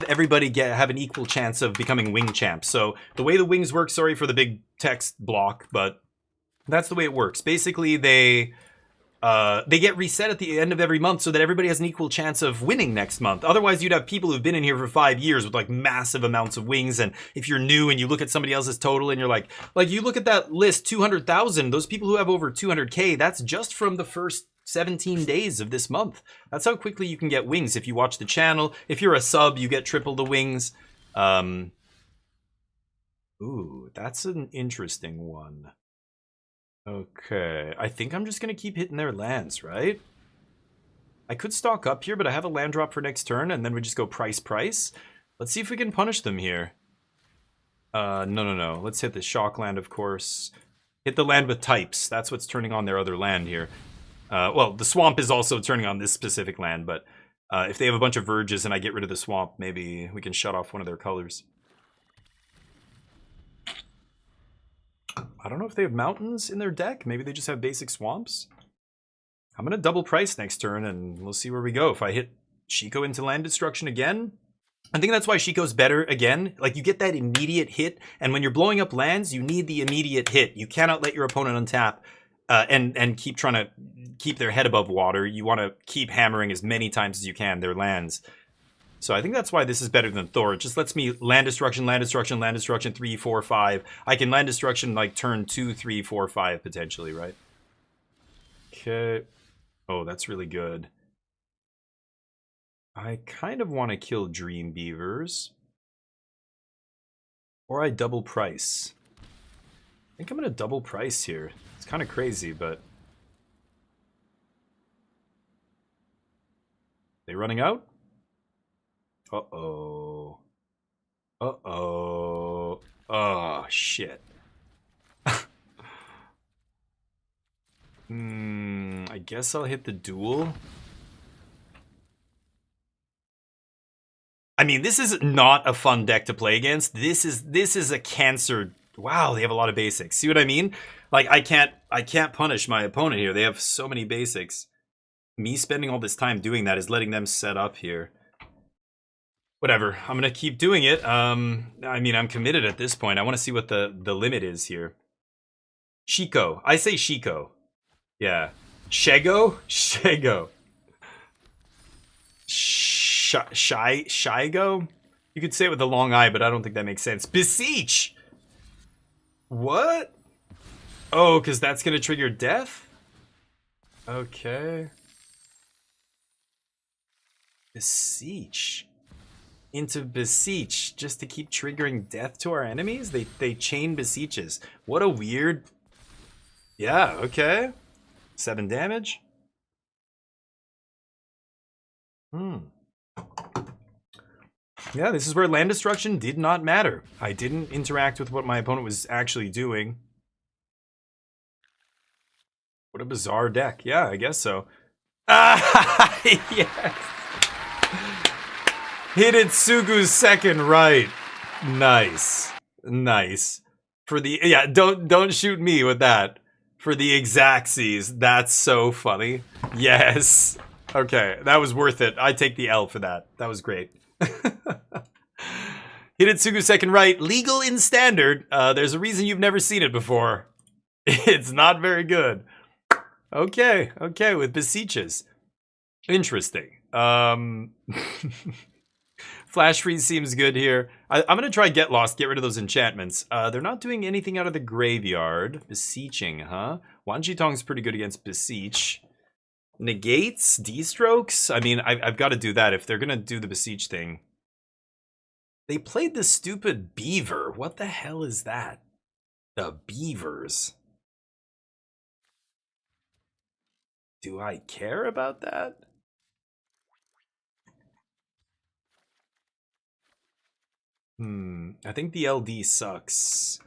everybody have an equal chance of becoming wing champ. So the way the wings work, sorry for the big text block, but that's the way it works. Basically, they get reset at the end of every month so that everybody has an equal chance of winning next month. Otherwise, you'd have people who've been in here for 5 years with like massive amounts of wings. And if you're new and you look at somebody else's total and you're like you look at that list, 200,000, those people who have over 200K, that's just from the first 17 days of this month. That's how quickly you can get wings if you watch the channel. If you're a sub, you get triple the wings. Ooh, that's an interesting one. Okay, I think I'm just going to keep hitting their lands, right? I could stock up here, but I have a land drop for next turn, and then we just go price. Let's see if we can punish them here. No. Let's hit the shock land, of course. Hit the land with types. That's what's turning on their other land here. Well, the swamp is also turning on this specific land, but if they have a bunch of verges and I get rid of the swamp, maybe we can shut off one of their colors. I don't know if they have mountains in their deck. Maybe they just have basic swamps. I'm going to double price next turn, and we'll see where we go. If I hit Shiko into land destruction again, I think that's why Shiko's better again. Like, you get that immediate hit, and when you're blowing up lands, you need the immediate hit. You cannot let your opponent untap and keep trying to keep their head above water. You want to keep hammering as many times as you can their lands. So I think that's why this is better than Thor. It just lets me land destruction, 3, 4, 5. I can land destruction like turn 2, 3, 4, 5 potentially, right? Okay. Oh, that's really good. I kind of want to kill Dream Beavers. Or I double price. I think I'm going to double price here. It's kind of crazy, but... They running out? Uh-oh. Uh-oh. Oh, shit. I guess I'll hit the duel. I mean, this is not a fun deck to play against. This is a cancer. Wow, they have a lot of basics. See what I mean? Like, I can't punish my opponent here. They have so many basics. Me spending all this time doing that is letting them set up here. Whatever, I'm gonna keep doing it. I mean, I'm committed at this point. I want to see what the limit is here. Shiko. I say Shiko. Yeah. Shego? Shego. Shigo? You could say it with a long I, but I don't think that makes sense. Beseech! What? Oh, because that's gonna trigger death? Okay. Beseech. Into Beseech just to keep triggering death to our enemies? They chain Beseeches. What a weird... Yeah, okay. 7 damage. Yeah, this is where land destruction did not matter. I didn't interact with what my opponent was actually doing. What a bizarre deck. Yeah, I guess so. Ah, yes. Hidetsugu's second right. Nice. Nice. For the... Yeah, don't shoot me with that. For the Exactsies. That's so funny. Yes. Okay, that was worth it. I take the L for that. That was great. Hidetsugu second right. Legal in standard. There's a reason you've never seen it before. It's not very good. Okay, with beseeches. Interesting. Flash freeze seems good here. I'm gonna try get lost, get rid of those enchantments. They're not doing anything out of the graveyard. Beseeching, huh? Wanji Tong's pretty good against beseech. Negates, D-strokes? I mean, I've got to do that if they're gonna do the beseech thing. They played the stupid beaver. What the hell is that? The beavers. Do I care about that? I think the LD sucks.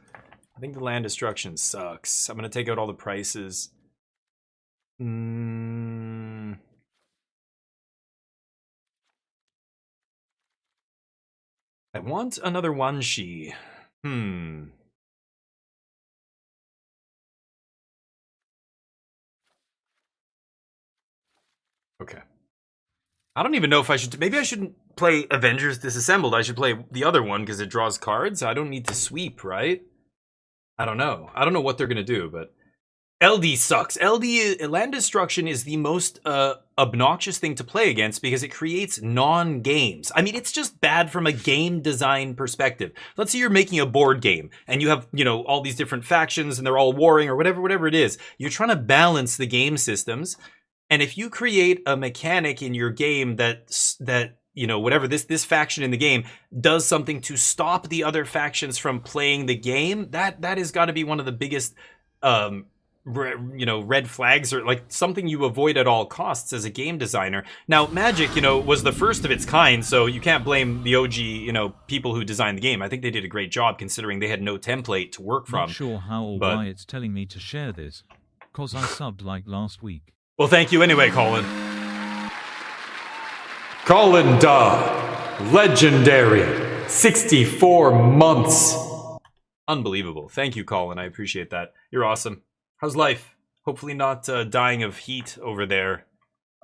I think the land destruction sucks. I'm gonna take out all the prices. I want another Wanshi. Okay. I don't even know if I should... Maybe I shouldn't play Avengers Disassembled. I should play the other one because it draws cards. I don't need to sweep, right? I don't know. I don't know what they're going to do, but... LD sucks. Land Destruction is the most obnoxious thing to play against because it creates non-games. I mean, it's just bad from a game design perspective. Let's say you're making a board game and you have, you know, all these different factions and they're all warring or whatever it is. You're trying to balance the game systems. And if you create a mechanic in your game that you know, whatever this faction in the game does something to stop the other factions from playing the game, that has got to be one of the biggest you know, red flags, or like something you avoid at all costs as a game designer. Now, Magic, you know, was the first of its kind, so you can't blame the OG, you know, people who designed the game. I think they did a great job considering they had no template to work from. Not sure how or why it's telling me to share this, cause I subbed like last week. Well, thank you anyway, Colin. Colin Duh, legendary, 64 months. Unbelievable. Thank you, Colin. I appreciate that. You're awesome. How's life? Hopefully not dying of heat over there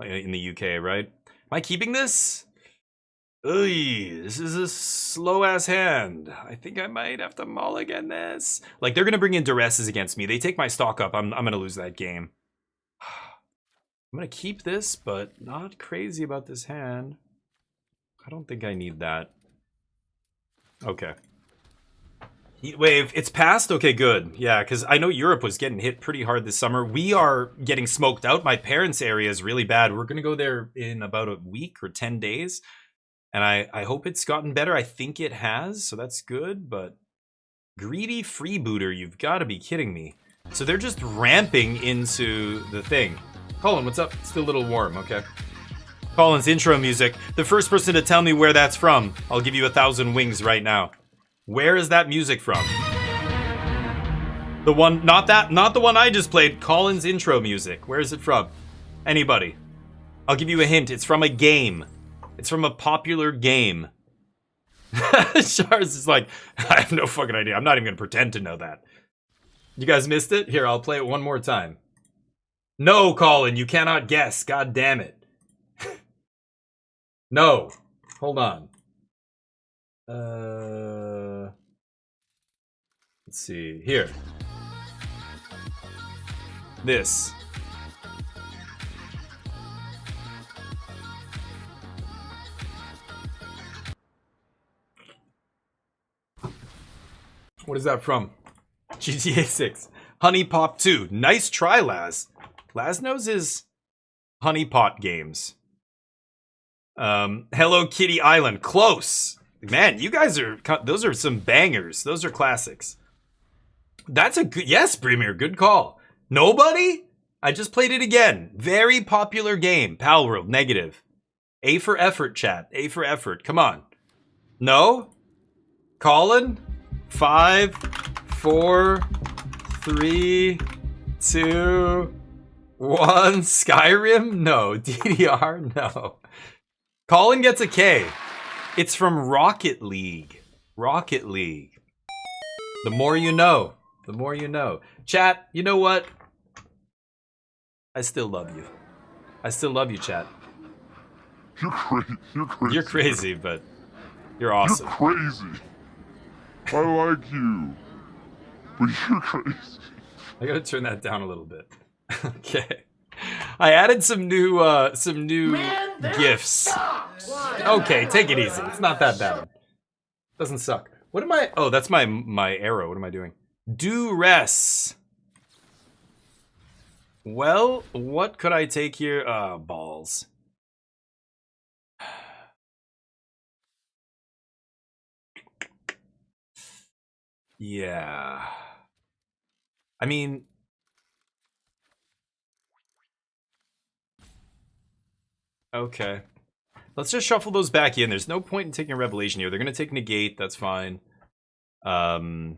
in the UK, right? Am I keeping this? Oy, this is a slow-ass hand. I think I might have to mulligan this. Like, they're going to bring in duresses against me. They take my stock up. I'm going to lose that game. I'm going to keep this, but not crazy about this hand. I don't think I need that. Okay. Heat wave, it's passed? Okay, good. Yeah, because I know Europe was getting hit pretty hard this summer. We are getting smoked out. My parents' area is really bad. We're going to go there in about a week or 10 days. And I hope it's gotten better. I think it has, so that's good. But greedy freebooter, you've got to be kidding me. So they're just ramping into the thing. Colin, what's up? It's still a little warm, okay. Colin's intro music. The first person to tell me where that's from, I'll give you 1,000 wings right now. Where is that music from? The one, not the one I just played. Colin's intro music. Where is it from? Anybody? I'll give you a hint. It's from a game. It's from a popular game. Charles is like, I have no fucking idea. I'm not even gonna pretend to know that. You guys missed it? Here, I'll play it one more time. No, Colin, you cannot guess. God damn it. No. Hold on. Let's see. Here. This. What is that from? GTA 6. Honey Pop 2. Nice try, Laz. Laz knows his Honey Pot games. Hello Kitty Island. Close. Man, you guys are... Those are some bangers. Those are classics. That's a good... Yes, Premier. Good call. Nobody? I just played it again. Very popular game. Palworld. Negative. A for effort, chat. A for effort. Come on. No? Colin? 5, 4, 3, 2, 1. Skyrim? No. DDR? No. Colin gets a K. It's from Rocket League. Rocket League. The more you know. The more you know. Chat, you know what? I still love you. I still love you, chat. You're crazy. You're crazy. You're crazy, but you're awesome. You're crazy. I like you. But you're crazy. I gotta turn that down a little bit. Okay. I added some new gifts. Okay, take it easy. It's not that bad. Doesn't suck. What am I? Oh, that's my arrow. What am I doing? Duress. Well, what could I take here? Balls. Yeah. I mean, okay. Let's just shuffle those back in. There's no point in taking a revelation here. They're gonna take negate. That's fine. And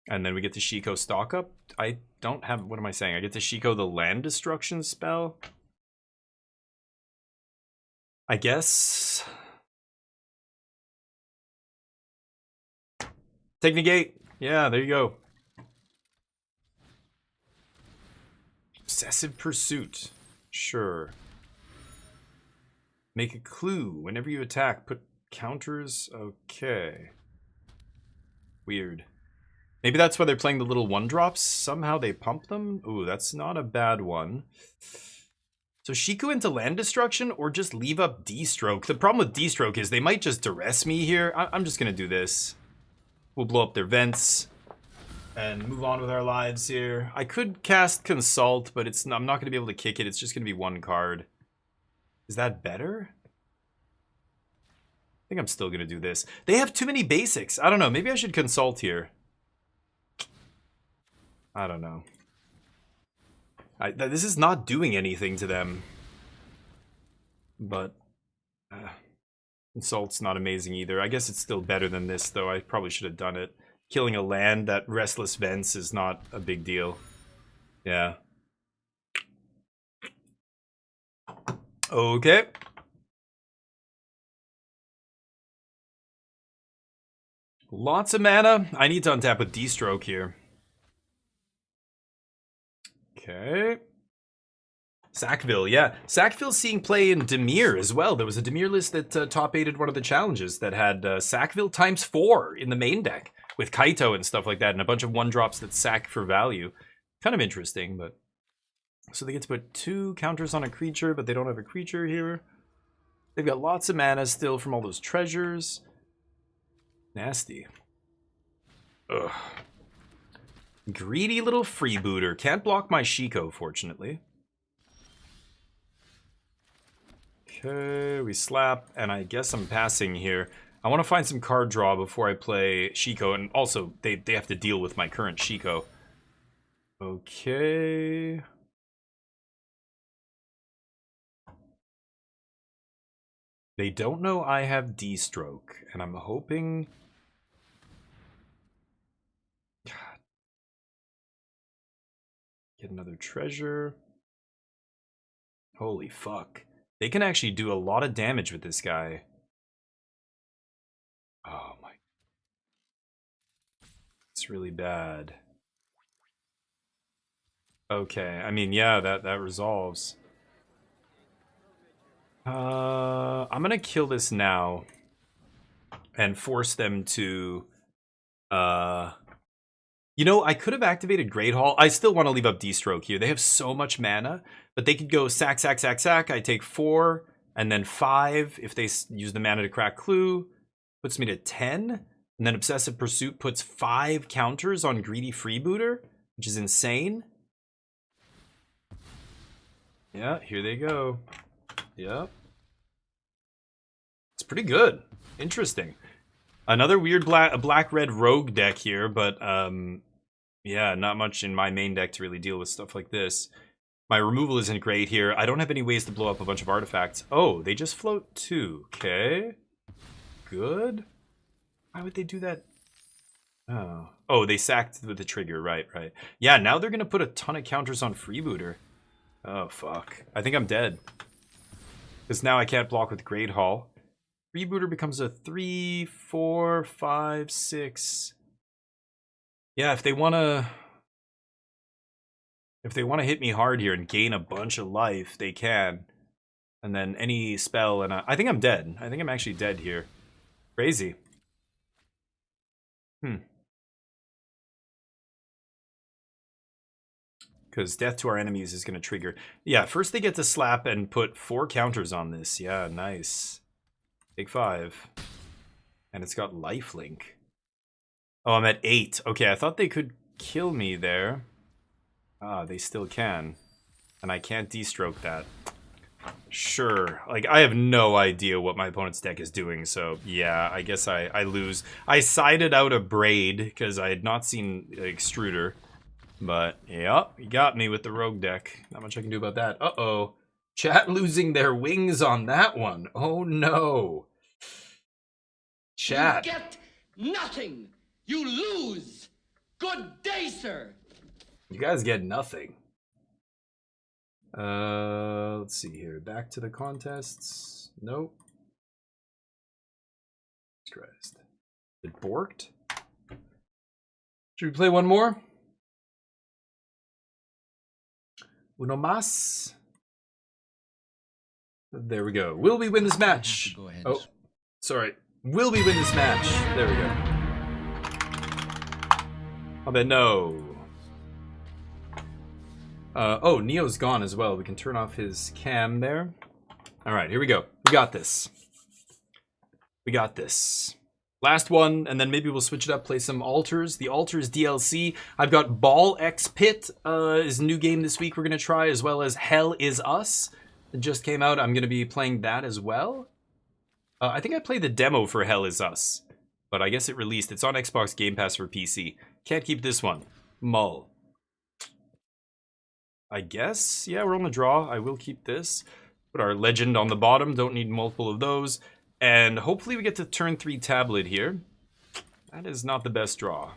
then we get to Shiko stock up. I don't have. What am I saying? I get to Shiko the land destruction spell. I guess. Take negate. Yeah, there you go. Obsessive pursuit. Sure. Make a clue. Whenever you attack, put counters. Okay. Weird. Maybe that's why they're playing the little 1-drops. Somehow they pump them. Ooh, that's not a bad one. So Shiko into land destruction or just leave up D-stroke. The problem with D-stroke is they might just duress me here. I'm just going to do this. We'll blow up their vents and move on with our lives here. I could cast Consult, but I'm not going to be able to kick it. It's just going to be 1 card. Is that better? I think I'm still going to do this. They have too many basics. I don't know. Maybe I should Consult here. I don't know. This is not doing anything to them. But Consult's not amazing either. I guess it's still better than this, though. I probably should have done it. Killing a land that Restless Vents is not a big deal. Yeah. Okay. Lots of mana. I need to untap with D-stroke here. Okay. Sackville, yeah. Sackville's seeing play in Dimir as well. There was a Dimir list that top-8'd one of the challenges that had Sackville ×4 in the main deck with Kaito and stuff like that, and a bunch of 1-drops that sack for value. Kind of interesting, but... So they get to put 2 counters on a creature, but they don't have a creature here. They've got lots of mana still from all those treasures. Nasty. Ugh. Greedy little freebooter. Can't block my Shiko, fortunately. Okay, we slap, and I guess I'm passing here. I want to find some card draw before I play Shiko, and also, they have to deal with my current Shiko. Okay... They don't know I have D-stroke, and I'm hoping... God. Get another treasure. Holy fuck. They can actually do a lot of damage with this guy. Oh my... It's really bad. Okay, I mean, yeah, that resolves. I'm gonna kill this now and force them to you know, I could have activated Great Hall. I still want to leave up D-stroke here. They have so much mana, but they could go sack, sack, sack, sack. I take 4 and then 5 if they use the mana to crack Clue. Puts me to 10, and then Obsessive Pursuit puts 5 counters on Greedy Freebooter, which is insane. Yeah, here they go. Yep. It's pretty good. Interesting. Another weird black-red rogue deck here, but yeah, not much in my main deck to really deal with stuff like this. My removal isn't great here. I don't have any ways to blow up a bunch of artifacts. Oh, they just float 2. Okay. Good. Why would they do that? Oh. Oh, they sacked with the trigger. Right, right. Yeah, now they're going to put a ton of counters on Freebooter. Oh, fuck. I think I'm dead. Because now I can't block with Great Hall. Freebooter becomes a 3, 4, 5, 6. Yeah, if they want to... If they want to hit me hard here and gain a bunch of life, they can. And then any spell, and I think I'm dead. I think I'm actually dead here. Crazy. Because death to our enemies is going to trigger. Yeah, first they get to slap and put 4 counters on this. Yeah, nice. Take 5. And it's got lifelink. Oh, I'm at 8. Okay, I thought they could kill me there. Ah, they still can. And I can't destroke that. Sure. Like, I have no idea what my opponent's deck is doing, so yeah, I guess I lose. I sided out a Braid, because I had not seen Extruder. But, yeah, you got me with the Rogue deck. Not much I can do about that. Uh-oh. Chat losing their wings on that one. Oh, no. Chat. You get nothing. You lose. Good day, sir. You guys get nothing. Let's see here. Back to the contests. Nope. Christ. It borked? Should we play one more? Uno más. There we go. Will we win this match? Go ahead. Oh, sorry. Will we win this match? There we go. I bet no. Oh, Neo's gone as well. We can turn off his cam there. All right, here we go. We got this. We got this. Last one, and then maybe we'll switch it up, play some Altars. The Altars DLC. I've got Ball X Pit is a new game this week we're going to try, as well as Hell Is Us. It just came out. I'm going to be playing that as well. I think I played the demo for Hell Is Us, but I guess it released. It's on Xbox Game Pass for PC. Can't keep this one. Mull. I guess, yeah, we're on the draw. I will keep this. Put our legend on the bottom. Don't need multiple of those. And hopefully we get to turn 3 tablet here. That is not the best draw.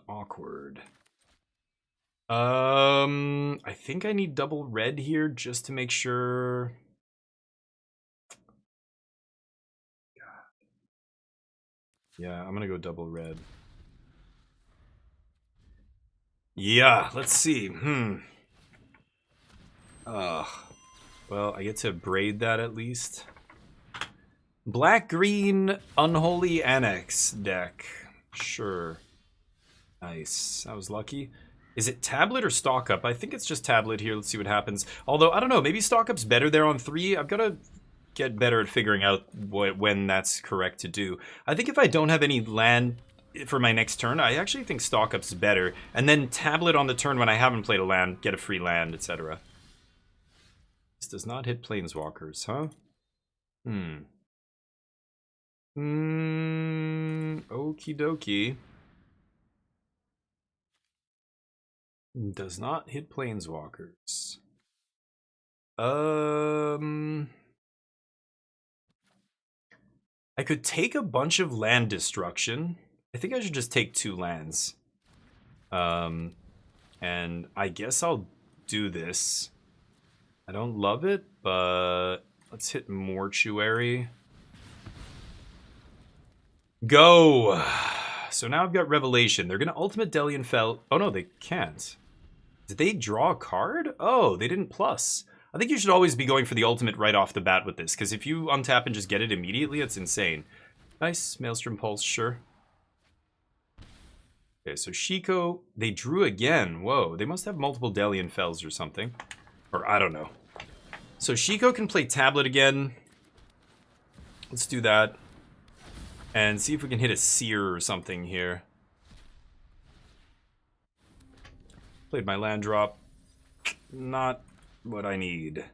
Awkward. I think I need double red here just to make sure. Yeah, I'm gonna go double red. Yeah, let's see. Well, I get to braid that at least. Black-green Unholy Annex deck. Sure. Nice. I was lucky. Is it tablet or stock up? I think it's just tablet here. Let's see what happens. Although, I don't know. Maybe stock up's better there on 3. I've got to get better at figuring out when that's correct to do. I think if I don't have any land for my next turn, I actually think stock up's better. And then tablet on the turn when I haven't played a land, get a free land, etc. This does not hit planeswalkers, huh? Okie dokie. Does not hit planeswalkers. I could take a bunch of land destruction. I think I should just take 2 lands. And I guess I'll do this. I don't love it, but let's hit Mortuary. Go! So now I've got Revelation. They're going to Ultimate Delian Fel. Oh no, they can't. Did they draw a card? Oh, they didn't plus. I think you should always be going for the ultimate right off the bat with this, because if you untap and just get it immediately, it's insane. Nice. Maelstrom Pulse, sure. Okay, so Shiko, they drew again. Whoa, they must have multiple Delian Fells or something. Or I don't know. So Shiko can play tablet again. Let's do that. And see if we can hit a Seer or something here. Played my land drop. Not what I need.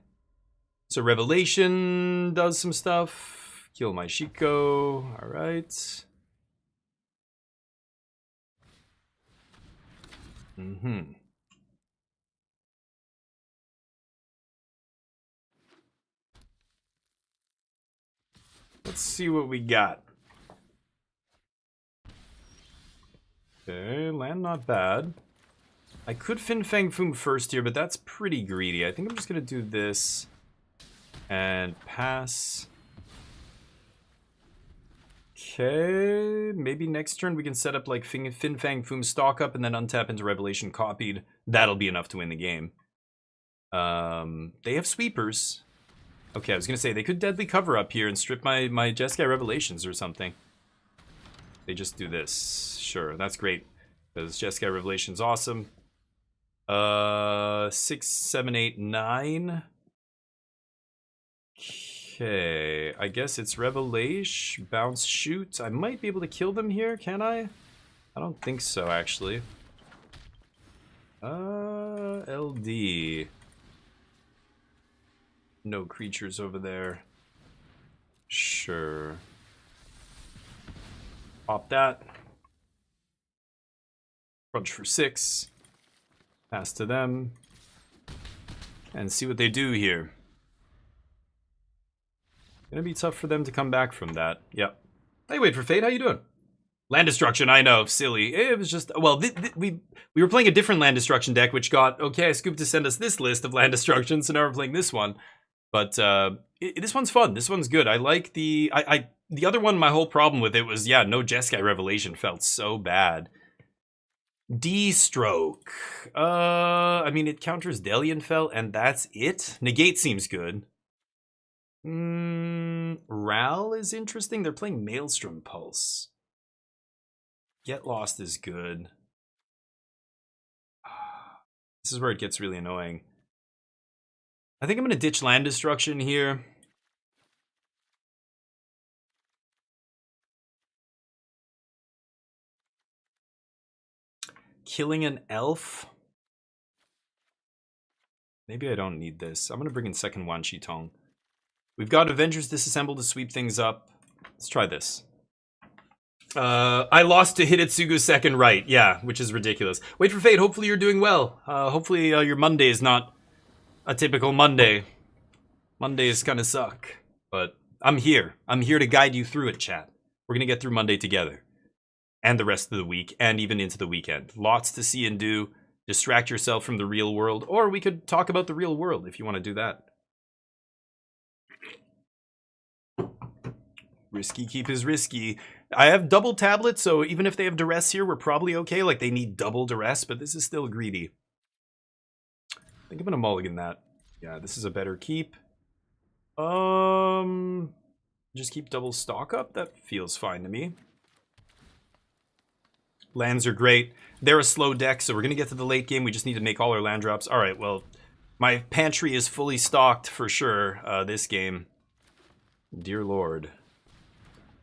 So Revelation does some stuff. Kill my Shiko. Alright. Let's see what we got. Okay, land not bad. I could Fin Fang Foom first here, but that's pretty greedy. I think I'm just going to do this and pass. Okay, maybe next turn we can set up like Fin Fang Foom stock up and then untap into Revelation copied. That'll be enough to win the game. They have sweepers. Okay, I was gonna say they could deadly cover up here and strip my Jeskai Revelations or something. They just do this. Sure, that's great. Because Jeskai Revelation's awesome. 6, 7, 8, 9. Okay, I guess it's Revelation, bounce, shoot. I might be able to kill them here, can I? I don't think so, actually. LD. No creatures over there. Sure. Pop that. Crunch for 6. Pass to them. And see what they do here. Gonna be tough for them to come back from that. Yep. Hey, Wait for Fate, how you doing? Land Destruction, I know, silly. It was just, well, we were playing a different Land Destruction deck, which got, okay, Scoop to send us this list of Land Destruction, so now we're playing this one. But this one's fun. This one's good. I like the, the other one, my whole problem with it was, yeah, no Jeskai Revelation felt so bad. D-Stroke. I mean, it counters Delian Fell, and that's it? Negate seems good. Ral is interesting. They're playing Maelstrom Pulse. Get Lost is good. This is where it gets really annoying. I think I'm going to ditch Land Destruction here. Killing an elf. Maybe I don't need this. I'm going to bring in second Wan Shi Tong. We've got Avengers Disassemble to sweep things up. Let's try this. I lost to Hidetsugu's second right. Yeah, which is ridiculous. Wait for Fate. Hopefully you're doing well. Hopefully your Monday is not a typical Monday. Mondays kind of suck. But I'm here. I'm here to guide you through it, chat. We're going to get through Monday together. And the rest of the week. And even into the weekend. Lots to see and do. Distract yourself from the real world. Or we could talk about the real world if you want to do that. Risky keep is risky. I have double tablets, so even if they have duress here, we're probably okay. Like, they need double duress, but this is still greedy. I think I'm gonna mulligan that. Yeah, this is a better keep. Just keep double stock up? That feels fine to me. Lands are great. They're a slow deck, so we're gonna get to the late game. We just need to make all our land drops. Alright, well, my pantry is fully stocked for sure this game. Dear Lord.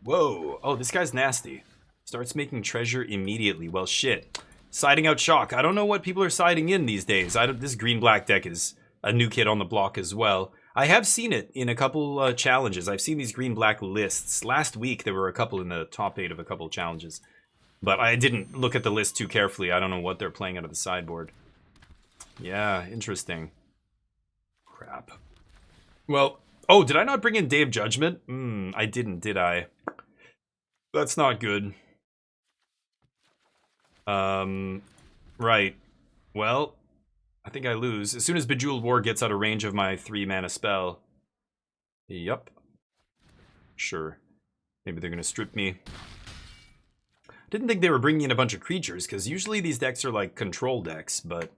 Whoa. Oh, this guy's nasty. Starts making treasure immediately. Well, shit. Siding out Shock. I don't know what people are siding in these days. This green-black deck is a new kid on the block as well. I have seen it in a couple challenges. I've seen these green-black lists. Last week, there were a couple in the top 8 of a couple challenges. But I didn't look at the list too carefully. I don't know what they're playing out of the sideboard. Yeah, interesting. Crap. Well... Oh, did I not bring in Day of Judgment? I didn't, did I? That's not good. Right. Well, I think I lose. As soon as Bejeweled War gets out of range of my 3-mana spell. Yup. Sure. Maybe they're going to strip me. Didn't think they were bringing in a bunch of creatures, because usually these decks are like control decks, but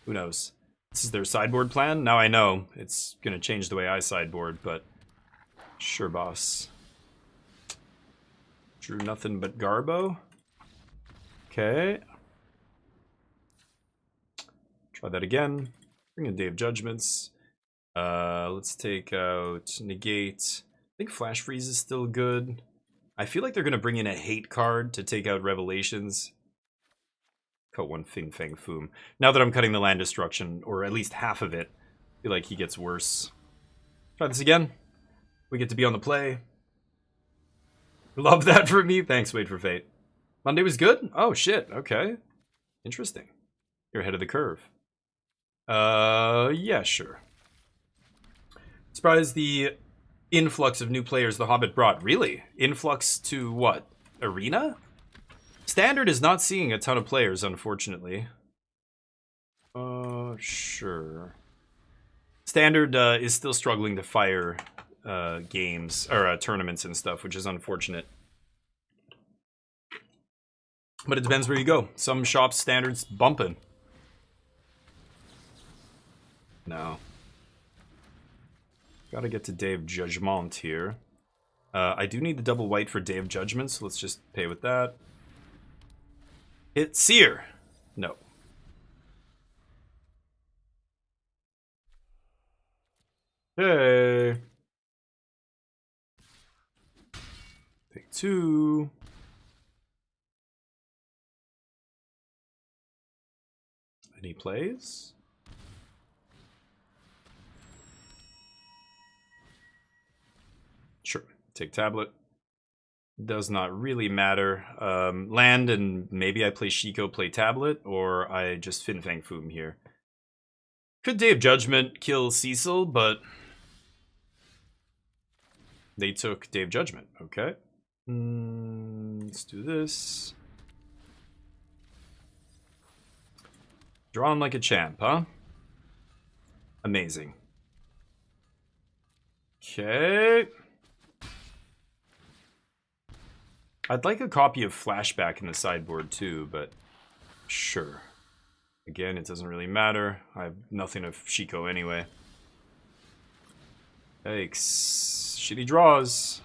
who knows. This is their sideboard plan? Now I know. It's going to change the way I sideboard, but... Sure, boss. Drew nothing but Garbo. Okay. Try that again. Bring in Day of Judgments. Let's take out Negate. I think Flash Freeze is still good. I feel like they're going to bring in a hate card to take out Revelations. Cut one Fin Fang Foom. Now that I'm cutting the Land Destruction, or at least half of it, I feel like he gets worse. Try this again. We get to be on the play. Love that for me. Thanks, Wait for Fate. Monday was good? Oh, shit. Okay. Interesting. You're ahead of the curve. Yeah, sure. Surprised the influx of new players The Hobbit brought. Really? Influx to what? Arena? Standard is not seeing a ton of players, unfortunately. Sure. Standard is still struggling to fire games, or tournaments and stuff, which is unfortunate. But it depends where you go. Some shops standards bumping. No. Gotta get to Day of Judgment here. I do need the double white for Day of Judgment, so let's just pay with that. Hit Seer. No. Hey. Take 2. Any plays? Sure. Take tablet. Does not really matter. Land and maybe I play Shiko, play tablet, or I just Fin Fang Foom here. Could Day of Judgment kill Cecil, but they took Day of Judgment. Okay. Let's do this. Drawn like a champ, huh? Amazing. Okay. I'd like a copy of Flashback in the sideboard too, but sure. Again, it doesn't really matter. I have nothing of Shiko anyway. Yikes. Shitty draws.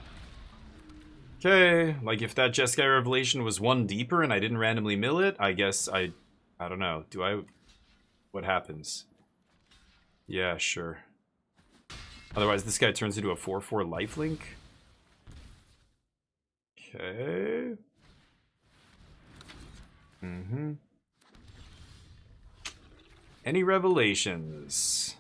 Okay, like if that Jeskai Revelation was one deeper and I didn't randomly mill it, I guess I don't know. Do I... What happens? Yeah, sure. Otherwise, this guy turns into a 4/4 lifelink. Okay. Any revelations?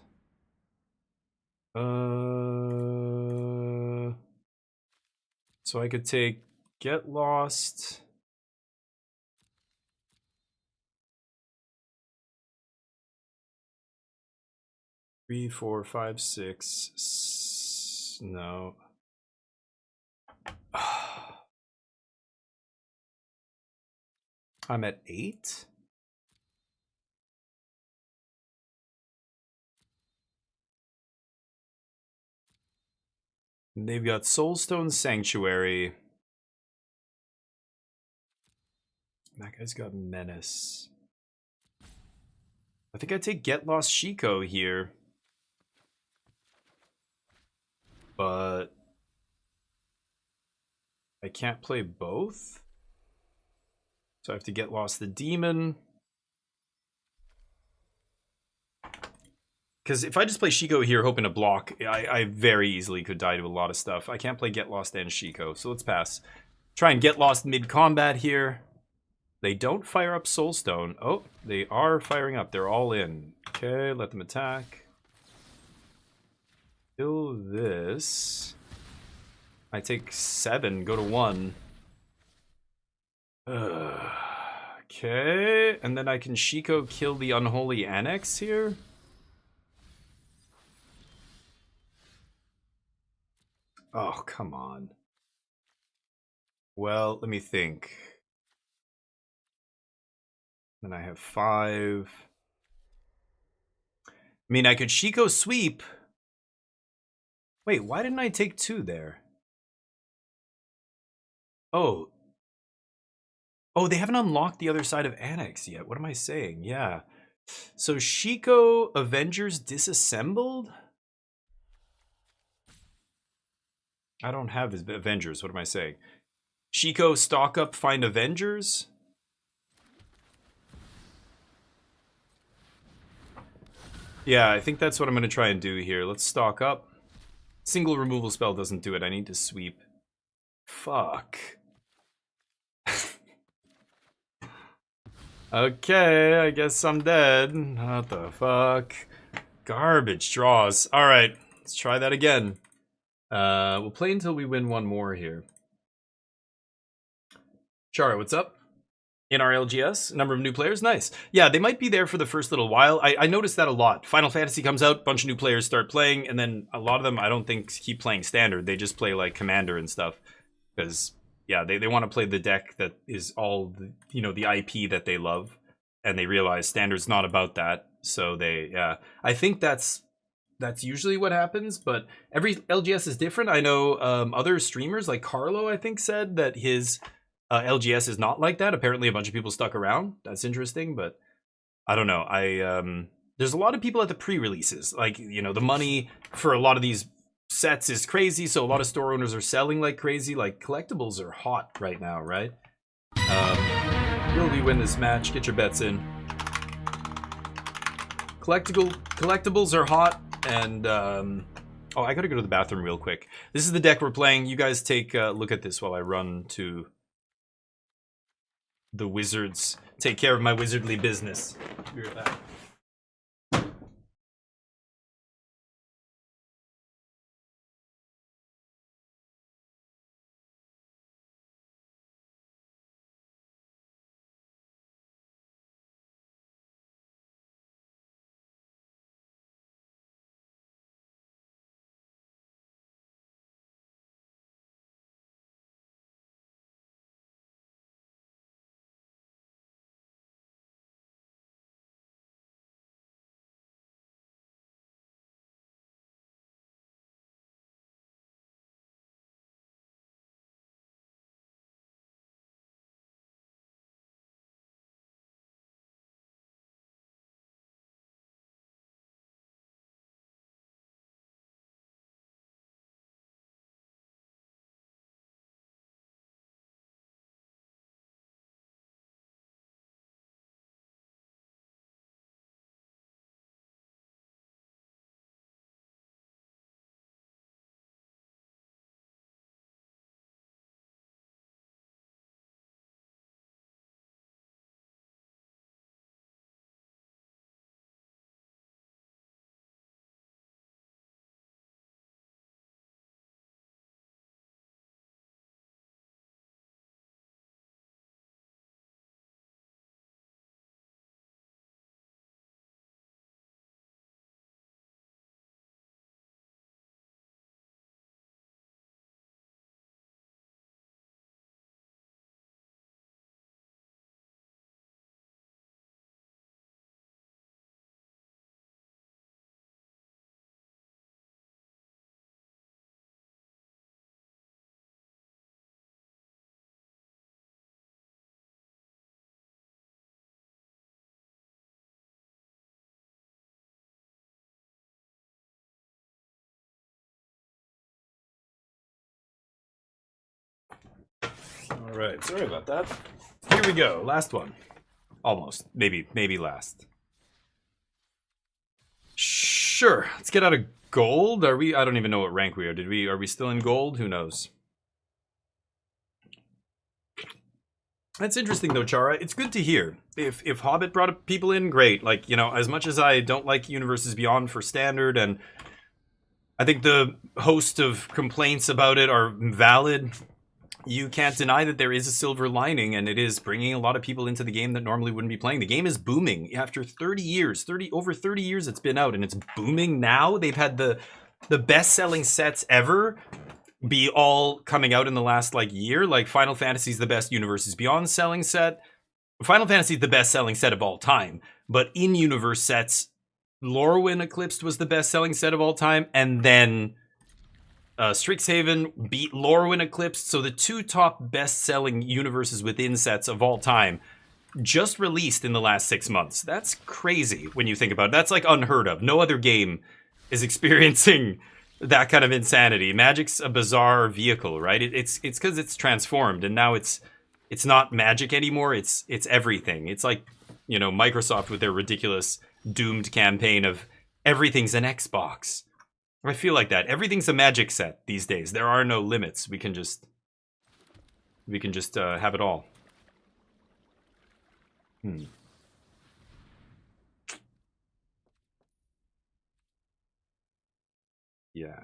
So I could take Get Lost. Three, 4, 5, 6. No. I'm at 8. And they've got Soulstone Sanctuary. That guy's got Menace. I think I take Get Lost Shiko here. But I can't play both. So I have to Get Lost the Demon. Because if I just play Shiko here hoping to block, I very easily could die to a lot of stuff. I can't play Get Lost and Shiko, so let's pass. Try and Get Lost mid-combat here. They don't fire up Soulstone. Oh, they are firing up. They're all in. Okay, let them attack. Kill this. I take 7, go to 1. Okay, and then I can Shiko kill the Unholy Annex here. Oh, come on. Well, let me think. Then I have 5. I mean, I could Shiko sweep. Wait, why didn't I take 2 there? Oh. Oh, they haven't unlocked the other side of Annex yet. What am I saying? Yeah. So Shiko Avengers disassembled? I don't have Avengers. What am I saying? Shiko stock up, find Avengers? Yeah, I think that's what I'm going to try and do here. Let's stock up. Single removal spell doesn't do it. I need to sweep. Fuck. Okay, I guess I'm dead. What the fuck? Garbage draws. Alright, let's try that again. We'll play until we win one more here. Chara, what's up? In our LGS, number of new players, nice. Yeah, they might be there for the first little while. I noticed that a lot. Final Fantasy comes out, bunch of new players start playing, and then a lot of them I don't think keep playing standard. They just play like Commander and stuff. Because, yeah, they want to play the deck that is all, the, you know, the IP that they love. And they realize standard's not about that. So they, yeah. I think that's usually what happens, but every LGS is different. I know other streamers, like Carlo, I think, said that his LGS is not like that. Apparently, a bunch of people stuck around. That's interesting, but I don't know. There's a lot of people at the pre-releases. Like, you know, the money for a lot of these sets is crazy, so a lot of store owners are selling like crazy. Like, collectibles are hot right now, right? Will we win this match? Get your bets in. Collectibles are hot, and oh, I gotta go to the bathroom real quick. This is the deck we're playing. You guys take a look at this while I run to the wizards. Take care of my wizardly business. Be right back. All right, sorry about that. Here we go, last one. Almost, maybe last. Sure, let's get out of gold. Are we? I don't even know what rank we are. Are we still in gold? Who knows? That's interesting though, Chara. It's good to hear. If Hobbit brought people in, great. Like, you know, as much as I don't like Universes Beyond for standard, and I think the host of complaints about it are valid, you can't deny that there is a silver lining, and it is bringing a lot of people into the game that normally wouldn't be playing. The game is booming after 30 years. Over 30 years it's been out, and it's booming now. They've had the best-selling sets ever be all coming out in the last like year. Like Final Fantasy is the best Universes Beyond selling set. Final Fantasy is the best-selling set of all time, but in-universe sets, Lorwyn Eclipsed was the best-selling set of all time, and then Strixhaven beat Lorwyn Eclipsed. So the two top best-selling universes within sets of all time just released in the last 6 months. That's crazy when you think about it. That's like unheard of. No other game is experiencing that kind of insanity. Magic's a bizarre vehicle, right? It's because it's transformed, and now it's not Magic anymore. It's everything. It's like, you know, Microsoft with their ridiculous doomed campaign of everything's an Xbox. I feel like that. Everything's a Magic set these days. There are no limits. We can just have it all. Yeah.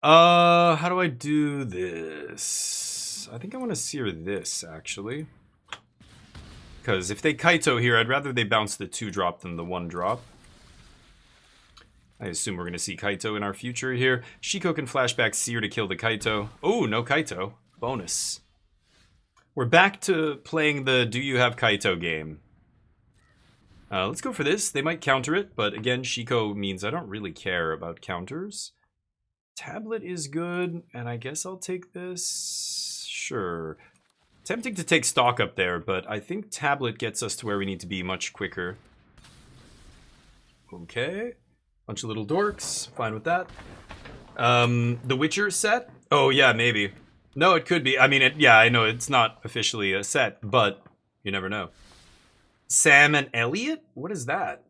How do I do this? I think I want to sear this, actually. Because if they Kaito here, I'd rather they bounce the 2-drop than the 1-drop. I assume we're going to see Kaito in our future here. Shiko can flashback Seer to kill the Kaito. Oh, no Kaito. Bonus. We're back to playing the Do You Have Kaito game. Let's go for this. They might counter it, but again, Shiko means I don't really care about counters. Tablet is good, and I guess I'll take this. Sure. Tempting to take stock up there, but I think tablet gets us to where we need to be much quicker. Okay. Bunch of little dorks. Fine with that. The Witcher set? Oh, yeah, maybe. No, it could be. I mean, yeah, I know it's not officially a set, but you never know. Sam and Elliot? What is that?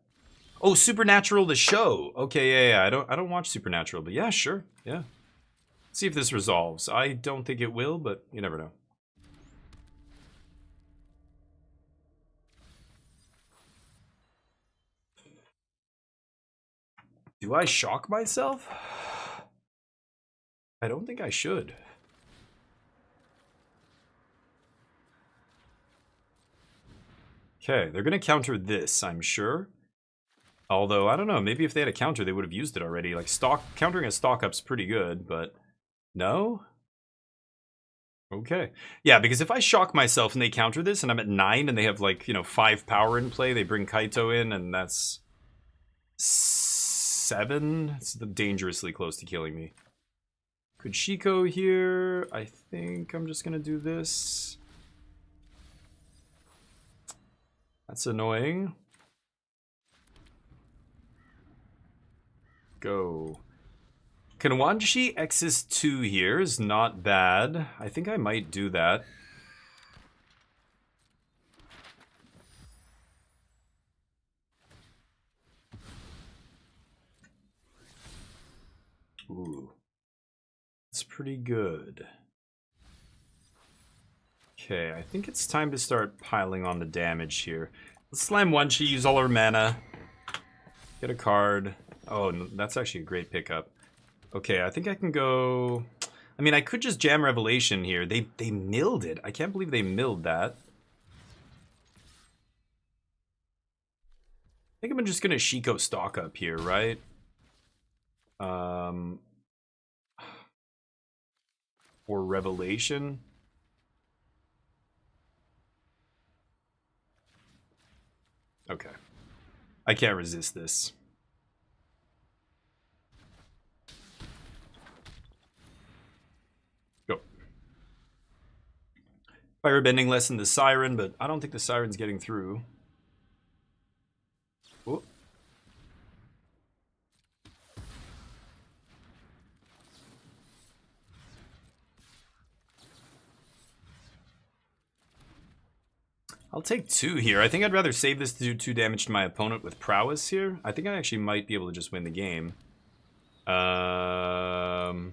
Oh, Supernatural the show. Okay, yeah. I don't watch Supernatural, but yeah, sure. Yeah. See if this resolves. I don't think it will, but you never know. Do I shock myself? I don't think I should. Okay, they're gonna counter this, I'm sure. Although, I don't know, maybe if they had a counter, they would have used it already. Like, countering a stock up's pretty good, but no? Okay. Yeah, because if I shock myself and they counter this and I'm at 9 and they have, like, 5 power in play, they bring Kaito in and that's 7? It's dangerously close to killing me. Could Shiko here? I think I'm just gonna do this. That's annoying. Go. Kanwanshi X's 2 here is not bad. I think I might do that. Ooh. It's pretty good. Okay, I think it's time to start piling on the damage here. Let's slam one, she use all her mana. Get a card. Oh, no, that's actually a great pickup. Okay, I think I can go... I mean, I could just jam Revelation here. They milled it. I can't believe they milled that. I think I'm just gonna Shiko stock up here, right? Or Revelation. Okay. I can't resist this. Go. Firebending less than the Siren, but I don't think the Siren's getting through. Oh. I'll take 2 here. I think I'd rather save this to do 2 damage to my opponent with prowess here. I think I actually might be able to just win the game. I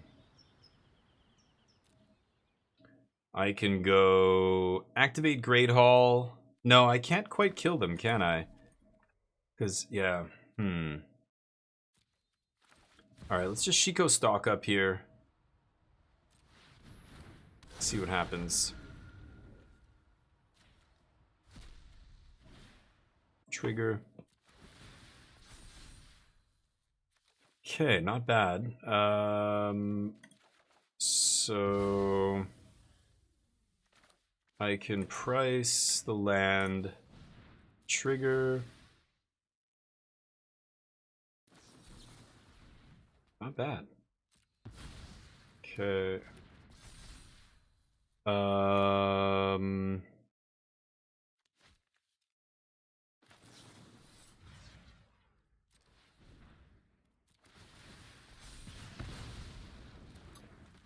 can go activate Great Hall. No, I can't quite kill them, can I? Because, yeah. Alright, let's just Shiko stock up here. See what happens. Trigger. Okay, not bad. So I can price the land. Trigger. Not bad. Okay.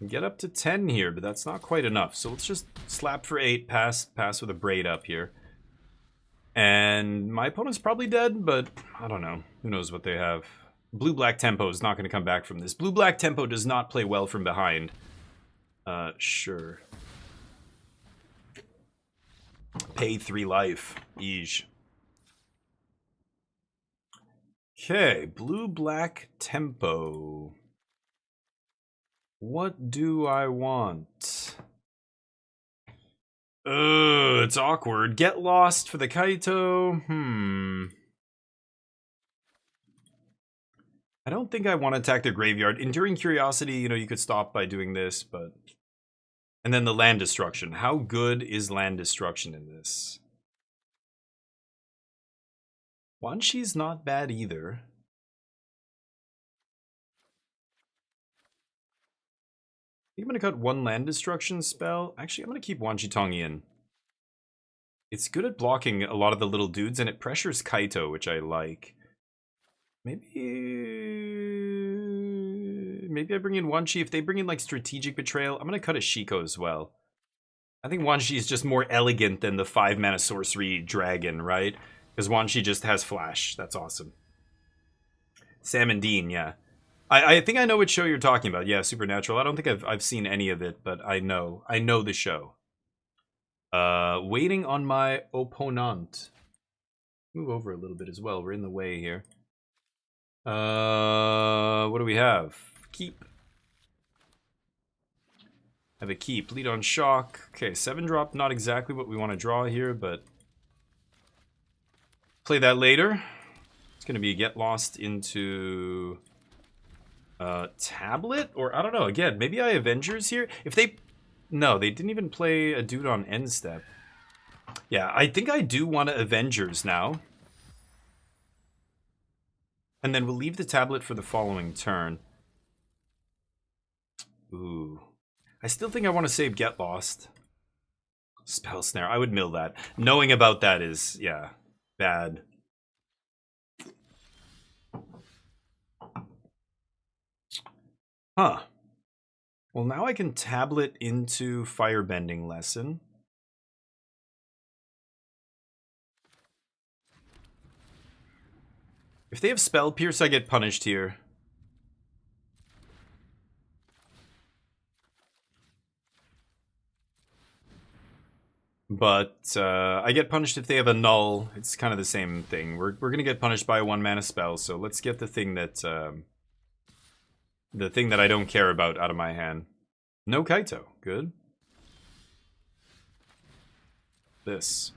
Get up to 10 here, but that's not quite enough. So let's just slap for 8, pass with a braid up here. And my opponent's probably dead, but I don't know. Who knows what they have. Blue-black tempo is not going to come back from this. Blue-black tempo does not play well from behind. Sure. Pay 3 life. Eesh. Okay, blue-black tempo. What do I want? It's awkward. Get lost for the Kaito. I don't think I want to attack their graveyard. Enduring Curiosity, you could stop by doing this, but... And then the land destruction. How good is land destruction in this? Wanshi's not bad either. I'm gonna cut one land destruction spell. Actually, I'm gonna keep Wanchitong in. It's good at blocking a lot of the little dudes, and it pressures Kaito, which I like. Maybe I bring in Wanchi. If they bring in like Strategic Betrayal, I'm gonna cut a Shiko as well. I think Wanchi is just more elegant than the 5-mana sorcery dragon, right? Because Wanchi just has flash. That's awesome. Sam and Dean, yeah. I think I know which show you're talking about. Yeah, Supernatural. I don't think I've seen any of it, but I know the show. Waiting on my opponent. Move over a little bit as well. We're in the way here. What do we have? Keep. Have a keep. Lead on shock. Okay, 7-drop. Not exactly what we want to draw here, but play that later. It's going to be get lost into tablet, or I don't know. Again, maybe I Avengers here. If they, no, they didn't even play a dude on end step. Yeah, I think I do want to Avengers now. And then we'll leave the tablet for the following turn. Ooh. I still think I want to save Get Lost. Spell Snare. I would mill that. Knowing about that is, yeah, bad. Huh. Well, now I can tablet into Firebending Lesson. If they have Spell Pierce, I get punished here. But I get punished if they have a null. It's kind of the same thing. We're gonna get punished by a 1-mana spell, so let's get the thing that I don't care about out of my hand. No Kaito. Good. This.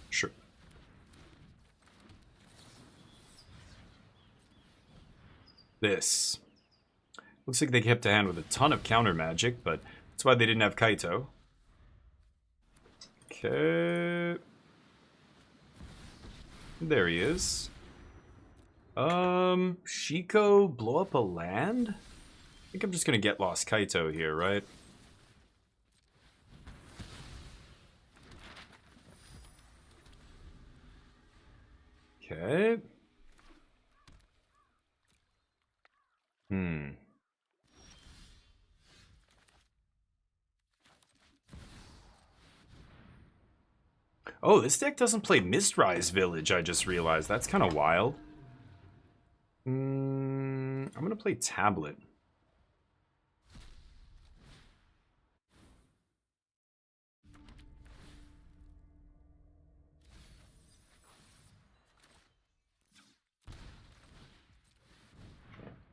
Sure. This. Looks like they kept a hand with a ton of counter magic, but that's why they didn't have Kaito. Okay. There he is. Shiko, blow up a land? I think I'm just gonna get lost Kaito here, right? Okay. Oh, this deck doesn't play Mistrise Village, I just realized. That's kind of wild. I'm going to play Tablet.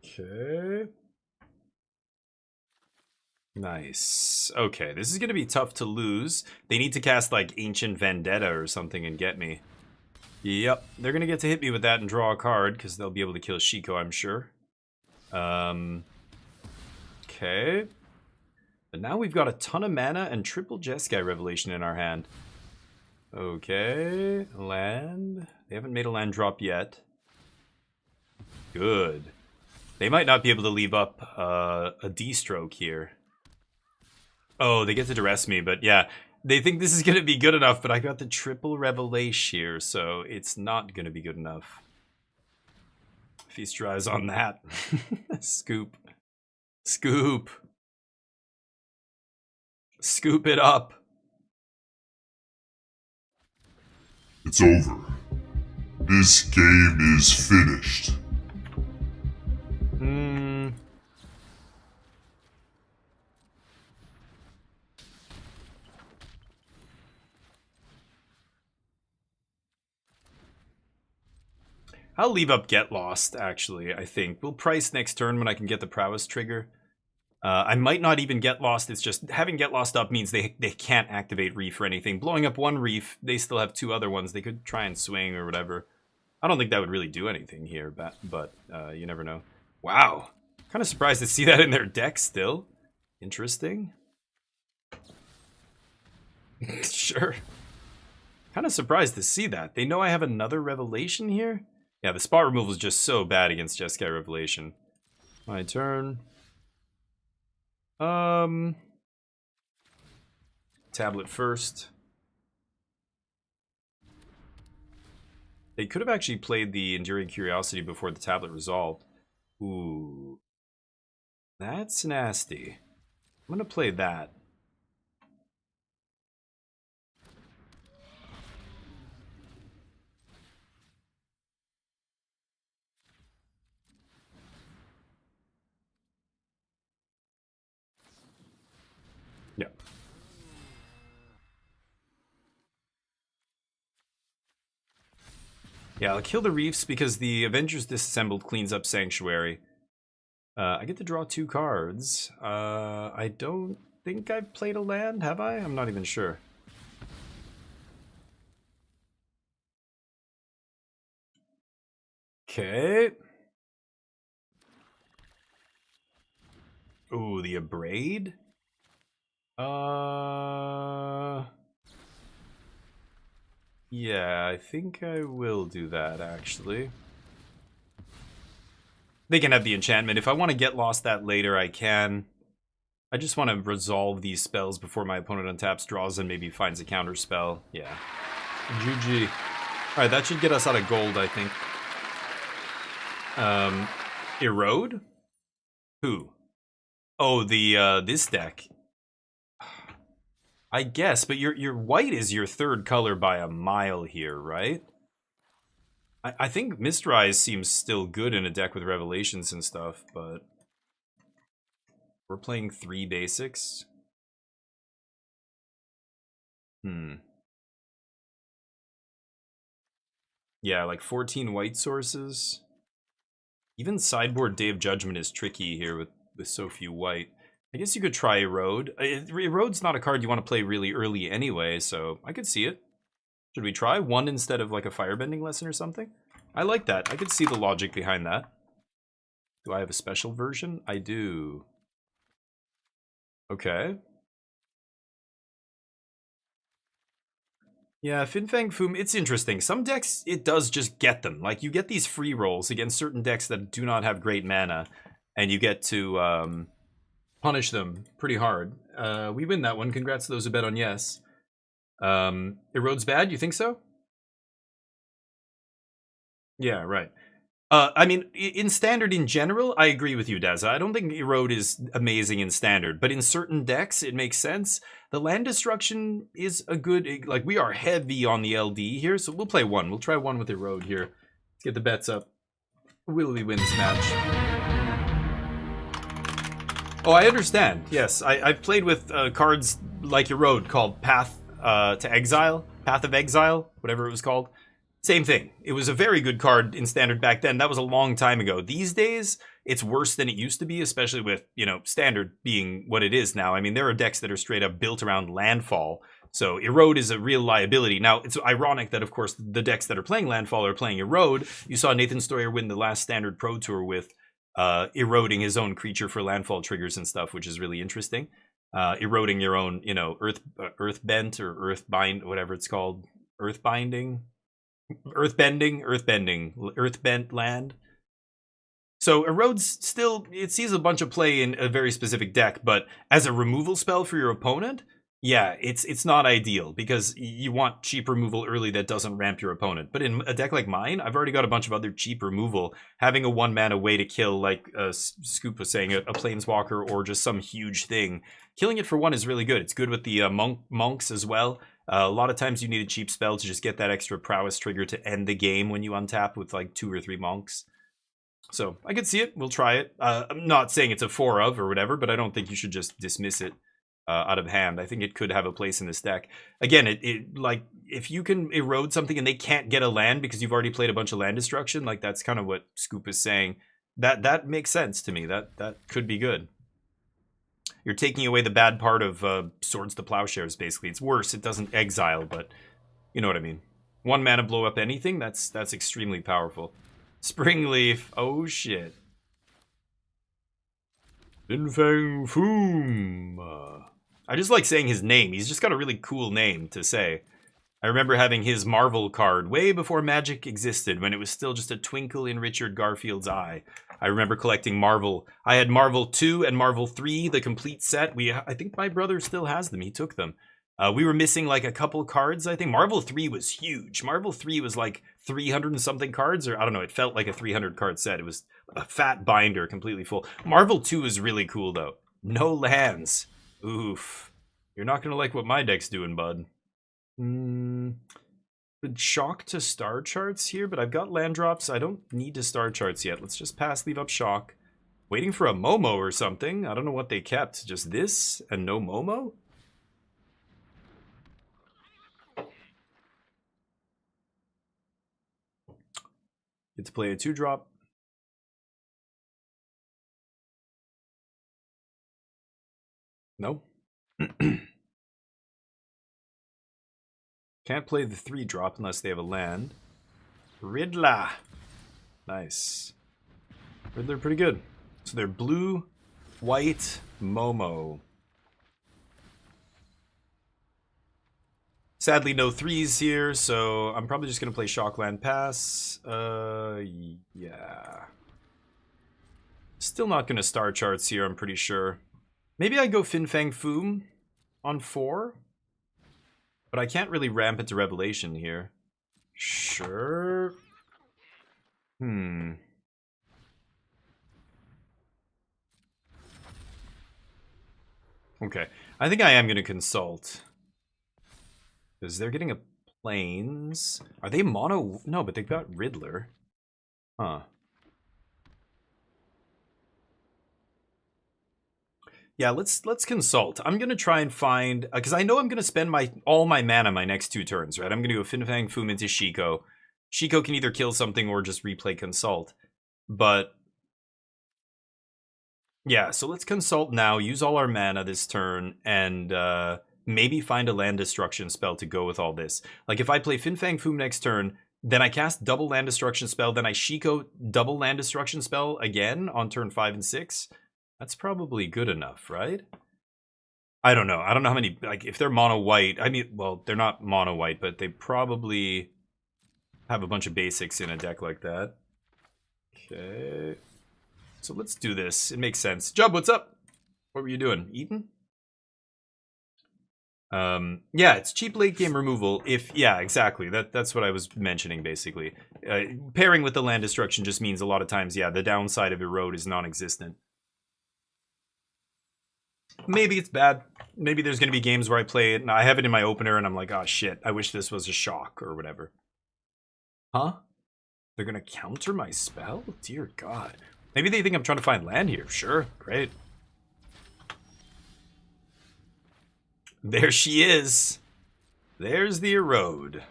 Okay. Nice. Okay, this is going to be tough to lose. They need to cast, like, Ancient Vendetta or something and get me. Yep, they're going to get to hit me with that and draw a card, because they'll be able to kill Shiko, I'm sure. Okay. But now we've got a ton of mana and triple Jeskai Revelation in our hand. Okay, land. They haven't made a land drop yet. Good. They might not be able to leave up a D-stroke here. Oh, they get to duress me, but yeah. They think this is going to be good enough, but I got the triple Revelation here, so it's not going to be good enough. Feast your eyes on that. Scoop. Scoop. Scoop it up. It's over. This game is finished. I'll leave up Get Lost, actually, I think. We'll price next turn when I can get the Prowess trigger. I might not even Get Lost. It's just having Get Lost up means they can't activate Reef or anything. Blowing up one Reef, they still have two other ones. They could try and swing or whatever. I don't think that would really do anything here, but you never know. Wow. Kind of surprised to see that in their deck still. Interesting. Sure. Kind of surprised to see that. They know I have another Revelation here. Yeah, the spot removal is just so bad against Jeskai Revelation. My turn. Tablet first. They could have actually played the Enduring Curiosity before the tablet resolved. Ooh. That's nasty. I'm gonna play that. Yeah. Yeah, I'll kill the Reefs because the Avengers Disassembled cleans up Sanctuary. I get to draw 2 cards. I don't think I've played a land, have I? I'm not even sure. Okay. Ooh, the Abrade? Yeah, I think I will do that, actually. They can have the enchantment. If I want to get lost that later, I can. I just want to resolve these spells before my opponent untaps, draws, and maybe finds a counter spell. Yeah. GG. Alright, that should get us out of gold, I think. Erode? Who? Oh, the, this deck. I guess, but your white is your 3rd color by a mile here, right? I think Mistrise seems still good in a deck with Revelations and stuff, but... We're playing 3 basics. Yeah, like 14 white sources. Even sideboard Day of Judgment is tricky here with so few white. I guess you could try Erode. Erode's not a card you want to play really early anyway, so I could see it. Should we try 1 instead of like a Firebending lesson or something? I like that. I could see the logic behind that. Do I have a special version? I do. Okay. Yeah, Finfang Foom, it's interesting. Some decks, it does just get them. Like, you get these free rolls against certain decks that do not have great mana, and you get to punish them pretty hard. We win that one. Congrats to those who bet on yes. Erode's bad, you think so? Yeah, right. I mean, in Standard in general, I agree with you, Dazza. I don't think Erode is amazing in Standard, but in certain decks, it makes sense. The land destruction is a good... Like, we are heavy on the LD here, so we'll play 1. We'll try 1 with Erode here. Let's get the bets up. Will we win this match? Oh, I understand. Yes, I've played with cards like Erode called Path to Exile. Path of Exile, whatever it was called. Same thing. It was a very good card in Standard back then. That was a long time ago. These days, it's worse than it used to be, especially with, you know, Standard being what it is now. I mean, there are decks that are straight up built around landfall. So Erode is a real liability. Now, it's ironic that, of course, the decks that are playing landfall are playing Erode. You saw Nathan Stoyer win the last Standard Pro Tour with eroding his own creature for landfall triggers and stuff, which is really interesting. Eroding your own, you know, earth bent or earth bind, whatever it's called. Earth binding? Earth bent land. So Erode's still, it sees a bunch of play in a very specific deck, but as a removal spell for your opponent, yeah, it's not ideal because you want cheap removal early that doesn't ramp your opponent. But in a deck like mine, I've already got a bunch of other cheap removal. Having a 1-mana way to kill, like Scoop was saying, a Planeswalker or just some huge thing. Killing it for 1 is really good. It's good with the monks as well. A lot of times you need a cheap spell to just get that extra prowess trigger to end the game when you untap with like 2 or 3 monks. So I could see it. We'll try it. I'm not saying it's a 4 of or whatever, but I don't think you should just dismiss it out of hand. I think it could have a place in this deck. Again, it like if you can erode something and they can't get a land because you've already played a bunch of land destruction, like that's kind of what Scoop is saying. That makes sense to me. That could be good. You're taking away the bad part of Swords to Plowshares, basically. It's worse. It doesn't exile, but you know what I mean. 1 mana blow up anything, that's extremely powerful. Springleaf. Oh, shit. Finfang Foom. I just like saying his name. He's just got a really cool name to say. I remember having his Marvel card way before Magic existed, when it was still just a twinkle in Richard Garfield's eye. I remember collecting Marvel. I had Marvel 2 and Marvel 3, the complete set. I think my brother still has them. He took them. We were missing like a couple cards, I think. Marvel 3 was huge. Marvel 3 was like 300 and something cards, or I don't know, it felt like a 300 card set. It was a fat binder, completely full. Marvel 2 is really cool, though. No lands. Oof. You're not going to like what my deck's doing, bud. Would shock to star charts here, but I've got land drops. I don't need to star charts yet. Let's just pass, leave up shock. Waiting for a Momo or something. I don't know what they kept. Just this and no Momo? Get to play a 2-drop. No. Can't play the 3-drop unless they have a land. Riddler. Nice. Riddler pretty good. So they're blue, white, Momo. Sadly, no 3s here, so I'm probably just going to play Shockland Pass. Yeah. Still not going to star charts here, I'm pretty sure. Maybe I go Fin Fang Foom on 4. But I can't really ramp into Revelation here. Sure. Okay. I think I am going to consult. Because they're getting a Plains. Are they mono? No, but they've got Riddler. Huh. Yeah, let's consult. I'm gonna try and find, because I know I'm gonna spend all my mana my next 2 turns, right? I'm gonna go Fin Fang Foom into Shiko. Shiko can either kill something or just replay consult. But yeah, so let's consult now, use all our mana this turn, and maybe find a land destruction spell to go with all this. Like if I play Fin Fang Foom next turn, then I cast double land destruction spell, then I Shiko double land destruction spell again on turn 5 and 6. That's probably good enough, right? I don't know. I don't know how many, like, if they're mono white, I mean, well, they're not mono white, but they probably have a bunch of basics in a deck like that. Okay. So let's do this. It makes sense. Jub, what's up? What were you doing? Eating? Yeah, it's cheap late game removal yeah, exactly. That's what I was mentioning, basically. Pairing with the land destruction just means a lot of times, yeah, the downside of Erode is non-existent. Maybe it's bad. Maybe there's going to be games where I play it and I have it in my opener and I'm like, oh shit, I wish this was a shock or whatever. Huh? They're going to counter my spell? Dear God. Maybe they think I'm trying to find land here. Sure, great. There she is. There's the Erode.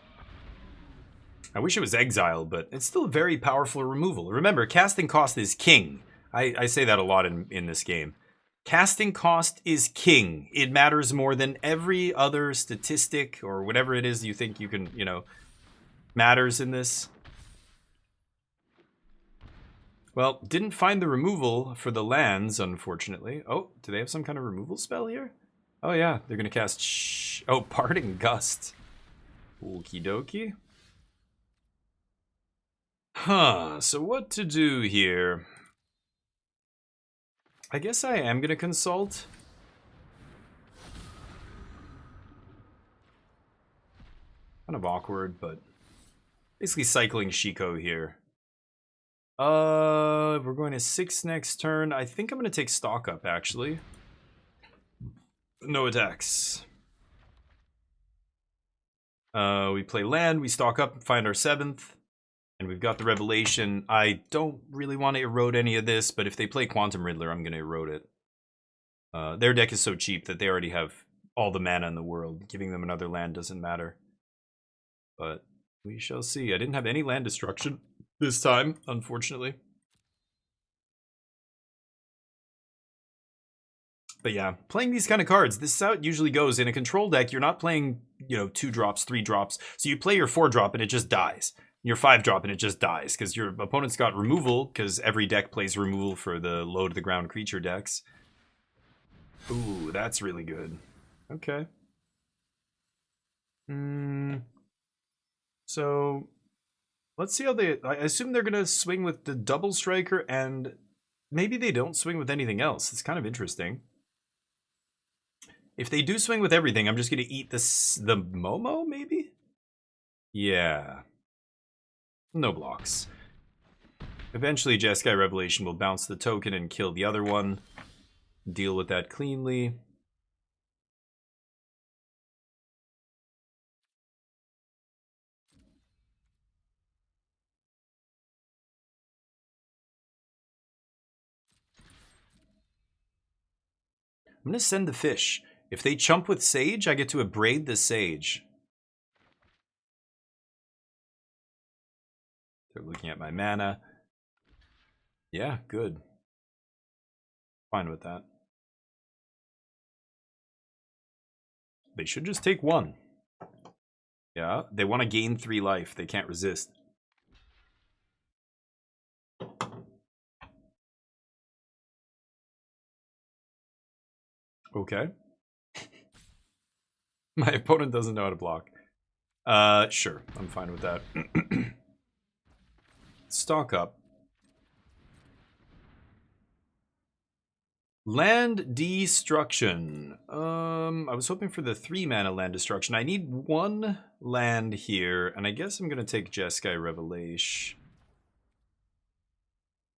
I wish it was Exile, but it's still a very powerful removal. Remember, casting cost is king. I say that a lot in this game. Casting cost is king. It matters more than every other statistic or whatever it is you think you can, matters in this. Well, didn't find the removal for the lands, unfortunately. Oh, do they have some kind of removal spell here? Oh yeah, they're going to cast Parting Gust. Okie dokie. Huh, so what to do here? I guess I am going to consult. Kind of awkward, but basically cycling Shiko here. We're going to 6 next turn. I think I'm going to take stock up, actually. No attacks. We play land, we stock up, find our 7th. And we've got the Revelation. I don't really want to erode any of this, but if they play Quantum Riddler, I'm going to erode it. Their deck is so cheap that they already have all the mana in the world. Giving them another land doesn't matter. But we shall see. I didn't have any land destruction this time, unfortunately. But yeah, playing these kind of cards, this is how it usually goes. In a control deck, you're not playing, 2 drops, 3 drops. So you play your 4 drop and it just dies. Your 5 drop and it just dies because your opponent's got removal, because every deck plays removal for the low to the ground creature decks. Ooh, that's really good. Okay. So let's see how they... I assume they're going to swing with the double striker, and maybe they don't swing with anything else. It's kind of interesting. If they do swing with everything, I'm just going to eat the Momo, maybe? Yeah. No blocks. Eventually, Jeskai Revelation will bounce the token and kill the other one. Deal with that cleanly. I'm going to send the fish. If they chump with Sage, I get to abrade the Sage. They're looking at my mana. Yeah, good. Fine with that. They should just take one. Yeah, they want to gain 3 life. They can't resist. Okay. My opponent doesn't know how to block. Sure. I'm fine with that. Stock up. Land Destruction. I was hoping for the 3 mana Land Destruction. I need 1 land here, and I guess I'm going to take Jeskai Revelation.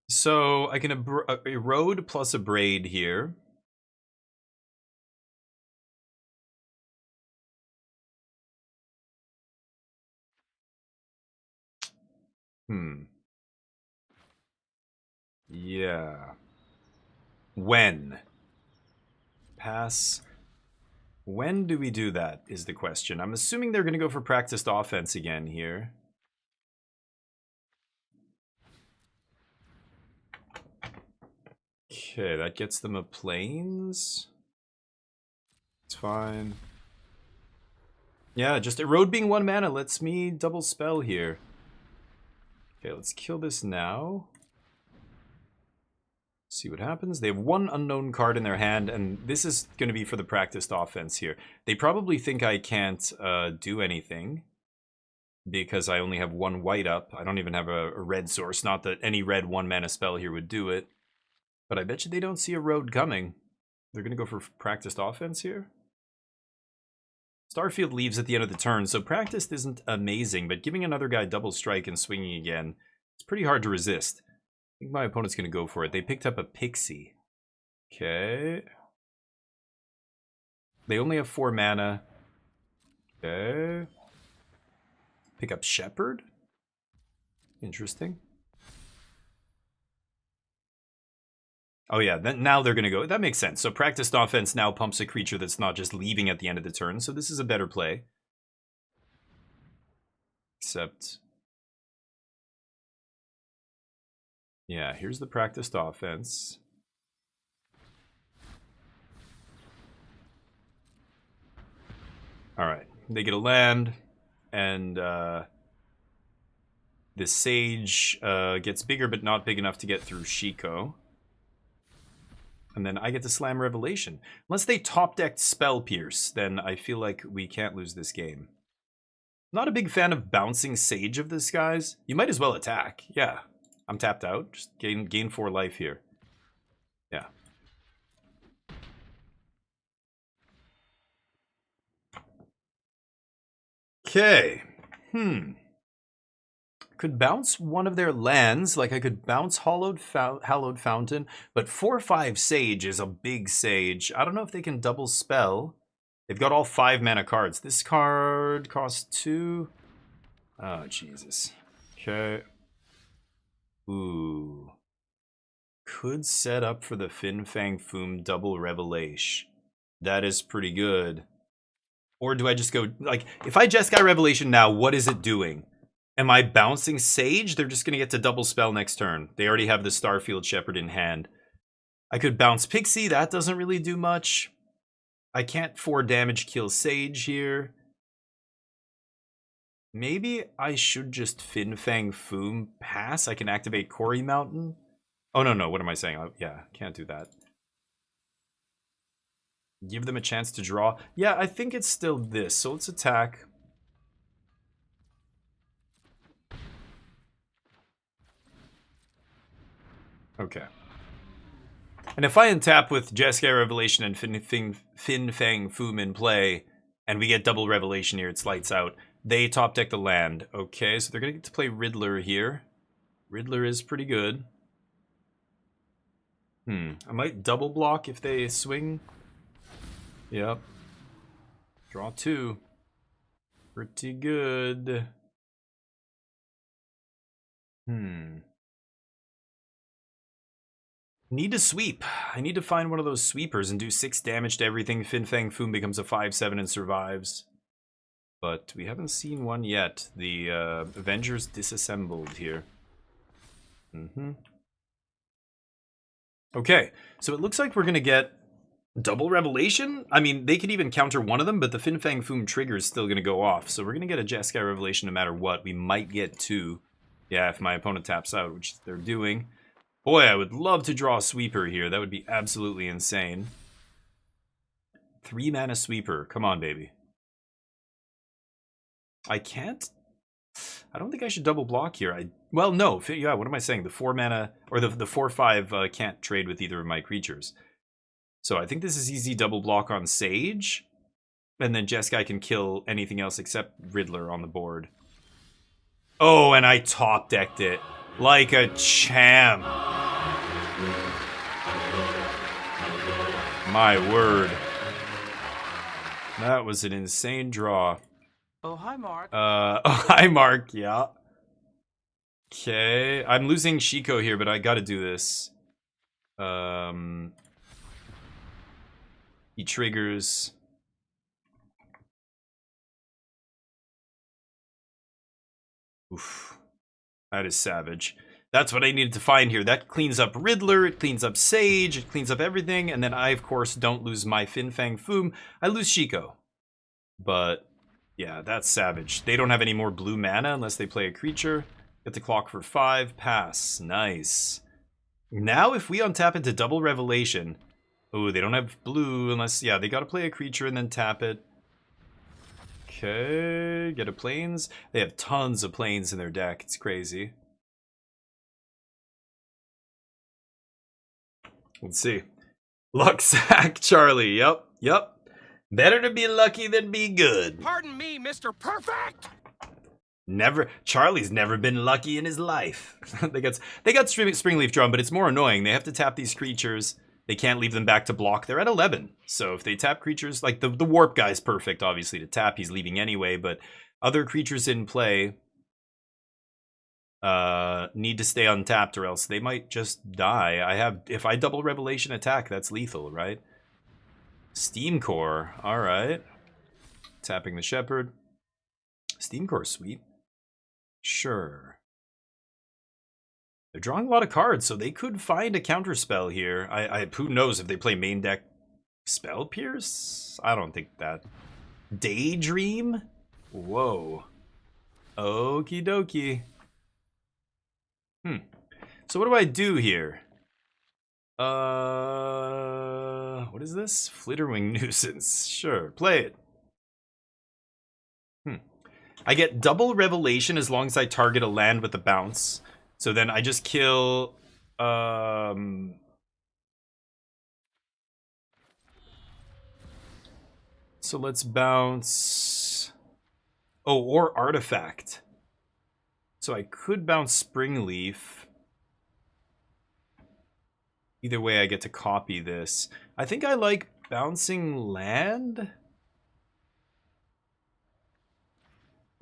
So I can erode plus abrade here. Yeah. When? Pass. When do we do that is the question. I'm assuming they're going to go for practiced offense again here. Okay, that gets them a plains. It's fine. Yeah, just erode being 1 mana lets me double spell here. Okay, let's kill this now. See what happens. They have 1 unknown card in their hand, and this is going to be for the practiced offense here. They probably think I can't do anything because I only have 1 white up. I don't even have a red source. Not that any red 1 mana spell here would do it. But I bet you they don't see a road coming. They're going to go for practiced offense here. Starfield leaves at the end of the turn, so practiced isn't amazing, but giving another guy double strike and swinging again, it's pretty hard to resist. I think my opponent's going to go for it. They picked up a Pixie. Okay. They only have 4 mana. Okay. Pick up Shepherd. Interesting. Oh yeah, now they're going to go. That makes sense. So practiced offense now pumps a creature that's not just leaving at the end of the turn. So this is a better play. Except... yeah, here's the practiced offense. Alright, they get a land. And the Sage gets bigger but not big enough to get through Shiko. And then I get to slam Revelation. Unless they top-decked Spell Pierce, then I feel like we can't lose this game. Not a big fan of bouncing Sage of this, guys. You might as well attack. Yeah, I'm tapped out. Just gain 4 life here. Yeah. Okay. Could bounce one of their lands, like I could bounce Hallowed Fountain, but 4/5 Sage is a big Sage. I don't know if they can double spell. They've got all 5 mana cards. This card costs 2. Oh, Jesus. Okay. Ooh. Could set up for the Fin Fang Foom double Revelation. That is pretty good. Or do I just go, like, if I Jeskai Revelation now, what is it doing? Am I bouncing Sage? They're just going to get to double spell next turn. They already have the Starfield Shepherd in hand. I could bounce Pixie. That doesn't really do much. I can't 4 damage kill Sage here. Maybe I should just Fin Fang Foom pass. I can activate Quarry Mountain. Oh, no. What am I saying? Yeah, can't do that. Give them a chance to draw. Yeah, I think it's still this. So let's attack. Okay. And if I untap with Jeskai Revelation and Fin Fang Foom in play, and we get double Revelation here, it's lights out. They top deck the land. Okay, so they're going to get to play Riddler here. Riddler is pretty good. I might double block if they swing. Yep. Draw 2. Pretty good. Need to sweep. I need to find one of those sweepers and do 6 damage to everything. Fin Fang Foom becomes a 5/7 and survives. But we haven't seen one yet. The Avengers disassembled here. Okay, so it looks like we're going to get double Revelation. I mean, they could even counter one of them, but the Fin Fang Foom trigger is still going to go off. So we're going to get a Jeskai Revelation no matter what. We might get 2. Yeah, if my opponent taps out, which they're doing. Boy, I would love to draw a sweeper here. That would be absolutely insane. 3 mana sweeper. Come on, baby. I can't. I don't think I should double block here. Well, no. Yeah, what am I saying? The 4 mana, or the 4/5 can't trade with either of my creatures. So I think this is easy double block on Sage. And then Jeskai can kill anything else except Riddler on the board. Oh, and I top decked it. Like a champ. My word. That was an insane draw. Oh, hi, Mark. Oh, hi, Mark. Yeah. Okay. I'm losing Shiko here, but I gotta do this. He triggers. Oof. That is savage. That's what I needed to find here. That cleans up Riddler, it cleans up Sage, it cleans up everything, and then I, of course, don't lose my Fin Fang Foom. I lose Shiko. But, yeah, that's savage. They don't have any more blue mana unless they play a creature. Get the clock for 5. Pass. Nice. Now, if we untap into double Revelation... Oh, they don't have blue unless... Yeah, they gotta play a creature and then tap it. Okay, get a planes. They have tons of planes in their deck. It's crazy. Let's see. Luck sack, Charlie. Yep. Better to be lucky than be good. Pardon me, Mr. Perfect! Charlie's never been lucky in his life. they got Springleaf Drum, but it's more annoying. They have to tap these creatures. They can't leave them back to block. They're at 11. So if they tap creatures, like the Warp guy's perfect, obviously, to tap. He's leaving anyway, but other creatures in play need to stay untapped or else they might just die. If I double Revelation attack, that's lethal, right? Steam Core, alright. Tapping the Shepherd. Steam Core, sweet. Sure. They're drawing a lot of cards, so they could find a counterspell here. Who knows if they play main deck Spell Pierce? I don't think that. Daydream? Whoa. Okie dokie. So what do I do here? What is this? Flitterwing Nuisance. Sure, play it. I get double Revelation as long as I target a land with a bounce. So then I just kill... So let's bounce... Oh, or Artifact. So I could bounce Springleaf. Either way, I get to copy this. I think I like bouncing land.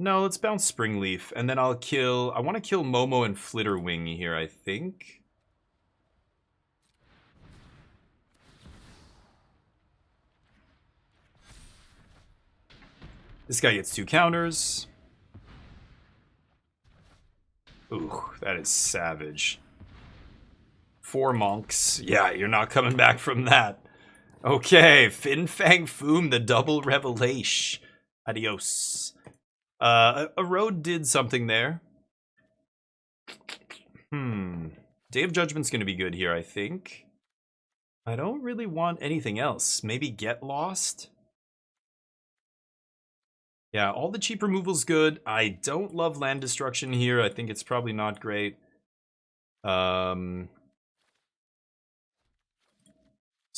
No, let's bounce Springleaf, and then I'll kill... I want to kill Momo and Flitterwing here, I think. This guy gets 2 counters. Ooh, that is savage. 4 monks. Yeah, you're not coming back from that. Okay, Fin Fang Foom, the double Revelation. Adios. A road did something there. Day of Judgment's gonna be good here, I think. I don't really want anything else. Maybe Get Lost? Yeah, all the cheap removal's good. I don't love land destruction here. I think it's probably not great.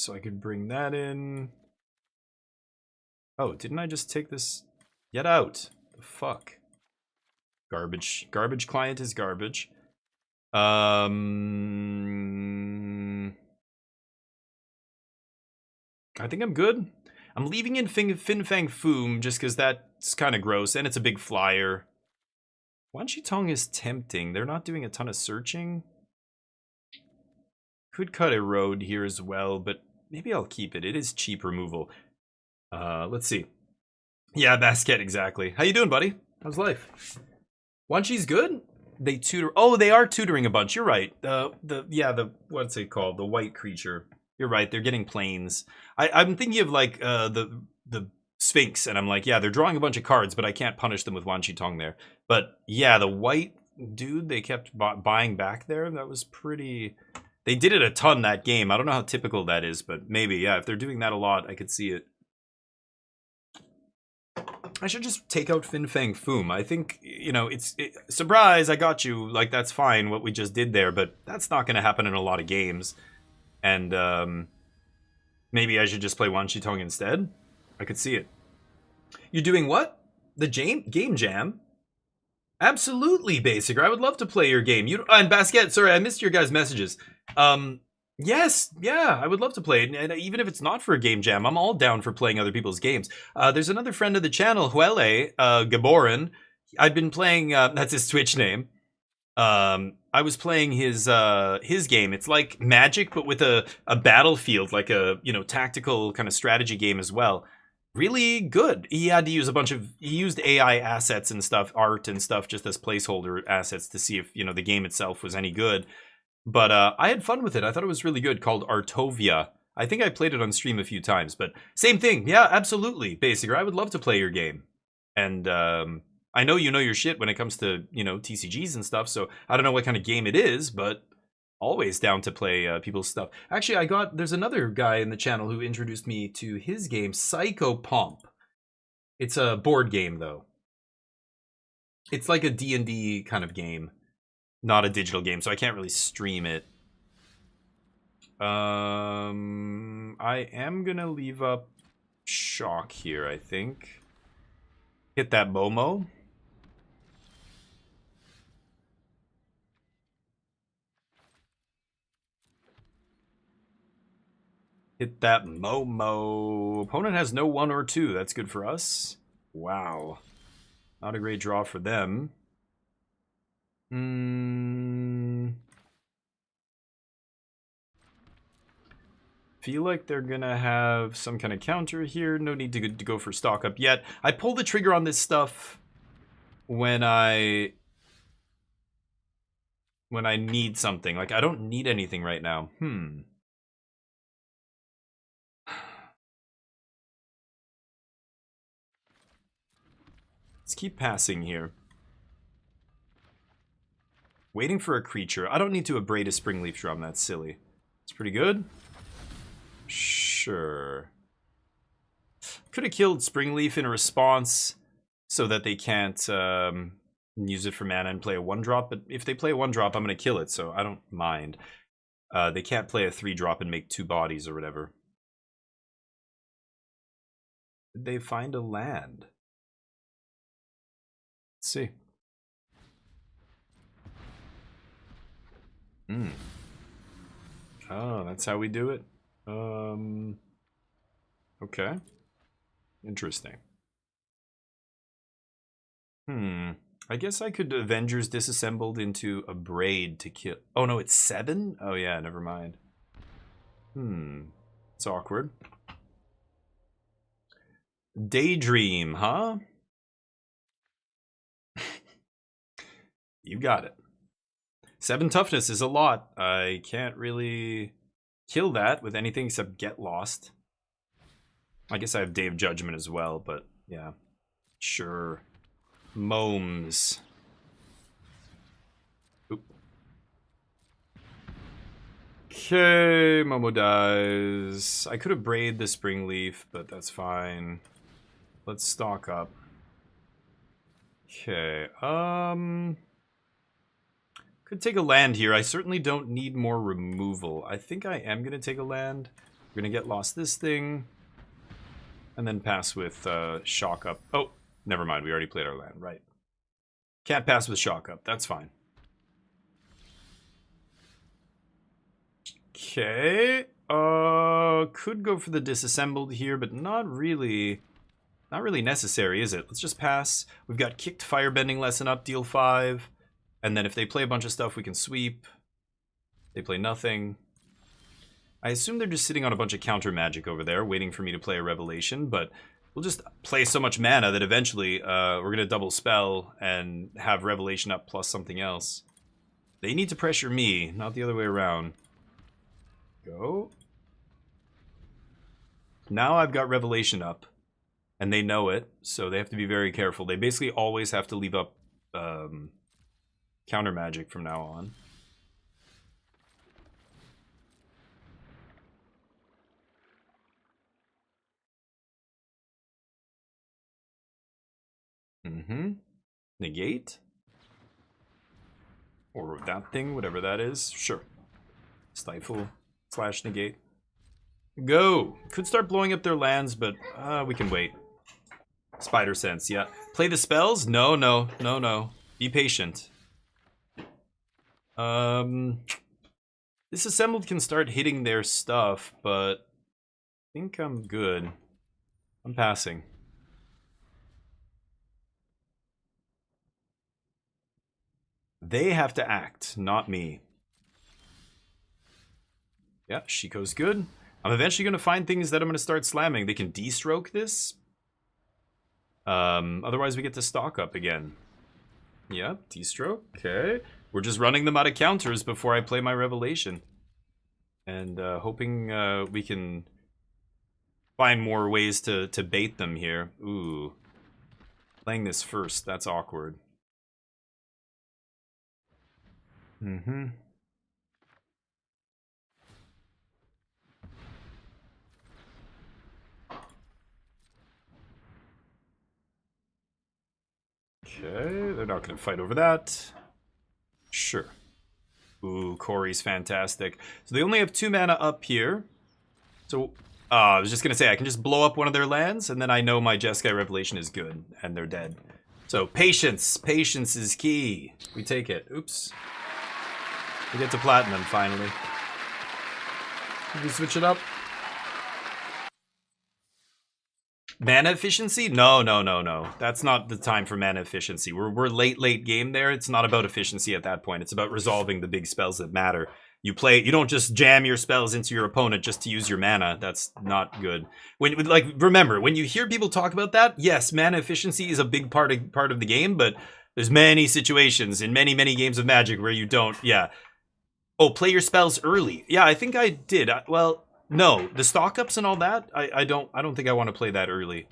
So I could bring that in. Oh, didn't I just take this? Get out. The fuck. Garbage. Garbage client is garbage. I think I'm good. I'm leaving in Fin Fang Foom just because that's kind of gross, and it's a big flyer. Wan Shi Tong is tempting. They're not doing a ton of searching. Could cut a road here as well, but maybe I'll keep it. It is cheap removal. Let's see. Yeah, Basket, exactly. How you doing, buddy? How's life? Wan Shi's good? They tutor. Oh, they are tutoring a bunch. You're right. The what's it called? The white creature. You're right. They're getting planes. I'm thinking of like the Sphinx, and I'm like, yeah, they're drawing a bunch of cards, but I can't punish them with Wan Shi Tong there. But yeah, the white dude they kept buying back there. That was pretty. They did it a ton that game. I don't know how typical that is, but maybe yeah. If they're doing that a lot, I could see it. I should just take out Fin Fang Foom. I think, you know, surprise, I got you. Like, that's fine, what we just did there, but that's not going to happen in a lot of games. And, maybe I should just play Wan Shi Tong instead? I could see it. You're doing what? The game jam? Absolutely, Basicer. I would love to play your game. And Basket, sorry, I missed your guys' messages. Yes, yeah, I would love to play it, and even if it's not for a game jam, I'm all down for playing other people's games. There's another friend of the channel, Huele, Gaboran. I've been playing, that's his Twitch name. I was playing his game. It's like Magic, but with a battlefield, like a, you know, tactical kind of strategy game as well. Really good. He had to use he used AI assets and stuff, art and stuff, just as placeholder assets to see if, you know, the game itself was any good. But I had fun with it. I thought it was really good, called Artovia. I think I played it on stream a few times, but same thing. Yeah, absolutely, Basicer. I would love to play your game. And I know you know your shit when it comes to, you know, TCGs and stuff, so I don't know what kind of game it is, but always down to play people's stuff. Actually, there's another guy in the channel who introduced me to his game, Psycho Pomp. It's a board game, though. It's like a D&D kind of game. Not a digital game, so I can't really stream it. I am gonna leave up Shock here, I think. Hit that Momo. Hit that Momo. Opponent has no 1 or 2. That's good for us. Wow. Not a great draw for them. Feel like they're gonna have some kind of counter here. No need to go for stock up yet. I pull the trigger on this stuff when I need something. Like, I don't need anything right now. Let's keep passing here. Waiting for a creature. I don't need to abrade a Springleaf Drum. That's silly. It's pretty good. Sure. Could have killed Springleaf in a response so that they can't use it for mana and play a 1-drop. But if they play a 1-drop, I'm going to kill it, so I don't mind. They can't play a 3-drop and make 2 bodies or whatever. Did they find a land? Let's see. Oh, that's how we do it. Okay. Interesting. I guess I could Avengers Disassembled into a Braid to kill. Oh no, it's 7? Oh yeah, never mind. It's awkward. Daydream, huh? You got it. 7 toughness is a lot. I can't really kill that with anything except Get Lost. I guess I have Day of Judgment as well, but yeah. Sure. Momes. Oop. Okay, Momo dies. I could have braid the Springleaf, but that's fine. Let's stock up. Okay, could take a land here. I certainly don't need more removal. I think I am going to take a land. We're gonna get lost this thing. And then pass with shock up. Oh, never mind. We already played our land, right. Can't pass with shock up. That's fine. Okay. Could go for the disassembled here, but not really necessary, is it? Let's just pass. We've got kicked firebending lesson up, deal 5. And then if they play a bunch of stuff, we can sweep. They play nothing. I assume they're just sitting on a bunch of counter magic over there, waiting for me to play a revelation, but we'll just play so much mana that eventually we're going to double spell and have revelation up plus something else. They need to pressure me, not the other way around. Go. Now I've got revelation up, and they know it, so they have to be very careful. They basically always have to leave up counter magic from now on. Negate. Or that thing, whatever that is. Sure. Stifle / negate. Go! Could start blowing up their lands, but we can wait. Spider sense, yeah. Play the spells? No, no, no, no. Be patient. This assembled can start hitting their stuff, but I think I'm good. I'm passing. They have to act, not me. Yeah, Shiko's good. I'm eventually going to find things that I'm going to start slamming. They can de-stroke this. Otherwise, we get to stock up again. Yeah, de-stroke. Okay. We're just running them out of counters before I play my revelation. And hoping we can find more ways to bait them here. Ooh. Playing this first, that's awkward. Okay, they're not going to fight over that. Sure. Ooh, Corey's fantastic. So they only have 2 mana up here. So, I was just going to say, I can just blow up one of their lands, and then I know my Jeskai Revelation is good, and they're dead. So, patience. Patience is key. We take it. Oops. We get to Platinum, finally. Can we switch it up? Mana efficiency? No, no, no, no. That's not the time for mana efficiency. We're late game there. It's not about efficiency at that point. It's about resolving the big spells that matter. You don't just jam your spells into your opponent just to use your mana. That's not good. Remember, when you hear people talk about that, yes, mana efficiency is a big part of the game, but there's many situations in many games of Magic where you don't. Yeah. Oh, play your spells early. Yeah, I think I did. Well, no, the stock ups and all that. I don't think I want to play that early.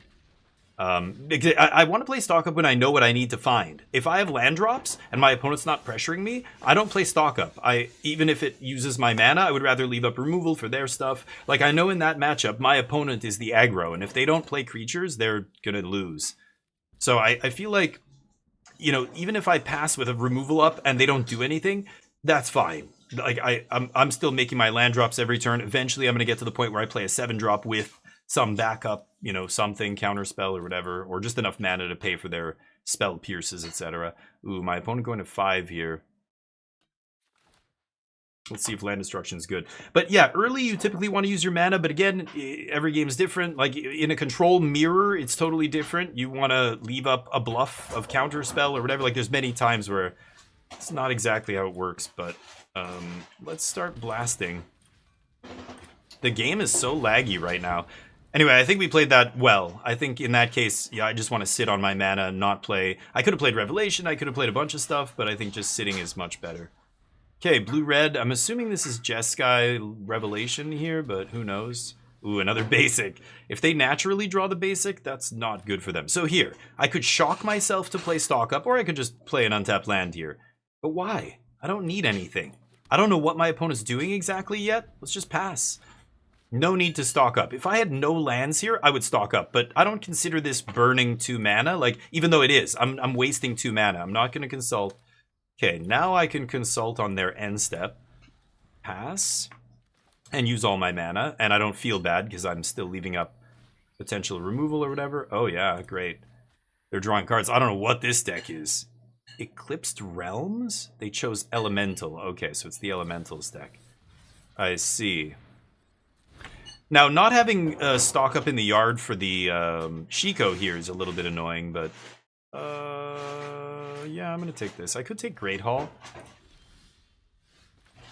I want to play stock up when I know what I need to find. If I have land drops and my opponent's not pressuring me, I don't play stock up. Even if it uses my mana, I would rather leave up removal for their stuff. Like, I know in that matchup, my opponent is the aggro, and if they don't play creatures, they're gonna lose. So I feel like, you know, even if I pass with a removal up and they don't do anything, that's fine. Like, I'm still making my land drops every turn. Eventually, I'm gonna get to the point where I play a 7-drop with some backup, you know, something, counterspell or whatever, or just enough mana to pay for their spell pierces, etc. Ooh, my opponent going to 5 here. Let's see if land destruction is good. But yeah, early you typically want to use your mana, but again, every game is different. Like in a control mirror, it's totally different. You want to leave up a bluff of counterspell or whatever. Like there's many times where it's not exactly how it works, but let's start blasting. The game is so laggy right now. Anyway, I think we played that well. I think in that case, yeah, I just want to sit on my mana and not play. I could have played Revelation, I could have played a bunch of stuff, but I think just sitting is much better. Okay, blue-red. I'm assuming this is Jeskai Revelation here, but who knows? Ooh, another basic. If they naturally draw the basic, that's not good for them. So here, I could shock myself to play stock up, or I could just play an untapped land here. But why? I don't need anything. I don't know what my opponent's doing exactly yet. Let's just pass. No need to stock up. If I had no lands here, I would stock up, but I don't consider this burning 2 mana. Like, even though it is, I'm wasting 2 mana. I'm not going to consult. Okay, now I can consult on their end step. Pass. and use all my mana, and I don't feel bad because I'm still leaving up potential removal or whatever. Oh yeah, great. They're drawing cards. I don't know what this deck is. Eclipsed Realms? They chose Elemental. Okay, so it's the Elementals deck. I see. Now, not having stock up in the yard for the Shiko here is a little bit annoying, but yeah, I'm gonna take this. I could take Great Hall.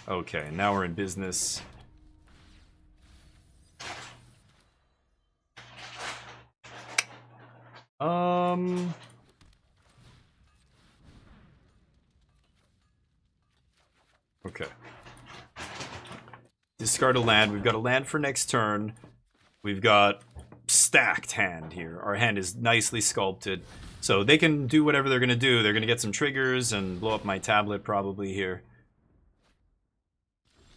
Okay, now we're in business. Okay. Discard a land. We've got a land for next turn. We've got stacked hand here. Our hand is nicely sculpted. So they can do whatever they're going to do. They're going to get some triggers and blow up my tablet probably here.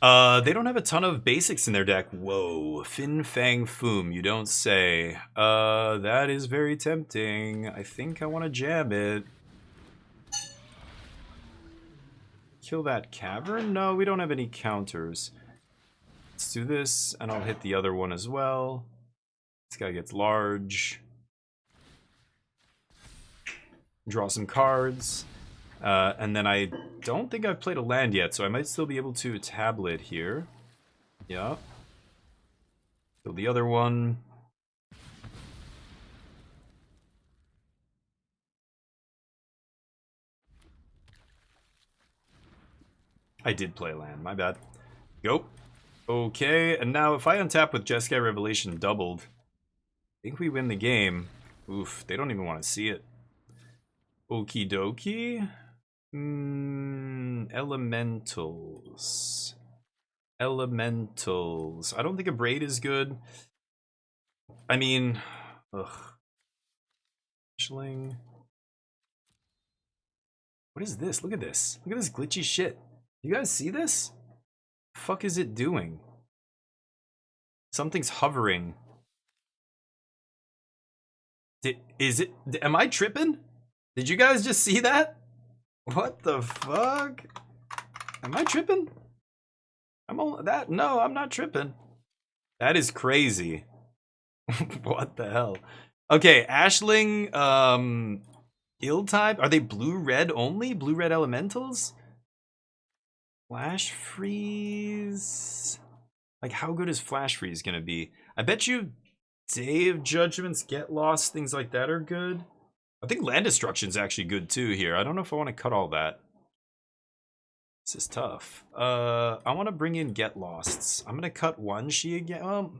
They don't have a ton of basics in their deck. Whoa. Fin Fang Foom. You don't say. That is very tempting. I think I want to jam it. Kill that cavern? No, we don't have any counters. Let's do this, and I'll hit the other one as well. This guy gets large. Draw some cards. And then I don't think I've played a land yet, so I might still be able to tablet here. Yeah. Kill the other one. I did play land, my bad. Go. Okay, and now if I untap with Jeskai Revelation doubled, I think we win the game. Oof, they don't even want to see it. Okie dokie. Elementals. Elementals. I don't think a Braid is good. I mean, ugh. Schling. What is this? Look at this. Look at this glitchy shit. You guys see this? The fuck is it doing? Something's hovering. Am I tripping? Did you guys just see that? What the fuck? Am I tripping? No, I'm not tripping. That is crazy. What the hell? Okay, Ashling, Ill type? Are they blue-red only? Blue-red elementals? Flash freeze? Like, how good is flash freeze gonna be? I bet you Day of Judgments, Get Lost, things like that are good. I think Land Destruction's actually good too here. I don't know if I want to cut all that. This is tough. I want to bring in Get Losts. I'm gonna cut one Shi again.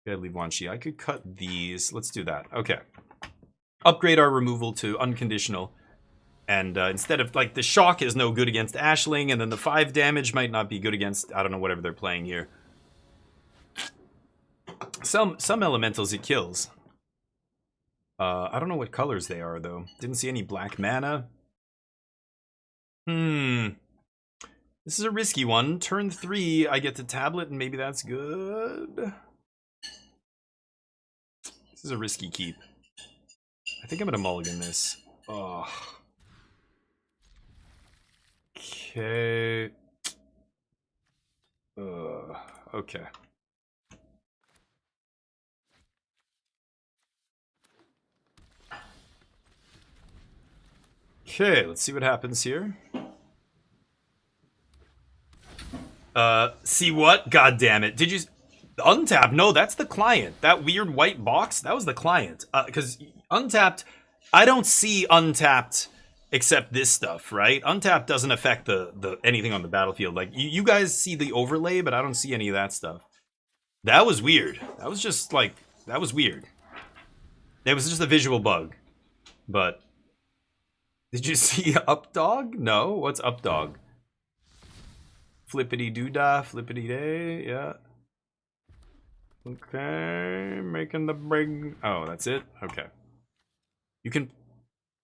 Gotta leave one Shi. I could cut these. Let's do that. Okay. Upgrade our removal to unconditional. And instead of, like, the shock is no good against Ashling, and then the 5 damage might not be good against, I don't know, whatever they're playing here. Some elementals it kills. I don't know what colors they are, though. Didn't see any black mana. This is a risky one. Turn 3, I get to tablet, and maybe that's good. This is a risky keep. I think I'm gonna mulligan this. Oh. Okay. Okay. Okay, let's see what happens here. See what? God damn it. Did you... Untap? No, that's the client. That weird white box, that was the client. Because untapped... I don't see untapped except this stuff, right? Untapped doesn't affect the anything on the battlefield. Like, you guys see the overlay, but I don't see any of that stuff. That was weird. That was just, like... That was weird. It was just a visual bug. But... Did you see Updog? No? What's Updog? Flippity doodah, flippity day, yeah. Okay, making the big... Oh, that's it? Okay. You can...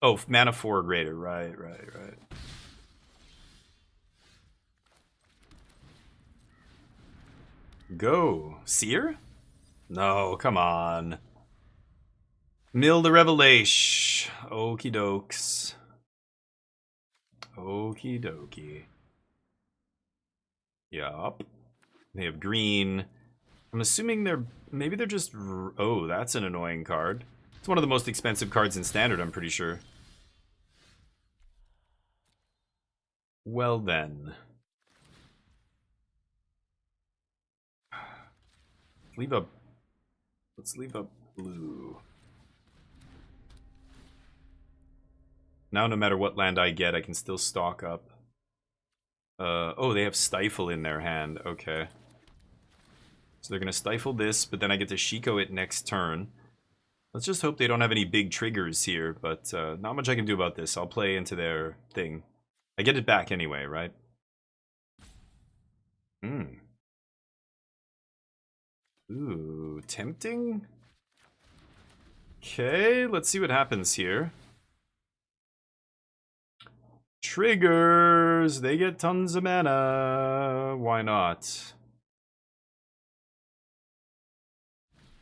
Oh, mana 4 or greater, right. Go. Seer? No, come on. Mill the Revelation. Okie dokes. Okie dokie. Yup. They have green. I'm assuming maybe they're just... Oh, that's an annoying card. It's one of the most expensive cards in Standard, I'm pretty sure. Well then. Let's leave a blue. Now no matter what land I get, I can still stock up. Oh, they have Stifle in their hand. Okay. So they're going to Stifle this, but then I get to Shiko it next turn. Let's just hope they don't have any big triggers here, but not much I can do about this. I'll play into their thing. I get it back anyway, right? Ooh, tempting? Okay, let's see what happens here. Triggers! They get tons of mana. Why not?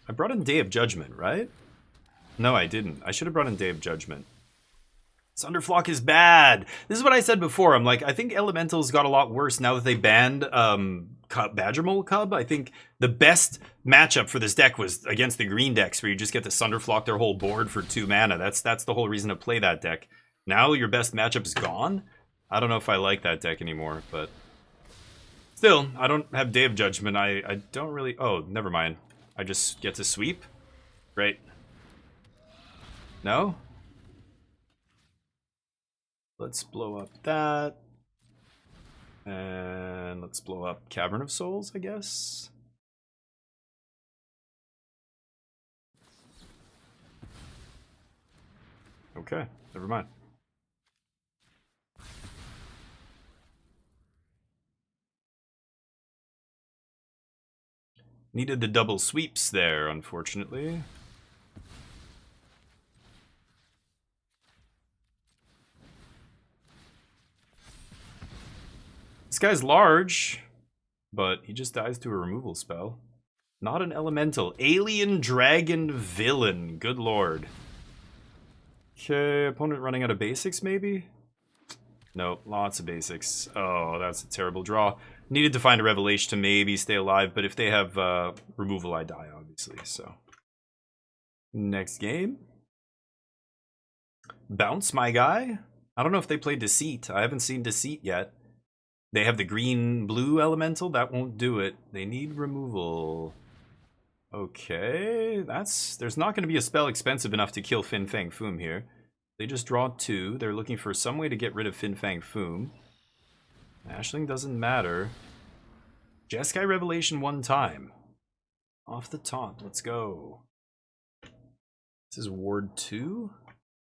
I brought in Day of Judgment, right? No, I didn't. I should have brought in Day of Judgment. Thunderflock is bad. This is what I said before. I'm like, I think Elementals got a lot worse now that they banned Badgermole Cub. I think the best matchup for this deck was against the green decks, where you just get to Thunderflock their whole board for 2 mana. That's the whole reason to play that deck. Now your best matchup is gone? I don't know if I like that deck anymore, but... Still, I don't have Day of Judgment. I don't really... Oh, never mind. I just get to sweep? Great. No? Let's blow up that. And let's blow up Cavern of Souls, I guess. Okay, never mind. Needed the double sweeps there, unfortunately. This guy's large, but he just dies to a removal spell. Not an elemental. Alien Dragon Villain. Good lord. Okay, opponent running out of basics, maybe? Nope, lots of basics. Oh, that's a terrible draw. Needed to find a Revelation to maybe stay alive, but if they have removal, I die, obviously, so. Next game. Bounce, my guy. I don't know if they play Deceit. I haven't seen Deceit yet. They have the green-blue elemental. That won't do it. They need removal. Okay, there's not going to be a spell expensive enough to kill Fin Fang Foom here. They just draw 2. They're looking for some way to get rid of Fin Fang Foom. Ashling doesn't matter. Jeskai Revelation 1 time. Off the top, let's go. This is Ward 2?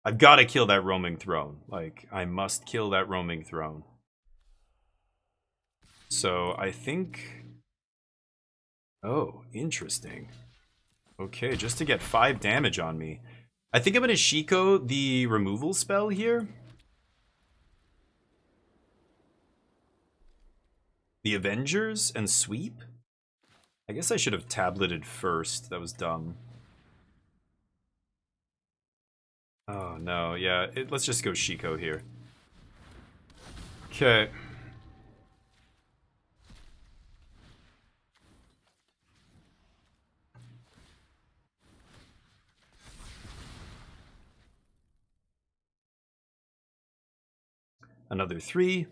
I've got to kill that Roaming Throne. Like, I must kill that Roaming Throne. So, I think... Oh, interesting. Okay, just to get 5 damage on me. I think I'm going to Shiko the removal spell here. The Avengers and sweep? I guess I should have tableted first. That was dumb. Oh, no. Yeah, let's just go Shiko here. Okay. Another 3.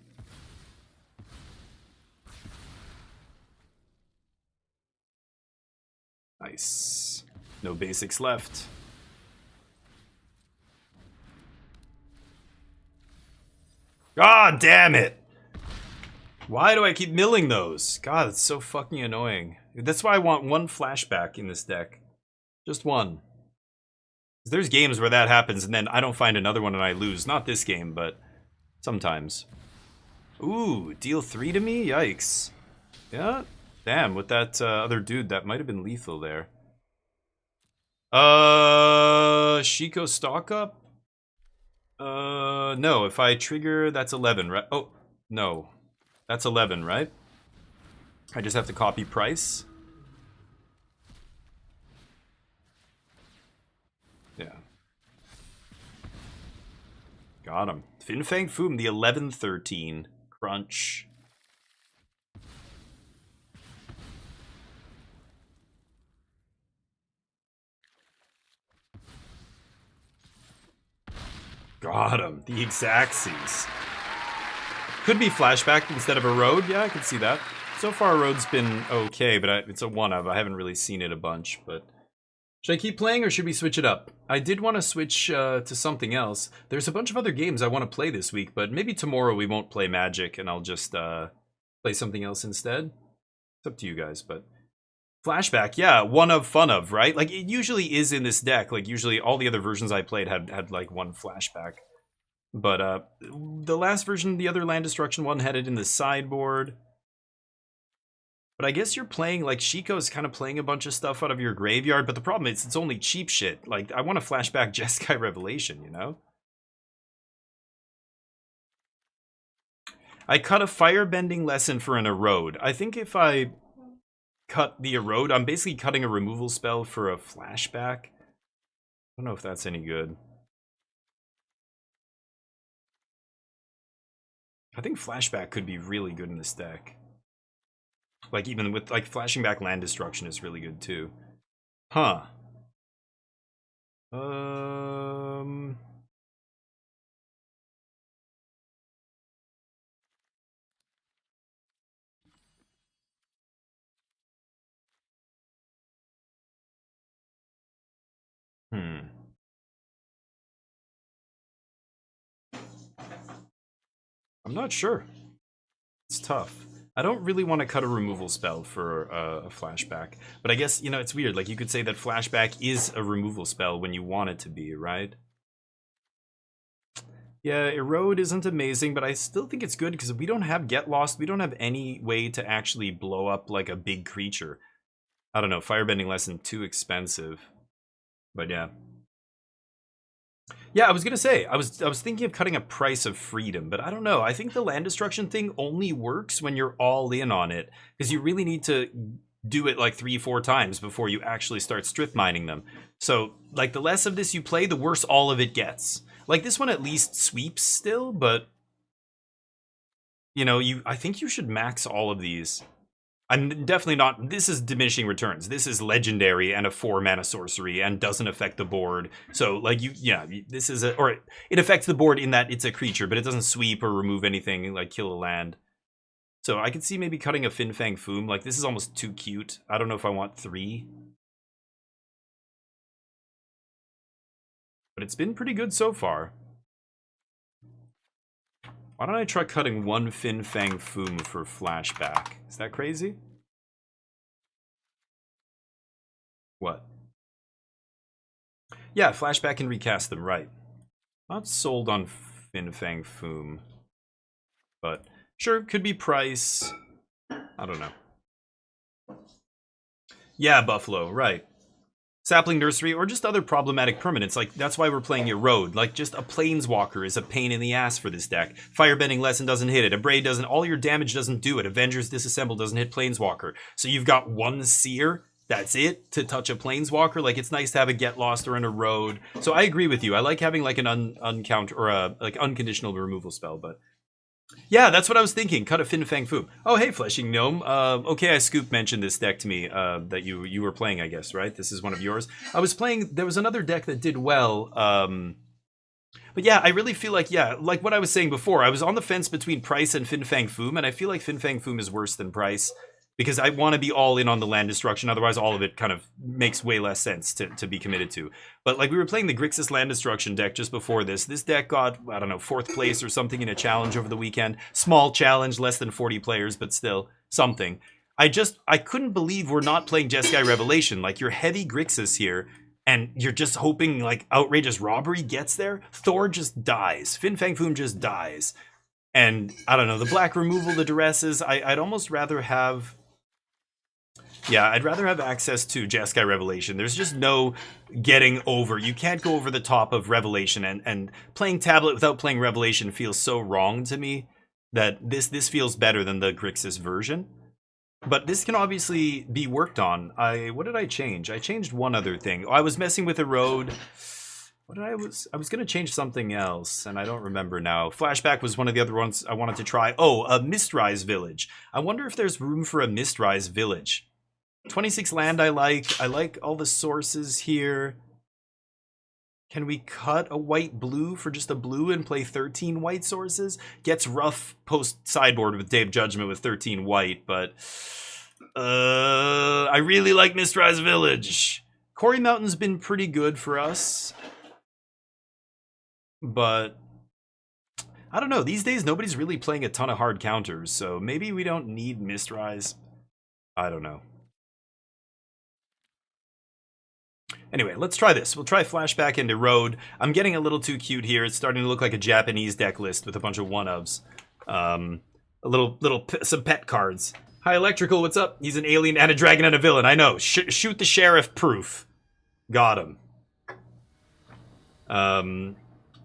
Nice. No basics left. God damn it! Why do I keep milling those? God, it's so fucking annoying. That's why I want 1 flashback in this deck. Just 1. There's games where that happens and then I don't find another one and I lose. Not this game, but sometimes. Ooh, deal 3 to me? Yikes. Yeah? Damn, with that other dude, that might have been lethal there. Shiko stock up? No, if I trigger, that's 11, right? Oh, no. That's 11, right? I just have to copy price. Yeah. Got him. Fin Fang Foom, the 11-13. Crunch. Got him. The Grixis. Could be flashback instead of a road. Yeah, I can see that. So far, road's been okay, but it's a one of. I haven't really seen it a bunch, but... Should I keep playing or should we switch it up? I did want to switch to something else. There's a bunch of other games I want to play this week, but maybe tomorrow we won't play Magic and I'll just play something else instead. It's up to you guys, but... Flashback, yeah, one of fun of, right? Like, it usually is in this deck. Like, usually all the other versions I played had like, one flashback. But the last version, the other land destruction one, had it in the sideboard. But I guess you're playing, like, Shiko's kind of playing a bunch of stuff out of your graveyard, but the problem is it's only cheap shit. Like, I want to flashback Jeskai Revelation, you know? I cut a firebending lesson for an erode. I think if I cut the erode, I'm basically cutting a removal spell for a flashback. I don't know if that's any good. I think flashback could be really good in this deck. Like, even with, like, flashing back land destruction is really good, too. Huh. I'm not sure. It's tough. I don't really want to cut a removal spell for a flashback. But I guess, you know, it's weird. Like, you could say that flashback is a removal spell when you want it to be, right? Yeah, Erode isn't amazing, but I still think it's good because we don't have Get Lost. We don't have any way to actually blow up, like, a big creature. I don't know, Firebending Lesson too expensive. But yeah. Yeah, I was gonna say, I was thinking of cutting a Price of Freedom, but I don't know. I think the land destruction thing only works when you're all in on it, because you really need to do it like 3-4 times before you actually start strip mining them. So, like, the less of this you play, the worse all of it gets. Like, this one at least sweeps still, but you know, I think you should max all of these. I'm definitely not, this is diminishing returns. This is legendary and a 4-mana sorcery and doesn't affect the board. So, like, this is or it affects the board in that it's a creature, but it doesn't sweep or remove anything, like kill a land. So I could see maybe cutting a Fin Fang Foom. Like, this is almost too cute. I don't know if I want 3. But it's been pretty good so far. Why don't I try cutting 1 Fin Fang Foom for flashback? Is that crazy? What? Yeah, flashback and recast them, right. Not sold on Fin Fang Foom. But sure, could be price. I don't know. Yeah, Buffalo, right. Sapling Nursery, or just other problematic permanents. Like, that's why we're playing Erode. Like, just a Planeswalker is a pain in the ass for this deck. Firebending Lesson doesn't hit it. Abrade doesn't, all your damage doesn't do it. Avengers Disassemble doesn't hit Planeswalker. So you've got 1 Seer, that's it, to touch a Planeswalker. Like, it's nice to have a Get Lost or an Erode. So I agree with you. I like having, like, an uncount, or a, like, unconditional removal spell, but... Yeah, that's what I was thinking. Cut a Fin Fang Foom. Oh, hey, Fleshing Gnome. Okay, I Scoop mentioned this deck to me that you were playing, I guess, right? This is one of yours. I was playing... There was another deck that did well. But yeah, I really feel like, yeah, like what I was saying before, I was on the fence between Price and Fin Fang Foom, and I feel like Fin Fang Foom is worse than Price. Because I want to be all in on the land destruction, otherwise all of it kind of makes way less sense to be committed to. But like, we were playing the Grixis land destruction deck just before this. This deck got, I don't know, 4th place or something in a challenge over the weekend. Small challenge, less than 40 players, but still something. I couldn't believe we're not playing Jeskai Revelation. Like, you're heavy Grixis here, and you're just hoping like Outrageous Robbery gets there. Thor just dies. Fin Fang Foom just dies. And I don't know, the black removal, the duresses, I'd almost rather have... Yeah, I'd rather have access to Jeskai Revelation. There's just no getting over. You can't go over the top of Revelation, and playing Tablet without playing Revelation feels so wrong to me that this feels better than the Grixis version. But this can obviously be worked on. What did I change? I changed one other thing. I was messing with Erode. I was going to change something else, and I don't remember now. Flashback was one of the other ones I wanted to try. Oh, a Mistrise Village. I wonder if there's room for a Mistrise Village. 26 land I like all the sources here. Can we cut a white-blue for just a blue and play 13 white sources? Gets rough post-sideboard with Day of Judgment with 13 white, but... I really like Mistrise Village. Quarry Mountain's been pretty good for us. But... I don't know, these days nobody's really playing a ton of hard counters, so maybe we don't need Mistrise. I don't know. Anyway, let's try this. We'll try Flashback into Road. I'm getting a little too cute here. It's starting to look like a Japanese deck list with a bunch of one-ofs. Some pet cards. Hi, Electrical, what's up? He's an alien and a dragon and a villain. I know. Shoot the sheriff proof. Got him.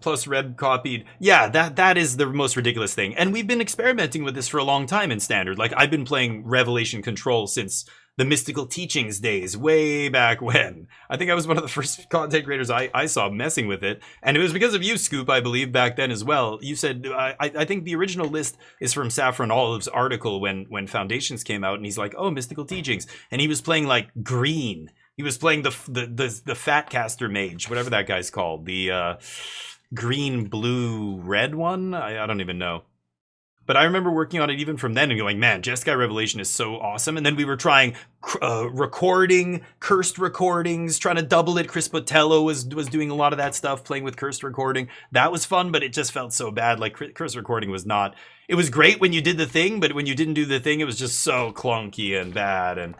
Plus Reb copied. Yeah, that is the most ridiculous thing. And we've been experimenting with this for a long time in Standard. Like, I've been playing Revelation Control since the Mystical Teachings days, way back when. I think I was one of the first content creators I saw messing with it. And it was because of you, Scoop, I believe, back then as well. You said, I think the original list is from Saffron Olive's article when Foundations came out, and he's like, oh, Mystical Teachings. And he was playing, like, green. He was playing the Fatcaster Mage, whatever that guy's called. The green, blue, red one? I don't even know. But I remember working on it even from then and going, man, Jeskai Revelation is so awesome. And then we were trying recording, cursed recordings, trying to double it. Chris Botello was doing a lot of that stuff, playing with cursed recording. That was fun, but it just felt so bad. Like, cursed recording was not... It was great when you did the thing, but when you didn't do the thing, it was just so clunky and bad. And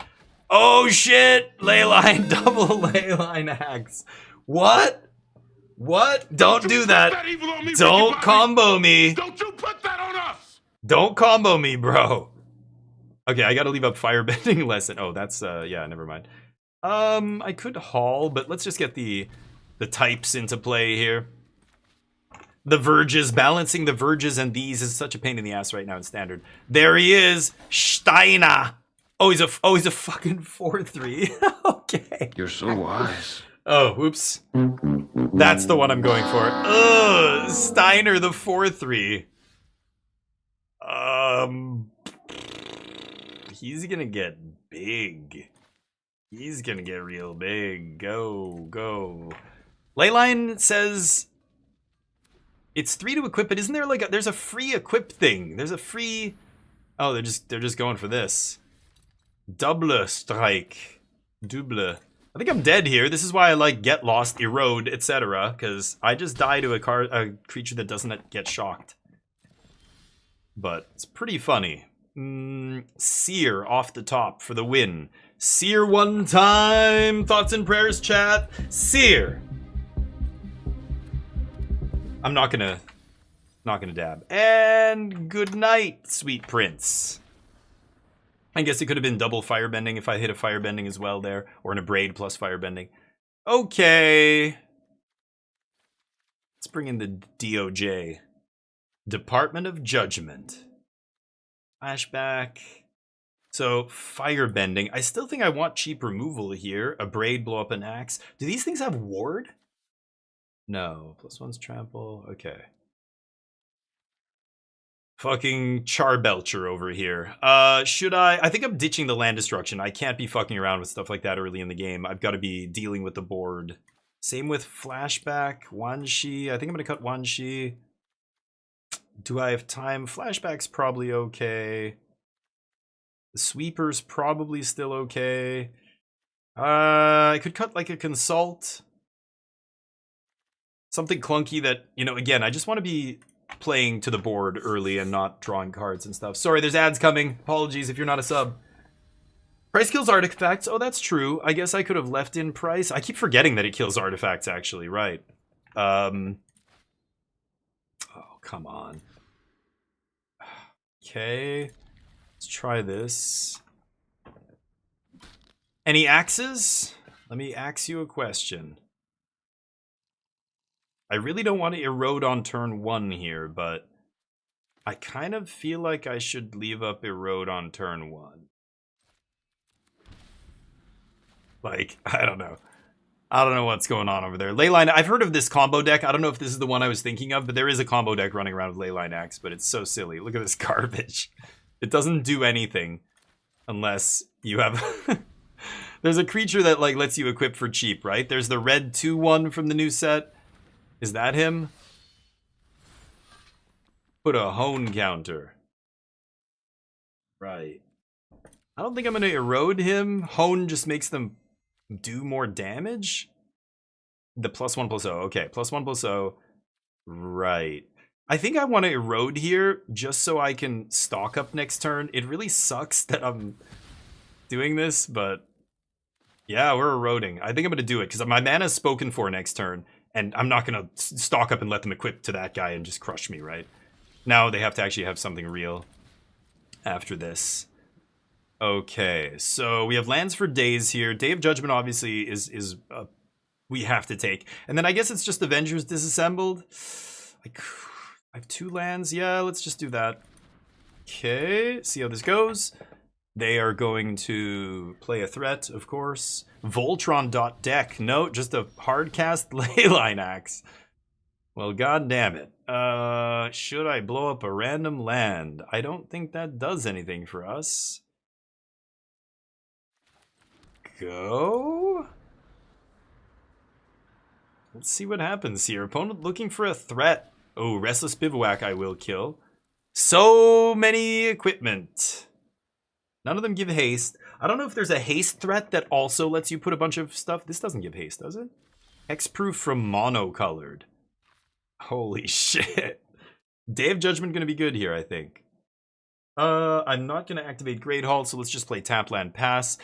oh, shit! Leyline, double Leyline hacks. What? What? Don't do that. Don't combo me. Don't you put that on us! Don't combo me, bro. Okay, I gotta leave up Firebending lesson. Oh, that's, yeah, never mind. I could haul, but let's just get the types into play here. The Verges, balancing the Verges and these is such a pain in the ass right now in Standard. There he is, Steiner. Oh, he's a fucking 4/3. Okay. You're so wise. Oh, whoops. That's the one I'm going for. Ugh, Steiner the 4/3. He's gonna get big. He's gonna get real big. Go. Leyline says it's 3 to equip, but isn't there like there's a free equip thing? There's a free... Oh, they're just going for this. Double strike. Double. I think I'm dead here. This is why I like Get Lost, Erode, etc. Because I just die to a creature that doesn't get shocked. But it's pretty funny. Seer off the top for the win. Seer one time. Thoughts and prayers, chat. Seer. I'm not gonna dab. And good night, sweet prince. I guess it could have been double firebending if I hit a firebending as well there, or an abrade plus firebending. Okay. Let's bring in the DOJ. Department of Judgment. Flashback. So, firebending. I still think I want cheap removal here. Abrade, blow up an axe. Do these things have ward? No. +1's trample. Okay. Fucking Charbelcher over here. Should I think I'm ditching the land destruction. I can't be fucking around with stuff like that early in the game. I've got to be dealing with the board. Same with Flashback. Wanshi. I think I'm going to cut Wanshi. Do I have time? Flashback's probably okay. The Sweeper's probably still okay. I could cut like a Consult. Something clunky that, you know, again, I just want to be playing to the board early and not drawing cards and stuff. Sorry, there's ads coming. Apologies if you're not a sub. Price kills artifacts. Oh, that's true. I guess I could have left in price. I keep forgetting that it kills artifacts, actually. Right. Oh, come on. Okay. Let's try this. Any axes? Let me ask you a question. I really don't want to erode on turn 1 here, but I kind of feel like I should leave up erode on turn 1. Like, I don't know. I don't know what's going on over there. Leyline, I've heard of this combo deck. I don't know if this is the one I was thinking of, but there is a combo deck running around with Leyline Axe, but it's so silly. Look at this garbage. It doesn't do anything unless you have... There's a creature that like lets you equip for cheap, right? There's the red 2/1 from the new set. Is that him? Put a hone counter. Right. I don't think I'm going to erode him. Hone just makes them do more damage. The +1/+0. Okay, +1/+0. Right. I think I want to erode here just so I can stock up next turn. It really sucks that I'm doing this, but yeah, we're eroding. I think I'm going to do it because my mana's spoken for next turn, and I'm not going to stock up and let them equip to that guy and just crush me, right? Now they have to actually have something real after this. Okay, so we have lands for days here. Day of Judgment obviously is we have to take. And then I guess it's just Avengers disassembled. I have 2 lands. Yeah, let's just do that. Okay, see how this goes. They are going to play a threat, of course. Voltron.deck. No, just a hardcast Leyline Axe. Well, god damn it. Should I blow up a random land? I don't think that does anything for us. Go. Let's see what happens here. Opponent looking for a threat. Oh, Restless Bivouac I will kill. So many equipment. None of them give haste. I don't know if there's a haste threat that also lets you put a bunch of stuff. This doesn't give haste, does it? Hexproof from monocolored. Holy shit. Day of Judgment gonna be good here, I think. I'm not gonna activate Great Hall, so let's just play tap land pass.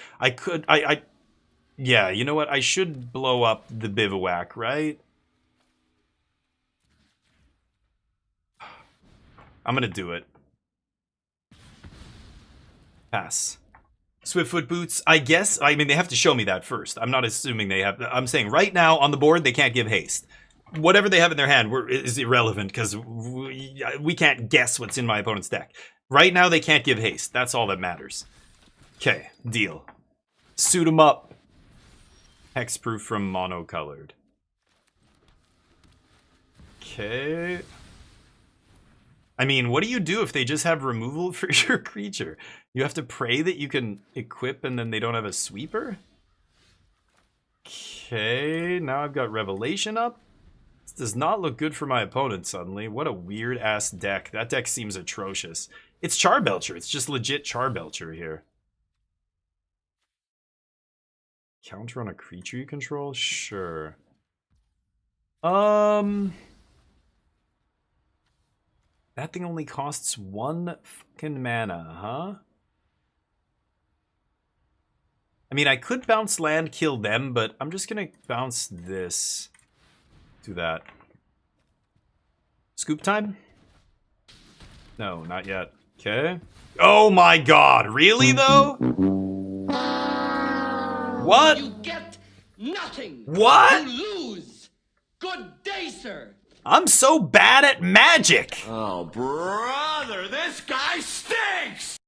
Yeah, you know what? I should blow up the Bivouac, right? I'm gonna do it. Pass. Swiftfoot Boots, I guess. I mean, they have to show me that first. I'm not assuming they have. I'm saying right now on the board, they can't give haste. Whatever they have in their hand is irrelevant because we can't guess what's in my opponent's deck. Right now, they can't give haste. That's all that matters. Okay, deal. Suit them up. Hexproof from monocolored. Okay. I mean, what do you do if they just have removal for your creature? You have to pray that you can equip and then they don't have a sweeper? Okay, now I've got Revelation up. This does not look good for my opponent suddenly. What a weird-ass deck. That deck seems atrocious. It's Charbelcher. It's just legit Charbelcher here. Counter on a creature you control? Sure. That thing only costs 1 fucking mana, huh? I mean, I could bounce land, kill them, but I'm just gonna bounce this. Do that. Scoop time? No, not yet. Okay. Oh my god, really though? What? You get nothing. What? You lose. Good day, sir. I'm so bad at magic. Oh, brother, this guy stinks!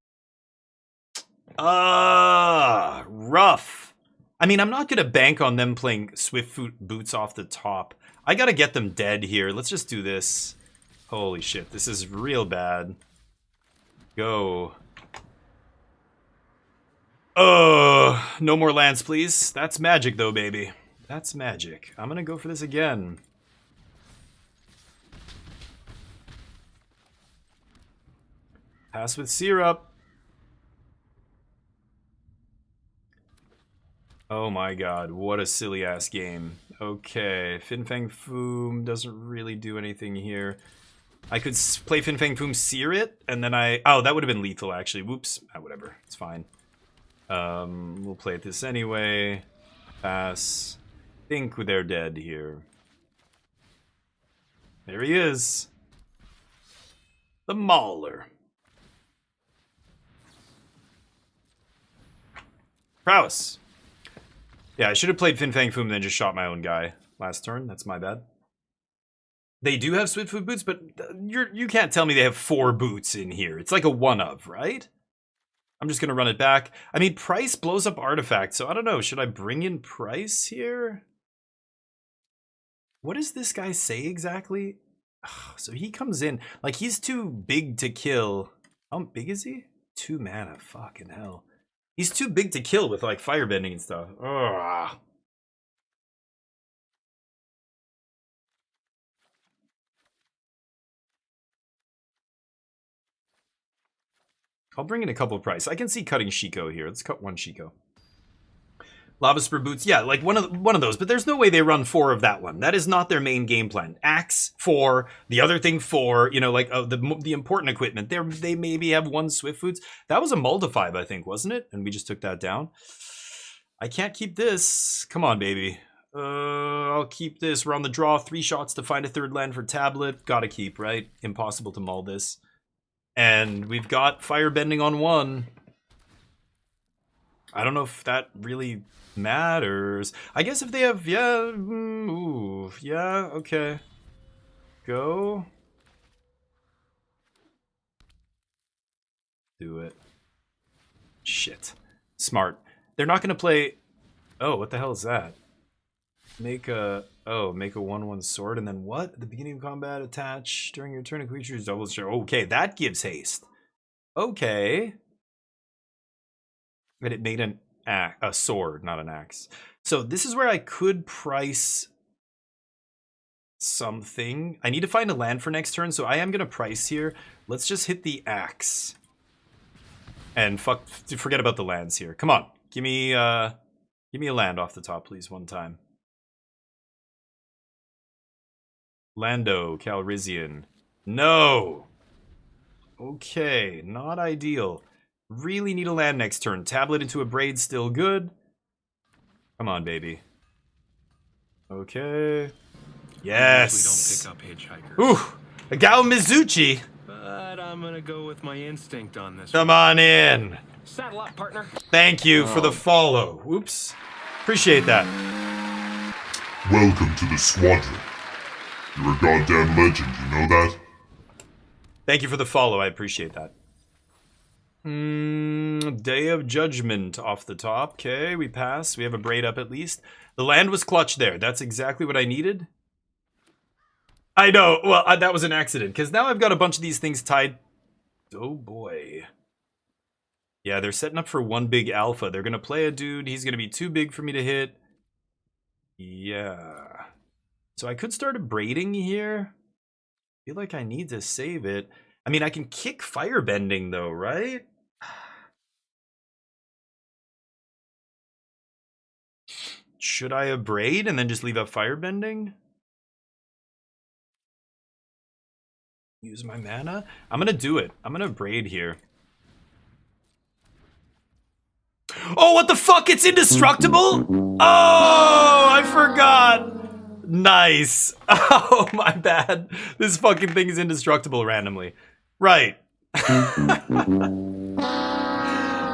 Rough. I mean, I'm not gonna bank on them playing Swiftfoot Boots off the top. I gotta get them dead here. Let's just do this. Holy shit, this is real bad. Go. No more lands, please. That's magic, though, baby. That's magic. I'm gonna go for this again. Pass with syrup. Oh my god, what a silly-ass game. Okay, Fin Fang Foom doesn't really do anything here. I could play Fin Fang Foom, sear it, and then oh, that would have been lethal, actually. Whoops. Whatever. It's fine. We'll play this anyway. Pass. Think they're dead here. There he is. The Mauler. Prowess. Yeah, I should have played Fin Fang Foom and then just shot my own guy last turn. That's my bad. They do have Swiftfoot Boots, but you can't tell me they have 4 boots in here. It's like a one-of, right? I'm just going to run it back. I mean, Price blows up artifacts, so I don't know. Should I bring in Price here? What does this guy say exactly? So he comes in. Like, he's too big to kill. How big is he? 2 mana. Fucking hell. He's too big to kill with, like, firebending and stuff. Ugh. I'll bring in a couple of price. I can see cutting Shiko here. Let's cut 1 Shiko. Lava Spur Boots, yeah, like one of those, but there's no way they run 4 of that one. That is not their main game plan. Axe 4, the other thing 4, you know, like the important equipment. They maybe have 1 Swift Foods. That was a Multifibe, I think, wasn't it? And we just took that down. I can't keep this. Come on, baby. I'll keep this. We're on the draw. 3 shots to find a 3rd land for Tablet. Gotta keep, right? Impossible to mull this. And we've got Firebending on 1. I don't know if that really matters. I guess if they have, yeah, ooh, yeah, okay. Go. Do it. Shit. Smart. They're not going to play... Oh, what the hell is that? Make a 1/1 sword, and then what? At the beginning of combat, attach during your turn, a creature's double share. Okay, that gives haste. Okay. But it made a sword, not an axe. So this is where I could price something. I need to find a land for next turn, so I am going to price here. Let's just hit the axe. And forget about the lands here. Come on, give me a land off the top, please, one time. Lando Calrissian. No. Okay, not ideal. Really need a land next turn. Tablet into a Braid, still good. Come on, baby. Okay. Yes. We don't pick up hitchhikers. Ooh, a Gao Mizuchi. But I'm gonna go with my instinct on this. Come on in. Saddle up, partner. Thank you for the follow. Oops. Appreciate that. Welcome to the squadron. You're a goddamn legend, you know that? Thank you for the follow. I appreciate that. Day of Judgment off the top. Okay, we pass. We have a Braid up at least. The land was clutch there. That's exactly what I needed. I know. Well, that was an accident, because now I've got a bunch of these things tied. Oh, boy. Yeah, they're setting up for 1 big alpha. They're going to play a dude. He's going to be too big for me to hit. Yeah. So I could start a braiding here. I feel like I need to save it. I mean, I can kick Firebending, though, right? Should I have Braid and then just leave up Firebending? Use my mana? I'm gonna do it. I'm gonna Braid here. Oh, what the fuck? It's indestructible? Oh, I forgot. Nice. Oh, my bad. This fucking thing is indestructible randomly. Right.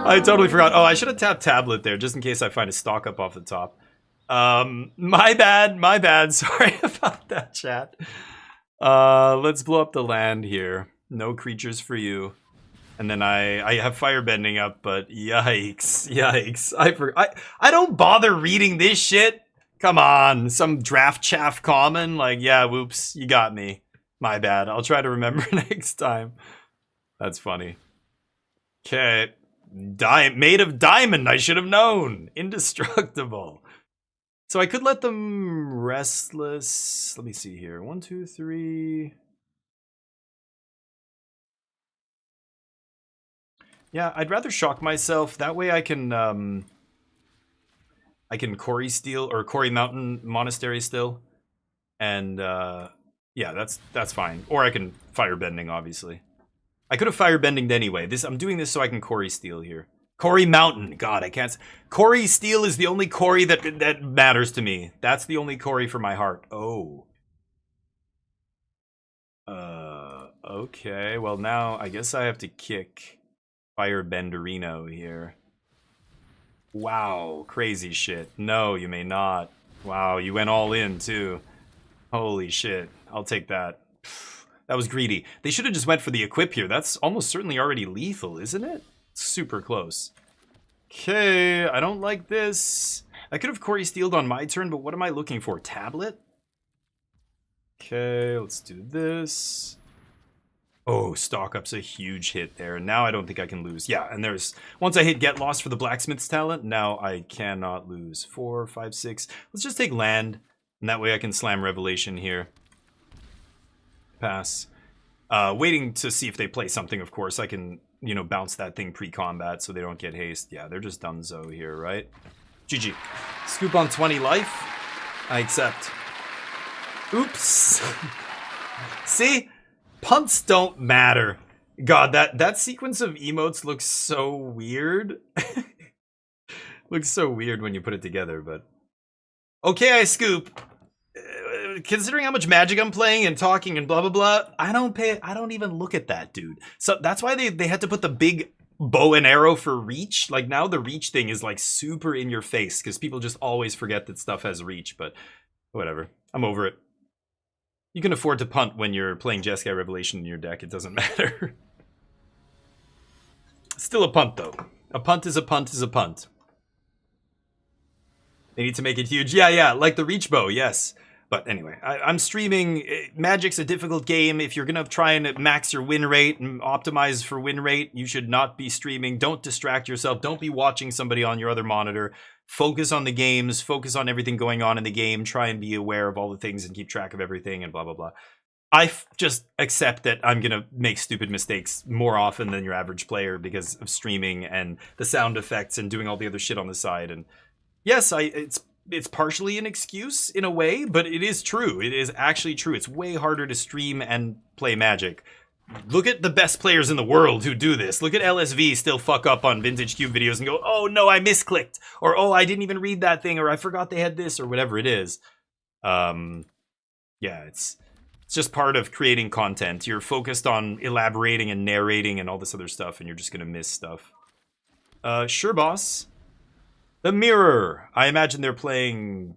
I totally forgot. Oh, I should have tapped Tablet there just in case I find a stock up off the top. My bad. My bad. Sorry about that, chat. Let's blow up the land here. No creatures for you. And then I have Firebending up, but yikes. Yikes. I don't bother reading this shit. Come on, some draft chaff common? Like, yeah, whoops, you got me. My bad. I'll try to remember next time. That's funny. Okay. Made of diamond, I should have known. Indestructible. So I could let them restless. Let me see here. 1, 2, 3. Yeah, I'd rather shock myself. That way I can Quarry Steel or Quarry Mountain Monastery still. And yeah, that's fine. Or I can Firebending, obviously. I could have Firebendinged anyway. I'm doing this so I can Quarry Steel here. Quarry Mountain. God, I can't. Quarry Steel is the only Quarry that matters to me. That's the only Quarry for my heart. Oh. Okay. Well, now I guess I have to kick Firebenderino here. Wow, crazy shit. No, you may not. Wow, you went all in too. Holy shit. I'll take that. That was greedy. They should have just went for the equip here. That's almost certainly already lethal, isn't it? Super close. Okay, I don't like this. I could have Quarry Steeled on my turn, but what am I looking for? Tablet? Okay, let's do this. Oh, stock up's a huge hit there. Now I don't think I can lose. Yeah, and there's... Once I hit Get Lost for the Blacksmith's Talent, now I cannot lose. 4, 5, 6. Let's just take land, and that way I can slam Revelation here. Pass. Waiting to see if they play something, of course. I can you know, bounce that thing pre-combat so they don't get haste. Yeah, they're just donezo here, right? GG. Scoop on 20 life. I accept. Oops. See? Punts don't matter. God, that sequence of emotes looks so weird. Looks so weird when you put it together, but... Okay, I scoop. Considering how much Magic I'm playing and talking and blah, blah, blah, I don't even look at that, dude. So that's why they had to put the big bow and arrow for reach. Like, now the reach thing is, like, super in your face, because people just always forget that stuff has reach, but whatever. I'm over it. You can afford to punt when you're playing Jeskai Revelation in your deck. It doesn't matter. Still a punt, though. A punt is a punt is a punt. They need to make it huge. Yeah, like the reach bow, yes. But anyway, I'm streaming. Magic's a difficult game. If you're going to try and max your win rate and optimize for win rate, you should not be streaming. Don't distract yourself. Don't be watching somebody on your other monitor. Focus on the games. Focus on everything going on in the game. Try and be aware of all the things and keep track of everything and blah, blah, blah. Just accept that I'm going to make stupid mistakes more often than your average player because of streaming and the sound effects and doing all the other shit on the side. And yes, it's partially an excuse in a way, but it is true. It is actually true. It's way harder to stream and play Magic. Look at the best players in the world who do this. Look at LSV still fuck up on Vintage Cube videos and go, oh no, I misclicked. Or, oh, I didn't even read that thing. Or I forgot they had this or whatever it is. Yeah, it's just part of creating content. You're focused on elaborating and narrating and all this other stuff, and you're just going to miss stuff. Sure, boss. The Mirror. I imagine they're playing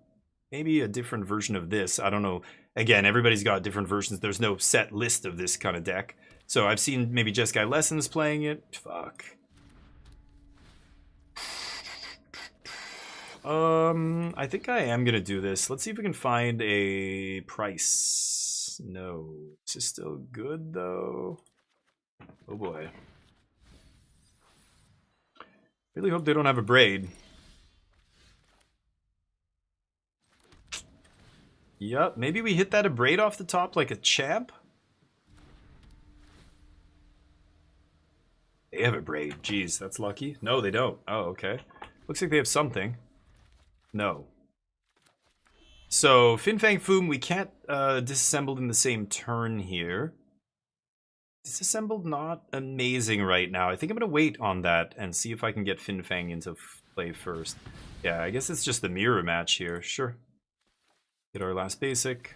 maybe a different version of this. I don't know. Again, everybody's got different versions. There's no set list of this kind of deck. So I've seen maybe Jeskai Lessons playing it. Fuck. I think I am going to do this. Let's see if we can find a price. No. This is still good, though. Oh, boy. Really hope they don't have a braid. Yup, maybe we hit that a braid off the top like a champ? They have a braid. Jeez, that's lucky. No, they don't. Oh, okay. Looks like they have something. No. So, Fin Fang Foom, we can't disassemble in the same turn here. Disassembled not amazing right now. I think I'm going to wait on that and see if I can get Fin Fang into play first. Yeah, I guess it's just the mirror match here. Sure. Get our last basic.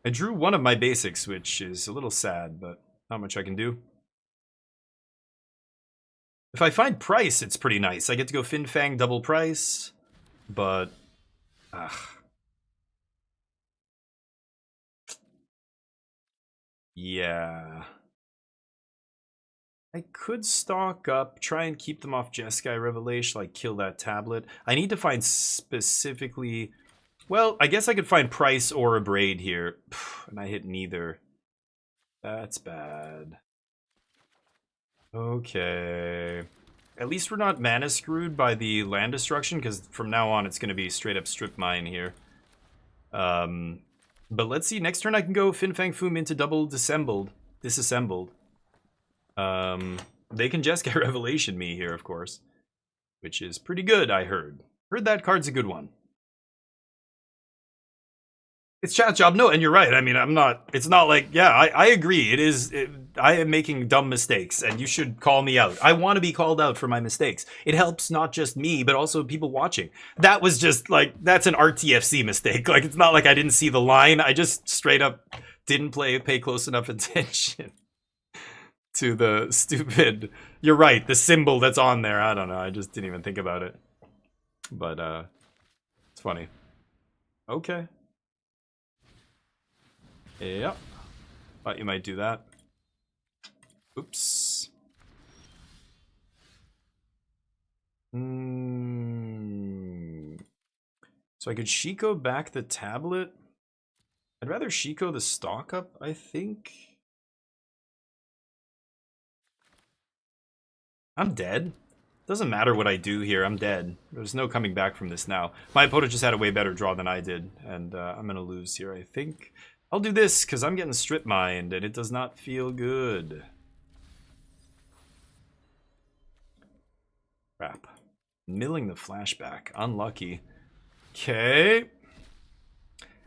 I drew one of my basics, which is a little sad, but not much I can do. If I find price, it's pretty nice. I get to go Fin Fang double price, but... Yeah. I could stock up, try and keep them off Jeskai Revelation, like kill that tablet. I need to find specifically... Well, I guess I could find price or a braid here. And I hit neither. That's bad. Okay. At least we're not mana screwed by the land destruction, because from now on it's going to be straight up strip mine here. But let's see, next turn I can go Fin Fang Foom into double disassembled. They can Jeskai Revelation me here, of course. Which is pretty good, I heard. Heard that card's a good one. It's chat job, no, and you're right. I mean, it's not like, yeah, I agree. I am making dumb mistakes, and you should call me out. I want to be called out for my mistakes. It helps not just me, but also people watching. That was just, like, that's an RTFC mistake. Like, it's not like I didn't see the line. I just straight up didn't pay close enough attention to the stupid, you're right, the symbol that's on there. I don't know, I just didn't even think about it. But, it's funny. Okay. Yep. Thought you might do that. Oops. So I could Shiko back the tablet. I'd rather Shiko the stock up, I think. I'm dead. Doesn't matter what I do here, I'm dead. There's no coming back from this now. My opponent just had a way better draw than I did, and I'm gonna lose here, I think. I'll do this, because I'm getting strip mined, and it does not feel good. Milling the flashback. Unlucky. Okay.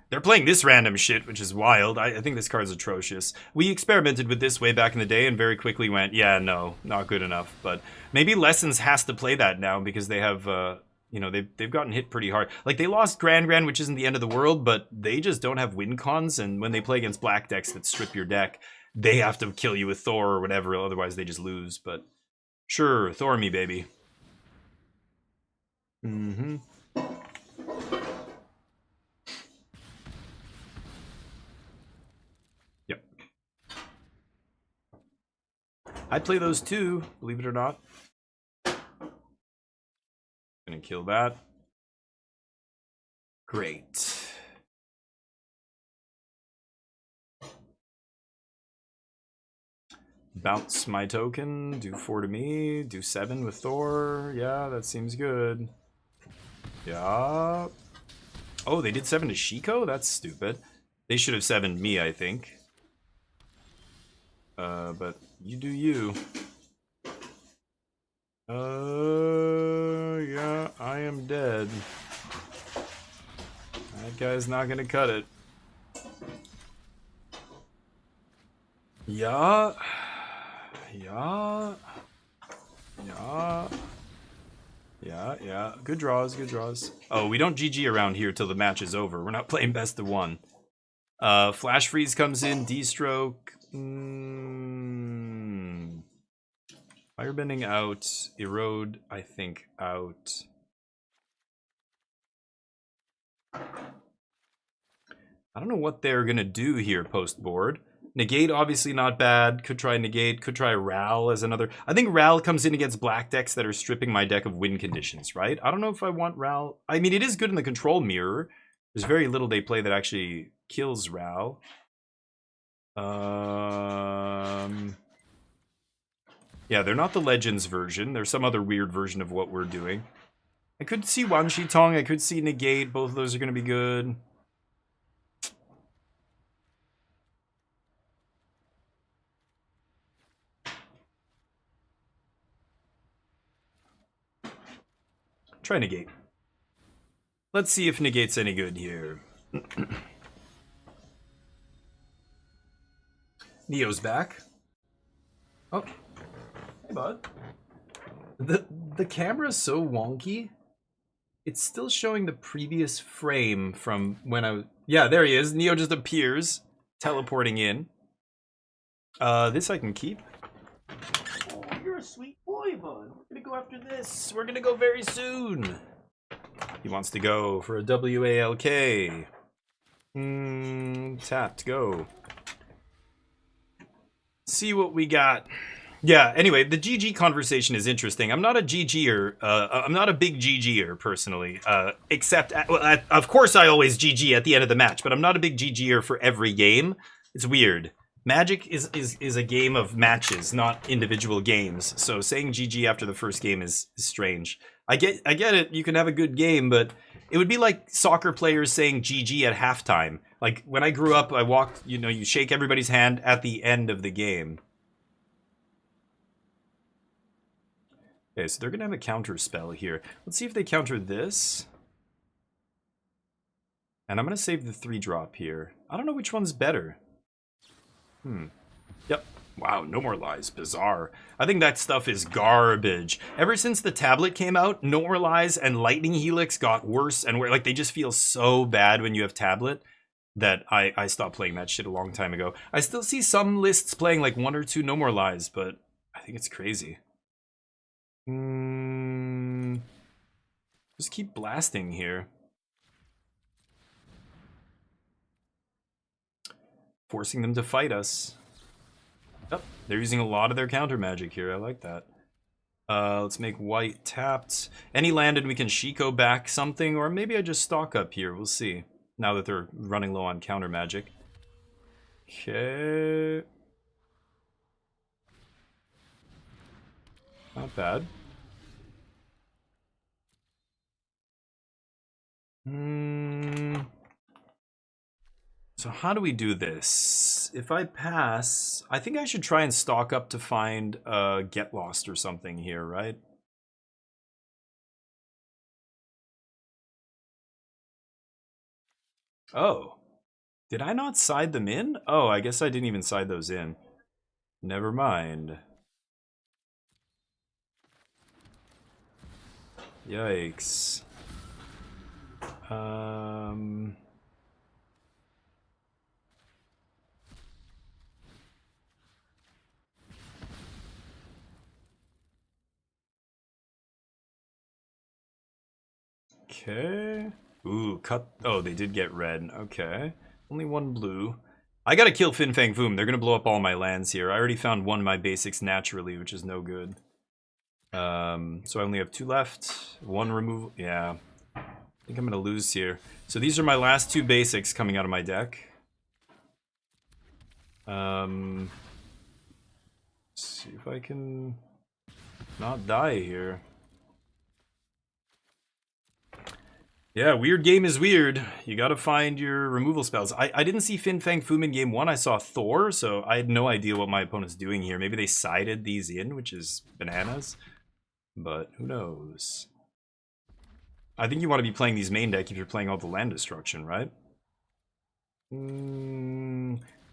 They're playing this random shit, which is wild. I think this card's atrocious. We experimented with this way back in the day and very quickly went, yeah, no, not good enough. But maybe Lessons has to play that now because they have, you know, they've gotten hit pretty hard. Like, they lost Grand, which isn't the end of the world, but they just don't have win cons. And when they play against black decks that strip your deck, they have to kill you with Thor or whatever. Otherwise, they just lose. But sure, Thor me, baby. Mm-hmm. Yep. I play those too, believe it or not. Gonna kill that. Great. Bounce my token, do 4 to me, do 7 with Thor. Yeah, that seems good. Yeah. Oh, they did 7 to Shiko? That's stupid. They should have 7'd me, I think. But you do you. Yeah, I am dead. That guy's not gonna cut it. Yeah. Yeah. Yeah. Yeah. Good draws, good draws. Oh, we don't GG around here till the match is over. We're not playing best of 1. Flash freeze comes in, D-stroke. Firebending out, erode, I think, out. I don't know what they're gonna do here post board. Negate, obviously not bad. Could try negate, could try Ral as another. I think Ral comes in against black decks that are stripping my deck of win conditions, right? I don't know if I want Ral. I mean, it is good in the control mirror. There's very little they play that actually kills Ral. Yeah, they're not the Legends version. They're some other weird version of what we're doing. I could see Wan Shi Tong. I could see Negate. Both of those are going to be good. Try Negate. Let's see if Negate's any good here. Neo's back. Oh. Hey, bud. The camera's so wonky. It's still showing the previous frame from when I... Yeah, there he is. Neo just appears, teleporting in. This I can keep. Oh, you're a sweet boy, bud. We're gonna go after this. We're gonna go very soon. He wants to go for a WALK. Tapped, go. See what we got. Yeah, anyway, the GG conversation is interesting. I'm not a GGer. I'm not a big GGer, personally. Except, of course I always GG at the end of the match, but I'm not a big GGer for every game. It's weird. Magic is a game of matches, not individual games. So saying GG after the first game is strange. I get it. You can have a good game, but it would be like soccer players saying GG at halftime. Like, when I grew up, I walked, you know, you shake everybody's hand at the end of the game. Okay, so they're going to have a counter spell here. Let's see if they counter this. And I'm going to save the 3-drop here. I don't know which one's better. Yep. Wow, no more lies. Bizarre. I think that stuff is garbage. Ever since the tablet came out, no more lies and Lightning Helix got worse and like they just feel so bad when you have tablet that I stopped playing that shit a long time ago. I still see some lists playing like 1 or 2 no more lies, but I think it's crazy. Just keep blasting here. Forcing them to fight us. Yep, they're using a lot of their counter magic here. I like that. Let's make white tapped. Any land and we can Shiko back something, or maybe I just stock up here. We'll see. Now that they're running low on counter magic. Okay. Not bad. So how do we do this? If I pass, I think I should try and stock up to find Get Lost or something here, right? Oh. Did I not side them in? Oh, I guess I didn't even side those in. Never mind. Yikes. Okay. Ooh, cut. Oh, they did get red. Okay. Only one blue. I gotta kill Fin Fang Foom. They're gonna blow up all my lands here. I already found one of my basics naturally, which is no good. So I only have 2 left. 1 removal. Yeah. I think I'm gonna lose here. So these are my last 2 basics coming out of my deck. Let's see if I can not die here. Yeah, weird game is weird. You gotta find your removal spells. I didn't see Fin Fang Foom in game 1. I saw Thor, so I had no idea what my opponent's doing here. Maybe they sided these in, which is bananas. But who knows? I think you want to be playing these main deck if you're playing all the land destruction, right?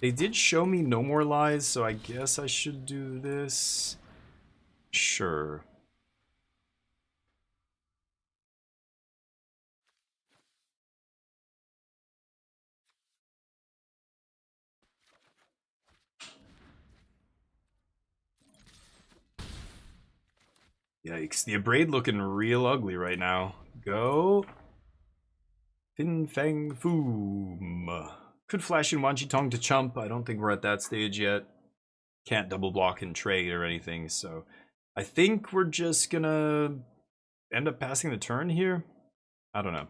They did show me No More Lies, so I guess I should do this. Sure. Yikes. The Abrade looking real ugly right now. Go. Fin Fang Foom. Could flash in Wanchi Tong to chump. I don't think we're at that stage yet. Can't double block and trade or anything, so I think we're just gonna end up passing the turn here. I don't know.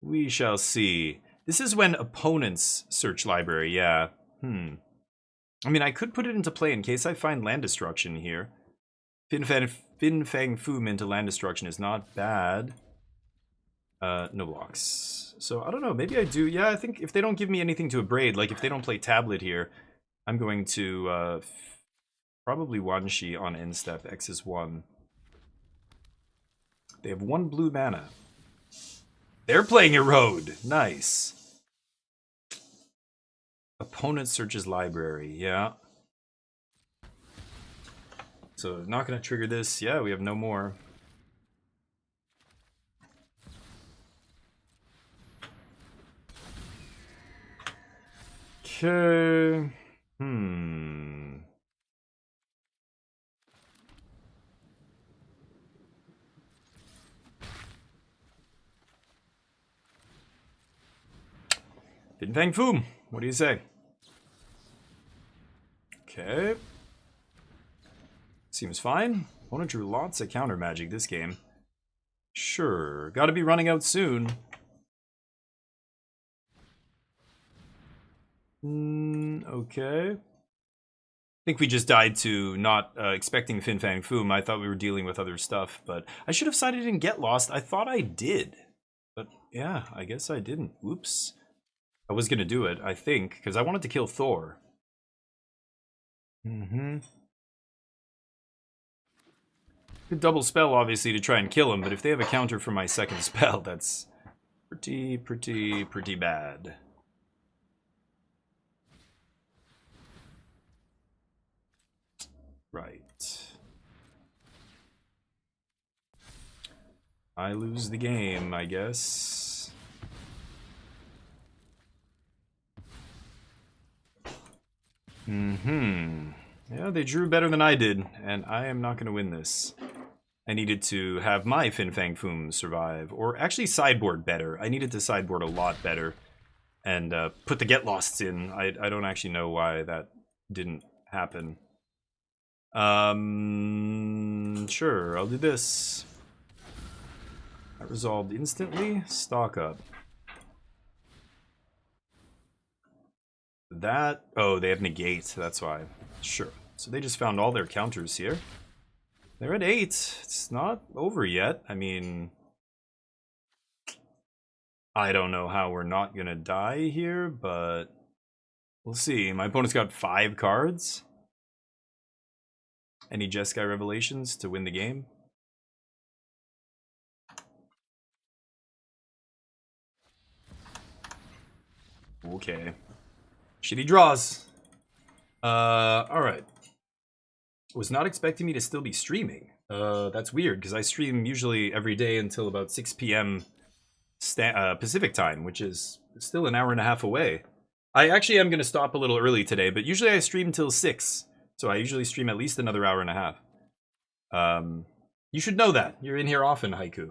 We shall see. This is when opponents search library, yeah. I mean, I could put it into play in case I find land destruction here. Fin Fang Foom into land destruction is not bad. No blocks. So, I don't know, maybe I do. Yeah, I think if they don't give me anything to Abrade, like if they don't play Tablet here, I'm going to probably Wanshi on end step. X is 1. They have 1 blue mana. They're playing Erode. Nice. Opponent searches library. Yeah. So not going to trigger this. Yeah, we have no more. Okay. Fin Fang Foom. What do you say? Okay. Seems fine. Opponent drew lots of counter magic this game. Sure. Gotta be running out soon. Okay. I think we just died to not expecting Fin Fang Foom. I thought we were dealing with other stuff, but I should have sided in Get Lost. I thought I did. But yeah, I guess I didn't. Whoops. I was gonna do it, I think, because I wanted to kill Thor. Could double spell, obviously, to try and kill him, but if they have a counter for my second spell, that's pretty bad. Right. I lose the game, I guess. Yeah, they drew better than I did, and I am not going to win this. I needed to have my Fin Fang Foom survive, or actually sideboard better. I needed to sideboard a lot better, and put the Get Losts in. I don't actually know why that didn't happen. Sure, I'll do this. That resolved instantly. Stock up. That... Oh, they have negate, that's why. Sure. So they just found all their counters here. They're at 8. It's not over yet. I mean... I don't know how we're not gonna die here, but... We'll see. My opponent's got 5 cards. Any Jeskai Revelations to win the game? Okay. Shitty draws. Alright. Was not expecting me to still be streaming. That's weird, because I stream usually every day until about 6 p.m. Pacific time, which is still an hour and a half away. I actually am going to stop a little early today, but usually I stream till 6. So I usually stream at least another hour and a half. You should know that. You're in here often, Haiku.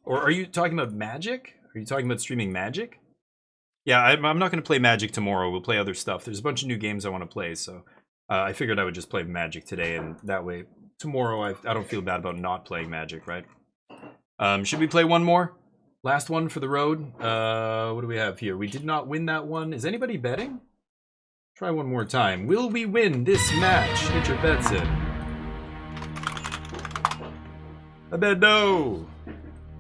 Or are you talking about Magic? Are you talking about streaming Magic? Yeah, I'm not going to play Magic tomorrow. We'll play other stuff. There's a bunch of new games I want to play, so I figured I would just play Magic today, and that way tomorrow I don't feel bad about not playing Magic, right? Should we play one more? Last one for the road. What do we have here? We did not win that one. Is anybody betting? Try one more time. Will we win this match? Get your bets in. I bet no.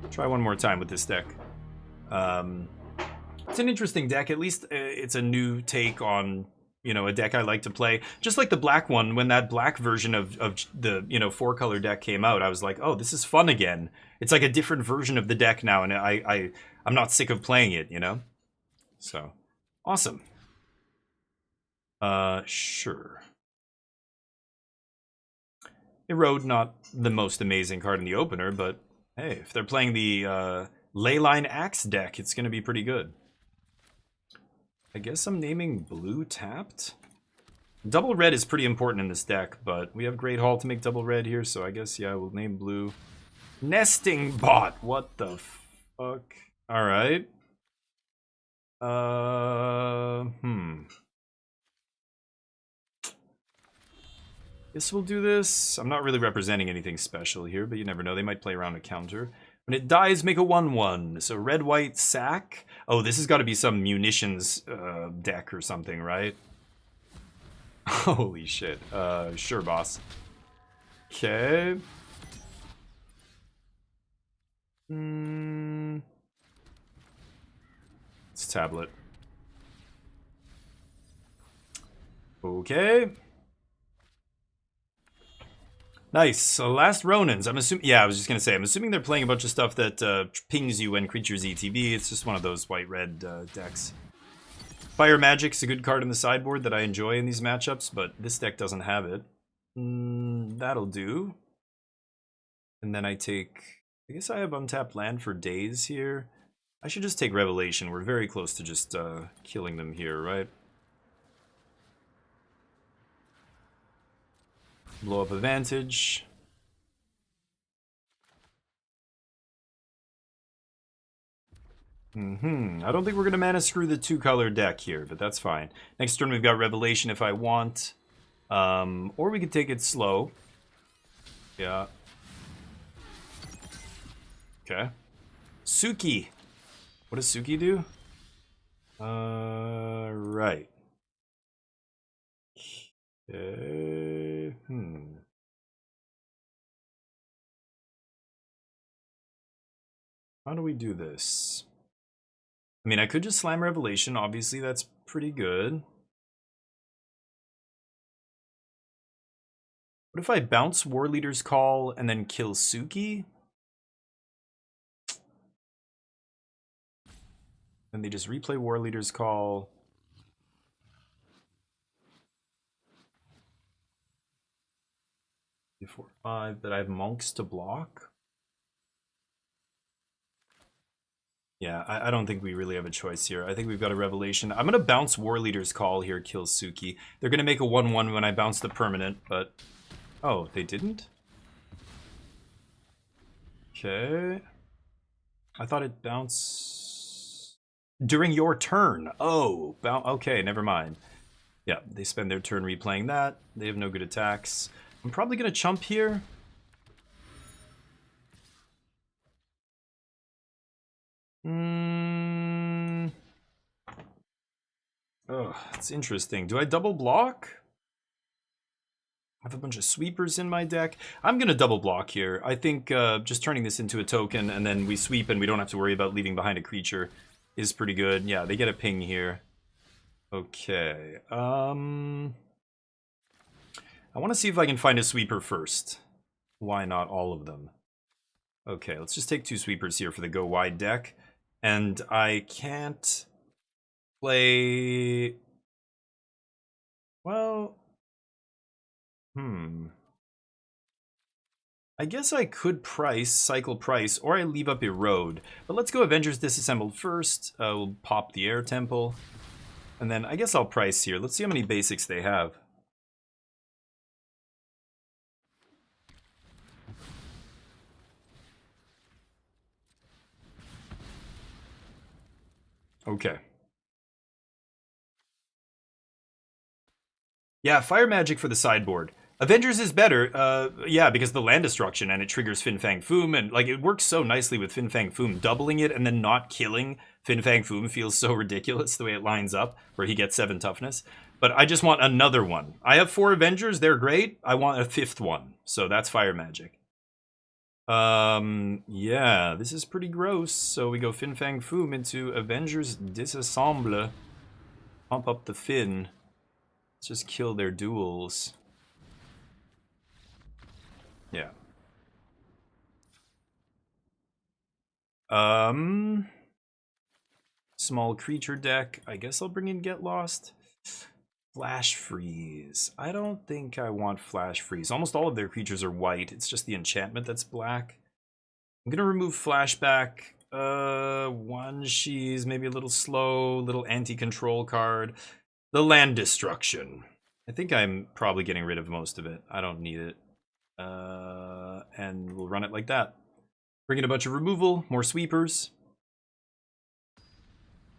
Try one more time with this deck. It's an interesting deck. At least it's a new take on, you know, a deck I like to play. Just like the black one, when that black version of the, you know, 4-color deck came out, I was like, oh, this is fun again. It's like a different version of the deck now, and I'm not sick of playing it, you know? So, awesome. Sure. Erode, not the most amazing card in the opener, but hey, if they're playing the Leyline Axe deck, it's going to be pretty good. I guess I'm naming blue tapped. Double red is pretty important in this deck, but we have Great Hall to make double red here, so I guess, yeah, we'll name blue. Nesting Bot! What the fuck? Alright. Guess we'll do this. I'm not really representing anything special here, but you never know. They might play around a counter. When it dies, make a 1/1. So red, white, sack. Oh, this has got to be some munitions deck or something, right? Holy shit. Sure, boss. Okay. It's tablet. Okay. Nice. So last Ronins. I'm assuming. Yeah, I was just gonna say. I'm assuming they're playing a bunch of stuff that pings you when creatures ETB. It's just one of those white-red decks. Fire Magic's a good card in the sideboard that I enjoy in these matchups, but this deck doesn't have it. That'll do. And then I take. I guess I have untapped land for days here. I should just take Revelation. We're very close to just killing them here, right? Blow up advantage. I don't think we're going to mana screw the 2-color deck here, but that's fine. Next turn we've got Revelation if I want. Or we could take it slow. Yeah. Okay. Suki. What does Suki do? Right. Okay. How do we do this? I mean, I could just slam Revelation. Obviously, that's pretty good. What if I bounce War Leader's Call and then kill Suki? Then they just replay War Leader's Call. Four, 5, but I have monks to block. Yeah, I don't think we really have a choice here. I think we've got a Revelation. I'm going to bounce War Leader's Call here, kill Suki. They're going to make a 1/1 when I bounce the permanent, but... Oh, they didn't? Okay. I thought it bounced... During your turn. Oh, okay, never mind. Yeah, they spend their turn replaying that. They have no good attacks. I'm probably going to chump here. Oh, it's interesting. Do I double block? I have a bunch of sweepers in my deck. I'm going to double block here. I think just turning this into a token and then we sweep and we don't have to worry about leaving behind a creature is pretty good. Yeah, they get a ping here. Okay. I want to see if I can find a sweeper first. Why not all of them? Okay, let's just take 2 sweepers here for the go wide deck. And I can't... play... Well... I guess I could cycle price, or I leave up Erode. But let's go Avengers Disassembled first. We'll pop the Air Temple. And then I guess I'll price here. Let's see how many basics they have. Okay. Yeah, Fire Magic for the sideboard. Avengers is better, yeah, because of the land destruction, and it triggers Fin Fang Foom, and like it works so nicely with Fin Fang Foom. Doubling it and then not killing Fin Fang Foom feels so ridiculous the way it lines up, where he gets 7 toughness. But I just want another one. I have 4 Avengers, they're great. I want a 5th one, so that's Fire Magic. Yeah, this is pretty gross. So we go Fin Fang Foom into Avengers Disassemble. Pump up the Fin. Let's just kill their duels. Yeah. Small creature deck. I guess I'll bring in Get Lost. Flash Freeze. I don't think I want Flash Freeze. Almost all of their creatures are white. It's just the enchantment that's black. I'm gonna remove Flashback. One she's maybe a little slow, little anti-control card. The Land Destruction. I think I'm probably getting rid of most of it. I don't need it. And we'll run it like that. Bring in a bunch of removal, more sweepers.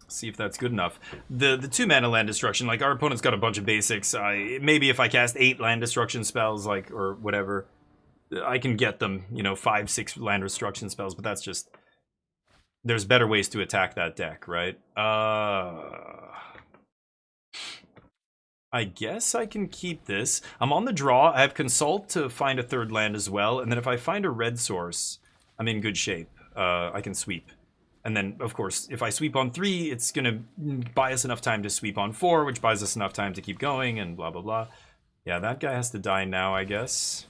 See if that's good enough. The 2-mana Land Destruction, like our opponent's got a bunch of basics. Maybe if I cast 8 Land Destruction spells, like, or whatever, I can get them, you know, 5, 6 Land Destruction spells, but that's just... There's better ways to attack that deck, right? I guess I can keep this. I'm on the draw. I have Consult to find a 3rd land as well. And then if I find a red source, I'm in good shape. I can sweep. And then, of course, if I sweep on 3, it's going to buy us enough time to sweep on 4, which buys us enough time to keep going and blah, blah, blah. Yeah, that guy has to die now, I guess.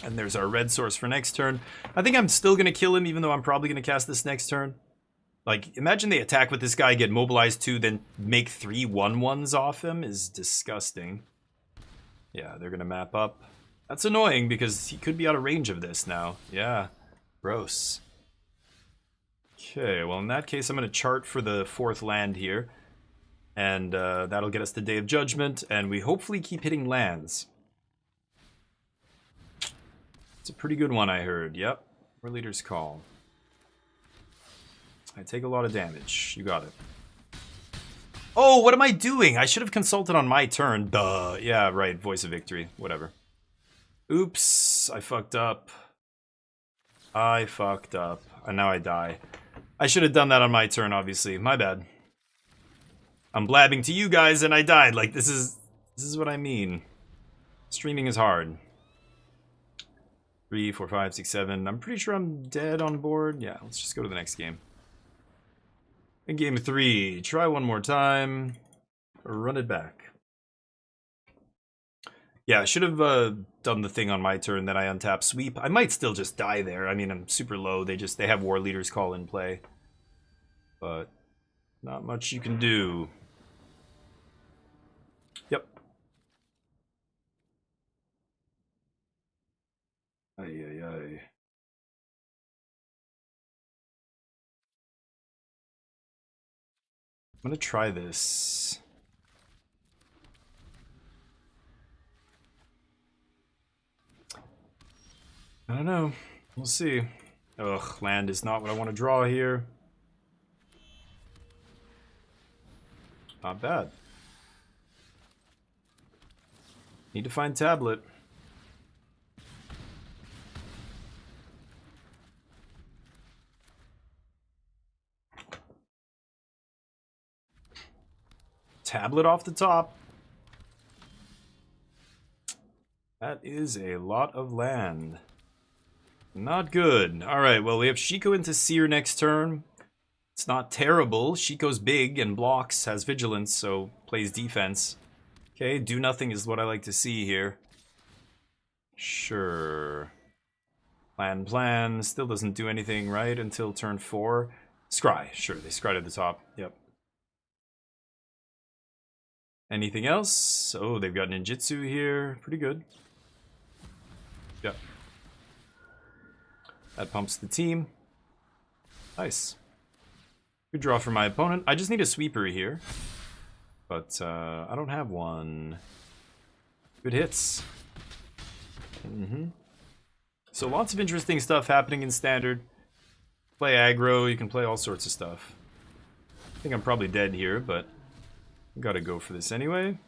And there's our red source for next turn. I think I'm still going to kill him, even though I'm probably going to cast this next turn. Like, imagine they attack with this guy, get mobilized 2, then make 3 1/1s off him is disgusting. Yeah, they're gonna map up. That's annoying because he could be out of range of this now. Yeah, gross. Okay, well in that case I'm gonna chart for the 4th land here. And that'll get us to Day of Judgment, and we hopefully keep hitting lands. It's a pretty good one, I heard. Yep, War Leader's Call. I take a lot of damage. You got it. Oh, what am I doing? I should have consulted on my turn. Duh. Yeah, right. Voice of Victory. Whatever. Oops. I fucked up. I fucked up. And now I die. I should have done that on my turn, obviously. My bad. I'm blabbing to you guys and I died. Like, this is what I mean. Streaming is hard. 3, 4, 5, 6, 7. I'm pretty sure I'm dead on board. Yeah, let's just go to the next game. In game 3, try one more time. Run it back. Yeah, I should have done the thing on my turn that I untap sweep. I might still just die there. I mean, I'm super low. They have War Leader's Call in play. But not much you can do. Yep. Ay, ay, ay. I'm gonna try this. I don't know. We'll see. Ugh, land is not what I want to draw here. Not bad. Need to find tablet. Tablet off the top. That is a lot of land. Not good. Alright, well, we have Shiko into Seer next turn. It's not terrible. Shiko's big and blocks, has vigilance, so plays defense. Okay, do nothing is what I like to see here. Sure. Plan. Still doesn't do anything, right? Until turn 4. Scry. Sure, they scryed at the top. Yep. Anything else? Oh, they've got ninjutsu here. Pretty good. Yeah. That pumps the team. Nice. Good draw for my opponent. I just need a sweeper here. But I don't have one. Good hits. So lots of interesting stuff happening in Standard. Play aggro, you can play all sorts of stuff. I think I'm probably dead here, but gotta go for this anyway.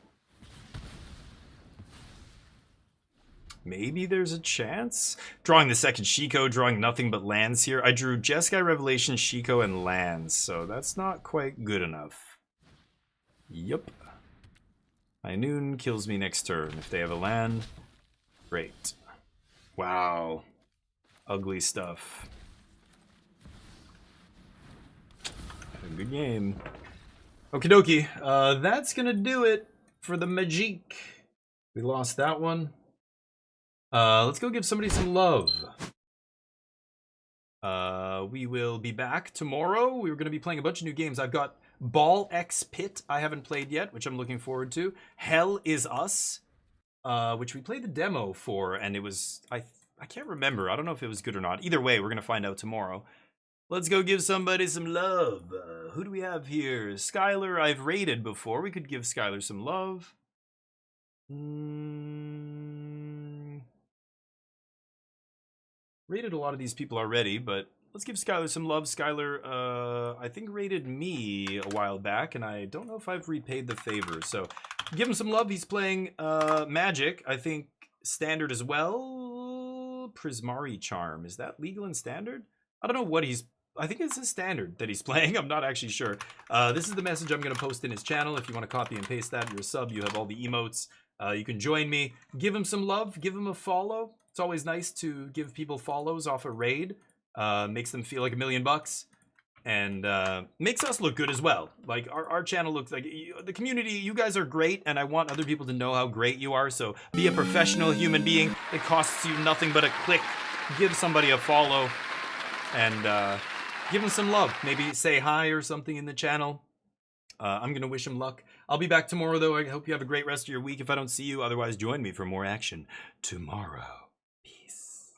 Maybe there's a chance? Drawing the second Shiko, drawing nothing but lands here. I drew Jeskai Revelation, Shiko, and lands, so that's not quite good enough. Yup. High Noon kills me next turn. If they have a land, great. Wow. Ugly stuff. Had a good game. Okie dokie. That's gonna do it for the Magic. We lost that one. Let's go give somebody some love. We will be back tomorrow. We're going to be playing a bunch of new games. I've got Ball X Pit I haven't played yet, which I'm looking forward to. Hell is Us, which we played the demo for, and it was... I can't remember. I don't know if it was good or not. Either way, we're going to find out tomorrow. Let's go give somebody some love. Who do we have here? Skylar, I've raided before. We could give Skylar some love. Rated a lot of these people already, but let's give Skylar some love. Skylar, I think rated me a while back, and I don't know if I've repaid the favor. So give him some love. He's playing Magic, I think Standard as well. Prismari Charm. Is that legal in Standard? I don't know what he's... I think it's a Standard that he's playing. I'm not actually sure. This is the message I'm going to post in his channel. If you want to copy and paste that, you're a sub. You have all the emotes. You can join me. Give him some love. Give him a follow. It's always nice to give people follows off a raid. Makes them feel like $1 million. And makes us look good as well. Like, our channel looks like... the community, you guys are great, and I want other people to know how great you are. So be a professional human being. It costs you nothing but a click. Give somebody a follow. And give them some love. Maybe say hi or something in the channel. I'm going to wish him luck. I'll be back tomorrow, though. I hope you have a great rest of your week if I don't see you. Otherwise, join me for more action tomorrow. Peace.